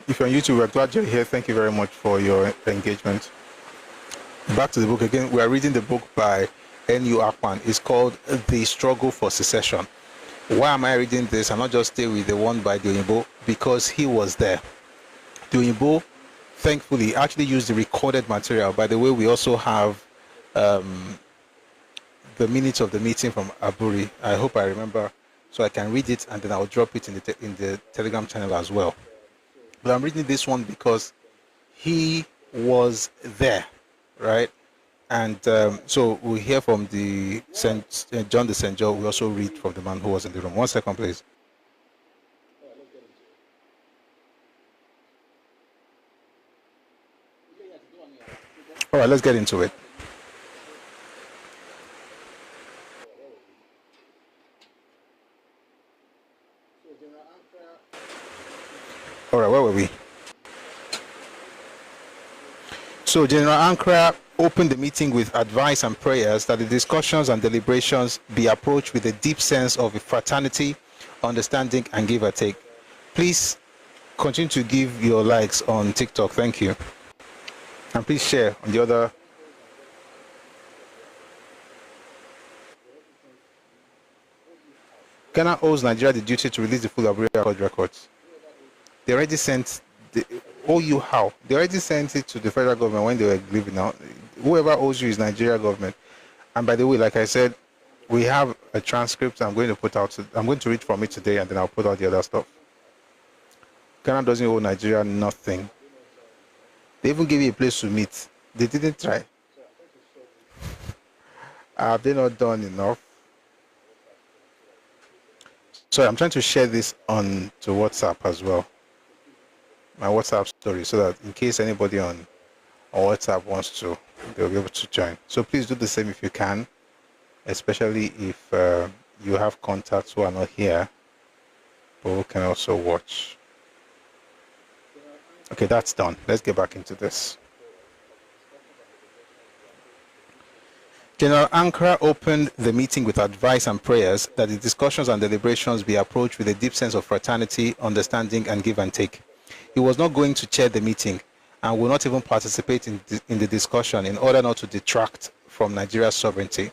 If you're on YouTube, we're glad you're here. Thank you very much for your engagement. Back to the book again. We are reading the book by N.U. Akpan. It's called The Struggle for Secession. Why am I reading this? I'm not just stay with the one by the Oyinbo, because he was there. The Oyinbo, thankfully, actually used the recorded material. By the way, we also have the minutes of the meeting from Aburi. I hope I remember, so I can read it and then I'll drop it in the Telegram channel as well. But I'm reading this one because he was there, right? And so we hear from the John the St. John. We also read from the man who was in the room. 1 second, please. All right, let's get into it. All right, where were we? So General Ankara opened the meeting with advice and prayers that the discussions and deliberations be approached with a deep sense of fraternity, understanding, and give or take. Please continue to give your likes on TikTok. Thank you. And please share on the other. Ghana owes Nigeria the duty to release the full Aburi Accord records. They already sent the how? They already sent it to the federal government when they were leaving out. Whoever owes you is Nigeria government. And by the way, like I said, we have a transcript I'm going to put out. I'm going to read from it today and then I'll put out the other stuff. Ghana doesn't owe Nigeria nothing. They even gave you a place to meet. They didn't try. Have they not done enough? So I'm trying to share this on to WhatsApp as well. My WhatsApp story, so that in case anybody on WhatsApp wants to, they'll be able to join. So please do the same if you can, especially if you have contacts who are not here, but who can also watch. Okay, that's done. Let's get back into this. General Ankara opened the meeting with advice and prayers that the discussions and deliberations be approached with a deep sense of fraternity, understanding, and give and take. He was not going to chair the meeting and will not even participate in the discussion in order not to detract from Nigeria's sovereignty,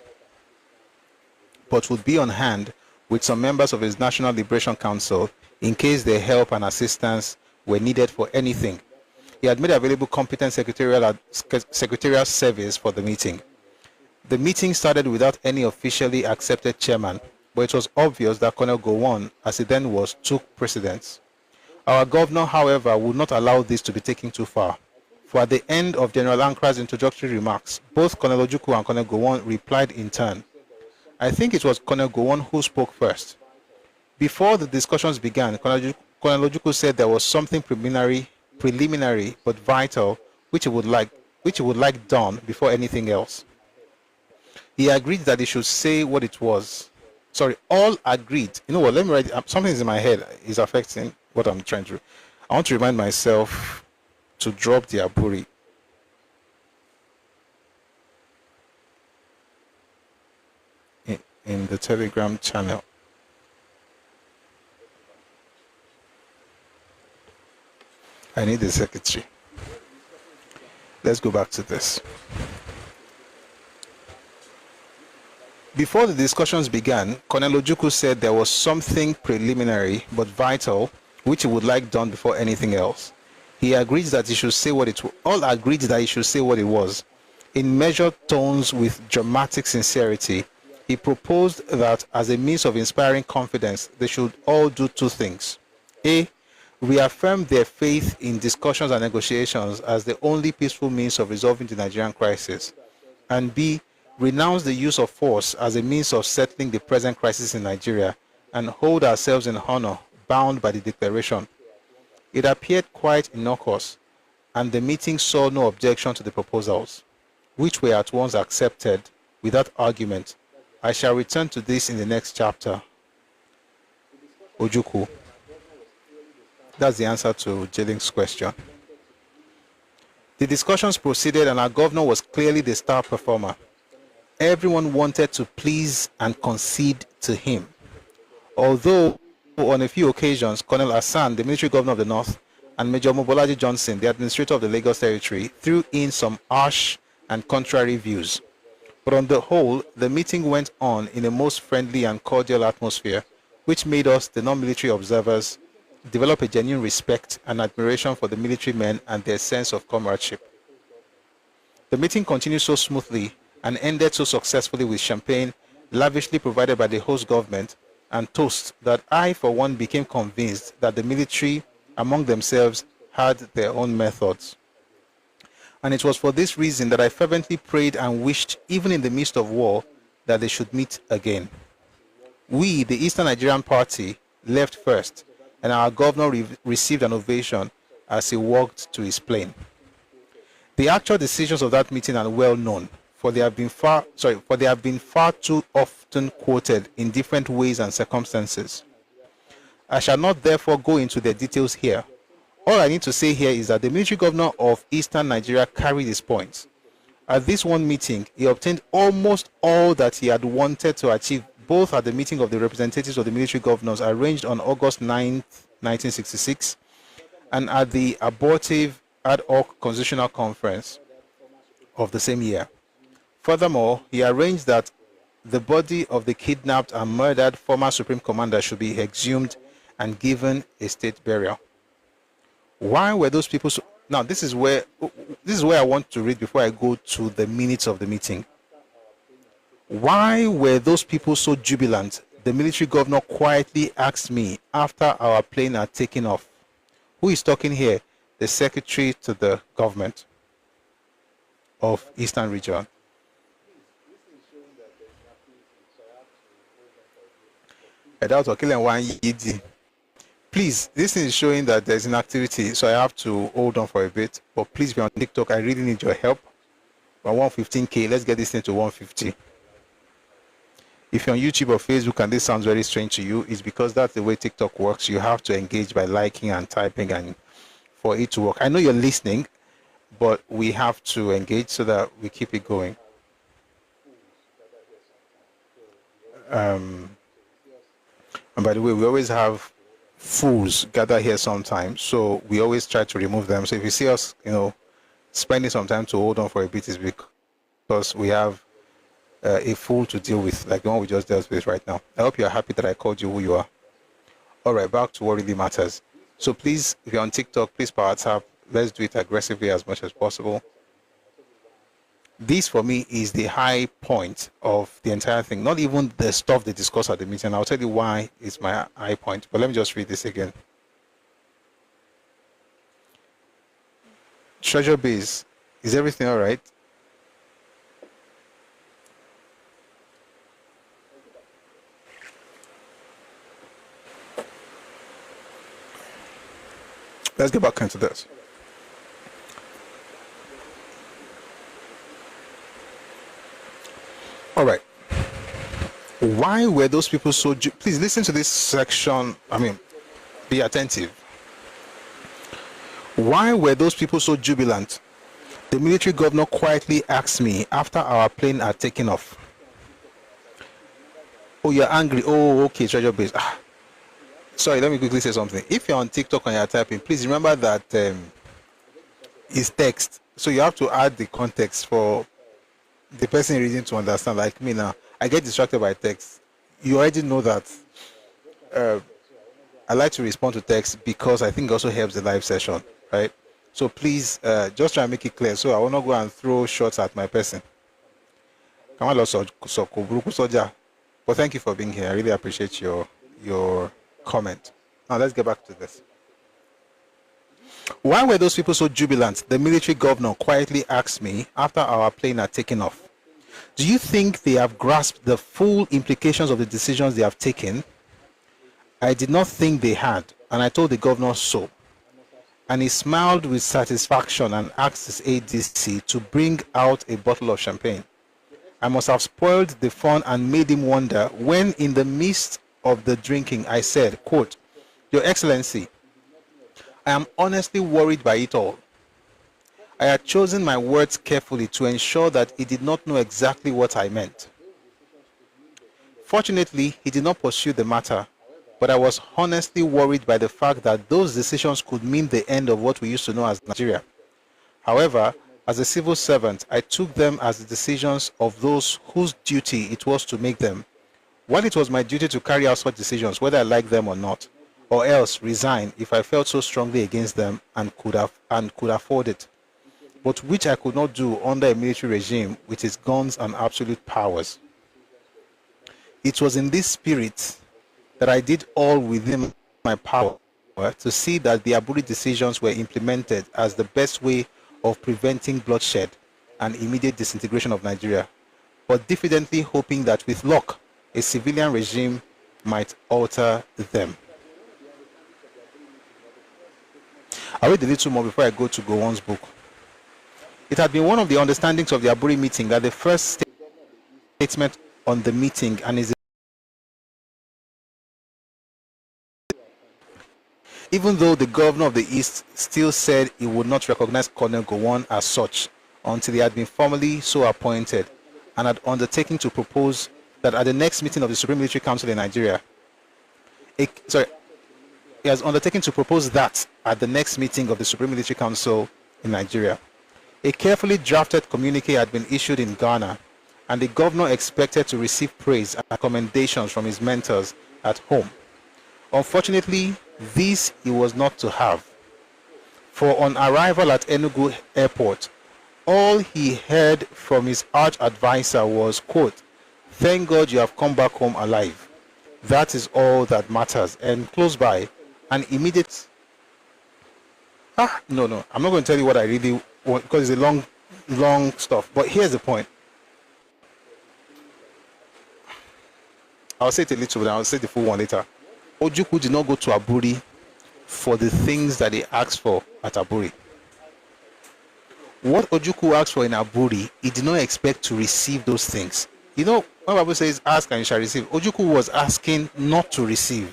but would be on hand with some members of his National Liberation Council in case their help and assistance were needed for anything. He had made available competent secretarial service for the meeting. The meeting started without any officially accepted chairman, but it was obvious that Colonel Gowon, as he then was, took precedence. Our governor, however, would not allow this to be taken too far, for at the end of General Ankara's introductory remarks, both Colonel Ojukwu and Colonel Gowon replied in turn. I think it was Colonel Gowon who spoke first. Before the discussions began, Colonel Ojukwu said there was something preliminary but vital which he would like done before anything else. He agreed that he should say what it was. Sorry, all agreed. You know what? Let me write. Something is in my head is affecting what I'm trying to. I want to remind myself to drop the Aburi. In the Telegram channel. I need the secretary. Let's go back to this. Before the discussions began, Colonel Ojukwu said there was something preliminary but vital which he would like done before anything else. He agreed that he should say what it was. All agreed that he should say what it was. In measured tones with dramatic sincerity, he proposed that as a means of inspiring confidence, they should all do two things. A, reaffirm their faith in discussions and negotiations as the only peaceful means of resolving the Nigerian crisis. And B, renounce the use of force as a means of settling the present crisis in Nigeria and hold ourselves in honor, bound by the declaration. It appeared quite innocuous, and the meeting saw no objection to the proposals. which were at once accepted without argument. I shall return to this in the next chapter. Ojukwu. That's the answer to Jilling's question. The discussions proceeded and our governor was clearly the star performer. Everyone wanted to please and concede to him. Although on a few occasions, Colonel Hassan, the military governor of the North, and Major Mobolaji Johnson, the administrator of the Lagos Territory, threw in some harsh and contrary views. But on the whole, the meeting went on in a most friendly and cordial atmosphere, which made us, the non-military observers, develop a genuine respect and admiration for the military men and their sense of comradeship. The meeting continued so smoothly and ended so successfully with champagne lavishly provided by the host government and toasts that I, for one, became convinced that the military among themselves had their own methods. And it was for this reason that I fervently prayed and wished, even in the midst of war, that they should meet again. We, the Eastern Nigerian Party, left first, and our governor received an ovation as he walked to his plane. The actual decisions of that meeting are well known, for they have been far too often quoted in different ways and circumstances. I shall not therefore go into the details here. All I need to say here is that the military governor of Eastern Nigeria carried his points. At this one meeting, he obtained almost all that he had wanted to achieve, both at the meeting of the representatives of the military governors arranged on August 9, 1966, and at the abortive ad hoc constitutional conference of the same year. Furthermore, he arranged that the body of the kidnapped and murdered former Supreme Commander should be exhumed and given a state burial. Why were those people so... Now, this is where I want to read before I go to the minutes of the meeting. Why were those people so jubilant? The military governor quietly asked me after our plane had taken off. Who is talking here? The secretary to the government of Eastern Region. Please, this is showing that there's an activity, so I have to hold on for a bit. But please be on TikTok. I really need your help. By 115K, let's get this thing to 150. If you're on YouTube or Facebook and this sounds very strange to you, it's because that's the way TikTok works. You have to engage by liking and typing and for it to work. I know you're listening, but we have to engage so that we keep it going. And by the way, we always have fools gather here sometimes, so we always try to remove them. So if you see us, spending some time to hold on for a bit, is because we have a fool to deal with, like the one we just dealt with right now. I hope you're happy that I called you who you are. All right, back to what really matters. So please, if you're on TikTok, please power tap. Let's do it aggressively as much as possible. This, for me, is the high point of the entire thing. Not even the stuff they discuss at the meeting. I'll tell you why it's my high point. But let me just read this again. Treasure base. Is everything all right? Let's get back into this. All right. Why were those people so... Please listen to this section. Be attentive. Why were those people so jubilant? The military governor quietly asked me after our plane had taken off. Oh, you're angry. Oh, okay, treasure base. Sorry, let me quickly say something. If you're on TikTok and you're typing, please remember that it's text. So you have to add the context for the person reading to understand. Like me now, I get distracted by text. You already know that. I like to respond to text because I think it also helps the live session, right? So please, just try and make it clear. So I will not go and throw shots at my person. But thank you for being here. I really appreciate your comment. Now let's get back to this. Why were those people so jubilant? The military governor quietly asked me after our plane had taken off. Do you think they have grasped the full implications of the decisions they have taken? I did not think they had, and I told the governor so. and he smiled with satisfaction and asked his ADC to bring out a bottle of champagne. I must have spoiled the fun and made him wonder when, in the midst of the drinking, I said, quote, "Your Excellency, I am honestly worried by it all. I had chosen my words carefully to ensure that he did not know exactly what I meant." Fortunately, he did not pursue the matter, but I was honestly worried by the fact that those decisions could mean the end of what we used to know as Nigeria. However, as a civil servant, I took them as the decisions of those whose duty it was to make them, while it was my duty to carry out such decisions, whether I liked them or not, or else resign if I felt so strongly against them and could afford it, but which I could not do under a military regime with its guns and absolute powers. It was in this spirit that I did all within my power to see that the Aburi decisions were implemented as the best way of preventing bloodshed and immediate disintegration of Nigeria, but diffidently hoping that with luck, a civilian regime might alter them. I'll read a little more before I go to Gowon's book. It had been one of the understandings of the Aburi meeting that the first statement on the meeting and is even though the governor of the East still said he would not recognize Colonel Gowon as such until he had been formally so appointed and had undertaken to propose that at the next meeting of the Supreme Military Council in Nigeria, he has undertaken to propose that at the next meeting of the Supreme Military Council in Nigeria. A carefully drafted communique had been issued in Ghana, and the governor expected to receive praise and commendations from his mentors at home. Unfortunately, this he was not to have, for on arrival at Enugu Airport, all he heard from his arch advisor was, quote, "Thank God you have come back home alive. That is all that matters." And close by, an immediate... No, I'm not going to tell you what I really want because it's a long stuff. But here's the point. I'll say it a little bit, I'll say the full one later. Ojukwu did not go to Aburi for the things that he asked for at Aburi. What Ojukwu asked for in Aburi, he did not expect to receive those things. You know, when the Bible says, "Ask and you shall receive," Ojukwu was asking not to receive.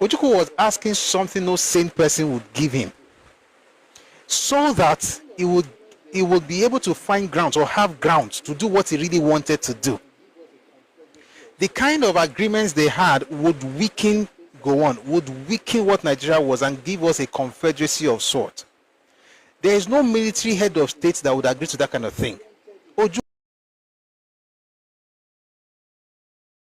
Ojukwu was asking something no sane person would give him, so that he would be able to find grounds or have grounds to do what he really wanted to do. The kind of agreements they had would weaken Gowon, would weaken what Nigeria was and give us a confederacy of sorts. There is no military head of state that would agree to that kind of thing. Ojukwu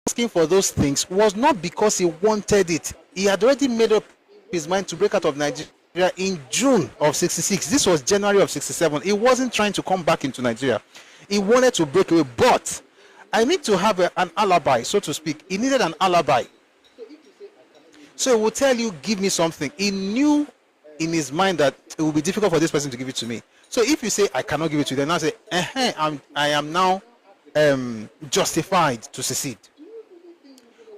asking for those things was not because he wanted it. He had already made up his mind to break out of Nigeria in June of 66. This was January of 67. He wasn't trying to come back into Nigeria. He wanted to break away, but I need to have an alibi, so to speak. He needed an alibi. So he would tell you, "Give me something." He knew in his mind that it would be difficult for this person to give it to me. So if you say, "I cannot give it to you," then I say, I am now justified to secede.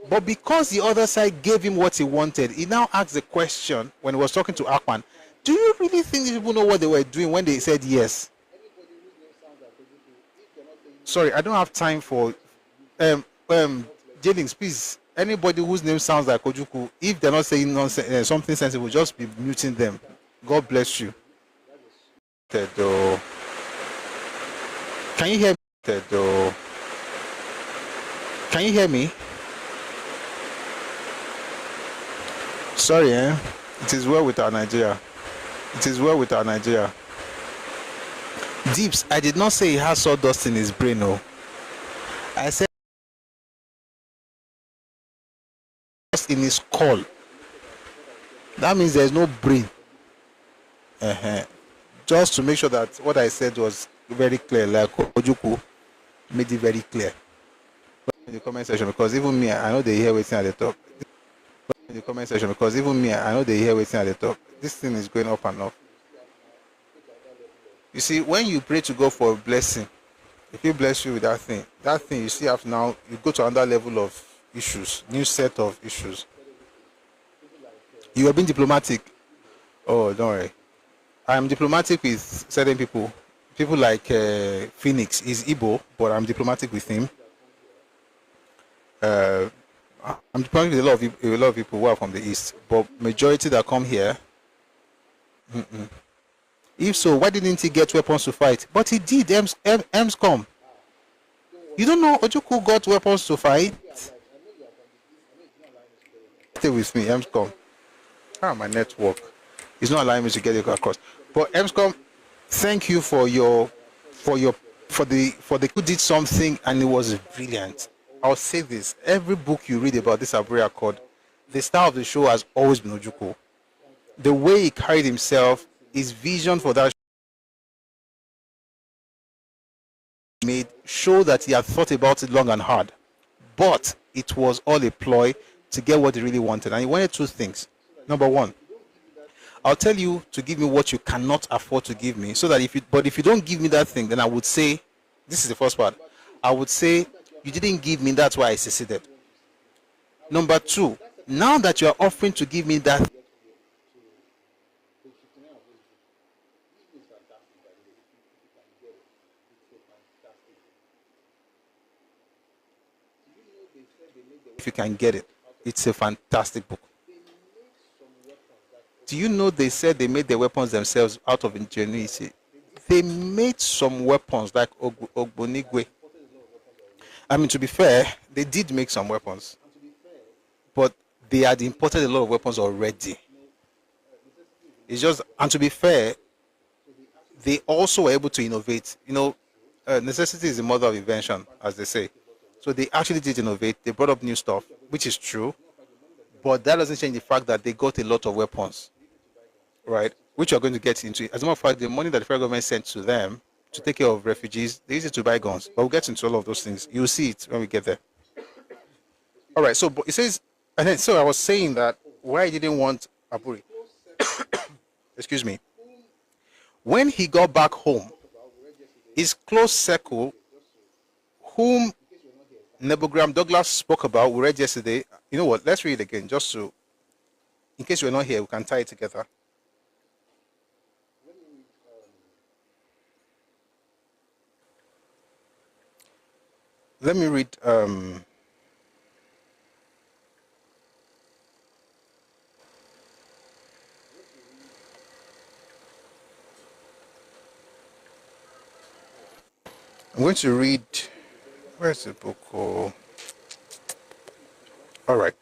But because the other side gave him what he wanted, he now asked the question when he was talking to Akpan, "Do you really think these people know what they were doing when they said yes?" Sorry, I don't have time for Jennings, please. Anybody whose name sounds like Ojukwu, if they're not saying nonsense, something sensible, just be muting them. God bless you. Can you hear me? Can you hear me? Sorry, it is well with our Nigeria. It is well with our Nigeria. Deeps, I did not say he has sawdust in his brain, no. I said in his skull. That means there's no brain. Just to make sure that what I said was very clear, like Ojukwu made it very clear. In the comment section, because even me, I know they hear waiting at the top. In the comment section, because even me, I know they hear waiting at the top. This thing is going up and up. You see, when you pray to God for a blessing, if He bless you with that thing you see after now, you go to another level of issues, new set of issues. You are being diplomatic. Oh, don't worry. I'm diplomatic with certain people. People like Phoenix is Igbo, but I'm diplomatic with him. I'm diplomatic with a lot of people who are from the east, but majority that come here. Mm-mm. If so, why didn't he get weapons to fight? But he did. Ems come. You don't know Ojukwu got weapons to fight? Stay with me, Ems come. My network is not allowing me to get it across. But Ems come. Thank you for the who did something and it was brilliant. I'll say this: every book you read about this Aburi Accord, the star of the show has always been Ojukwu. The way he carried himself, his vision for that made show that he had thought about it long and hard, but it was all a ploy to get what he really wanted. And he wanted two things. Number one, I'll tell you to give me what you cannot afford to give me, so that if you don't give me that thing, then I would say, this is the first part, I would say you didn't give me, that's why I seceded. Number two, now that you are offering to give me that, if you can get it, it's a fantastic book. Do you know they said they made their weapons themselves out of ingenuity? They made some weapons like Ogbonigwe. I mean, to be fair, they did make some weapons, but they had imported a lot of weapons already. It's just, and to be fair, they also were able to innovate. You know, necessity is the mother of invention, as they say. So they actually did innovate. They brought up new stuff, which is true, but that doesn't change the fact that they got a lot of weapons, right? Which we're going to get into. As a matter of fact, the money that the federal government sent to them to take care of refugees, they use it to buy guns. But we'll get into all of those things. You'll see it when we get there. All right. So it says, and then so I was saying that why I didn't want Aburi. Excuse me. When he got back home, his close circle, whom Nebogram Douglas spoke about, we read yesterday. You know what? Let's read it again, just so, in case you're not here, we can tie it together. Let me read. I'm going to read. Where's the book? Oh. All right.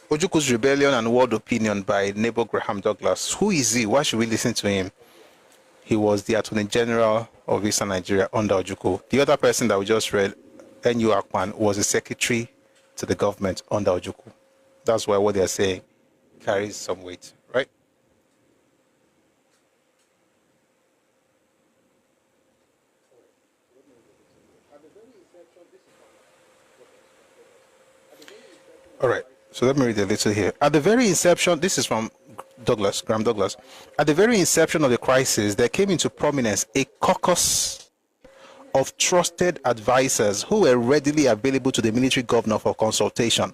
Ojukwu's Rebellion and World Opinion by Nebo Graham Douglas. Who is he? Why should we listen to him? He was the Attorney General of Eastern Nigeria under Ojukwu. The other person that we just read, N.U. Akpan, was a secretary to the government under Ojukwu. That's why what they're saying carries some weight, right? All right. So let me read a little here. At the very inception, this is from Graham Douglas. At the very inception of the crisis, there came into prominence a caucus of trusted advisors who were readily available to the military governor for consultation.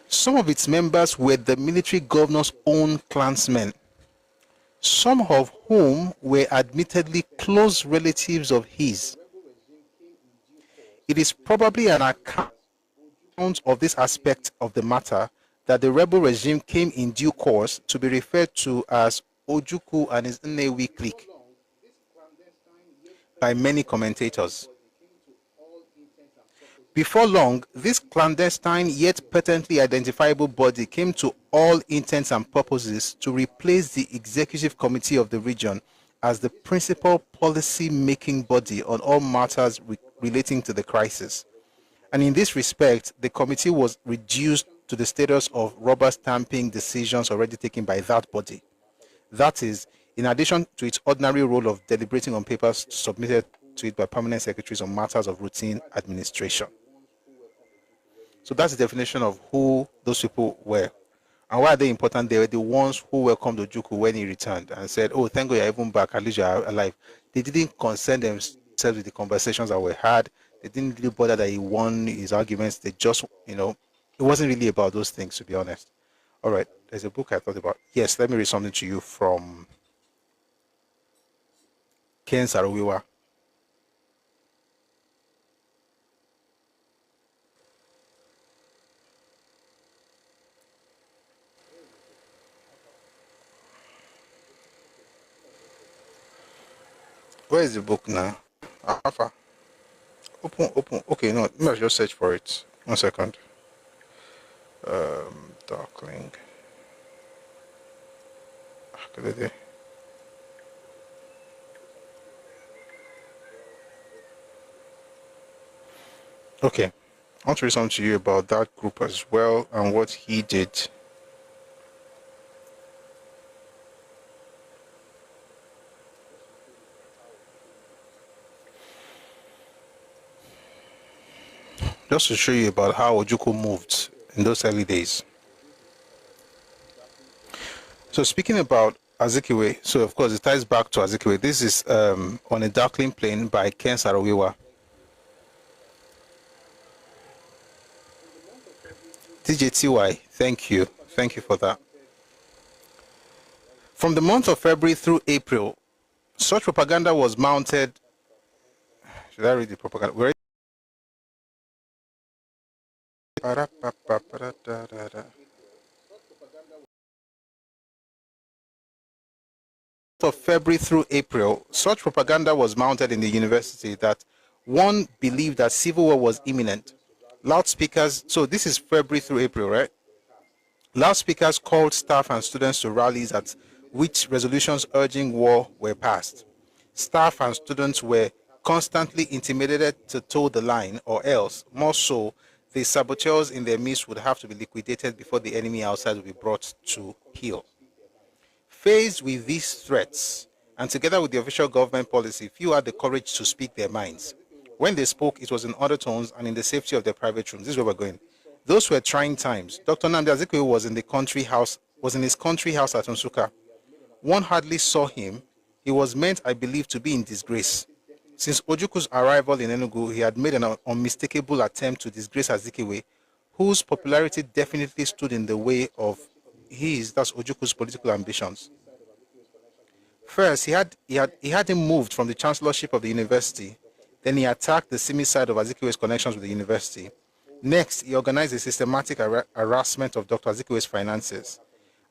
Some of its members were the military governor's own clansmen, some of whom were admittedly close relatives of his. It is probably an account of this aspect of the matter that the rebel regime came in due course to be referred to as Ojukwu and his Nnewi clique by many commentators. Before long, this clandestine yet patently identifiable body came to all intents and purposes to replace the executive committee of the region as the principal policy-making body on all matters relating to the crisis. And in this respect, the committee was reduced to the status of rubber stamping decisions already taken by that body. That is, in addition to its ordinary role of deliberating on papers submitted to it by permanent secretaries on matters of routine administration. So that's the definition of who those people were. And why are they important? They were the ones who welcomed Ojukwu when he returned and said, oh, thank God you're even back, at least you're alive. They didn't concern themselves with the conversations that were had. They didn't really bother that he won his arguments. They just, it wasn't really about those things, to be honest. All right, there's a book I thought about. Yes, let me read something to you from Ken Saro-Wiwa. Where is the book now? Alpha. Open. Okay, no, let me just search for it. 1 second. Darkling. Okay, I want to read something to you about that group as well and what he did. Just to show you about how Ojukwu moved in those early days. So speaking about Azikiwe, so of course it ties back to Azikiwe. This is on a darkling plane by Ken Saro-Wiwa. DJTY, thank you for that. From the month of February through April, such propaganda was mounted. Should I read the propaganda? Where of February through April, such propaganda was mounted in the university that one believed that civil war was imminent. Loudspeakers, so this is February through April, right? Loudspeakers called staff and students to rallies at which resolutions urging war were passed. Staff and students were constantly intimidated to toe the line, or else, more so, the saboteurs in their midst would have to be liquidated before the enemy outside would be brought to heel. Faced with these threats, and together with the official government policy, few had the courage to speak their minds. When they spoke, it was in undertones and in the safety of their private rooms. This is where we're going. Those were trying times. Dr. Nnamdi Azikiwe was in his country house at Nsukka. One hardly saw him. He was meant, I believe, to be in disgrace. Since Ojukwu's arrival in Enugu, he had made an unmistakable attempt to disgrace Azikiwe, whose popularity definitely stood in the way of that's Ojukwu's political ambitions. First, he had him moved from the chancellorship of the university. Then he attacked the Simi side of Azikiwe's connections with the university. Next, he organized a systematic harassment of Dr. Azikiwe's finances,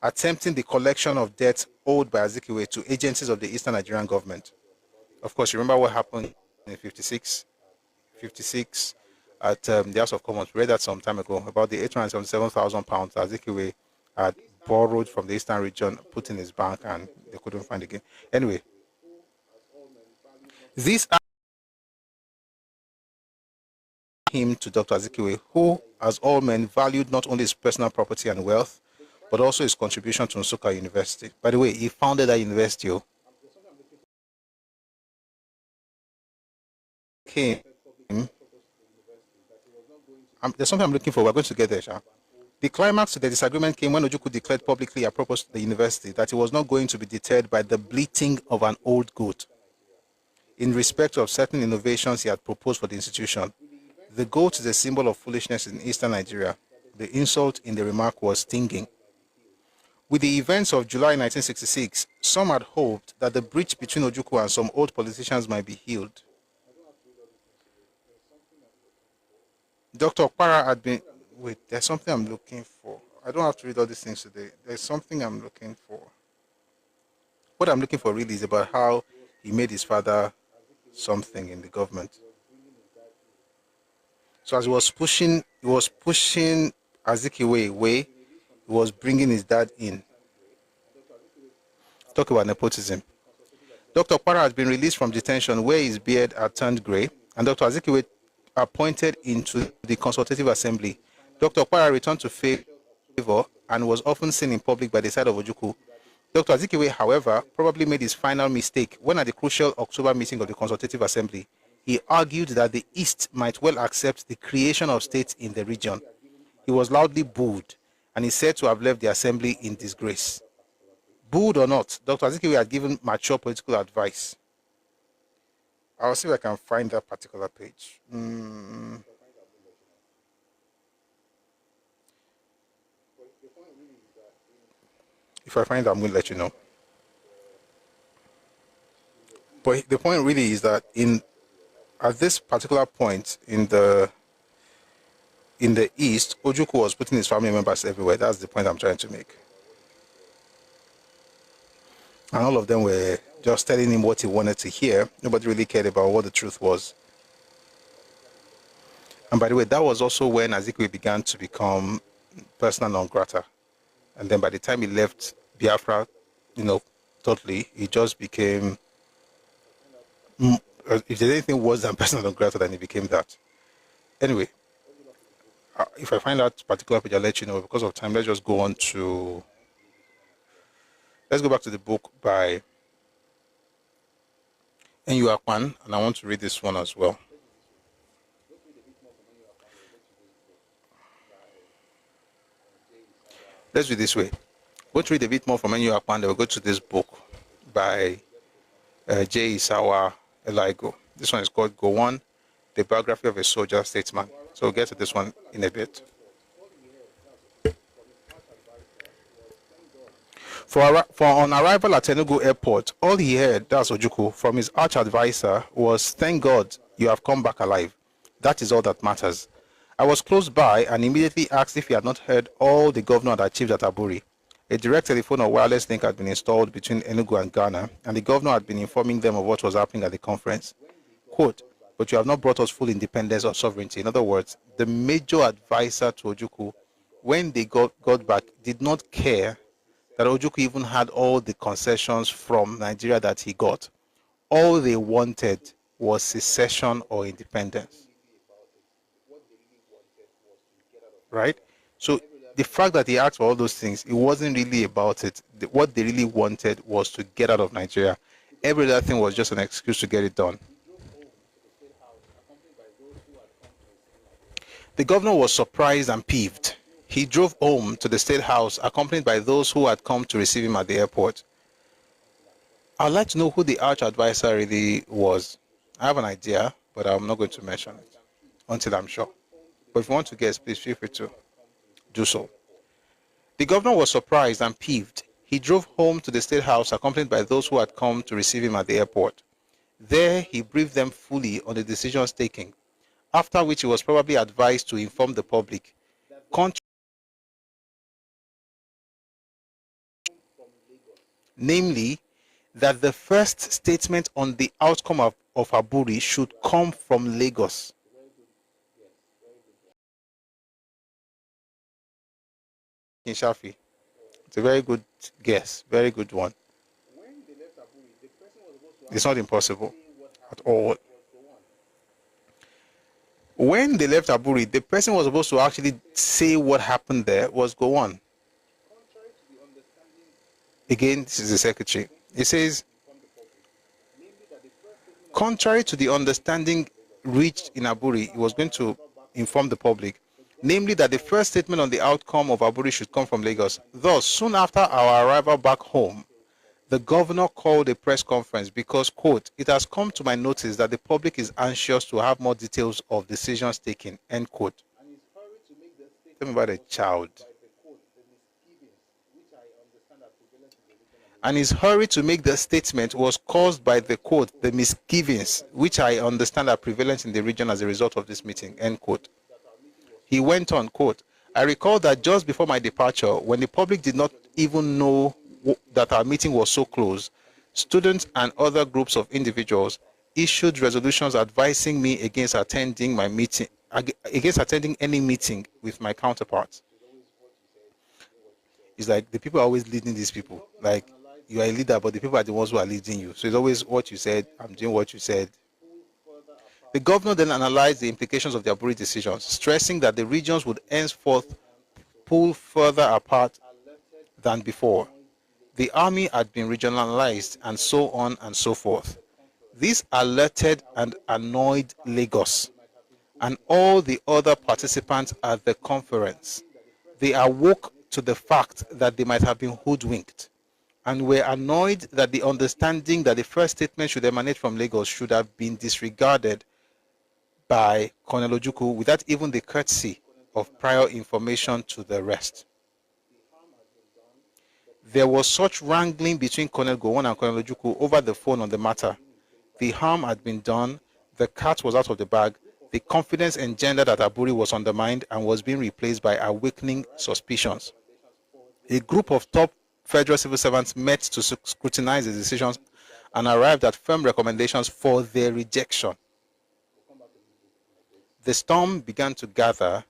attempting the collection of debt owed by Azikiwe to agencies of the Eastern Nigerian government. Of course, you remember what happened in 56 at the House of Commons. We read that some time ago about the £877,000 Azikiwe had borrowed from the Eastern region, put in his bank, and they couldn't find again. Anyway, this him to Dr. Azikiwe, who, as all men, valued not only his personal property and wealth, but also his contribution to Nsukka University. By the way, he founded that university. There's something I'm looking for. We're going to get there, Sha. The climax to the disagreement came when Ojukwu declared publicly apropos to the university that he was not going to be deterred by the bleating of an old goat in respect of certain innovations he had proposed for the institution. The goat is a symbol of foolishness in Eastern Nigeria. The insult in the remark was stinging. With the events of July 1966, some had hoped that the breach between Ojukwu and some old politicians might be healed. Dr. Okpara had been... Wait, there's something I'm looking for. I don't have to read all these things today. There's something I'm looking for. What I'm looking for really is about how he made his father something in the government. So as he was pushing Azikiwe away, he was bringing his dad in. Talk about nepotism. Dr. Okpara has been released from detention where his beard had turned grey, and Dr. Azikiwe appointed into the Consultative Assembly. Dr. Okpara returned to favor and was often seen in public by the side of Ojukwu. Dr. Azikiwe, however, probably made his final mistake when at the crucial October meeting of the Consultative Assembly, he argued that the East might well accept the creation of states in the region. He was loudly booed, and is said to have left the assembly in disgrace. Booed or not, Dr. Azikiwe had given mature political advice. I'll see if I can find that particular page. If I find it, I'm going to let you know. But the point really is that at this particular point in the East, Ojukwu was putting his family members everywhere. That's the point I'm trying to make. And all of them were just telling him what he wanted to hear. Nobody really cared about what the truth was. And by the way, that was also when Azikiwe began to become persona non grata. And then by the time he left Biafra, totally, he just became, if there's anything worse than persona non grata, then he became that. Anyway, if I find that particular page, I'll let you know. Because of time, let's just go on to, let's go back to the book by Enyu Akpan, and I want to read this one as well. Let's do it this way. We'll read a bit more from Enyu Akpan, then we'll go to this book by J. Isawa Elaigo. This one is called Gowon, The Biography of a Soldier Statesman. So we'll get to this one in a bit. For on arrival at Enugu Airport, all he heard, that's Ojukwu, from his arch-advisor was, "Thank God you have come back alive. That is all that matters." I was close by and immediately asked if he had not heard all the governor had achieved at Aburi. A direct telephone or wireless link had been installed between Enugu and Ghana, and the governor had been informing them of what was happening at the conference. Quote, "But you have not brought us full independence or sovereignty." In other words, the major advisor to Ojukwu, when they got back, did not care that Ojukwu even had all the concessions from Nigeria that he got. All they wanted was secession or independence. Right? So the fact that he asked for all those things, it wasn't really about it. What they really wanted was to get out of Nigeria. Every other thing was just an excuse to get it done. The governor was surprised and peeved. He drove home to the State House accompanied by those who had come to receive him at the airport. I'd like to know who the arch-advisor really was. I have an idea, but I'm not going to mention it until I'm sure. But if you want to guess, please feel free to do so. The governor was surprised and peeved. He drove home to the State House accompanied by those who had come to receive him at the airport. There, he briefed them fully on the decisions taken, after which he was probably advised to inform the public. Namely, that the first statement on the outcome of Aburi should come from Lagos. In Shafi. It's a very good guess, very good one. It's not impossible at all. When they left Aburi, the person who was supposed to actually say what happened there was Gowon. Again, this is the secretary. It says, contrary to the understanding reached in Aburi, he was going to inform the public, namely that the first statement on the outcome of Aburi should come from Lagos. Thus, soon after our arrival back home, the governor called a press conference because, quote, "It has come to my notice that the public is anxious to have more details of decisions taken," end quote. Tell me about a child. And his hurry to make the statement was caused by the, quote, "the misgivings which I understand are prevalent in the region as a result of this meeting," end quote. He went on, quote, "I recall that just before my departure, when the public did not even know that our meeting was so close, students and other groups of individuals issued resolutions advising me against attending any meeting with my counterparts." It's like the people are always leading these people. Like, you are a leader, but the people are the ones who are leading you. So it's always what you said, I'm doing what you said. The governor then analyzed the implications of the Aburi decisions, stressing that the regions would henceforth pull further apart than before. The army had been regionalized, and so on and so forth. This alerted and annoyed Lagos and all the other participants at the conference. They awoke to the fact that they might have been hoodwinked and were annoyed that the understanding that the first statement should emanate from Lagos should have been disregarded by Colonel Ojukwu without even the courtesy of prior information to the rest. There was such wrangling between Colonel Gowon and Colonel Ojukwu over the phone on the matter. The harm had been done, the cat was out of the bag, the confidence engendered at Aburi was undermined and was being replaced by awakening suspicions. A group of top federal civil servants met to scrutinize the decisions and arrived at firm recommendations for their rejection. The storm began to gather,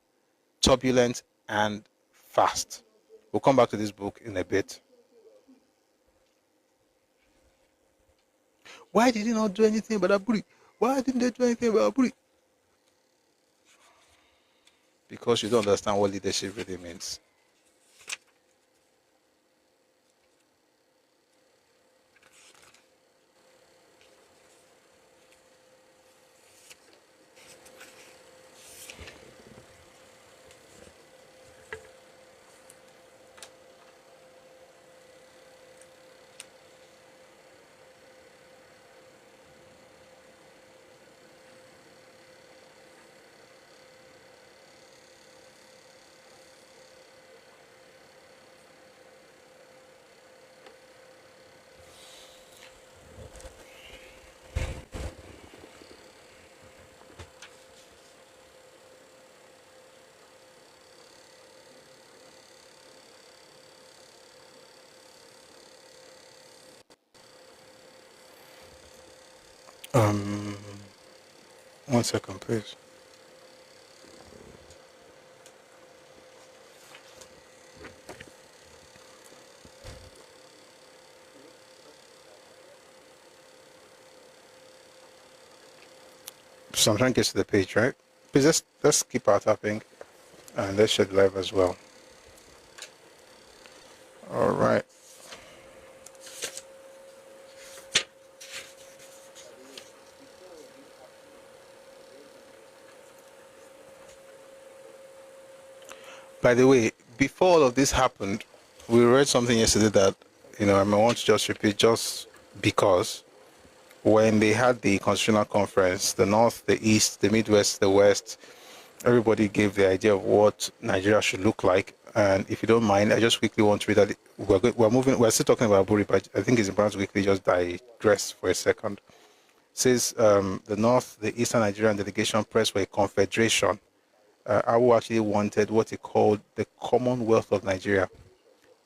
turbulent and fast. We'll come back to this book in a bit. Why did he not do anything about Aburi? Why didn't they do anything about Aburi? Because you don't understand what leadership really means. One second, please. So I'm trying to get to the page, right? Please let's keep our tapping and let's share the live as well. All right. By the way, before all of this happened, we read something yesterday that, I want to just repeat just because when they had the Constitutional Conference, the North, the East, the Midwest, the West, everybody gave the idea of what Nigeria should look like. And if you don't mind, I just quickly want to read that we're still talking about Aburi, but I think it's important to quickly just digress for a second. It says the North, the Eastern Nigerian delegation pressed for a confederation. Awu actually wanted what he called the Commonwealth of Nigeria.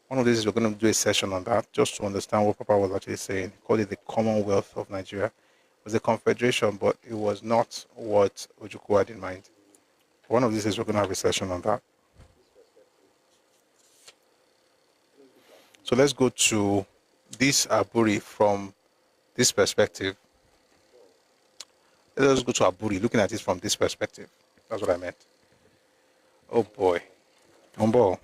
One of these is we're going to do a session on that, just to understand what Papa was actually saying. He called it the Commonwealth of Nigeria. It was a confederation, but it was not what Ojukwu had in mind. One of these is we're going to have a session on that. So let's go to this Aburi from this perspective. Let's go to Aburi, looking at it from this perspective. That's what I meant. Oh boy. Umbo.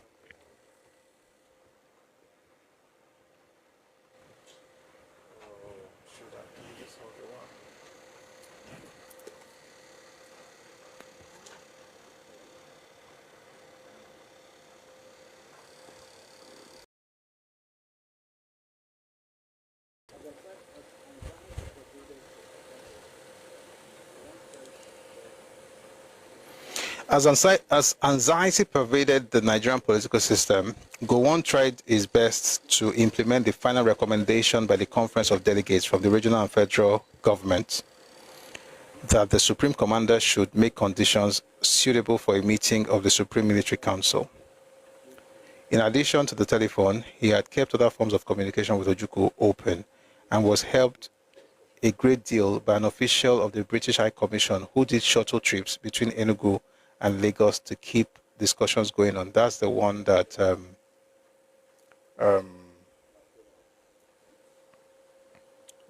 As anxiety pervaded the Nigerian political system, Gowon tried his best to implement the final recommendation by the Conference of Delegates from the regional and federal government that the Supreme Commander should make conditions suitable for a meeting of the Supreme Military Council. In addition to the telephone, he had kept other forms of communication with Ojukwu open and was helped a great deal by an official of the British High Commission who did shuttle trips between Enugu and Lagos to keep discussions going on. That's the one that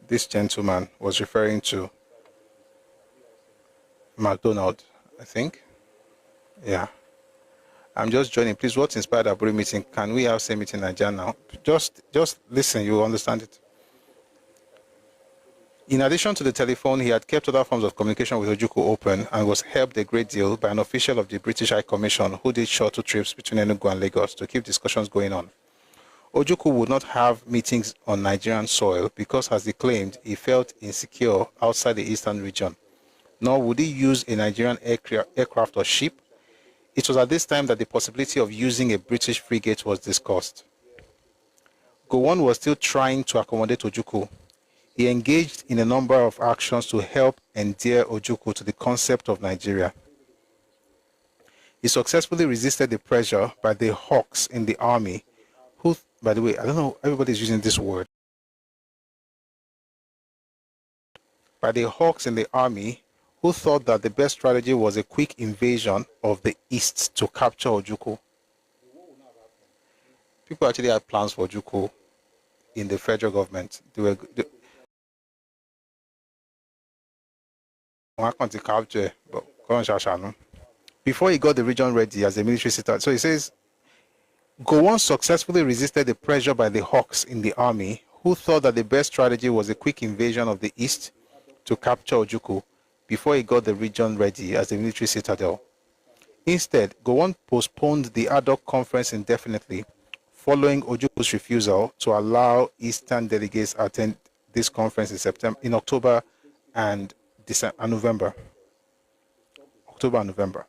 this gentleman was referring to. McDonald, I think. Yeah. I'm just joining. Please, what inspired Aburi meeting? Can we have same meeting in Nigeria now? Just listen, you will understand it. In addition to the telephone, he had kept other forms of communication with Ojukwu open and was helped a great deal by an official of the British High Commission who did shuttle trips between Enugu and Lagos to keep discussions going on. Ojukwu would not have meetings on Nigerian soil because, as he claimed, he felt insecure outside the eastern region. Nor would he use a Nigerian aircraft or ship. It was at this time that the possibility of using a British frigate was discussed. Gowon was still trying to accommodate Ojukwu. He engaged in a number of actions to help endear Ojukwu to the concept of Nigeria. He successfully resisted the pressure by the hawks in the army, who, by the way, I don't know, everybody's using this word. By the hawks in the army, who thought that the best strategy was a quick invasion of the east to capture Ojukwu. People actually had plans for Ojukwu in the federal government. They were capture, but before he got the region ready as a military sitter. So he says, Gowon successfully resisted the pressure by the hawks in the army, who thought that the best strategy was a quick invasion of the east to capture Ojukwu before he got the region ready as a military citadel. Instead, Gowon postponed the ad hoc conference indefinitely, following Ojukwu's refusal to allow Eastern delegates to attend this conference in October and November. October and November.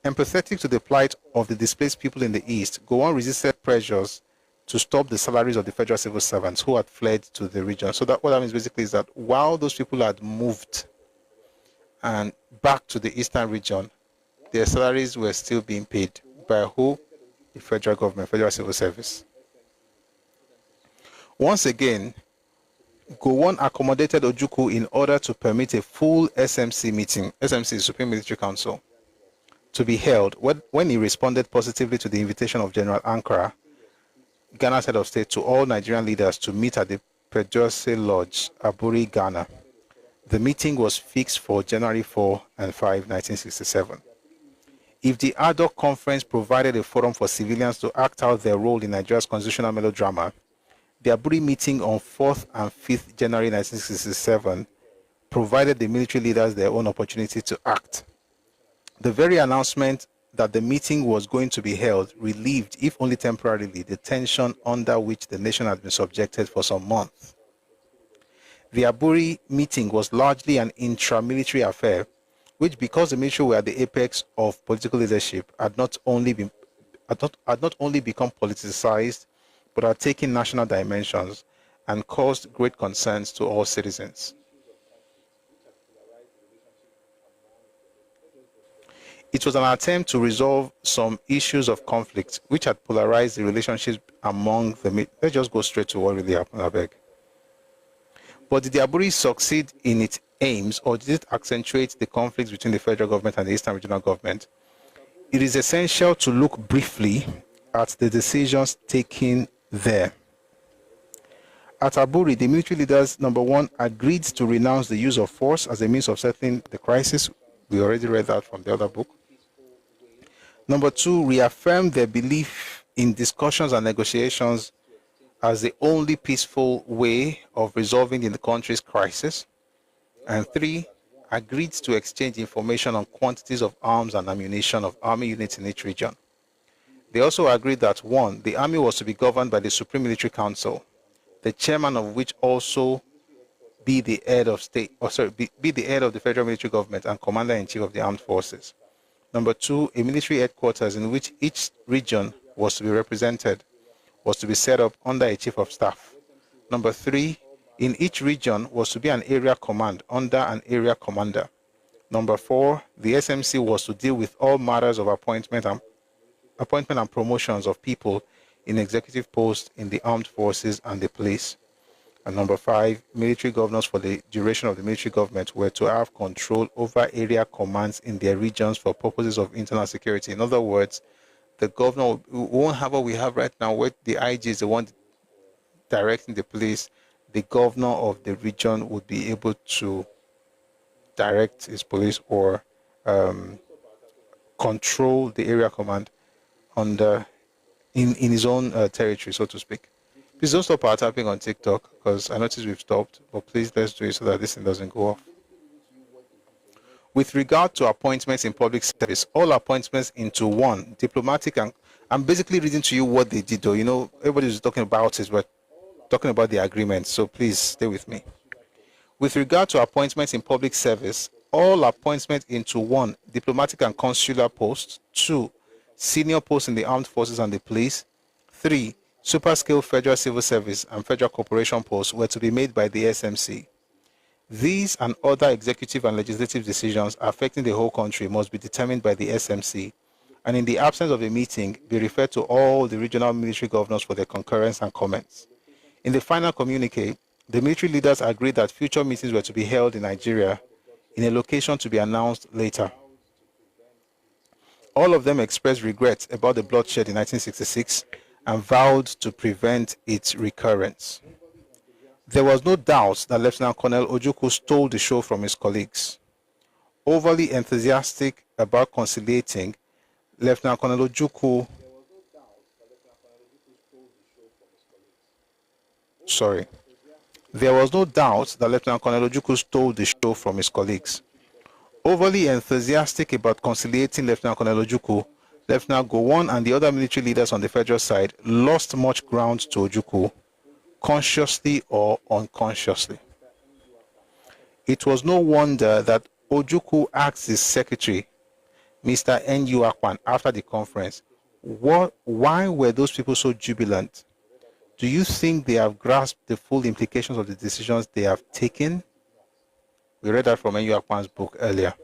Empathetic to the plight of the displaced people in the East, Gowon resisted pressures to stop the salaries of the federal civil servants who had fled to the region. So that what that means basically is that while those people had moved and back to the Eastern region, their salaries were still being paid by who? The federal government, federal civil service. Once again, Gowon accommodated Ojukwu in order to permit a full SMC meeting, SMC, Supreme Military Council, to be held when he responded positively to the invitation of General Ankara, Ghana's head of state, to all Nigerian leaders to meet at the Pedrose Lodge, Aburi, Ghana. The meeting was fixed for January 4 and 5, 1967. If the ad hoc conference provided a forum for civilians to act out their role in Nigeria's constitutional melodrama, the Aburi meeting on 4th and 5th January 1967 provided the military leaders their own opportunity to act. The very announcement that the meeting was going to be held relieved, if only temporarily, the tension under which the nation had been subjected for some months. The Aburi meeting was largely an intra-military affair, which, because the military were at the apex of political leadership, had not only become politicized, but had taken national dimensions and caused great concerns to all citizens. It was an attempt to resolve some issues of conflict which had polarized the relationships among the... Let's just go straight to what really happened, I beg. But did the Aburi succeed in its aims, or did it accentuate the conflicts between the federal government and the Eastern Regional Government? It is essential to look briefly at the decisions taken there. At Aburi, the military leaders, number one, agreed to renounce the use of force as a means of settling the crisis. We already read that from the other book. Number two, reaffirmed their belief in discussions and negotiations as the only peaceful way of resolving the country's crisis. And three, agreed to exchange information on quantities of arms and ammunition of army units in each region. They also agreed that, one, the army was to be governed by the Supreme Military Council, the chairman of which also be the head of state, be the head of the federal military government and commander-in-chief of the armed forces. Number two, a military headquarters in which each region was to be represented was to be set up under a chief of staff. Number three, in each region was to be an area command under an area commander. Number four, the SMC was to deal with all matters of appointment and promotions of people in executive posts in the armed forces and the police. And number five, military governors for the duration of the military government were to have control over area commands in their regions for purposes of internal security. In other words, the governor won't have what we have right now, where the IG is the one directing the police. The governor of the region would be able to direct his police or control the area command in his own territory, so to speak. Please don't stop our tapping on TikTok, because I noticed we've stopped, but please let's do it so that this thing doesn't go off. With regard to appointments in public service, all appointments into one, diplomatic, and I'm basically reading to you what they did, though. You know, everybody's talking about it, but talking about the agreement, so please stay with me. With regard to appointments in public service, all appointments into one, diplomatic and consular posts, two, senior posts in the armed forces and the police, three, super-scale federal civil service and federal corporation posts were to be made by the SMC. These and other executive and legislative decisions affecting the whole country must be determined by the SMC, and in the absence of a meeting, be referred to all the regional military governors for their concurrence and comments. In the final communique, the military leaders agreed that future meetings were to be held in Nigeria in a location to be announced later. All of them expressed regret about the bloodshed in 1966 and vowed to prevent its recurrence. There was no doubt that Lieutenant Colonel Ojukwu stole the show from his colleagues. Overly enthusiastic about conciliating, Lieutenant Colonel Ojukwu There was no doubt that Lieutenant Colonel Ojukwu stole the show from his colleagues. Overly enthusiastic about conciliating Lieutenant Colonel Ojukwu, Lieutenant Gowon and the other military leaders on the federal side lost much ground to Ojukwu, consciously or unconsciously. It was no wonder that Ojukwu asked his secretary, Mr. N.U. Akpan, after the conference, why were those people so jubilant? Do you think they have grasped the full implications of the decisions they have taken? We read that from N.U. Akpan's book earlier.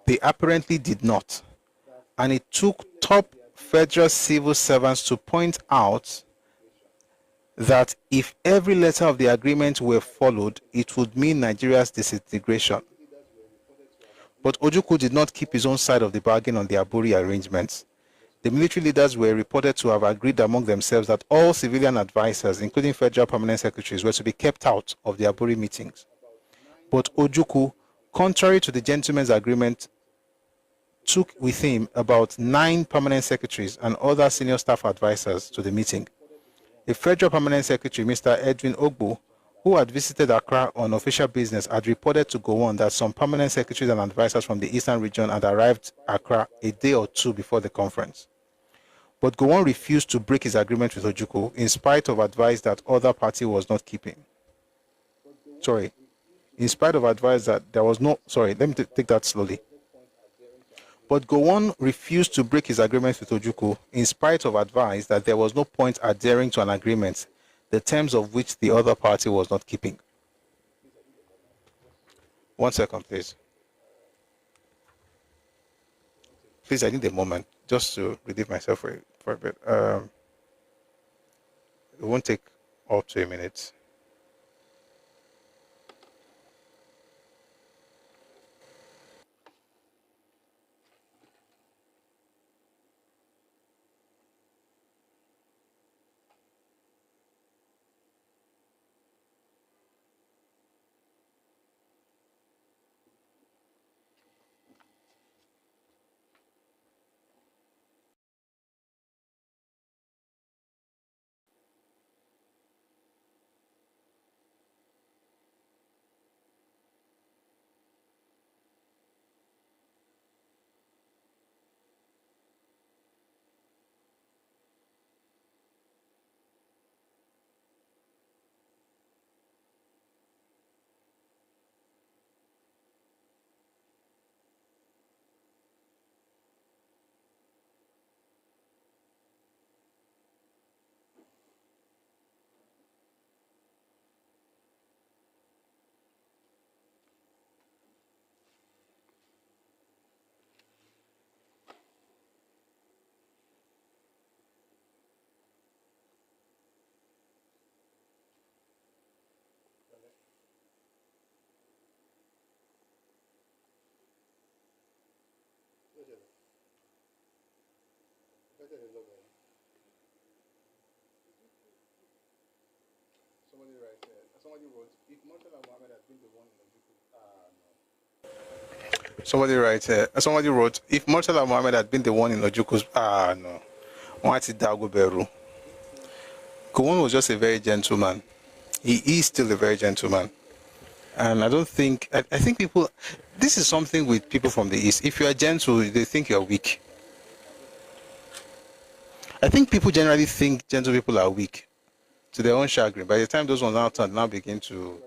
They apparently did not. And it took top federal civil servants to point out that if every letter of the agreement were followed, it would mean Nigeria's disintegration. But Ojukwu did not keep his own side of the bargain on the Aburi arrangements. The military leaders were reported to have agreed among themselves that all civilian advisors, including federal permanent secretaries, were to be kept out of the Aburi meetings. But Ojukwu, contrary to the gentleman's agreement, took with him about 9 permanent secretaries and other senior staff advisors to the meeting. A federal permanent secretary, Mr. Edwin Ogbu, who had visited Accra on official business, had reported to Gowon that some permanent secretaries and advisors from the eastern region had arrived Accra a day or two before the conference. But Gowon refused to break his agreement with Ojukwu in spite of advice that other party was not keeping. In spite of advice that there was no... let me take that slowly. But Gowon refused to break his agreement with Ojukwu in spite of advice that there was no point adhering to an agreement, the terms of which the other party was not keeping. 1 second, please. Please, I need a moment just to relieve myself for a bit. It won't take up to a minute. Somebody wrote, if Murtala Muhammad had been the one in Ojukwu's, no. Gowon was just a very gentleman. He is still a very gentleman. And I think people, this is something with people from the East. If you are gentle, they think you are weak. I think people generally think gentle people are weak to their own chagrin. By the time those ones now begin to...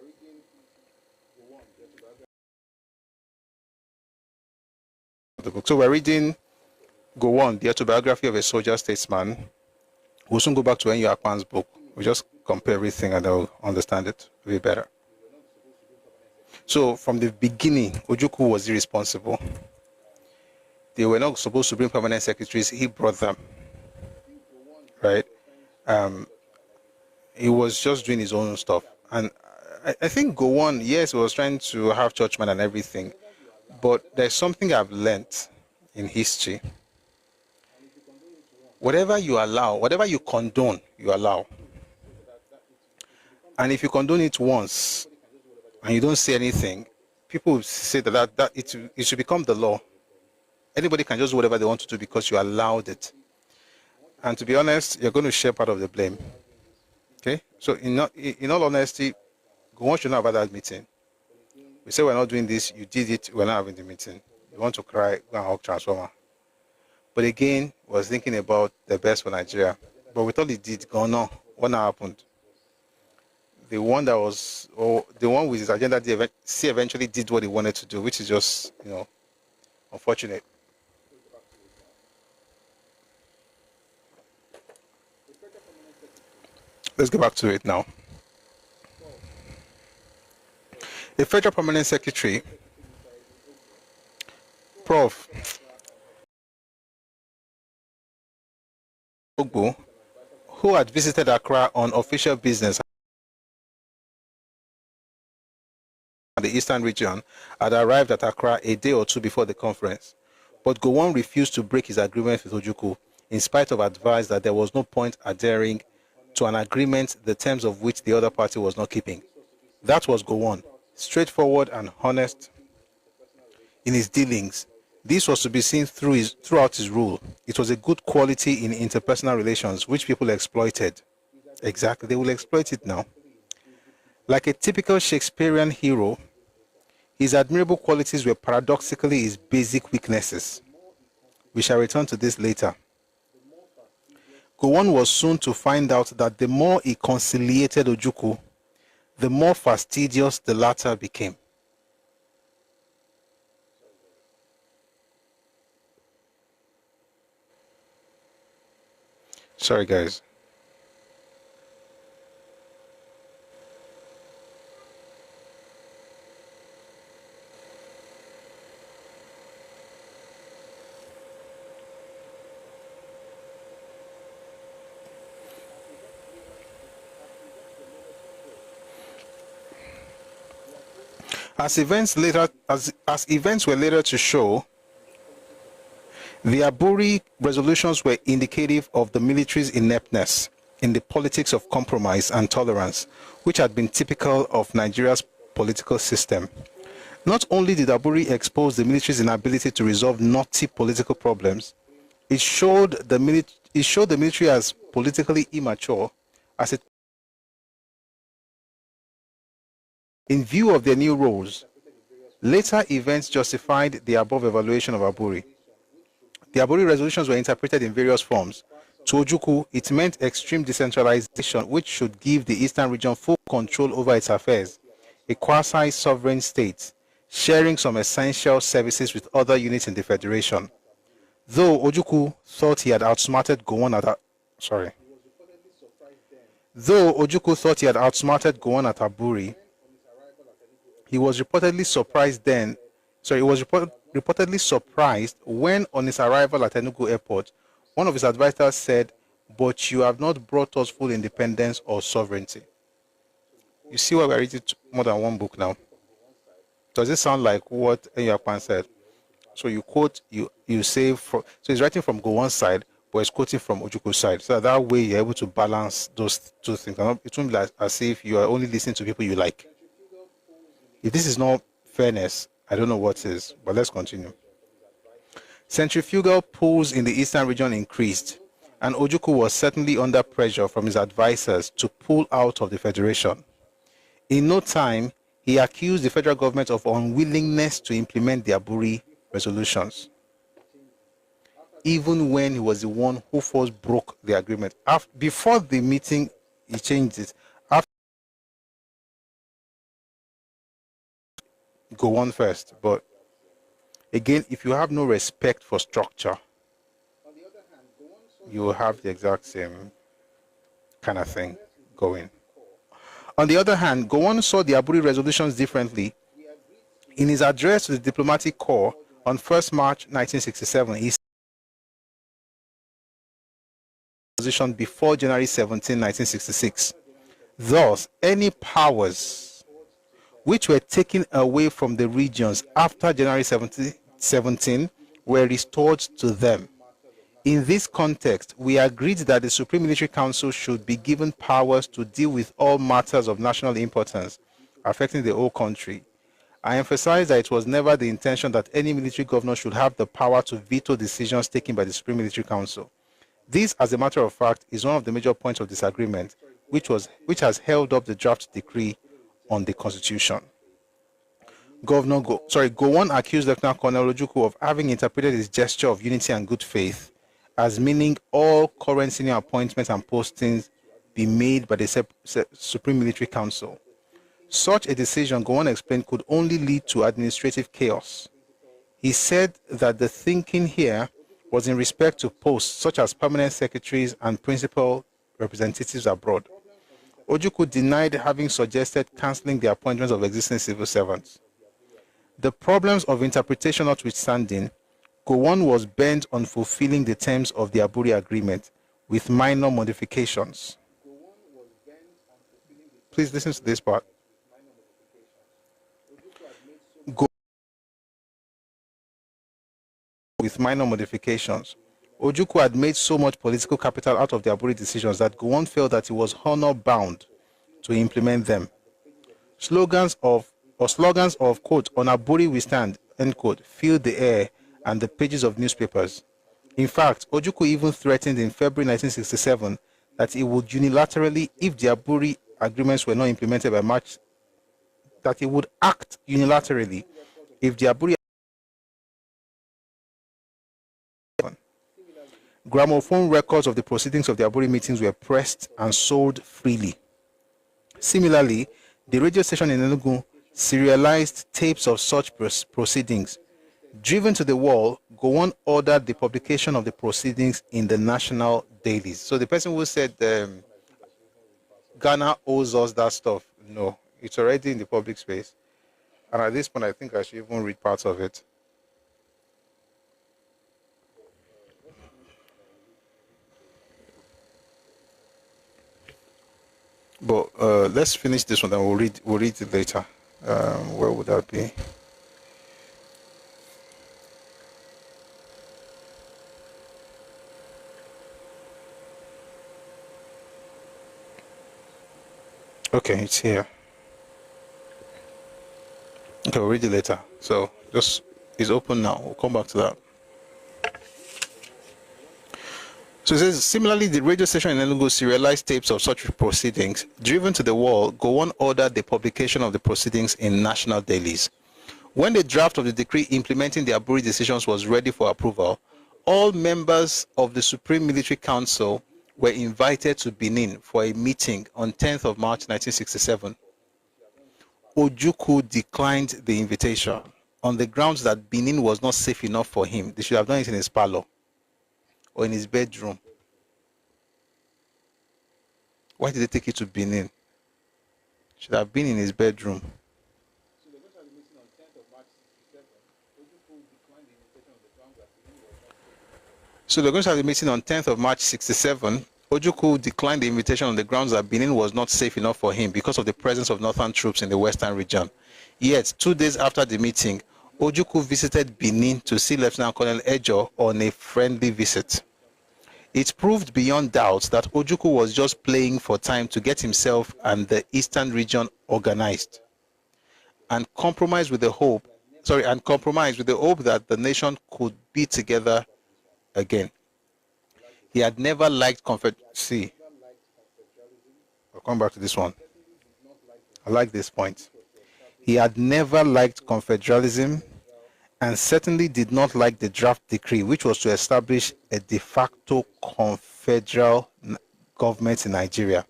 the book. So we're reading Gowon, the autobiography of a soldier statesman, We'll soon go back to Enyo Akpan's book. We just compare everything and they'll understand it a bit better. So from the beginning, Ojukwu was irresponsible. They were not supposed to bring permanent secretaries. He brought them, right? He was just doing his own stuff. And I think Gowon, yes, he was trying to have churchmen and everything. But there's something I've learnt in history. Whatever you allow, whatever you condone, you allow. And if you condone it once and you don't say anything, people say that it should become the law. Anybody can just do whatever they want to do because you allowed it. And to be honest, you're going to share part of the blame. Okay? So in all honesty, Gowon should know about that meeting. We say we're not doing this, you did it, we're not having the meeting. You want to cry, go and hug Transformer. But again, was thinking about the best for Nigeria. But with all he did, gone on, what now happened? The one that was, or the one with his agenda, eventually did what he wanted to do, which is just, unfortunate. Let's go back to it now. The Federal Permanent Secretary, Prof. Ogbo, who had visited Accra on official business in the eastern region, had arrived at Accra a day or two before the conference. But Gowon refused to break his agreement with Ojukwu, in spite of advice that there was no point adhering to an agreement the terms of which the other party was not keeping. That was Gowon, straightforward and honest in his dealings. This was to be seen throughout his rule. It was a good quality in interpersonal relations, which people exploited. Exactly, they will exploit it now. Like a typical Shakespearean hero, his admirable qualities were paradoxically his basic weaknesses. We shall return to this later. Gowon was soon to find out that the more he conciliated Ojukwu, the more fastidious the latter became. Sorry, guys. As events were later to show, the Aburi resolutions were indicative of the military's ineptness in the politics of compromise and tolerance, which had been typical of Nigeria's political system. Not only did Aburi expose the military's inability to resolve knotty political problems, it showed the military as politically immature as it. In view of their new roles, later events justified the above evaluation of Aburi. The Aburi resolutions were interpreted in various forms. To Ojukwu, it meant extreme decentralization, which should give the Eastern region full control over its affairs, a quasi-sovereign state, sharing some essential services with other units in the Federation. Though Ojukwu thought he had outsmarted Gowon at Aburi, he was reportedly surprised when, on his arrival at Enugu Airport, one of his advisors said, "But you have not brought us full independence or sovereignty." You see why we're reading more than one book now? Does it sound like what Enyo Akpan said? So you quote, you say, so he's writing from Gowon's side, but he's quoting from Ojukwu's side. So that way you're able to balance those two things. It won't be like as if you are only listening to people you like. If this is not fairness, I don't know what is, but let's continue. Centrifugal pulls in the eastern region increased, and Ojukwu was certainly under pressure from his advisors to pull out of the Federation. In no time, he accused the federal government of unwillingness to implement the Aburi resolutions, even when he was the one who first broke the agreement. Before the meeting, he changed it. Go on first, but again, if you have no respect for structure, you will have the exact same kind of thing going. On the other hand, Gowon saw the Aburi resolutions differently. In his address to the diplomatic corps on 1st March 1967, he said position before January 17, 1966. Thus, any powers which were taken away from the regions after January 17 were restored to them. In this context, we agreed that the Supreme Military Council should be given powers to deal with all matters of national importance affecting the whole country. I emphasize that it was never the intention that any military governor should have the power to veto decisions taken by the Supreme Military Council. This, as a matter of fact, is one of the major points of disagreement, which has held up the draft decree on the Constitution. Gowon accused Lieutenant Colonel Ojukwu of having interpreted his gesture of unity and good faith as meaning all current senior appointments and postings be made by the Supreme Military Council. Such a decision, Gowon explained, could only lead to administrative chaos. He said that the thinking here was in respect to posts such as permanent secretaries and principal representatives abroad. Ojukwu denied having suggested cancelling the appointments of existing civil servants. The problems of interpretation notwithstanding, Gowon was bent on fulfilling the terms of the Aburi Agreement with minor modifications. Please listen to this part. With minor modifications. Ojukwu had made so much political capital out of the Aburi decisions that Gowon felt that he was honor-bound to implement them. Slogans of, quote, "On Aburi we stand," end quote, filled the air and the pages of newspapers. In fact, Ojukwu even threatened in February 1967 that he would unilaterally, if the Aburi agreements were not implemented by March, that he would act unilaterally if the Aburi gramophone records of the proceedings of the Aburi meetings were pressed and sold freely. Similarly, the radio station in Enugu serialized tapes of such proceedings. Driven to the wall, Gowon ordered the publication of the proceedings in the national dailies. So the person who said Ghana owes us that stuff, no, it's already in the public space. And at this point, I think I should even read parts of it. But let's finish this one, then we'll read it later. Where would that be? Okay, it's here. Okay, we'll read it later. So just it's open now. We'll come back to that. So it says, similarly, the radio station in Enugu serialized tapes of such proceedings. Driven to the wall, Gowon ordered the publication of the proceedings in national dailies. When the draft of the decree implementing the Aburi decisions was ready for approval, all members of the Supreme Military Council were invited to Benin for a meeting on 10th of March 1967. Ojukwu declined the invitation on the grounds that Benin was not safe enough for him. They should have done it in his parlor or in his bedroom. Why did they take it to Benin? Should have been in his bedroom. So they're going to have the meeting on 10th of March 67. Ojukwu declined the invitation on the grounds that Benin was not safe enough for him because of the presence of northern troops in the western region. Yet, 2 days after the meeting, Ojukwu visited Benin to see Lieutenant Colonel Ejo on a friendly visit. It proved beyond doubt that Ojukwu was just playing for time to get himself and the eastern region organized and compromise with the hope that the nation could be together again. He had never liked Confederacy. I'll come back to this one. I like this point. He had never liked confederalism and certainly did not like the draft decree, which was to establish a de facto confederal government in Nigeria.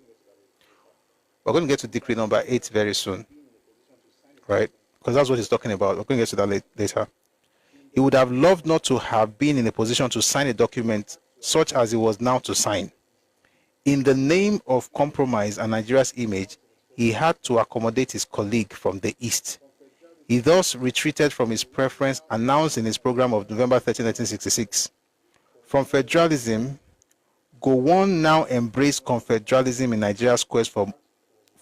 We're going to get to decree number 8 very soon, right? Because that's what he's talking about. We're going to get to that later. He would have loved not to have been in a position to sign a document such as he was now to sign. In the name of compromise and Nigeria's image, he had to accommodate his colleague from the East. He thus retreated from his preference announced in his program of November 13, 1966. From federalism, Gowon now embraced confederalism in Nigeria's quest for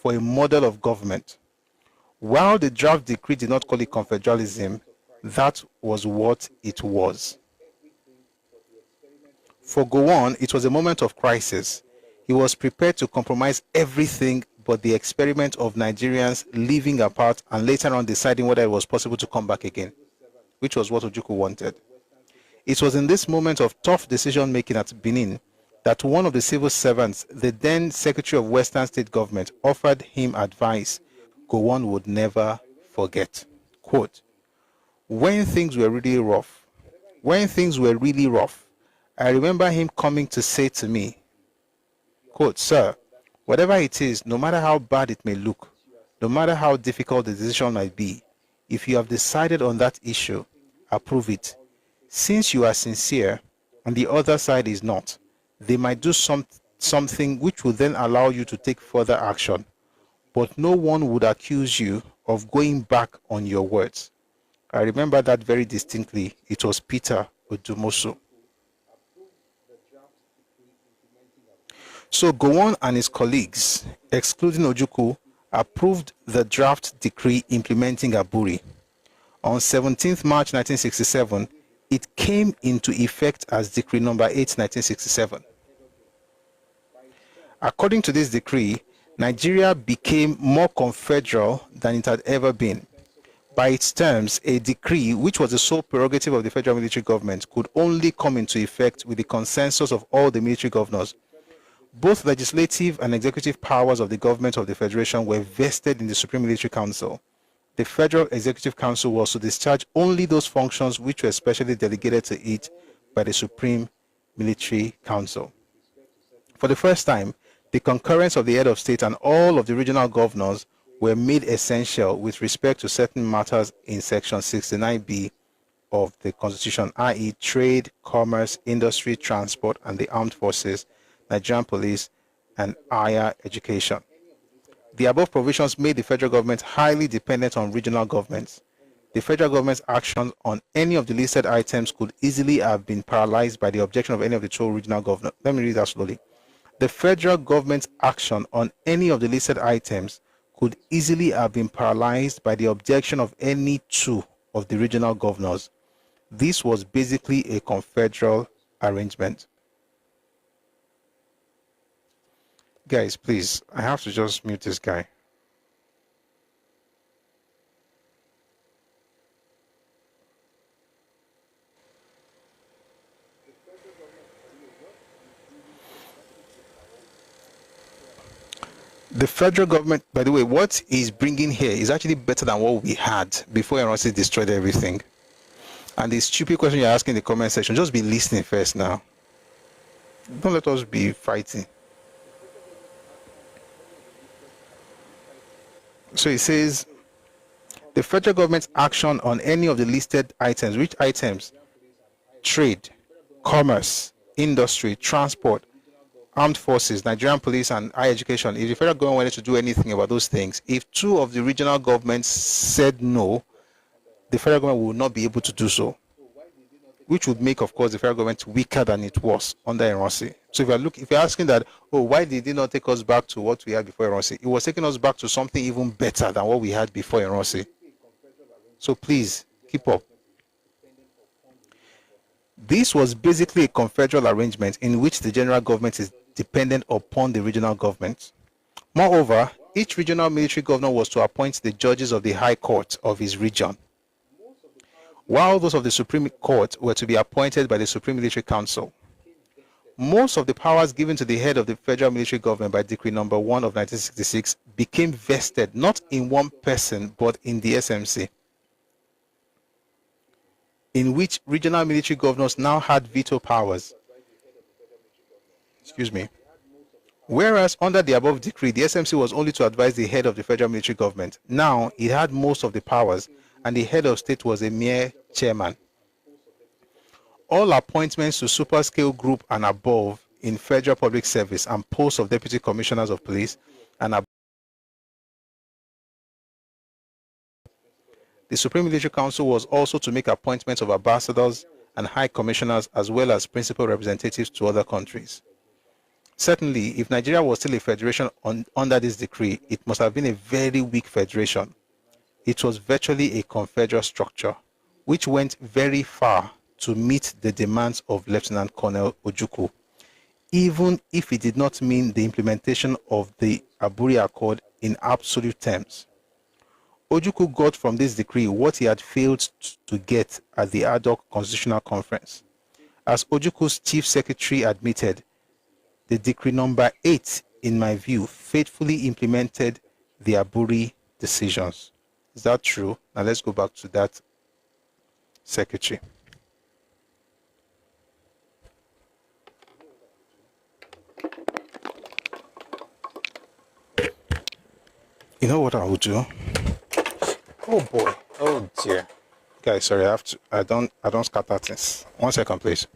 a model of government. While the draft decree did not call it confederalism, that was what it was. For Gowon, it was a moment of crisis. He was prepared to compromise everything but the experiment of Nigerians living apart and later on deciding whether it was possible to come back again, which was what Ojukwu wanted. It was in this moment of tough decision-making at Benin that one of the civil servants, the then Secretary of Western State Government, offered him advice Gowon would never forget. Quote, when things were really rough, I remember him coming to say to me, quote, sir, whatever it is, no matter how bad it may look, no matter how difficult the decision might be, if you have decided on that issue, approve it. Since you are sincere and the other side is not, they might do something which will then allow you to take further action. But no one would accuse you of going back on your words. I remember that very distinctly. It was Peter Odumosu. So Gowon and his colleagues, excluding Ojukwu, approved the draft decree implementing Aburi. On 17th March 1967, it came into effect as Decree Number 8, 1967. According to this decree, Nigeria became more confederal than it had ever been. By its terms, a decree, which was the sole prerogative of the federal military government, could only come into effect with the consensus of all the military governors. Both legislative and executive powers of the government of the Federation were vested in the Supreme Military Council. The Federal Executive Council was to discharge only those functions which were specially delegated to it by the Supreme Military Council. For the first time, the concurrence of the head of state and all of the regional governors were made essential with respect to certain matters in Section 69B of the Constitution, i.e. trade, commerce, industry, transport, and the armed forces, Nigerian police, and higher education. The above provisions made the federal government highly dependent on regional governments. The federal government's action on any of the listed items could easily have been paralyzed by the objection of any of the 2 regional governors. Let me read that slowly. The federal government's action on any of the listed items could easily have been paralyzed by the objection of any 2 of the regional governors. This was basically a confederal arrangement. Guys, please, I have to just mute this guy. The federal government, by the way, what he's bringing here is actually better than what we had before Eronsi destroyed everything. And the stupid question you're asking in the comment section, just be listening first now. Don't let us be fighting. So it says, the federal government's action on any of the listed items, which items? Trade, commerce, industry, transport, armed forces, Nigerian police, and higher education. If the federal government wanted to do anything about those things, if 2 of the regional governments said no, the federal government would not be able to do so, which would make, of course, the federal government weaker than it was under Eronsi. So if you're asking that, oh, why did it not take us back to what we had before Eronsi? It was taking us back to something even better than what we had before Eronsi. So please, keep up. This was basically a confederal arrangement in which the general government is dependent upon the regional government. Moreover, each regional military governor was to appoint the judges of the High Court of his region, while those of the Supreme Court were to be appointed by the Supreme Military Council. Most of the powers given to the head of the federal military government by Decree Number 1 of 1966 became vested not in one person but in the SMC, in which regional military governors now had veto powers. Excuse me. Whereas under the above decree, the SMC was only to advise the head of the federal military government. Now it had most of the powers, and the head of state was a mere chairman. All appointments to superscale group and above in federal public service and posts of deputy commissioners of police and the Supreme Military Council was also to make appointments of ambassadors and high commissioners as well as principal representatives to other countries. Certainly, if Nigeria was still a federation under this decree, it must have been a very weak federation. It was virtually a confederate structure, which went very far to meet the demands of Lieutenant Colonel Ojukwu, even if it did not mean the implementation of the Aburi Accord in absolute terms. Ojukwu got from this decree what he had failed to get at the ad hoc constitutional conference. As Ojukwu's chief secretary admitted, the decree number 8, in my view, faithfully implemented the Aburi decisions. Is that true? Now let's go back to that secretary. You know what I will do? Oh boy. Oh dear. Guys, sorry, I don't scatter things. 1 second, please.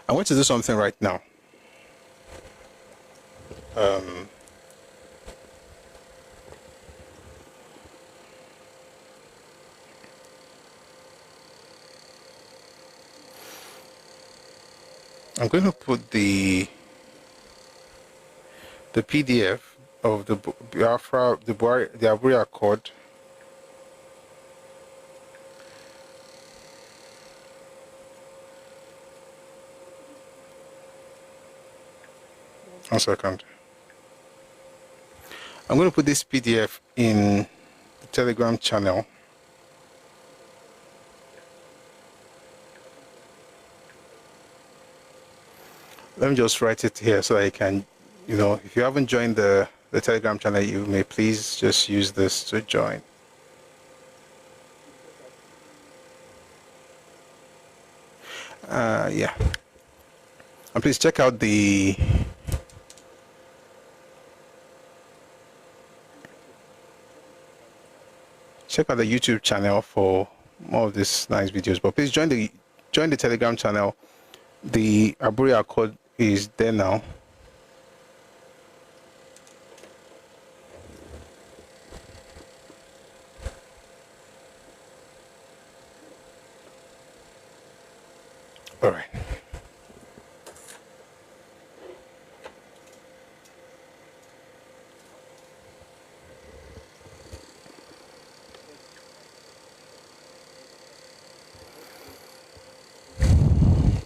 I want to do something right now. I'm going to put the PDF of the Biafra, the Aburi Accord. One second. I'm going to put this PDF in the Telegram channel. Let me just write it here so I can, if you haven't joined the Telegram channel, you may please just use this to join. Yeah. And please check out the YouTube channel for more of these nice videos. But please join the Telegram channel. The Aburi Accord is there now. All right.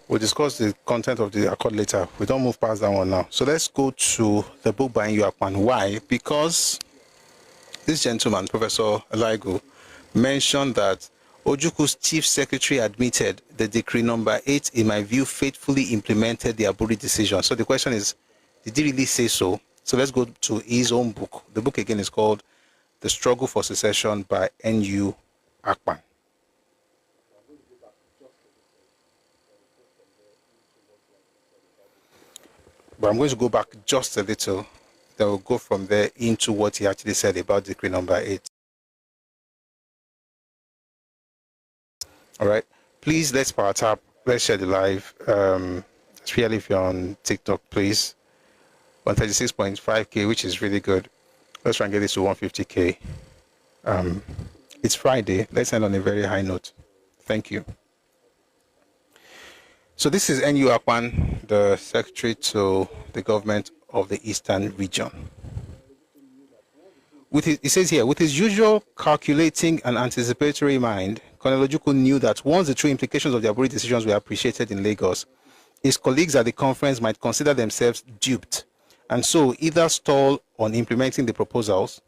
We'll discuss the content of the accord later. We don't move past that one now. So let's go to the book by Enyu Akpan. Why? Because this gentleman, Professor Eligo, mentioned that Ojukwu's chief secretary admitted the decree number 8, in my view, faithfully implemented the Aburi decision. So the question is, did he really say so? So let's go to his own book. The book again is called The Struggle for Secession by Enyu Akpan. But I'm going to go back just a little. Then we'll go from there into what he actually said about decree number 8. All right. Please, let's power tap. Let's share the live. Especially if you're on TikTok, please. 136.5K, which is really good. Let's try and get this to 150K. It's Friday. Let's end on a very high note. Thank you. So this is Enyu Akpan, the secretary to the government of the Eastern region. It says here, with his usual calculating and anticipatory mind, Colonel Ojukwu knew that once the true implications of the Aburi decisions were appreciated in Lagos, his colleagues at the conference might consider themselves duped, and so either stall on implementing the proposals,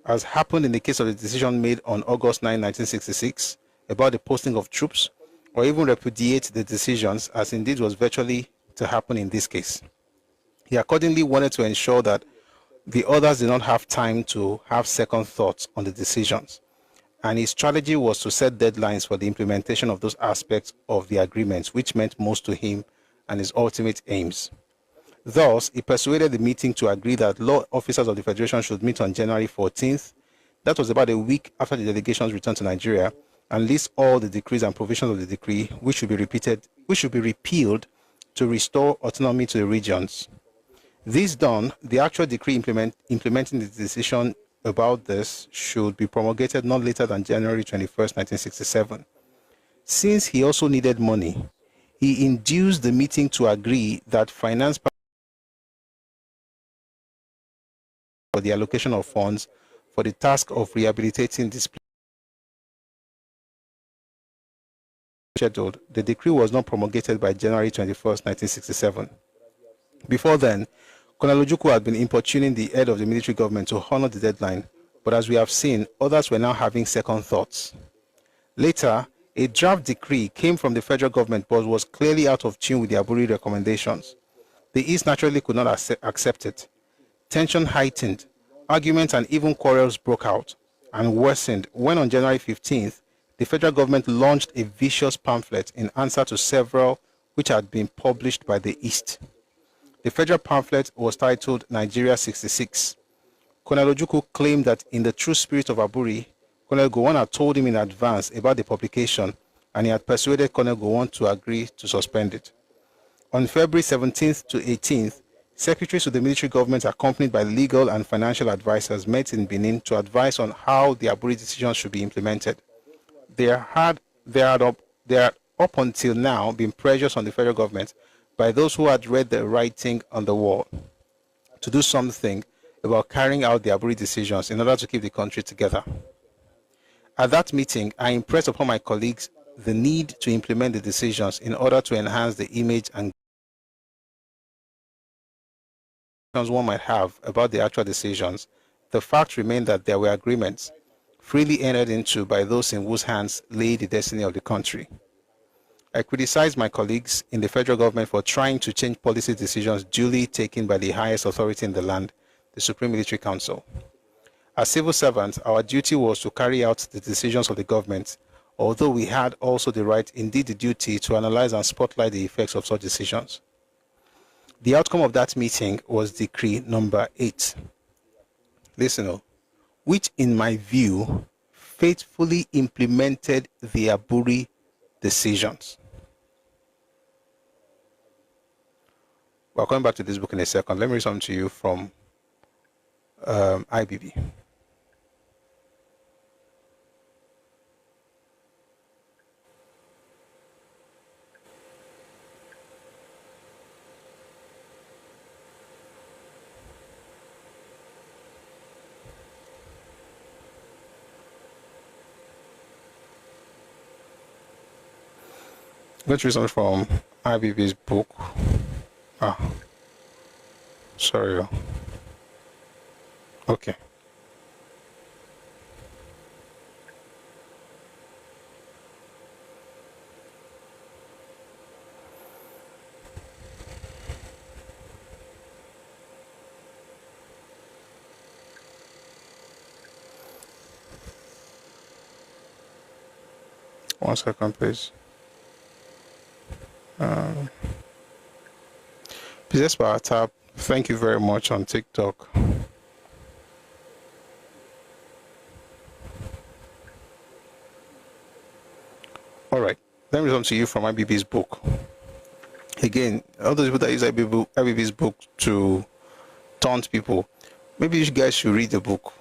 as happened in the case of the decision made on August 9, 1966, about the posting of troops, or even repudiate the decisions, as indeed was virtually to happen in this case. He accordingly wanted to ensure that The others did not have time to have second thoughts on the decisions, and his strategy was to set deadlines for the implementation of those aspects of the agreements which meant most to him and his ultimate aims. Thus, he persuaded the meeting to agree that law officers of the Federation should meet on January 14th. That was about a week after the delegations returned to Nigeria, and list all the decrees and provisions of the decree which should be repealed to restore autonomy to the regions. This done, the actual decree implementing the decision about this should be promulgated not later than January 21st, 1967. Since he also needed money, he induced the meeting to agree that finance for the allocation of funds for the task of rehabilitating this scheduled. The decree was not promulgated by January 21st, 1967. Before then, Colonel Ojukwu had been importuning the head of the military government to honor the deadline, but as we have seen, others were now having second thoughts. Later, a draft decree came from the federal government but was clearly out of tune with the Aburi recommendations. The East naturally could not accept it. Tension heightened, arguments and even quarrels broke out and worsened when on January 15th, the federal government launched a vicious pamphlet in answer to several which had been published by the East. The federal pamphlet was titled Nigeria 66. Colonel Ojukwu claimed that in the true spirit of Aburi, Colonel Gowon had told him in advance about the publication, and he had persuaded Colonel Gowon to agree to suspend it. On February 17th to 18th, secretaries of the military government accompanied by legal and financial advisors met in Benin to advise on how the Aburi decisions should be implemented. There had up until now been pressures on the federal government by those who had read the writing on the wall to do something about carrying out the Aburi decisions in order to keep the country together. At that meeting, I impressed upon my colleagues the need to implement the decisions in order to enhance the image and one might have about the actual decisions. The fact remained that there were agreements freely entered into by those in whose hands lay the destiny of the country. I criticized my colleagues in the federal government for trying to change policy decisions duly taken by the highest authority in the land, the Supreme Military Council. As civil servants, our duty was to carry out the decisions of the government, although we had also the right, indeed the duty, to analyze and spotlight the effects of such decisions. The outcome of that meeting was Decree number 8. Listen, which in my view faithfully implemented the Aburi decisions. We're coming back to this book in a second. Let me read something to you from IBB. Let's read something from IBB's book. Sorry. Okay. One second, please. Business Power Tap, thank you very much on TikTok. All right, let me read to you from IBB's book. Again, all those people that use IBB's book to taunt people, maybe you guys should read the book.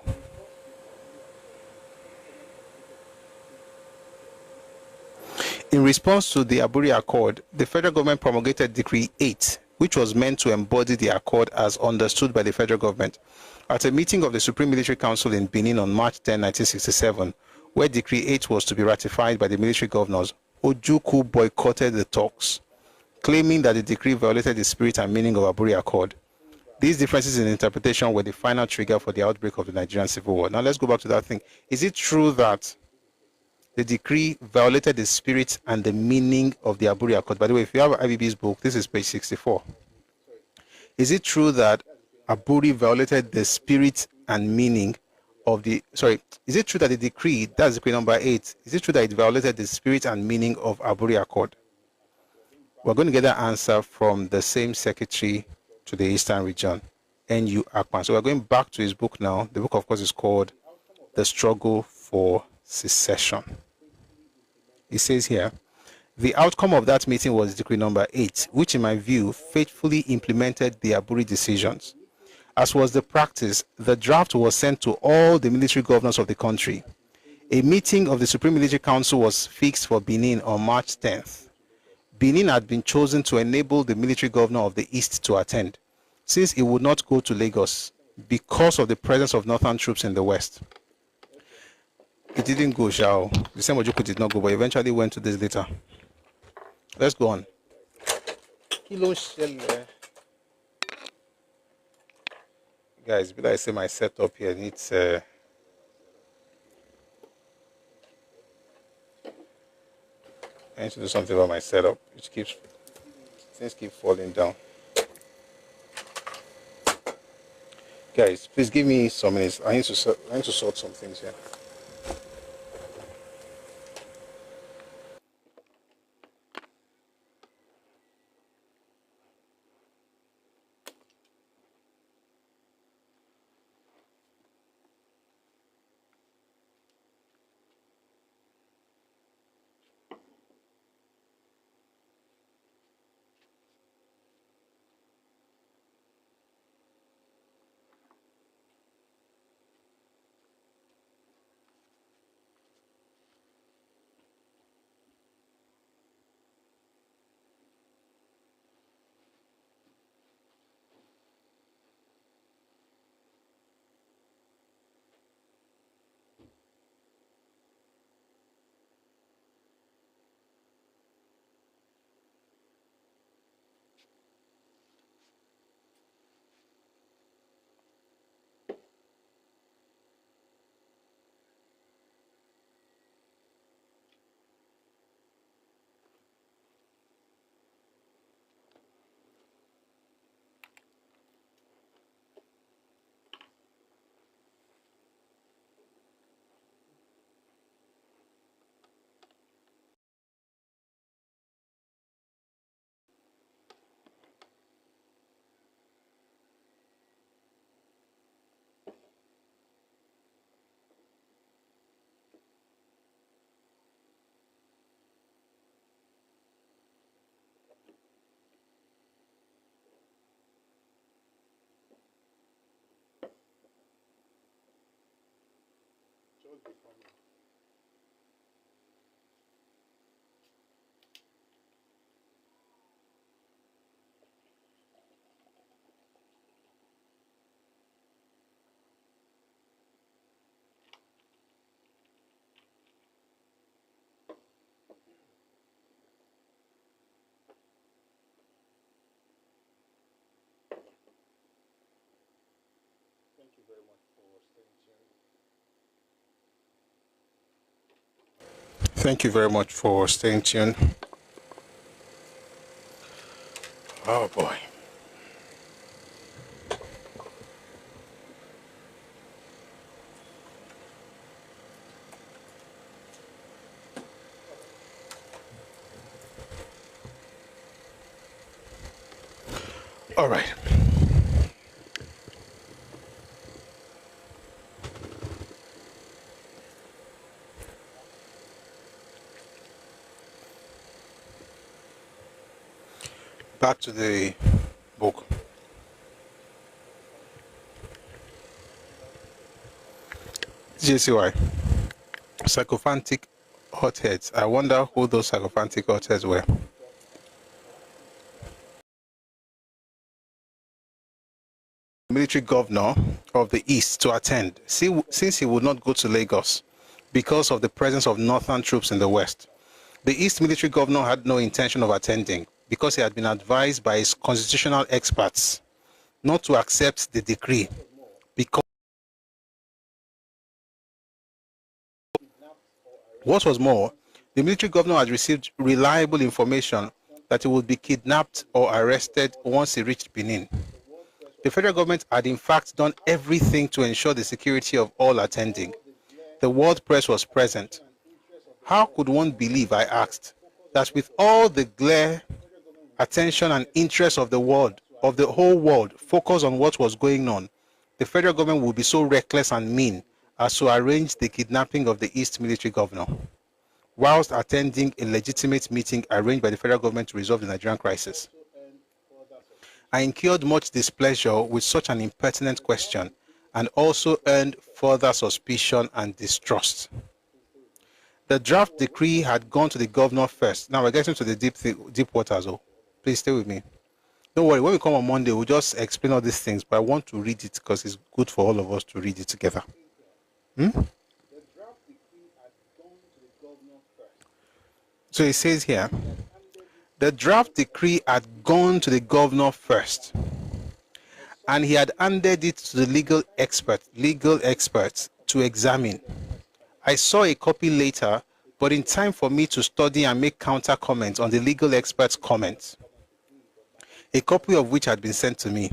In response to the Aburi Accord, the federal government promulgated Decree 8, which was meant to embody the accord as understood by the federal government. At a meeting of the Supreme Military Council in Benin on March 10, 1967, where Decree 8 was to be ratified by the military governors, Ojukwu boycotted the talks, claiming that the decree violated the spirit and meaning of Aburi Accord. These differences in interpretation were the final trigger for the outbreak of the Nigerian Civil War. Now let's go back to that thing. Is it true that the decree violated the spirit and the meaning of the Aburi Accord? By the way, if you have IBB's book, this is page 64. Is it true that Aburi violated the spirit and meaning of the, sorry, is it true that the decree, that's decree number 8, is it true that it violated the spirit and meaning of Aburi Accord? We're going to get that answer from the same secretary to the Eastern region, NU Akpan. So we're going back to his book now. The book, of course, is called The Struggle for Secession. It says here, the outcome of that meeting was decree number 8, which in my view faithfully implemented the Aburi decisions. As was the practice, the draft was sent to all the military governors of the country. A meeting of the Supreme Military Council was fixed for Benin on March 10th. Benin had been chosen to enable the military governor of the East to attend, since he would not go to Lagos because of the presence of northern troops in the West. It didn't go, Shao. The same Ojukwu did not go, but eventually went to this later. Let's go on. Guys, but I say my setup here needs I need to do something about my setup, which things keep falling down. Guys, please give me some minutes. I need to sort some things here. Thank you very much for staying tuned. Oh boy. All right. Back to the book. JCY. Sycophantic hotheads. I wonder who those sycophantic hotheads were. Military governor of the East to attend, since he would not go to Lagos because of the presence of northern troops in the West. The East military governor had no intention of attending because he had been advised by his constitutional experts not to accept the decree because what was more, the military governor had received reliable information that he would be kidnapped or arrested once he reached Benin. The federal government had in fact done everything to ensure the security of all attending. The world press was present. How could one believe, I asked, that with all the glare, attention and interest of the world, of the whole world, focused on what was going on, the federal government would be so reckless and mean as to arrange the kidnapping of the East military governor, whilst attending a legitimate meeting arranged by the federal government to resolve the Nigerian crisis? I incurred much displeasure with such an impertinent question and also earned further suspicion and distrust. The draft decree had gone to the governor first. Now we're getting to the deep waters. Oh, please stay with me. Don't worry, when we come on Monday, we'll just explain all these things, but I want to read it because it's good for all of us to read it together. So it says here, the draft decree had gone to the governor first, and he had handed it to the legal experts to examine. I saw a copy later, but in time for me to study and make counter comments on the legal experts' comments, a copy of which had been sent to me.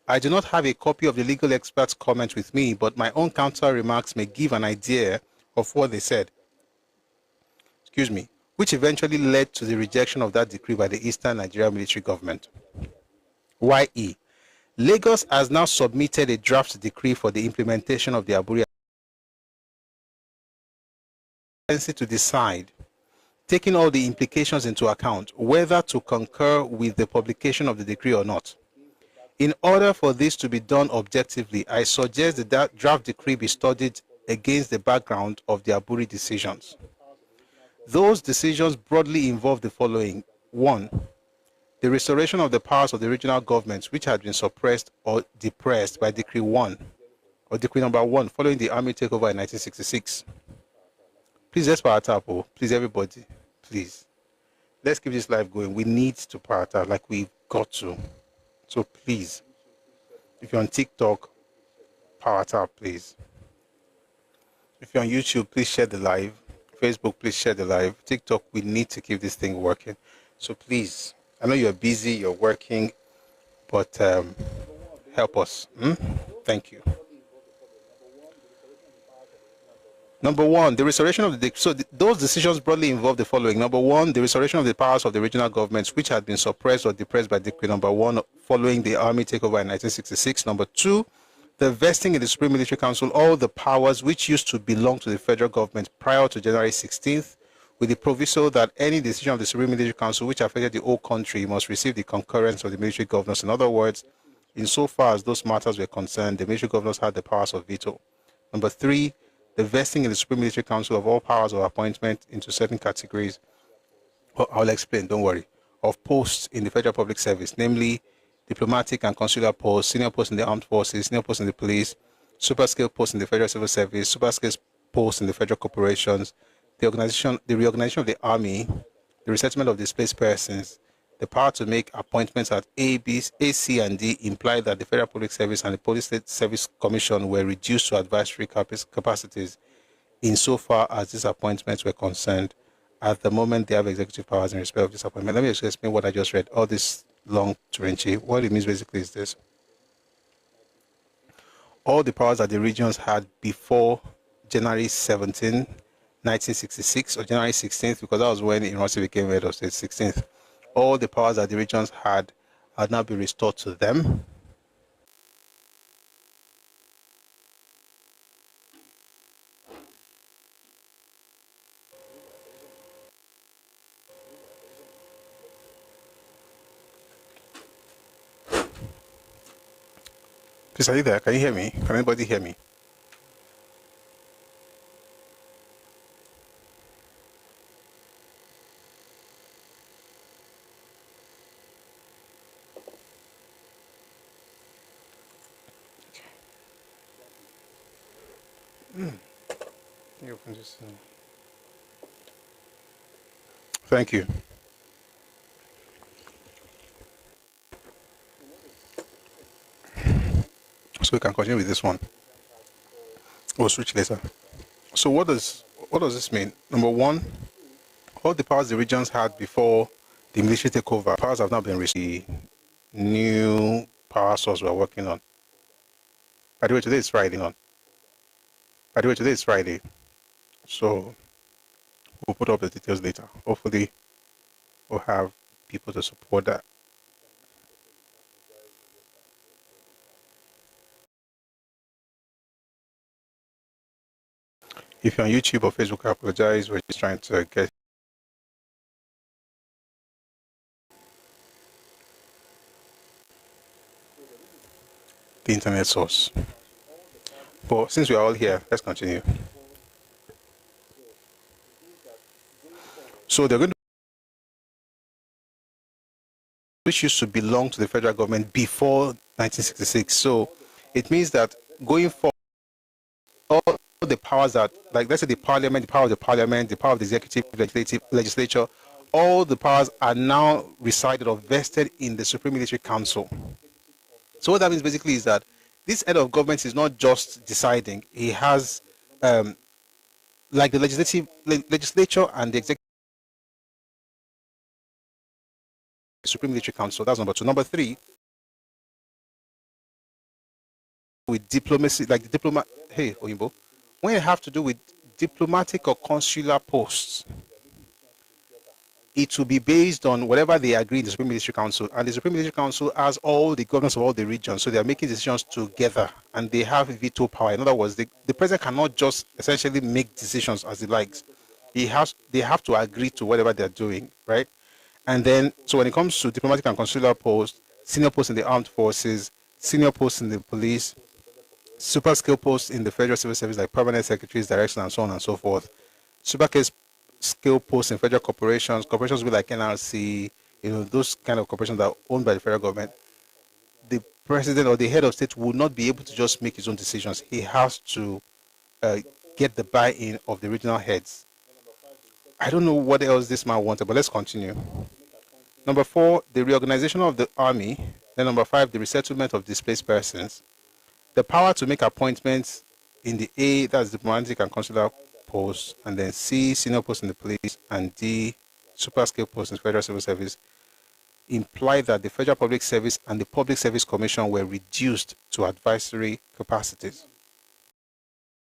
I do not have a copy of the legal experts' comment with me, but my own counter remarks may give an idea of what they said. Excuse me, which eventually led to the rejection of that decree by the Eastern Nigeria military government. YE. Lagos has now submitted a draft decree for the implementation of the Aburi to decide, taking all the implications into account, whether to concur with the publication of the decree or not. In order for this to be done objectively, I suggest that draft decree be studied against the background of the Aburi decisions. Those decisions broadly involve the following. 1. The restoration of the powers of the regional governments which had been suppressed or depressed by Decree 1, or Decree number 1, following the army takeover in 1966. Please, let's power tap. Oh, please, everybody, please. Let's keep this live going. We need to power tap, like we've got to. So please, if you're on TikTok, power tap, please. If you're on YouTube, please share the live. Facebook, please share the live. TikTok, we need to keep this thing working. So please, I know you're busy, you're working, but help us. Thank you. Number 1, the restoration of the... those decisions broadly involve the following. Number 1, the restoration of the powers of the regional governments which had been suppressed or depressed by Decree number 1 following the army takeover in 1966. Number 2, the vesting in the Supreme Military Council all the powers which used to belong to the federal government prior to January 16th, with the proviso that any decision of the Supreme Military Council which affected the whole country must receive the concurrence of the military governors. In other words, insofar as those matters were concerned, the military governors had the powers of veto. Number 3, the vesting in the Supreme Military Council of all powers of appointment into certain categories, I'll explain, don't worry, of posts in the federal public service, namely diplomatic and consular posts, senior posts in the armed forces, senior posts in the police, super scale posts in the federal civil service, super scale posts in the federal corporations, the reorganization of the army, the resettlement of displaced persons, the power to make appointments at A, B, C, and D implied that the Federal Public Service and the Police State Service Commission were reduced to advisory capacities insofar as these appointments were concerned. At the moment, they have executive powers in respect of this appointment. Let me just explain what I just read. All this long Turenchi. What it means basically is this. All the powers that the regions had before January 17, 1966, or January 16th, because that was when Iransi became head of state, 16th. All the powers that the regions had now been restored to them. Please, are you there? Can you hear me? Can anybody hear me? Thank you. So we can continue with this one. We'll switch later. So what does this mean? Number 1, all the powers the regions had before the military takeover, powers have now been restored. New power source we're working on. By the way, today is Friday. So we'll put up the details later. Hopefully, we'll have people to support that. If you're on YouTube or Facebook, I apologize. We're just trying to get the internet source. But since we're all here, let's continue. So they're going to, which used to belong to the federal government before 1966. So it means that going forward, all the powers that, like let's say the parliament, the power of the parliament, the power of the executive, legislature, all the powers are now resided or vested in the Supreme Military Council. So what that means basically is that this head of government is not just deciding; he has, like the legislature and the executive. Supreme Military Council. That's number 2. Number 3, with diplomacy, like the diplomat. Hey, Oyinbo, when you have to do with diplomatic or consular posts, it will be based on whatever they agree in the Supreme Military Council, and the Supreme Military Council has all the governors of all the regions, so they are making decisions together, and they have veto power. In other words, the president cannot just essentially make decisions as he likes. They have to agree to whatever they're doing, right? And then, so when it comes to diplomatic and consular posts, senior posts in the armed forces, senior posts in the police, super skill posts in the federal civil service like permanent secretaries, directors, and so on and so forth, super skill posts in federal corporations will be like NRC, those kind of corporations that are owned by the federal government. The president or the head of state will not be able to just make his own decisions. He has to get the buy-in of the regional heads. I don't know what else this man wanted, but let's continue. Number 4, the reorganization of the army. Then number 5, the resettlement of displaced persons. The power to make appointments in the A, that's diplomatic and consular posts, and then C, senior posts in the police, and D, super scale posts in federal civil service, imply that the Federal Public Service and the Public Service Commission were reduced to advisory capacities.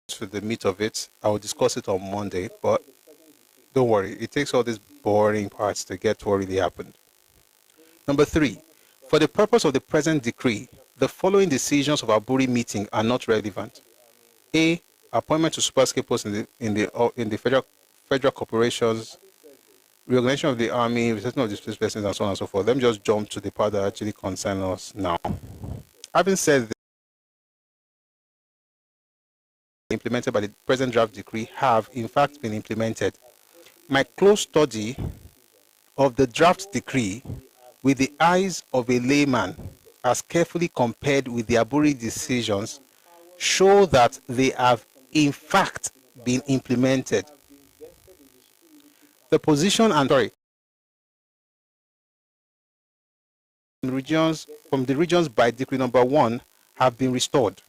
For the meat of it, I will discuss it on Monday, but don't worry, it takes all these boring parts to get to what really happened. Number 3, for the purpose of the present decree, the following decisions of Aburi meeting are not relevant. A, appointment to super scale posts in the federal corporations, reorganization of the army, resettlement of displaced persons, and so on and so forth. Let me just jump to the part that actually concerns us now. Having said this, implemented by the present draft decree have in fact been implemented. My close study of the draft decree with the eyes of a layman, as carefully compared with the Aburi decisions, show that they have in fact been implemented. The position and from the regions by decree number 1 have been restored.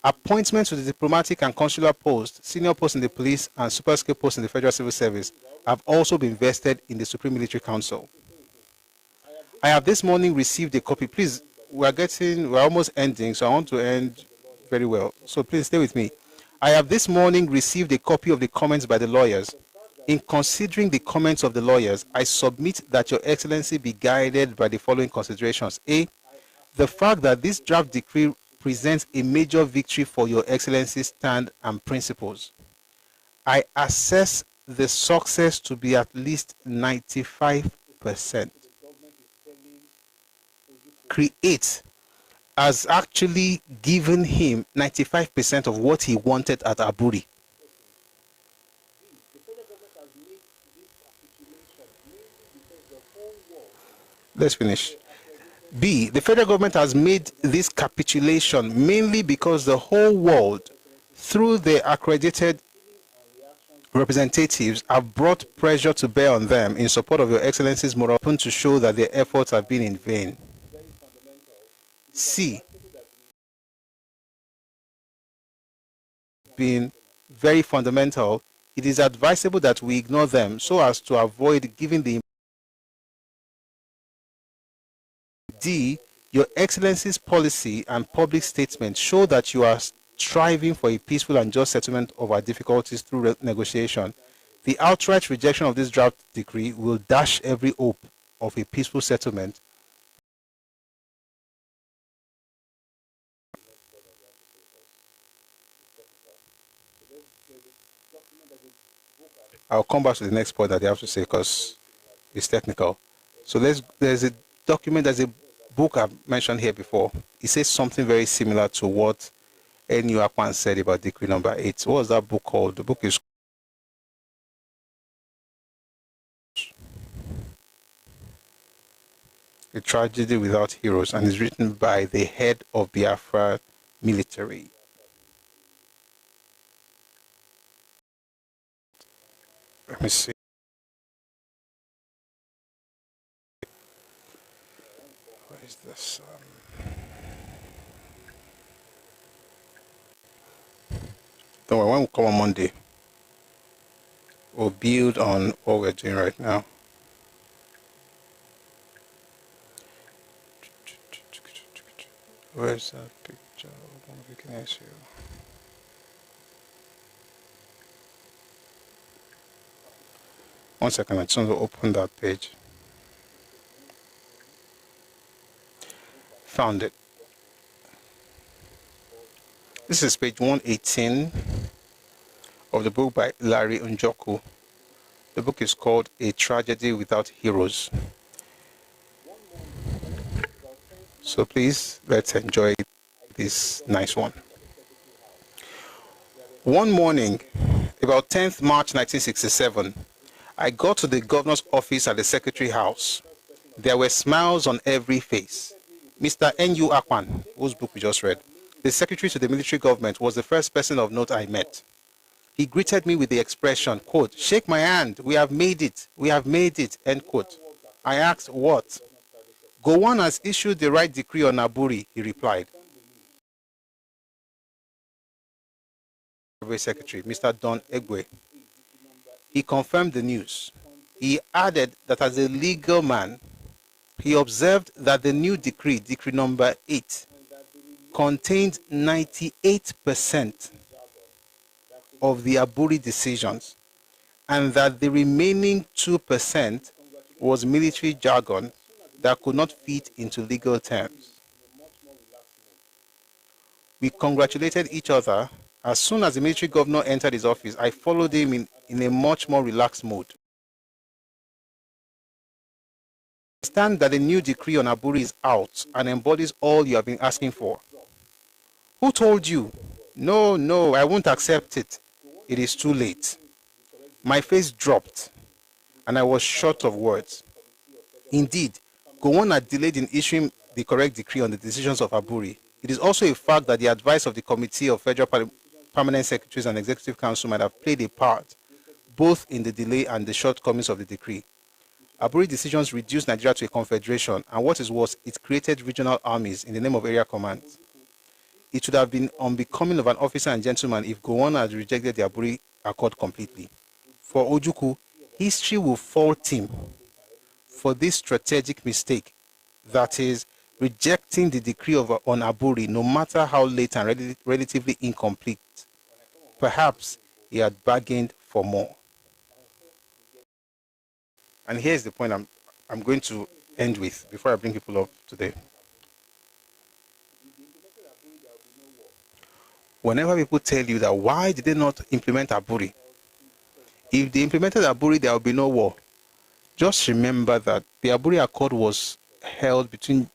Appointments to the diplomatic and consular posts, senior posts in the police, and super scale posts in the federal civil service have also been vested in the Supreme Military Council. I have this morning received a copy. Please, we're almost ending, so I want to end very well. So please stay with me. I have this morning received a copy of the comments by the lawyers. In considering the comments of the lawyers, I submit that Your Excellency be guided by the following considerations. A, the fact that this draft decree presents a major victory for Your Excellency's stand and principles. I assess the success to be at least 95%. Create has actually given him 95% of what he wanted at Aburi. Let's finish. B, the federal government has made this capitulation mainly because the whole world, through their accredited representatives, have brought pressure to bear on them in support of Your Excellency's moral open to show that their efforts have been in vain. C, being very fundamental, it is advisable that we ignore them so as to avoid giving the D. Your Excellency's policy and public statements show that you are striving for a peaceful and just settlement of our difficulties through negotiation. The outright rejection of this draft decree will dash every hope of a peaceful settlement. I'll come back to the next point that they have to say because it's technical. So there's a document, there's a book I've mentioned here before. It says something very similar to what N.U. Akpan said about decree number 8. What was that book called? The book is A Tragedy Without Heroes and is written by the head of Biafra military. Let me see. What is this? Don't worry, when we come on Monday, we'll build on what we're doing right now. Where's that picture? Can I see you? One second, I just want to open that page. Found it. This is page 118 of the book by Larry Ojukwu. The book is called A Tragedy Without Heroes. So please, let's enjoy this nice one. One morning, about 10th March 1967, I got to the governor's office at the secretary house. There were smiles on every face. Mr. N.U. Akpan, whose book we just read, the secretary to the military government, was the first person of note I met. He greeted me with the expression, quote, "Shake my hand, we have made it," end quote. I asked, what? Gowon has issued the right decree on Aburi, he replied. Secretary, Mr. Don Egwe. He confirmed the news. He added that as a legal man, he observed that the new decree, decree number 8, contained 98% of the Aburi decisions, and that the remaining 2% was military jargon that could not fit into legal terms. We congratulated each other. As soon as the military governor entered his office, I followed him in a much more relaxed mode. I understand that the new decree on Aburi is out and embodies all you have been asking for. Who told you? No, I won't accept it. It is too late. My face dropped, and I was short of words. Indeed, Gowon had delayed in issuing the correct decree on the decisions of Aburi. It is also a fact that the advice of the Committee of Federal Permanent Secretaries and Executive Council might have played a part, both in the delay and the shortcomings of the decree. Aburi decisions reduced Nigeria to a confederation, and what is worse, it created regional armies in the name of area commands. It would have been unbecoming of an officer and gentleman if Gowon had rejected the Aburi Accord completely. For Ojukwu, history will fault him for this strategic mistake, that is, rejecting the decree on Aburi, no matter how late and relatively incomplete. Perhaps he had bargained for more. And here's the point I'm going to end with before I bring people up today. Whenever people tell you that why did they not implement Aburi? If they implemented Aburi, there will be no war. Just remember that the Aburi Accord was held between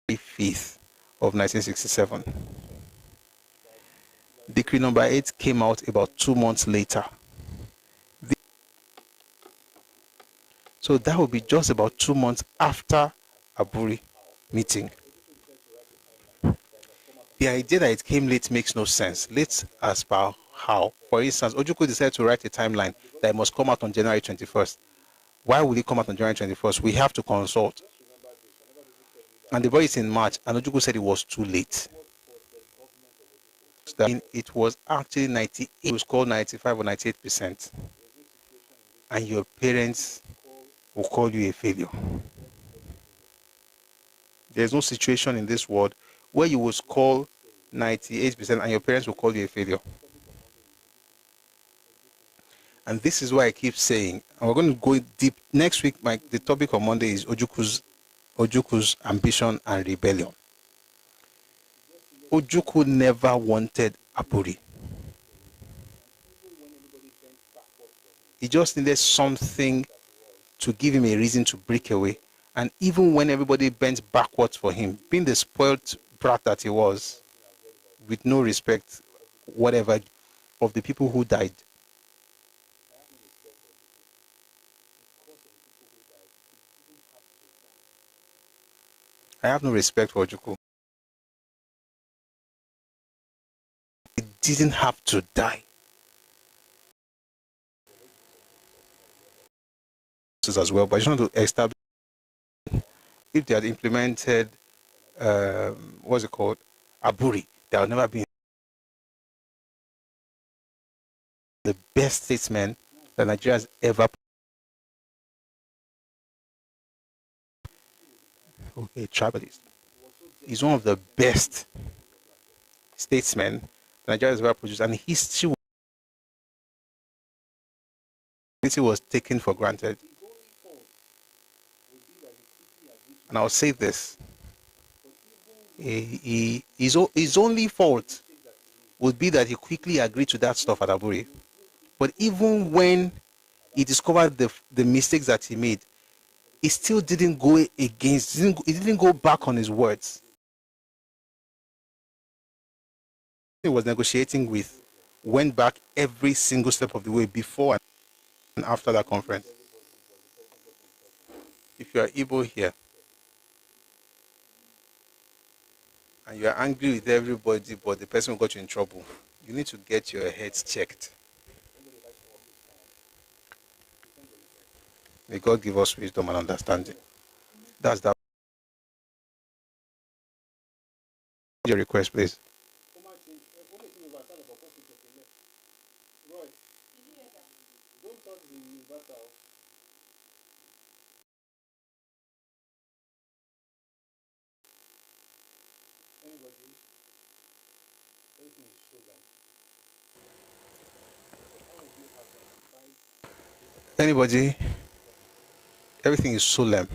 5th of 1967. Decree number 8 came out about 2 months later. So that would be just about 2 months after Aburi meeting. The idea that it came late makes no sense. Late as per how? For instance, Ojukwu decided to write a timeline that it must come out on January 21st. Why would it come out on January 21st? We have to consult. And the boy is in March, and Ojukwu said it was too late. It was actually 98, it was called 95 or 98%. And your parents will call you a failure. There's no situation in this world where you will score 98% and your parents will call you a failure. And this is why I keep saying, and we're going to go deep next week. The topic on Monday is Ojukwu's ambition and rebellion. Ojukwu never wanted Aburi. He just needed something to give him a reason to break away. And even when everybody bent backwards for him, being the spoiled brat that he was, with no respect, whatever, of the people who died, I have no respect for Ojukwu. He didn't have to die. As well, but I just want to establish if they had implemented what's it called, Aburi, there would never been the best statesman that Nigeria has ever. Okay, tribalist. He's one of the best statesmen that Nigeria has ever produced, and history was taken for granted. And I'll say this: his only fault would be that he quickly agreed to that stuff at Aburi. But even when he discovered the mistakes that he made, he still didn't go against, he didn't go back on his words. He was negotiating with, went back every single step of the way before and after that conference. If you are Igbo here and you are angry with everybody but the person who got you in trouble, you need to get your heads checked. May God give us wisdom and understanding. That's that. Your request, please. Anybody? Everything is solemn.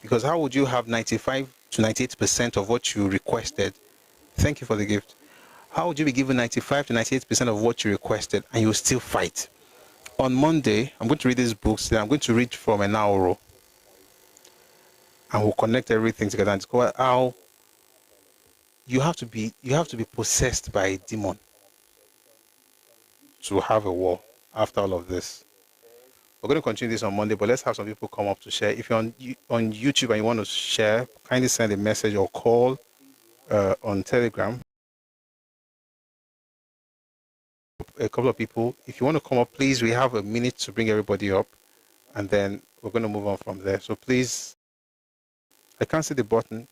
Because how would you have 95 to 98% of what you requested? Thank you for the gift. How would you be given 95 to 98% of what you requested and you still fight? On Monday, I'm going to read these books. Then I'm going to read from an hour, and we'll connect everything together and discover how you have to be possessed by a demon to have a war after all of this. We're going to continue this on Monday, but let's have some people come up to share. If you're on YouTube and you want to share, kindly send a message or call on Telegram. A couple of people. If you want to come up, please, we have a minute to bring everybody up, and then we're going to move on from there. So please, I can't see the button.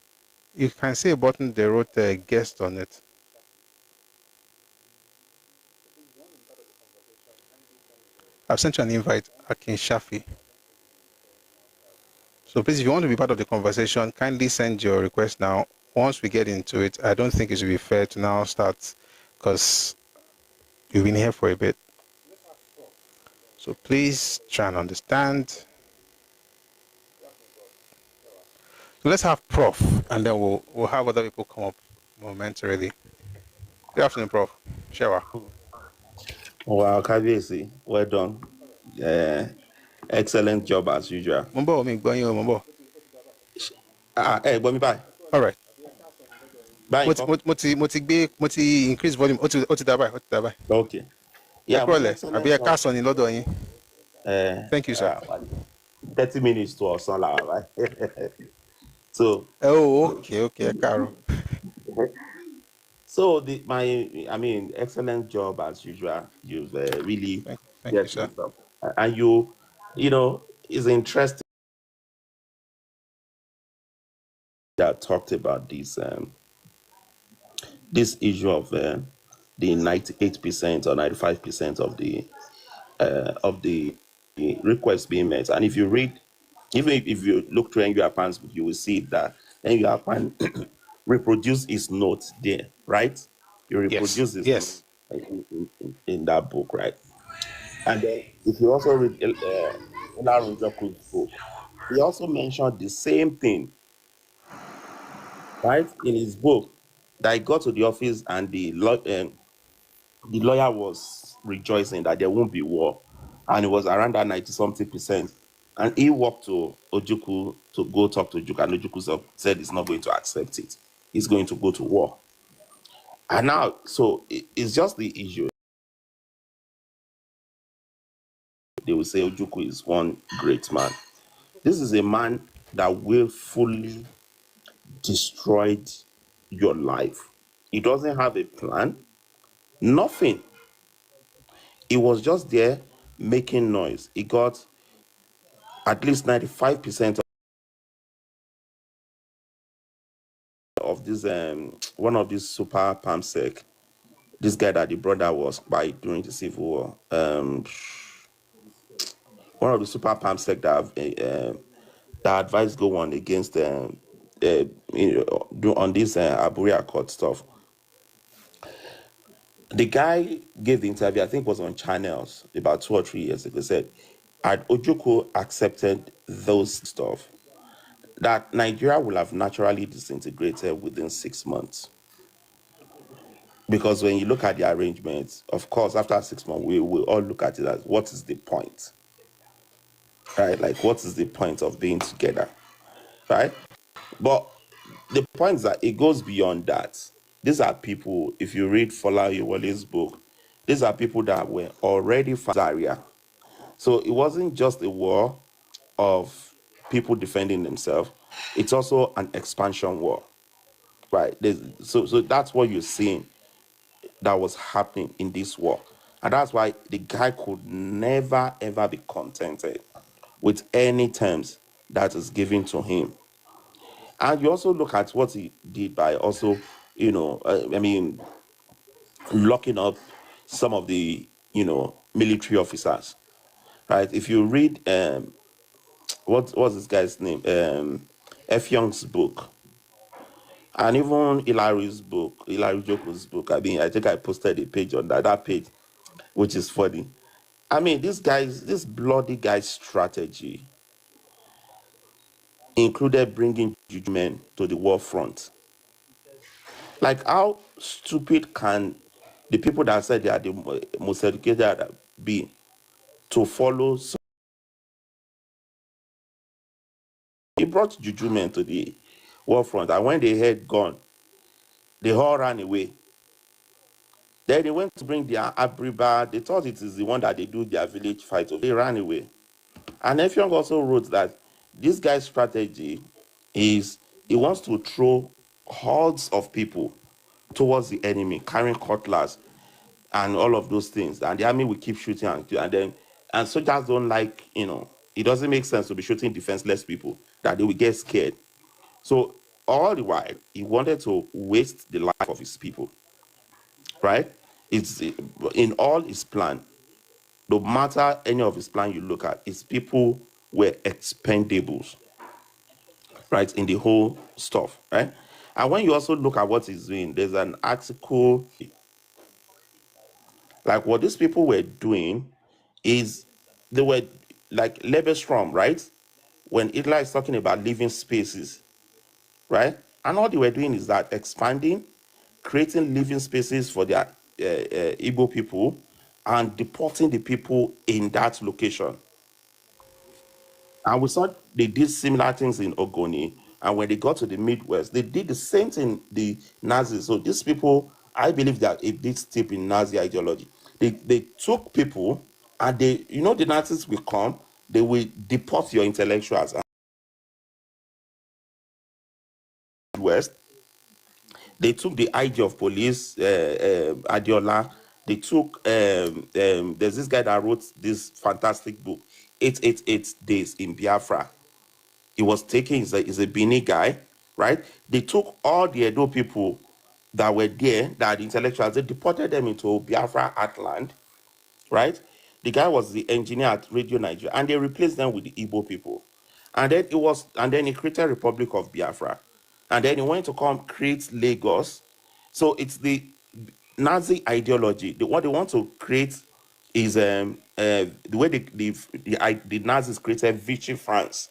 You can see a button, they wrote a guest on it. I've sent you an invite, Akin Shafi. So please, if you want to be part of the conversation, kindly send your request now. Once we get into it, I don't think it should be fair to now start, because you've been here for a bit. So please try and understand. So let's have Prof, and then we'll have other people come up momentarily. Good afternoon, Prof. Shewa. Wow, Kabiyesi, well done. Excellent job as usual. Mumbo, me going you, Mumbo. Hey, gbọ́ mi báyìí. All right. Báyìí kọ́. Mo ti increase volume. Ó ti dà báyìí. Okay. Yeah, àbí ẹ káàsán ni lọ́dọ̀ yín. Thank you, sir. 30 minutes to ọ̀sán làwà báyìí. So. Oh, okay, Carol. So excellent job as usual. You've really thank you, sir. Stuff. And you know, it's interesting that talked about this issue of the 98% or 95% of the request being met. And if you read, even if you look through Ngua Pan's book, you will see that Ngua Pan reproduce his notes there, right? You Yes. reproduce his notes Yes. in that book, right? And then if you also read Ojukwu book, he also mentioned the same thing, right? In his book, that he got to the office and the lawyer was rejoicing that there won't be war, and it was around that 90-something%. And he walked to Ojukwu to go talk to Ojukwu, and Ojukwu said he's not going to accept it. He's going to go to war. And now, so it's just the issue. They will say Ojukwu is one great man. This is a man that willfully destroyed your life. He doesn't have a plan, nothing. He was just there making noise. He got at least 95% of this one of these super palm sec, this guy that the brother was by during the civil war, one of the super palm sec that advised Gowon against on this Aburi Accord stuff. The guy gave the interview, I think it was on channels about 2 or 3 years ago, said had Ojukwu accepted those stuff, that Nigeria will have naturally disintegrated within 6 months. Because when you look at the arrangements, of course, after 6 months, we will all look at it as what is the point? Right? Like, what is the point of being together? Right? But the point is that it goes beyond that. These are people, if you read Fola Yewale's book, these are people that were already Zaria. So it wasn't just a war of people defending themselves, it's also an expansion war. Right? So that's what you're seeing that was happening in this war. And that's why the guy could never, ever be contented with any terms that is given to him. And you also look at what he did by also, locking up some of the, military officers, right? If you read, what's this guy's name? F. Young's book, and even Hilary Joku's book. I think I posted a page on that page, which is funny. This bloody guy's strategy included bringing Juju men to the war front. Like, how stupid can the people that said they are the most educated be to follow? He brought Juju men to the war front, and when they had gone, they all ran away. Then they went to bring their Abriba. They thought it is the one that they do their village fight. They ran away. And Effiong also wrote that this guy's strategy is he wants to throw hordes of people towards the enemy, carrying cutlass and all of those things. And the army will keep shooting and soldiers don't like, it doesn't make sense to be shooting defenseless people, that they will get scared. So all the while, he wanted to waste the life of his people, right? It's in all his plan. No matter any of his plan you look at, his people were expendables, right, in the whole stuff, right? And when you also look at what he's doing, there's an article, like what these people were doing is they were like Lebestrom, right? When Hitler is talking about living spaces, right? And all they were doing is that expanding, creating living spaces for their Igbo people and deporting the people in that location. And we saw they did similar things in Ogoni. And when they got to the Midwest, they did the same thing, the Nazis. So these people, I believe they are a bit steep in Nazi ideology. They took people and the Nazis will come, they will deport your intellectuals. West, they took the IG of police, Adiola. They took, there's this guy that wrote this fantastic book, 888 Days in Biafra. He was taken, he's a Bini guy, right? They took all the Edo people that were there, that are the intellectuals, they deported them into Biafra Atland, right? The guy was the engineer at Radio Nigeria, and they replaced them with the Igbo people. And then he created Republic of Biafra. And then he went to come create Lagos. So it's the Nazi ideology. What they want to create is the way the Nazis created Vichy France,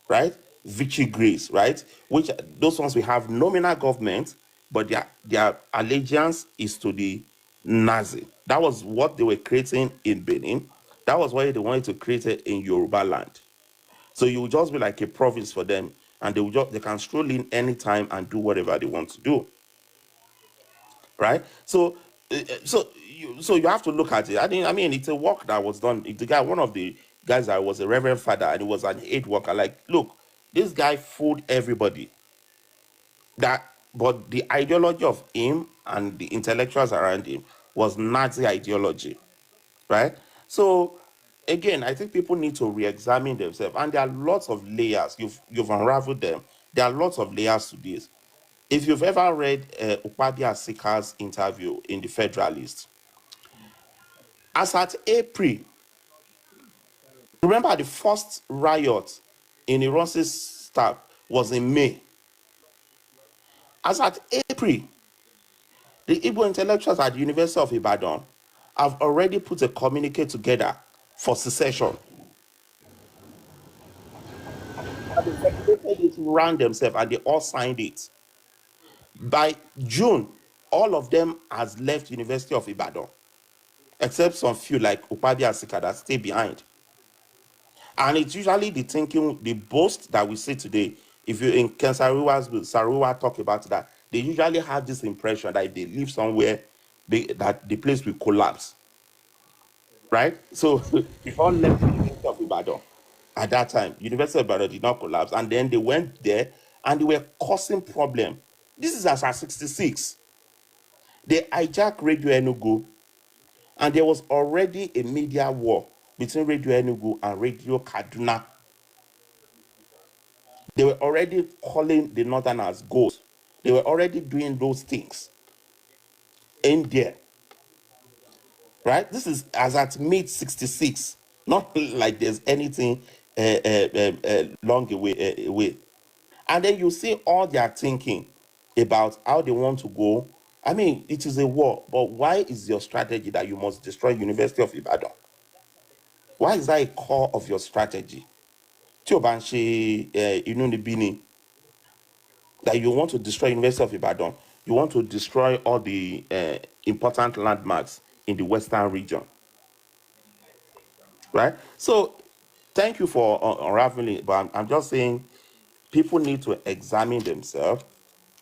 right? Vichy Greece, right? Which those ones we have nominal government, but their allegiance is to the Nazi. That was what they were creating in Benin. That was why they wanted to create it in Yoruba land. So you will just be like a province for them, and they can stroll in anytime and do whatever they want to do, right? So you have to look at it. I mean, it's a work that was done. The guy, one of the guys that was a reverend father, and he was an aid worker. Like, look, this guy fooled everybody. But the ideology of him and the intellectuals around him was Nazi ideology, right? So again, I think people need to re-examine themselves, and there are lots of layers. You've unraveled them. There are lots of layers to this. If you've ever read Ukpabia Sika's interview in the Federalist, as at April, remember the first riot in Ironsi's staff was in May. As at April, the Igbo intellectuals at the University of Ibadan have already put a communique together for secession. And they circulated it around themselves, and they all signed it. By June, all of them has left University of Ibadan, except some few like Ukpabia and Sika that stay behind. And it's usually the thinking, the boast that we see today. If you in Ken Sariwa talk about that, they usually have this impression that if they live somewhere, that the place will collapse, right? So if all left the University of Ibadan at that time, University of Ibadan did not collapse, and then they went there and they were causing problem. This is as at 66. They hijacked Radio Enugu, and there was already a media war between Radio Enugu and Radio Kaduna. They were already calling the Northerners ghosts. They were already doing those things in there, right? This is as at mid-66. Not like there's anything long away. And then you see all their thinking about how they want to go. I mean, it is a war, but why is your strategy that you must destroy University of Ibadan? Why is that a core of your strategy? Tiobanshi Inunibini, that you want to destroy University of Ibadan, you want to destroy all the important landmarks in the Western region, right? So thank you for unraveling it, but I'm just saying people need to examine themselves.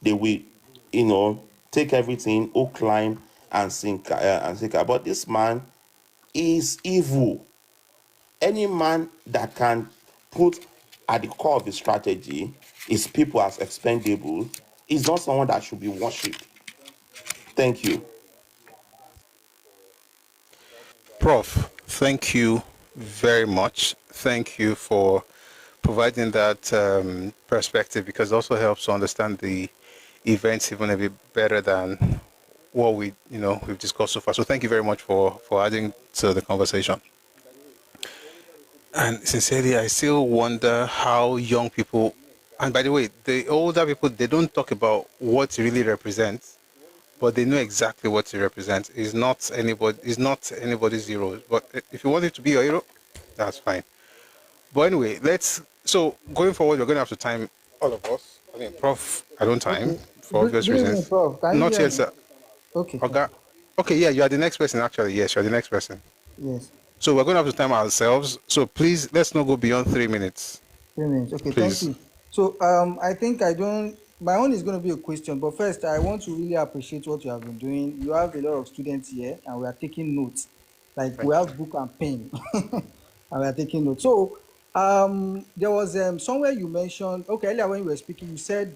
They will, take everything, climb and sink. But this man is evil. Any man that can put at the core of the strategy is people as expendable is not someone that should be worshipped. Thank you. Prof, thank you very much. Thank you for providing that perspective, because it also helps to understand the events even a bit better than what we've discussed so far. So thank you very much for adding to the conversation. And sincerely, I still wonder how young people, and by the way, the older people, they don't talk about what it really represents, but they know exactly what it represents. It's not anybody's hero. But if you want it to be your hero, that's fine. But anyway, so going forward, we're going to have to time all of us. I mean, Prof, I don't time for obvious reasons. Prof. Can Not you yet, sir. Okay. Okay, yeah, you are the next person, actually. Yes, you're the next person. Yes. So we're going to have to time ourselves. So please, let's not go beyond 3 minutes. 3 minutes. Okay, Please. thank you. So I think my own is going to be a question, but first I want to really appreciate what you have been doing. You have a lot of students here, and we are taking notes. Like we have book and pen, and we are taking notes. So there was somewhere you mentioned, earlier when you were speaking, you said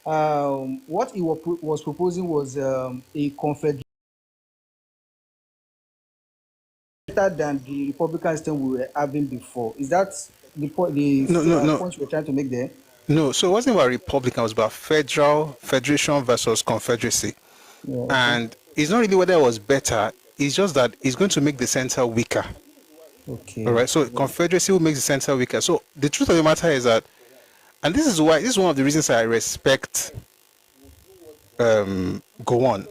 what he was proposing was a confederation than the Republican system we were having before. Is that the point you're trying to make there? No, so it wasn't about Republican, it was about federation versus confederacy. Yeah, okay. And it's not really whether it was better, It's just that it's going to make the center weaker. Okay. All right. So Confederacy will make the center weaker. So the truth of the matter is that, and this is one of the reasons I respect Gowon.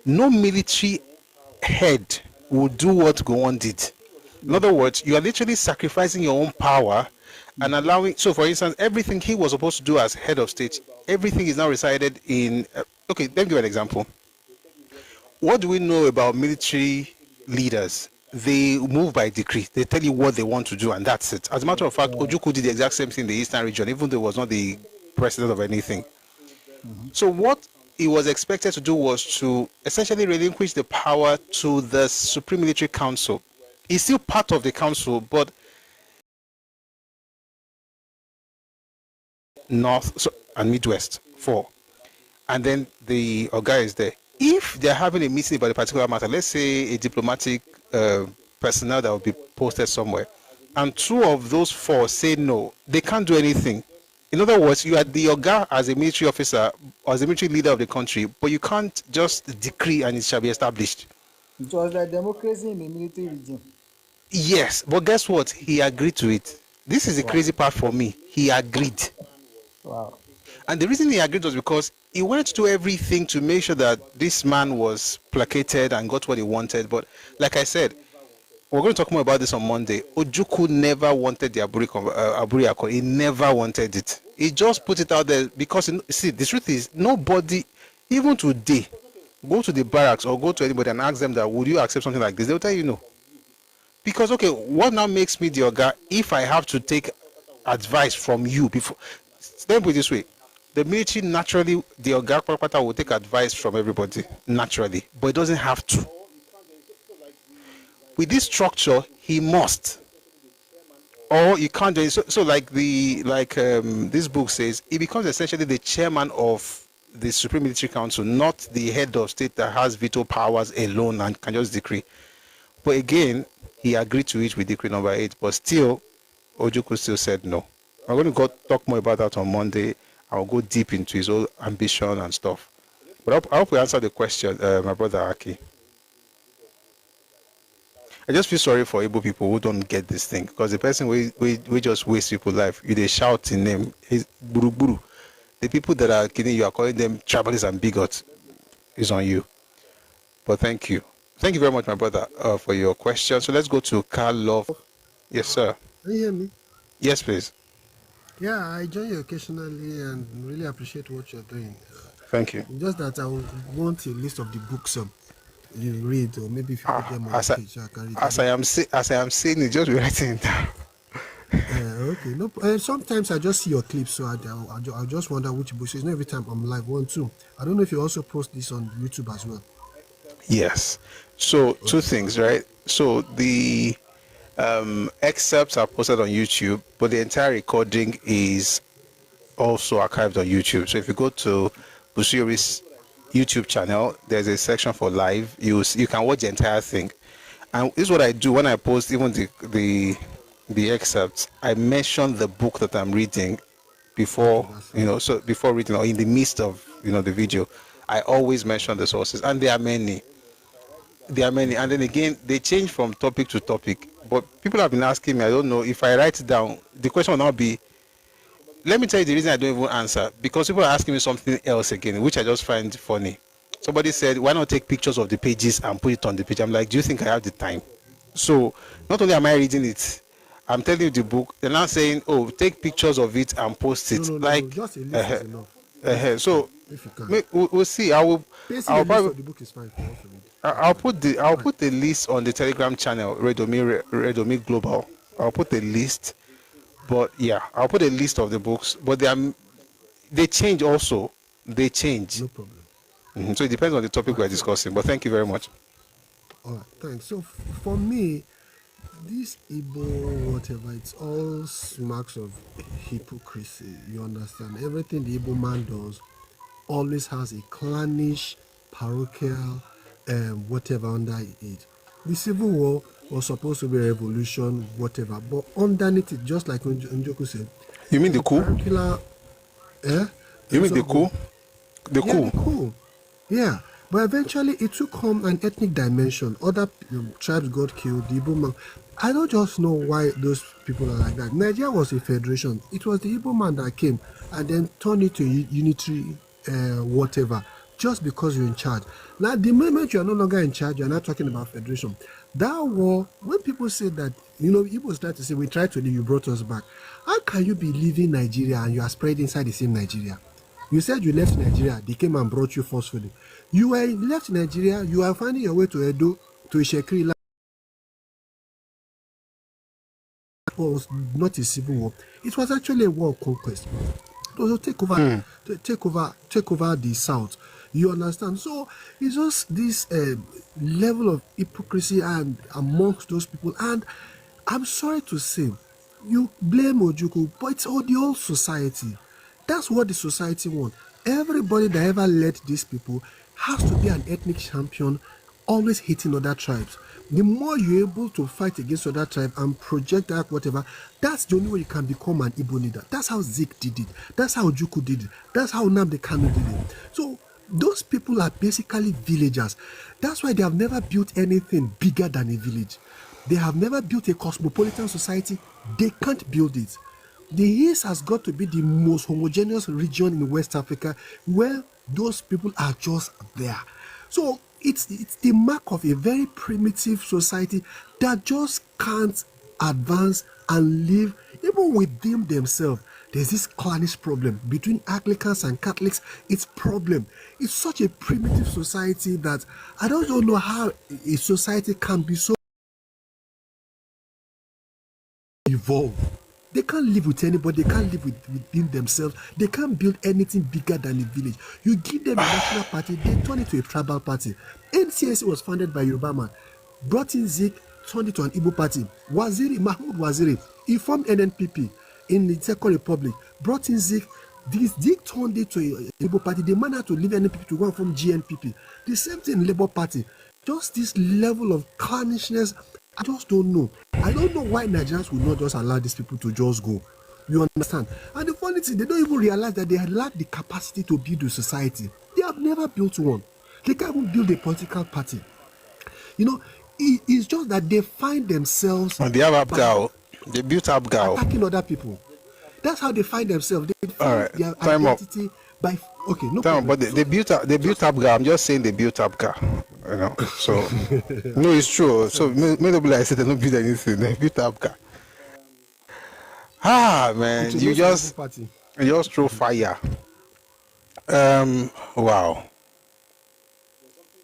No military head will do what Gowon did. In other words, you are literally sacrificing your own power and allowing. So, for instance, everything he was supposed to do as head of state, everything is now resided in. Okay, let me give you an example. What do we know about military leaders? They move by decree. They tell you what they want to do, and that's it. As a matter of fact, Ojukwu did the exact same thing in the Eastern region, even though he was not the president of anything. So what he was expected to do was to essentially relinquish the power to the Supreme Military Council. He's still part of the council, but North and Midwest, 4. And then the Oga is there. If they're having a meeting about a particular matter, let's say a diplomatic personnel that will be posted somewhere, and 2 of those 4 say no, they can't do anything. In other words, you are the Oga as a military officer, or as a military leader of the country, but you can't just decree and it shall be established. It was like democracy in a military regime. Yes, but guess what? He agreed to it. This is the crazy part for me. He agreed. Wow. And the reason he agreed was because he wanted to do everything to make sure that this man was placated and got what he wanted. But like I said, we're going to talk more about this on Monday. Ojukwu never wanted the Aburi Accord. He never wanted it. He just put it out there because, see, the truth is, nobody, even today, go to the barracks or go to anybody and ask them that, would you accept something like this? They'll tell you no. Because, okay, what now makes me the Oga if I have to take advice from you before? Let me put it this way. The military, naturally, the Oga Kpakpata will take advice from everybody, naturally, but it doesn't have to. With this structure, he must, or you can't do it. So like this book says, he becomes essentially the chairman of the Supreme Military Council, not the head of state that has veto powers alone and can just decree. But again, he agreed to it with decree number 8, but still, Ojukwu still said no. I'm going to talk more about that on Monday. I'll go deep into his whole ambition and stuff. But I hope we answered the question, my brother Aki. I just feel sorry for Igbo people who don't get this thing, because the person we just waste people's life. You they shout in them, is buru buru. The people that are killing you are calling them tribalists and bigots. Is on you. But thank you. Thank you very much, my brother, for your question. So let's go to Carl Love. Yes, sir. Can you hear me? Yes, please. Yeah, I join you occasionally and really appreciate what you're doing. Thank you. Just that I want a list of the books you read, or maybe if you put them on the page, so I can read as I am saying it, just be writing it down. Okay. No. Sometimes I just see your clips, so I just wonder which books. It's not every time I'm live. 1, 2. I don't know if you also post this on YouTube as well. Yes. So 2 things, right? So the excerpts are posted on YouTube, but the entire recording is also archived on YouTube. So if you go to Busiri's YouTube channel, there's a section for live. You can watch the entire thing. And this is what I do when I post even the excerpts. I mention the book that I'm reading before, so before reading or in the midst of, the video. I always mention the sources, and there are many. And then again, they change from topic to topic. But people have been asking me, I don't know, if I write it down, the question will not be, let me tell you the reason I don't even answer. Because people are asking me something else again, which I just find funny. Somebody said, why not take pictures of the pages and put it on the page? I'm like, do you think I have the time? So not only am I reading it, I'm telling you the book. They're not saying, oh, take pictures of it and post it. No, just a list is enough. So if you can. We'll see. I'll probably, the book is fine for also read. I'll put the list on the Telegram channel, Redomi Global. I'll put the list, but yeah, I'll put a list of the books. But they change also. They change. No problem. Mm-hmm. So it depends on the topic we're discussing. But thank you very much. All right, thanks. So for me, this Igbo whatever, it's all marks of hypocrisy. You understand? Everything the Igbo man does always has a clannish, parochial, whatever under it. The Civil War was supposed to be a revolution, whatever, but underneath it, just like Njoku said. You mean the coup? Parochial, You mean the coup? The coup? The coup. Yeah. But eventually, it took on an ethnic dimension. Other tribes got killed. The Igbo man. I don't just know why those people are like that. Nigeria was a federation. It was the Igbo man that came and then turned it to unitary whatever, just because you're in charge. Now, the moment you are no longer in charge, you're not talking about federation. That war, when people say that, Igbos try to say, we tried to leave, you brought us back. How can you be leaving Nigeria and you are spread inside the same Nigeria? You said you left Nigeria, they came and brought you forcefully. You were left Nigeria, you are finding your way to Edo, to Ishekri. It was not a civil war. It was actually a war of conquest. It was to take over the south. You understand? So it's just this level of hypocrisy and amongst those people. And I'm sorry to say, you blame Ojukwu, but it's all the whole society. That's what the society wants. Everybody that ever led these people has to be an ethnic champion, always hating other tribes. The more you're able to fight against other tribe and project that whatever, that's the only way you can become an Igbo leader. That's how Zik did it. That's how Ojukwu did it. That's how Nnamdi Kanu did it. So those people are basically villagers. That's why they have never built anything bigger than a village. They have never built a cosmopolitan society. They can't build it. The East has got to be the most homogeneous region in West Africa where those people are just there. So it's the mark of a very primitive society that just can't advance and live even within themselves. There's this clannish problem between Anglicans and Catholics. It's problem. It's such a primitive society that I don't know how a society can be so evolved. They can't live with anybody. They can't live within themselves. They can't build anything bigger than a village. You give them a national party, they turn it to a tribal party. NCSC was founded by Yoruba man, brought in Zik, turned it to an Igbo party. Mahmoud Waziri, he formed NNPP in the Second Republic, brought in Zik. This Zik turned it to a Igbo party. They managed to leave NNPP to go and form GNPP. The same thing in Labour Party. Just this level of clannishness, I just don't know. I don't know why Nigerians will not just allow these people to just go. You understand? And the funny thing, they don't even realize that they lack the capacity to build a society. They have never built one. They can't even build a political party. It's just that they find themselves. And they have Abgao. They built Abgao. Attacking other people. That's how they find themselves. They find their time identity up. By no time, problem. but they built Abgao. I'm just saying they built Abgao. So no, it's true. So maybe I said they don't build anything. They built Abgao. Man, you just throw fire.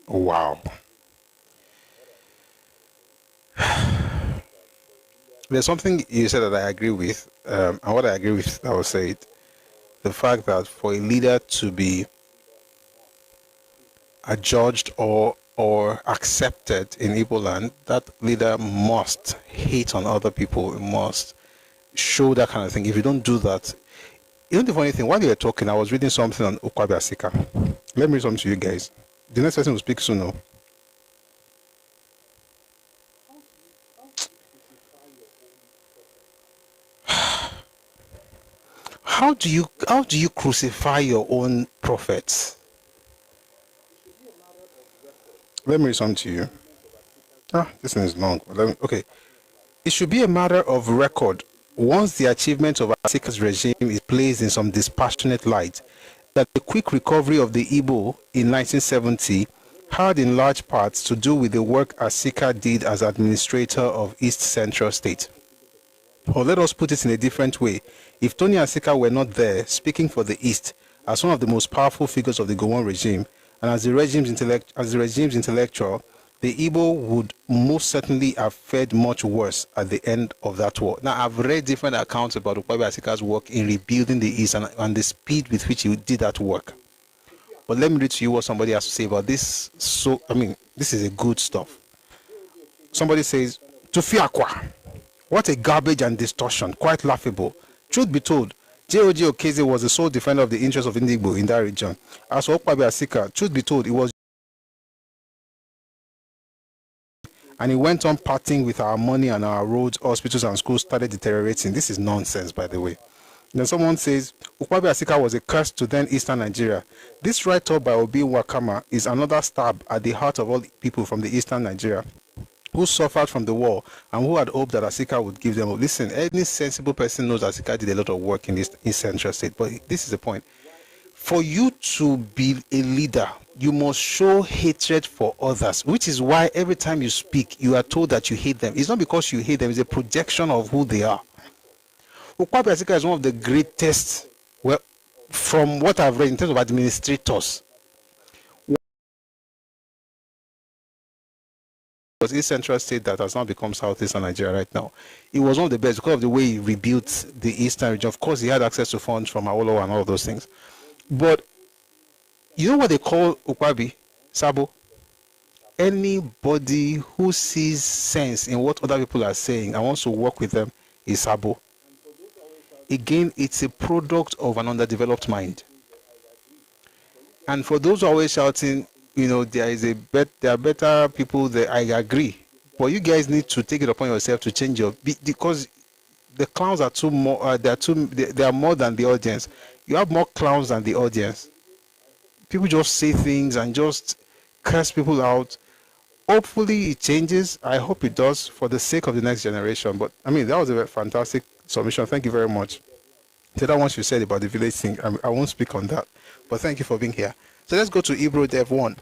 Wow. There's something you said that I agree with, and what I agree with, I will say it. The fact that for a leader to be adjudged or accepted in Igbo land, that leader must hate on other people, must show that kind of thing. If you don't do that, the funny thing, while you were talking, I was reading something on Ukwabi Asika. Let me read something to you guys. The next person will speak soon now. How do you crucify your own prophets? Let me read something to you. This one is long. Okay. It should be a matter of record once the achievement of Asika's regime is placed in some dispassionate light that the quick recovery of the Igbo in 1970 had in large parts to do with the work Asika did as administrator of East Central State. Or let us put it in a different way. If Tony Asika were not there, speaking for the East, as one of the most powerful figures of the Gowon regime, and as the regime's intellectual, the Igbo would most certainly have fared much worse at the end of that war. Now, I've read different accounts about Ukwabi Asika's work in rebuilding the East and the speed with which he did that work. But let me read to you what somebody has to say about this. This is a good stuff. Somebody says, Tufiakwa. What a garbage and distortion, quite laughable. Truth be told, J.O.G. Okeze was the sole defender of the interests of Indigbo in that region. As for Ukwabi Asika, truth be told, it was and he went on parting with our money and our roads, hospitals and schools started deteriorating. This is nonsense, by the way. Then someone says, Ukwabi Asika was a curse to then Eastern Nigeria. This write-up by Obi Wakama is another stab at the heart of all people from the Eastern Nigeria who suffered from the war and who had hoped that Asika would give them. Listen, any sensible person knows Asika did a lot of work in this Central State, but this is the point. For you to be a leader, you must show hatred for others, which is why every time you speak, you are told that you hate them. It's not because you hate them, it's a projection of who they are. Ukwabi Asika is one of the greatest, well, from what I've read in terms of administrators, was East Central State that has now become Southeastern Nigeria right now. He was one of the best because of the way he rebuilt the Eastern region. Of course, he had access to funds from Awolowo and all of those things. But you know what they call Ukwabi? Sabo? Anybody who sees sense in what other people are saying and wants to work with them is Sabo. Again, it's a product of an underdeveloped mind. And for those who are always shouting, you know, there are better people there, I agree. But you guys need to take it upon yourself to change your, because the clowns are they are more than the audience. You have more clowns than the audience. People just say things and just curse people out. Hopefully it changes. I hope it does for the sake of the next generation. But I mean, that was a fantastic submission. Thank you very much. The other ones you said about the village thing, I won't speak on that. But thank you for being here. So let's go to Ibro Dev 1.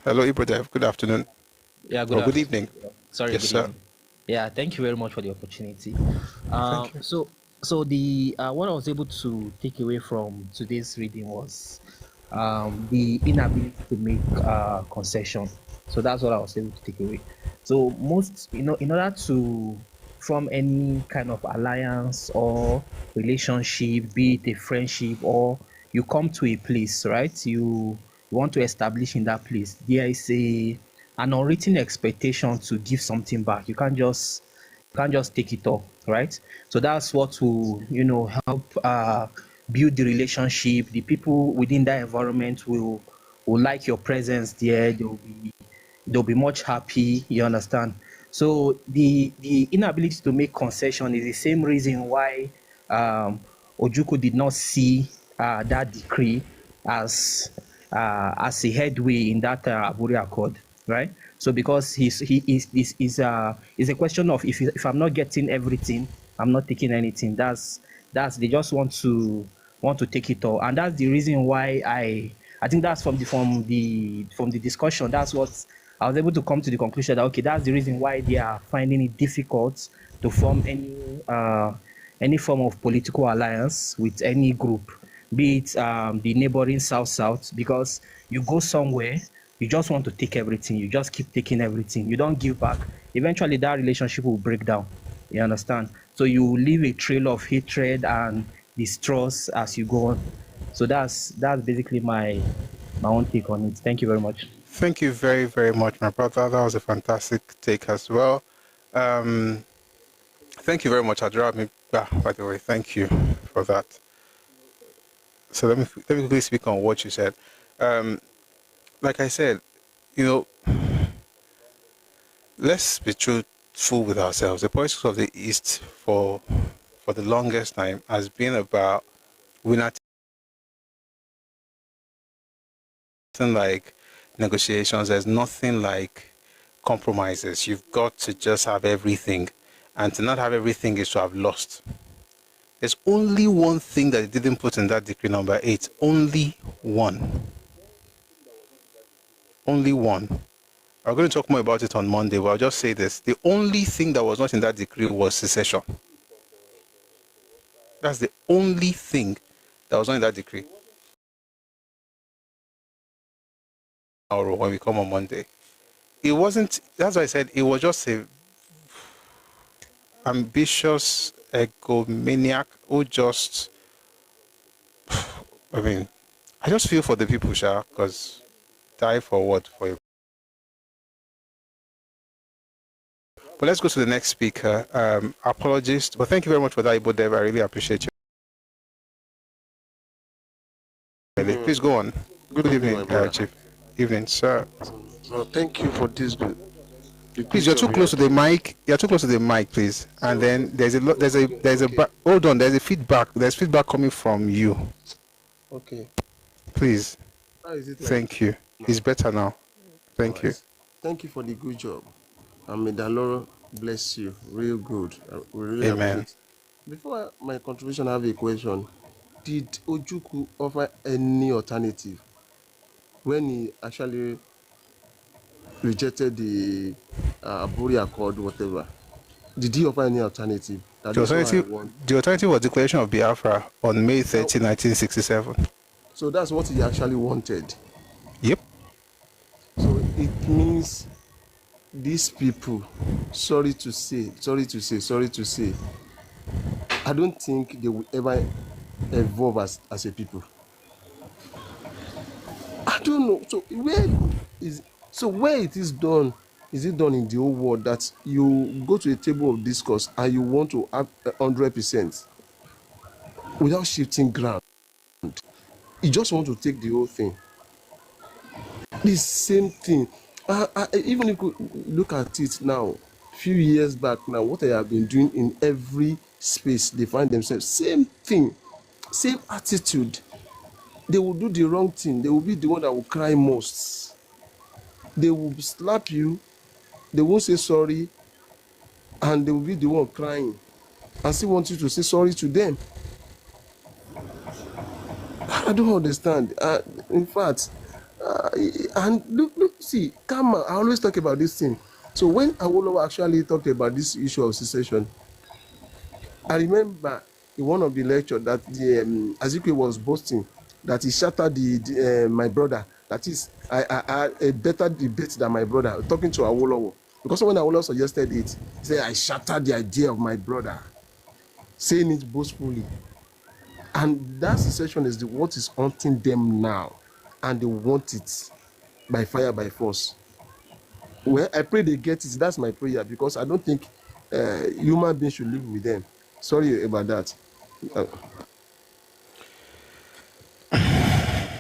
Hello, Ibro Dev. Good afternoon. Yeah, good evening. Sorry, yes, good sir. evening. Yeah, thank you very much for the opportunity. Thank you. So the what I was able to take away from today's reading was the inability to make concession. So that's what I was able to take away. So in order to form any kind of alliance or relationship, be it a friendship or you come to a place, right? You want to establish in that place. There is an unwritten expectation to give something back. You can't just take it all, right? So that's what will help build the relationship. The people within that environment will like your presence there. They'll be much happy. You understand? So the inability to make concession is the same reason why Ojukwu did not see that decree as a headway in that Aburi Accord, right? So because is a question of if I'm not getting everything, I'm not taking anything. That's they just want to take it all, and that's the reason why I think that's from the discussion. That's what I was able to come to the conclusion that okay, that's the reason why they are finding it difficult to form any form of political alliance with any group, be it the neighboring South, because you go somewhere, you just want to take everything, you just keep taking everything, you don't give back. Eventually, that relationship will break down. You understand? So you leave a trail of hatred and distrust as you go on. So that's basically my own take on it. Thank you very much. Thank you very, very much, my brother. That was a fantastic take as well. Thank you very much, Adra. By the way, thank you for that. So let me quickly speak on what you said. Like I said, let's be truthful with ourselves. The politics of the East for the longest time has been about winner like negotiations. There's nothing like compromises. You've got to just have everything, and to not have everything is to have lost. There's only one thing that they didn't put in that decree number 8. Only one. Only one. I'm going to talk more about it on Monday, but I'll just say this. The only thing that was not in that decree was secession. That's the only thing that was not in that decree. Or when we come on Monday. It wasn't, that's why I said it was just a ambitious egomaniac who just, I mean, I just feel for the people, Sha, because die for what? For you. But let's go to the next speaker. Apologist. But thank you very much for that, Ibo Dev. I really appreciate you. Please go on. Good evening, Chief. Evening, sir. Thank you for this. Please, you're too close to the mic. You're too close to the mic, please. And then there's hold on. There's a feedback. There's feedback coming from you. Okay. Please. How is it like? Thank you. It's better now. Thank you. Thank you for the good job. And may the Lord bless you. Real good. We really Amen. appreciate. Before my contribution, I have a question. Did Ojukwu offer any alternative when he actually rejected the Aburi Accord, whatever? Did he offer any alternative? The alternative was declaration of Biafra on May 30, 1967. So that's what he actually wanted. Yep. So it means these people, sorry to say, I don't think they will ever evolve as a people. I don't know. So where it is done, is it done in the whole world that you go to a table of discourse and you want to have 100% without shifting ground? You just want to take the whole thing. The same thing. Even if you look at it now, few years back now, what they have been doing in every space they find themselves, same thing, same attitude. They will do the wrong thing. They will be the one that will cry most. They will slap you. They won't say sorry, and they will be the one crying and still want you to say sorry to them. I don't understand. In fact, and look, see, karma. I always talk about this thing. So when Awolowo actually talked about this issue of secession, I remember in one of the lectures that the Azikiwe was boasting that he shattered my brother. That is, I had a better debate than my brother, talking to Awolowo. Because when Awolowo suggested it, he said, I shattered the idea of my brother, saying it boastfully. And that secession is what is haunting them now. And they want it by fire, by force. Well, I pray they get it. That's my prayer, because I don't think human beings should live with them. Sorry about that.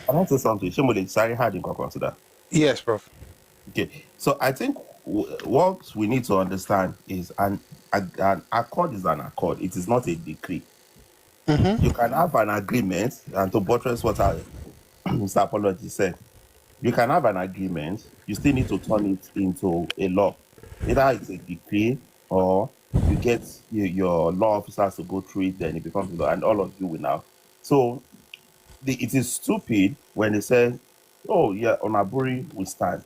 I want to say something. Shemole, sorry, how did you consider? Yes, Prof. Okay, so I think what we need to understand is an accord is an accord. It is not a decree. Mm-hmm. You can have an agreement, and to buttress what Mr. Apology said, you can have an agreement, you still need to turn it into a law. Either it's a decree or you get your law officers to go through it, then it becomes law, and all of you will now. So it is stupid when they say, oh yeah, on Aburi we stand.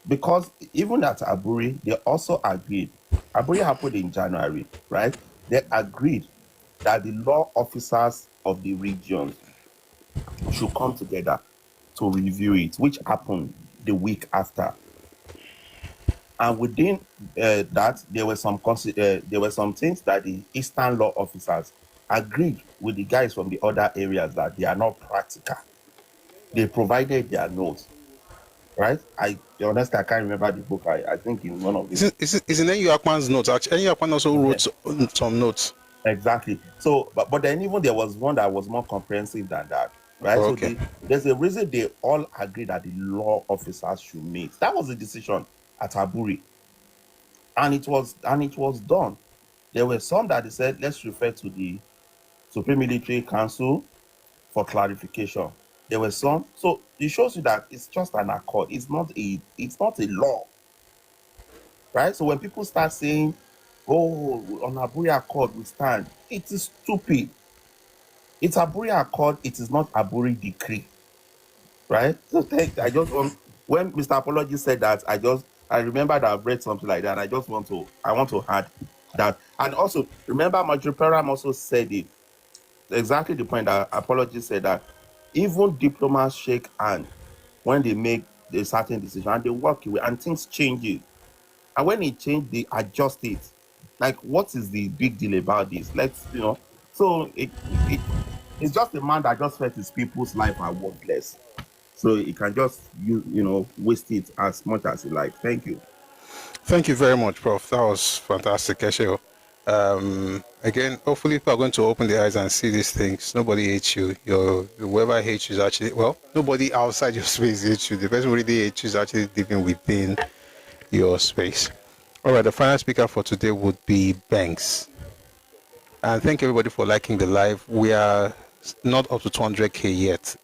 Because even at Aburi, they also agreed. Aburi happened in January, right? They agreed that the law officers of the regions should come together to review it, which happened the week after. And within that, there were some things that the Eastern law officers agreed with the guys from the other areas that they are not practical. They provided their notes, right? Honestly, I can't remember the book. I think in one of the... It's in Enyo Akpan's notes. Actually, Enyo Akpan also wrote some notes. Exactly. So, but then even there was one that was more comprehensive than that, right? Oh, okay. So there's a reason they all agreed that the law officers should meet. That was the decision at Aburi, and it was done. There were some that they said, let's refer to the Supreme Military Council for clarification. There were some. So it shows you that it's just an accord. It's not a law, right? So when people start saying, oh, on Aburi Accord we stand, it is stupid. It's Aburi Accord, it is not Aburi Decree, right? So I just want, when Mr. Apology said that, I remember that I've read something like that. I want to add that. And also, remember Marjorie Peram also said it, exactly the point that Apology said, that even diplomats shake hands when they make a certain decision and they walk away and things change. And when it changed, they adjust it. Like, what is the big deal about this? So it's just a man that just felt his people's life are worthless. So he can just, waste it as much as he likes. Thank you. Thank you very much, Prof. That was fantastic, Esheo. Again, hopefully people are going to open their eyes and see these things. Nobody hates you. Whoever hates you is actually, nobody outside your space hates you. The person who really hates you is actually living within your space. All right, the final speaker for today would be Banks. And thank everybody for liking the live. We are not up to 200K yet.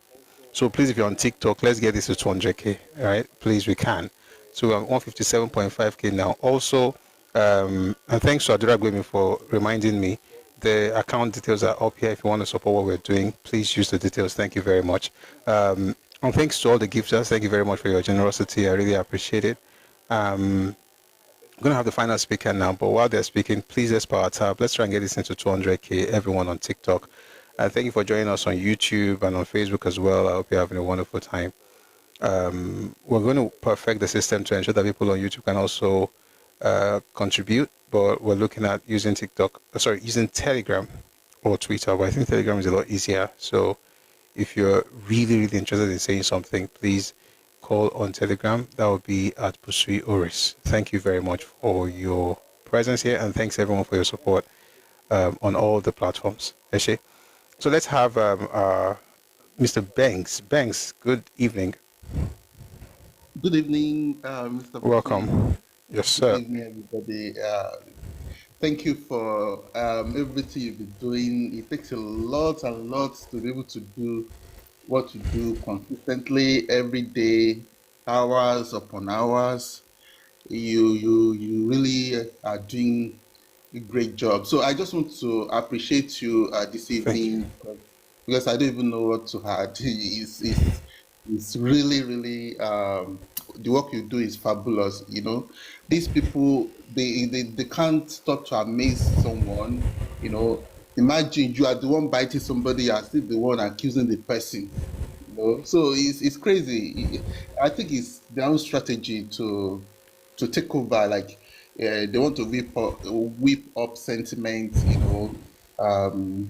So please, if you're on TikTok, let's get this to 200K. All right, please, we can. So we're on 157.5K now. Also, and thanks to Adura Gwemi for reminding me. The account details are up here. If you want to support what we're doing, please use the details. Thank you very much. And thanks to all the gifters. Thank you very much for your generosity. I really appreciate it. I'm going to have the final speaker now, but while they're speaking, please let's power tab. Let's try and get this into 200K, everyone on TikTok. Thank you for joining us on YouTube and on Facebook as well. I hope you're having a wonderful time. We're going to perfect the system to ensure that people on YouTube can also contribute, but we're looking at using using Telegram or Twitter, but I think Telegram is a lot easier. So if you're really, really interested in saying something, please call on Telegram. That will be at Pusui Oris. Thank you very much for your presence here, and thanks everyone for your support on all the platforms. Eshe. So let's have Mr. Banks. Banks, good evening. Good evening, Mr. Welcome. Yes, sir. Good evening, everybody. Thank you for everything you've been doing. It takes a lot and lots to be able to do what you do consistently every day, hours upon hours. You really are doing a great job. So I just want to appreciate you this evening because I don't even know what to add. It's really, really the work you do is fabulous. You know, these people they can't stop to amaze someone. You know, imagine you are the one biting somebody, you are still the one accusing the person. You know, so it's crazy. I think it's their own strategy to take over. Like they want to whip up sentiment. You know,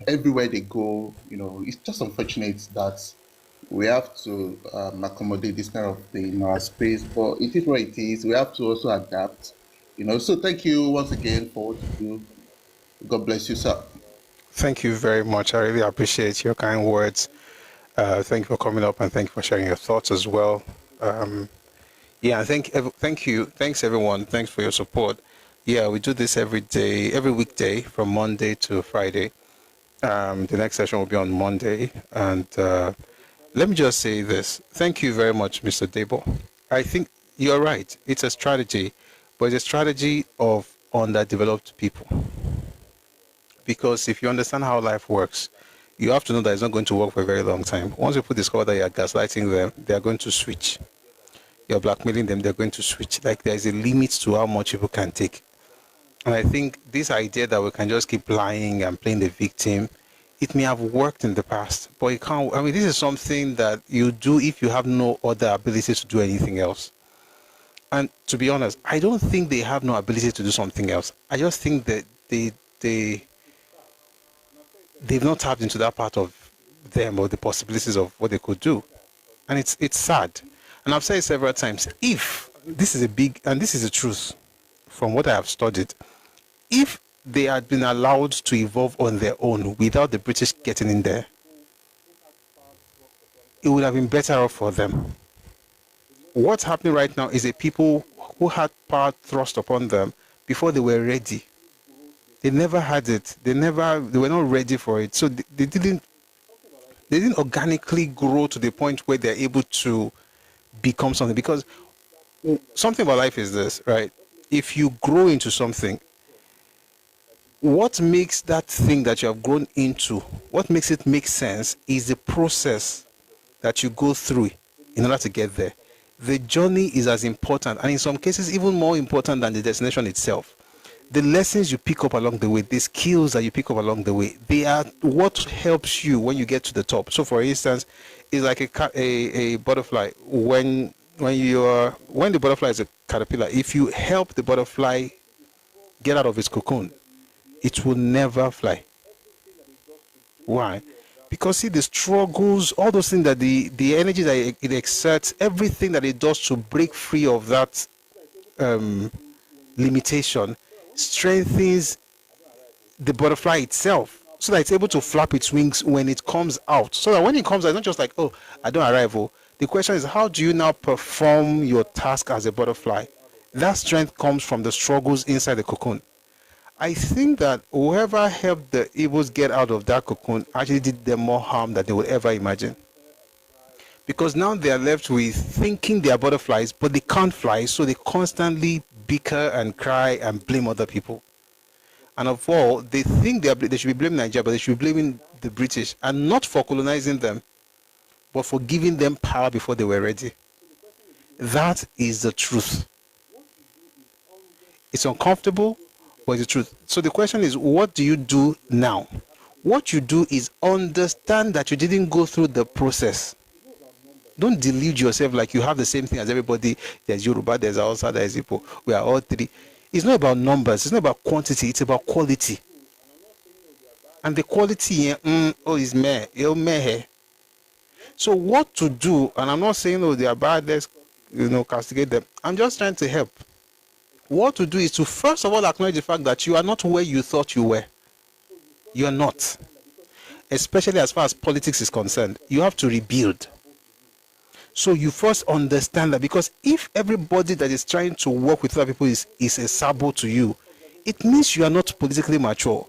everywhere they go. You know, it's just unfortunate that we have to accommodate this kind of thing in our space, but it is what it is. We have to also adapt. You know, so thank you once again for what you do. God bless you, sir. Thank you very much. I really appreciate your kind words. Thank you for coming up and thank you for sharing your thoughts as well. Yeah, thank you. Thanks, everyone. Thanks for your support. Yeah, we do this every day, every weekday from Monday to Friday. The next session will be on Monday. And let me just say this. Thank you very much, Mr. Debo. I think you're right. It's a strategy, but it's a strategy of underdeveloped people. Because if you understand how life works, you have to know that it's not going to work for a very long time. Once people discover that you're gaslighting them, they are going to switch. You're blackmailing them, they're going to switch. Like there's a limit to how much people can take. And I think this idea that we can just keep lying and playing the victim, it may have worked in the past, but it can't. I mean, this is something that you do if you have no other ability to do anything else. And to be honest, I don't think they have no ability to do something else. I just think that they've not tapped into that part of them or the possibilities of what they could do. And it's sad. And I've said it several times, if this is this is the truth from what I have studied, if they had been allowed to evolve on their own without the British getting in there, it would have been better off for them. What's happening right now is a people who had power thrust upon them before they were ready. They never had it. They were not ready for it. So they didn't organically grow to the point where they're able to become something. Because something about life is this, right? If you grow into something, what makes that thing that you have grown into, what makes it make sense is the process that you go through in order to get there. The journey is as important, and in some cases even more important than the destination itself. The lessons you pick up along the way, the skills that you pick up along the way, they are what helps you when you get to the top. So for instance, it's like a butterfly. When the butterfly is a caterpillar, if you help the butterfly get out of its cocoon, it will never fly. Why? Because see, the struggles, all those things that the energy that it exerts, everything that it does to break free of that limitation strengthens the butterfly itself, so that it's able to flap its wings when it comes out. So that when it comes out, it's not just like, oh, I don't arrive. Oh. The question is, how do you now perform your task as a butterfly That strength comes from the struggles inside the cocoon. I think that whoever helped the Igbos get out of that cocoon actually did them more harm than they would ever imagine. Because now they are left with thinking they are butterflies, but they can't fly, so they constantly bicker and cry and blame other people. And of all, they think they should be blaming Nigeria, but they should be blaming the British, and not for colonizing them, but for giving them power before they were ready. That is the truth. It's uncomfortable, but it's the truth. So the question is, what do you do now? What you do is understand that you didn't go through the process. Don't delude yourself like you have the same thing as everybody. There's Yoruba, there's Hausa, there's Igbo. We are all three. It's not about numbers. It's not about quantity. It's about quality. And the quality, is meh. So what to do? And I'm not saying, they are bad, let's, castigate them. I'm just trying to help. What to do is to first of all acknowledge the fact that you are not where you thought you were. You are not. Especially as far as politics is concerned. You have to rebuild. So you first understand that, because if everybody that is trying to work with other people is a sabo to you, it means you are not politically mature.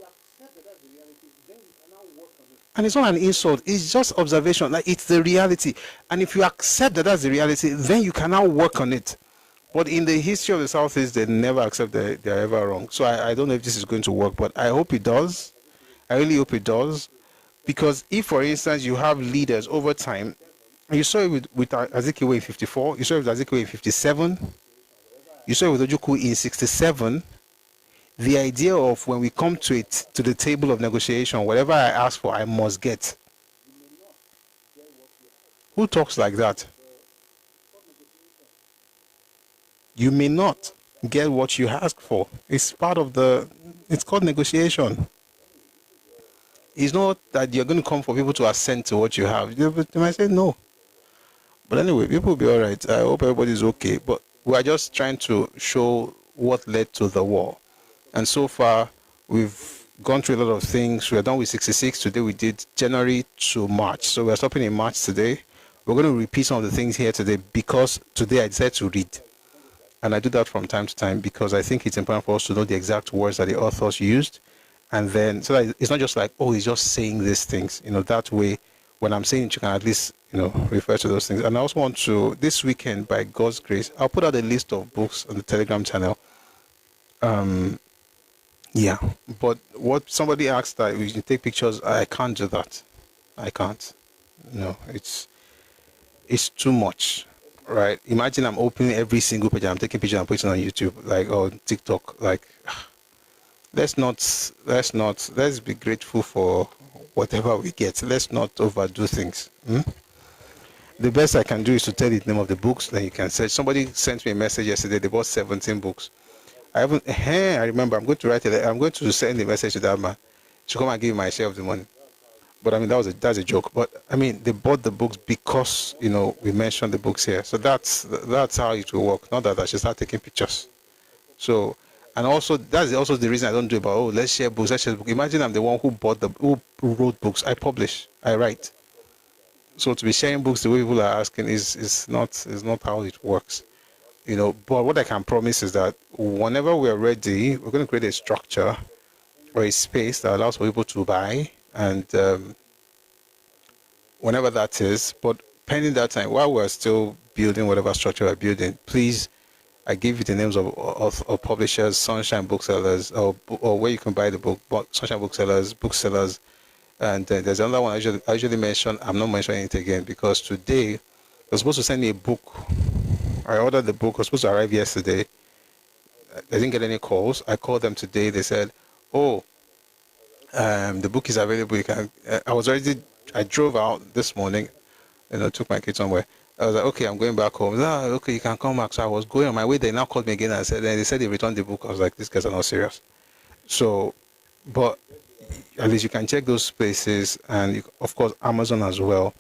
And it's not an insult, it's just observation, like it's the reality. And if you accept that that's the reality, then you can now work on it. But in the history of the Southeast, they never accept that they're ever wrong. So I don't know if this is going to work, but I hope it does. I really hope it does. Because if, for instance, you have leaders over time, you saw it with Azikiwe in 54, you saw it with Azikiwe in 57, you saw it with Ojukwu in 67. The idea of when we come to the table of negotiation, whatever I ask for, I must get. Who talks like that? You may not get what you ask for. It's part of it's called negotiation. It's not that you're going to come for people to assent to what you have. They might say no. But anyway, people will be all right. I hope everybody's okay. But we are just trying to show what led to the war. And so far, we've gone through a lot of things. We are done with 66. Today we did January to March. So we're stopping in March today. We're going to repeat some of the things here today because today I decided to read. And I do that from time to time because I think it's important for us to know the exact words that the authors used. And then, so that it's not just like, he's just saying these things. That way, when I'm saying it, you can at least, refer to those things. And I also want to, this weekend, by God's grace, I'll put out a list of books on the Telegram channel. Yeah, but what somebody asked that we can take pictures, I can't do that. I can't. No, it's too much, right? Imagine I'm opening every single page, I'm taking pictures and putting on YouTube, or TikTok. Let's be grateful for whatever we get. Let's not overdo things. The best I can do is to tell you the name of the books, then you can search. Somebody sent me a message yesterday, they bought 17 books. I remember, I'm going to write it. I'm going to send a message to that man to come and give myself the money. But that's a joke. But they bought the books because, we mentioned the books here. So that's how it will work. Not that I should start taking pictures. So, and also, that's also the reason I don't do about, let's share books, Imagine I'm the one who wrote books. I publish, I write. So to be sharing books the way people are asking is not how it works. But what I can promise is that whenever we're ready, we're going to create a structure or a space that allows for people to buy, and whenever that is. But pending that time, while we're still building whatever structure we're building, please, I give you the names of publishers, Sunshine Booksellers, or where you can buy the book, Sunshine Booksellers, and there's another one I usually mention. I'm not mentioning it again because today they're supposed to send me a book. I ordered the book. It was supposed to arrive yesterday. I didn't get any calls. I called them today. They said, the book is available. You can. I drove out this morning, took my kids somewhere. I was like, okay, I'm going back home. Okay, you can come back. So I was going on my way. They now called me again and they said they returned the book. I was like, these guys are not serious. So, but at least you can check those places, and of course Amazon as well.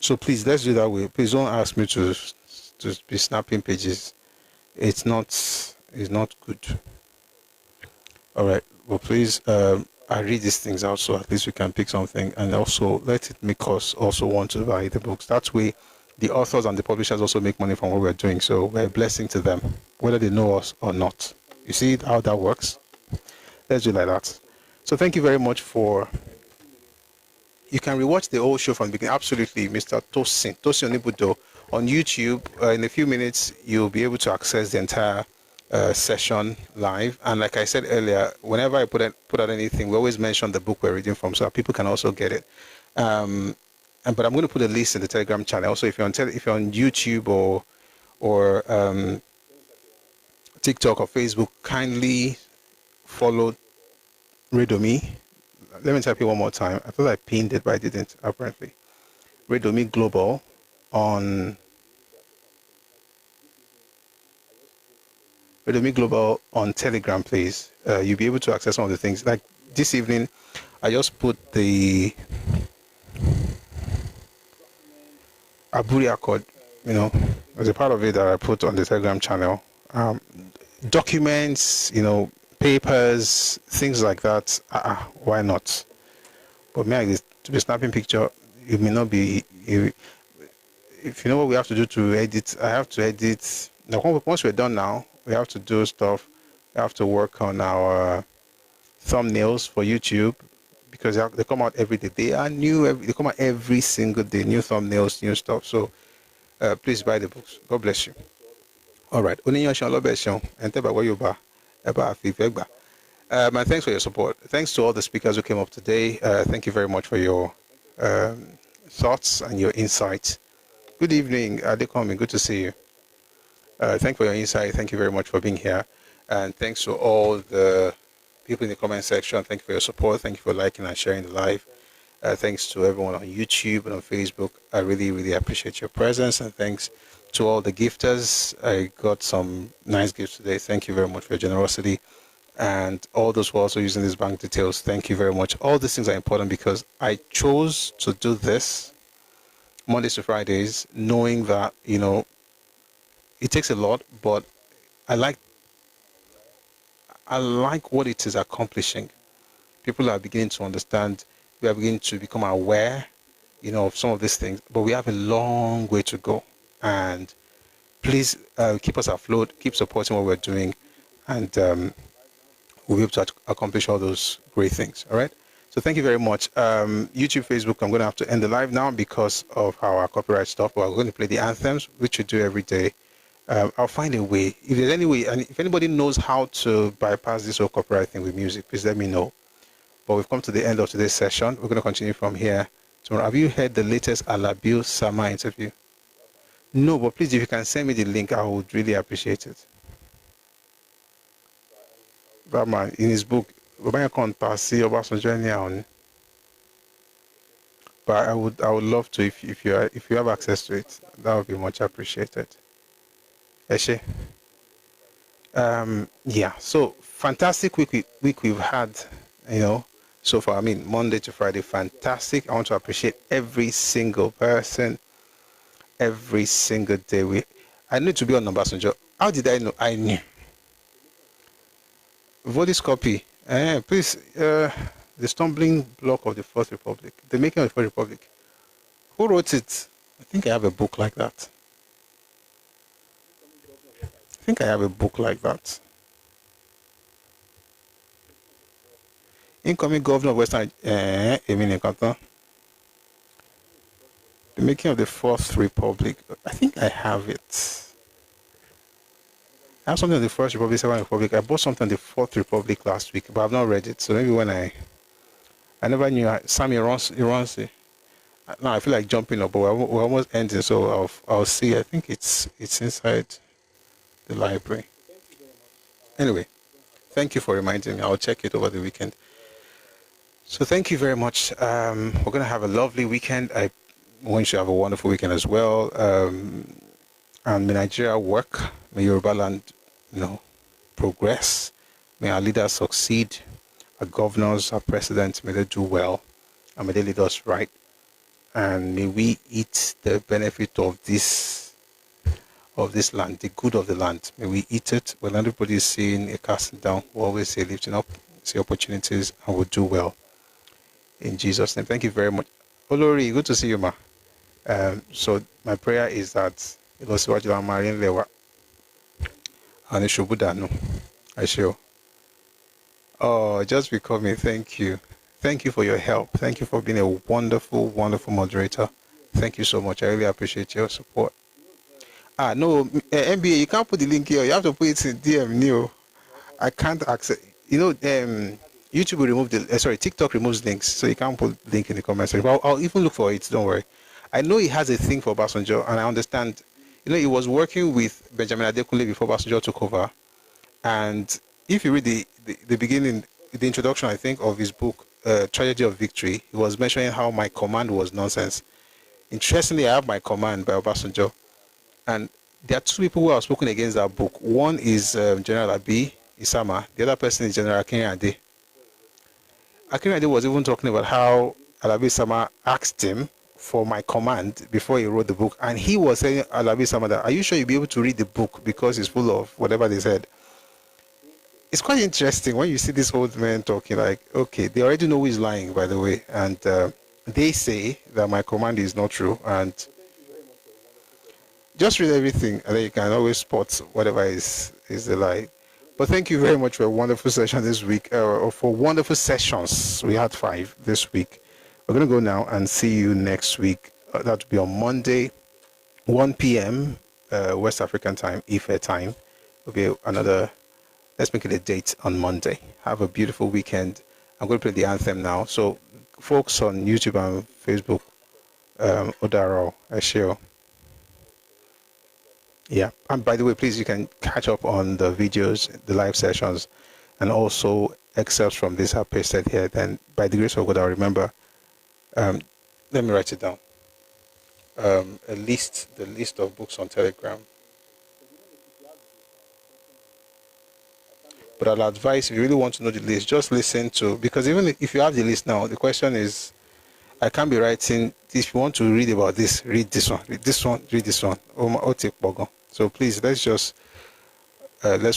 So please, let's do that way. Please don't ask me to be snapping pages. It's not good. All right. Well, please, I read these things out so at least we can pick something, and also let it make us also want to buy the books. That way, the authors and the publishers also make money from what we're doing. So we're a blessing to them, whether they know us or not. You see how that works? Let's do it like that. So thank you very much for... You can rewatch the whole show from the beginning. Absolutely, Mr. Tosin Onibudo on YouTube. In a few minutes, you'll be able to access the entire session live. And like I said earlier, whenever I put out anything, we always mention the book we're reading from, so that people can also get it. But I'm going to put a list in the Telegram channel. Also, if you're on YouTube or TikTok or Facebook, kindly follow Redomi. Let me type it one more time. I thought I pinned it, but I didn't, apparently. Redomi Global on Telegram, please. You'll be able to access some of the things. Like this evening, I just put the Aburi Accord, as a part of it that I put on the Telegram channel. Documents, papers, things like that. Why not? But to be snapping picture, it may not be. If you know what we have to do to edit, I have to edit. Now, once we're done now, we have to do stuff. We have to work on our thumbnails for YouTube because they come out every day. They are new. They come out every single day. New thumbnails, new stuff. So please buy the books. God bless you. All right. And thanks for your support. Thanks to all the speakers who came up today. Thank you very much for your thoughts and your insights. Good evening, Adekomi. Good to see you. Thank you for your insight. Thank you very much for being here. And thanks to all the people in the comment section. Thank you for your support. Thank you for liking and sharing the live. Thanks to everyone on YouTube and on Facebook. I really, really appreciate your presence. And thanks to all the gifters. I got some nice gifts today. Thank you very much for your generosity. And all those who are also using these bank details, thank you very much. All these things are important because I chose to do this Mondays to Fridays, knowing that, it takes a lot, but I like what it is accomplishing. People are beginning to understand. We are beginning to become aware, of some of these things, but we have a long way to go. And please keep us afloat, keep supporting what we're doing, and we'll be able to accomplish all those great things. All right. So thank you very much. YouTube, Facebook, I'm going to have to end the live now because of our copyright stuff. But we're going to play the anthems, which we do every day. I'll find a way. If there's any way, and if anybody knows how to bypass this whole copyright thing with music, please let me know. But we've come to the end of today's session. We're going to continue from here tomorrow. Have you heard the latest Alabil Sama interview? No, but please, if you can send me the link, I would really appreciate it. That man, in his book, but I would love to if you have access to it. That would be much appreciated. Eshe. Yeah, so fantastic week we've had, so far. I mean, Monday to Friday, fantastic. I want to appreciate every single person, every single day. I need to be on Obasanjo. How did I know? I knew. Vote this copy. Please, the stumbling block of the Fourth Republic, the making of the Fourth Republic. Who wrote it? I think I have a book like that. Incoming governor of Western, the making of the Fourth Republic. I think I have it. I have something on the First Republic, Second Republic. I bought something on the Fourth Republic last week, but I've not read it. So maybe when I never knew. Sammy runs. Now I feel like jumping up, but we're almost ending. So I'll see. I think it's inside the library. Anyway, thank you for reminding me. I'll check it over the weekend. So thank you very much. We're going to have a lovely weekend. I want you to have a wonderful weekend as well. And may Nigeria work. May Yoruba land, progress. May our leaders succeed. Our governors, our presidents, may they do well. And may they lead us right. And may we eat the benefit of this land, the good of the land. May we eat it. When everybody is seeing a casting down, we always say lifting up, see opportunities, and we'll do well. In Jesus' name. Thank you very much. Olori, good to see you, ma. So my prayer is that ìlọsíwájú la máa rí ńlẹ̀ wa, àní ṣubú dànù. Ẹ ṣé o. Oh, just becoming. Thank you. Thank you for your help. Thank you for being a wonderful, wonderful moderator. Thank you so much. I really appreciate your support. No, MBA, you can't put the link here. You have to put it in DM new. I can't access. YouTube will remove the. Sorry, TikTok removes links, so you can't put link in the comment section. But I'll even look for it. Don't worry. I know he has a thing for Basanjo, and I understand. He was working with Benjamin Adekunle before Basanjo took over. And if you read the beginning, the introduction, I think, of his book, Tragedy of Victory, he was mentioning how my command was nonsense. Interestingly, I have my command by Obasanjo. And there are two people who have spoken against that book. One is General Abi Isama. The other person is General Akinrade. Akinrade was even talking about how Alabi Isama asked him for my command before he wrote the book. And he was saying, Alabi Isama, that, are you sure you'll be able to read the book because it's full of whatever they said? It's quite interesting when you see this old man talking like, okay, they already know who is lying, by the way. And they say that my command is not true. And just read everything, and then you can always spot whatever is the lie. But thank you very much for a wonderful session this week, or for wonderful sessions. We had 5 this week. We're going to go now and see you next week. That will be on Monday, 1 p.m. West African time, Ife time. Will be another. Let's make it a date on Monday. Have a beautiful weekend. I'm going to play the anthem now. So, folks on YouTube and Facebook, Odaro, Ashio. Yeah. And by the way, please, you can catch up on the videos, the live sessions, and also excerpts from this are pasted here. Then, by the grace of God, I'll remember. Let me write it down. The list of books on Telegram. But I'll advise, if you really want to know the list, just listen to, because even if you have the list now, the question is, I can't be writing, if you want to read about this, read this one, read this one, read this one. So please, let's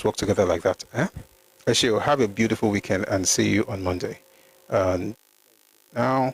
work together like that. Actually, have a beautiful weekend and see you on Monday. Now.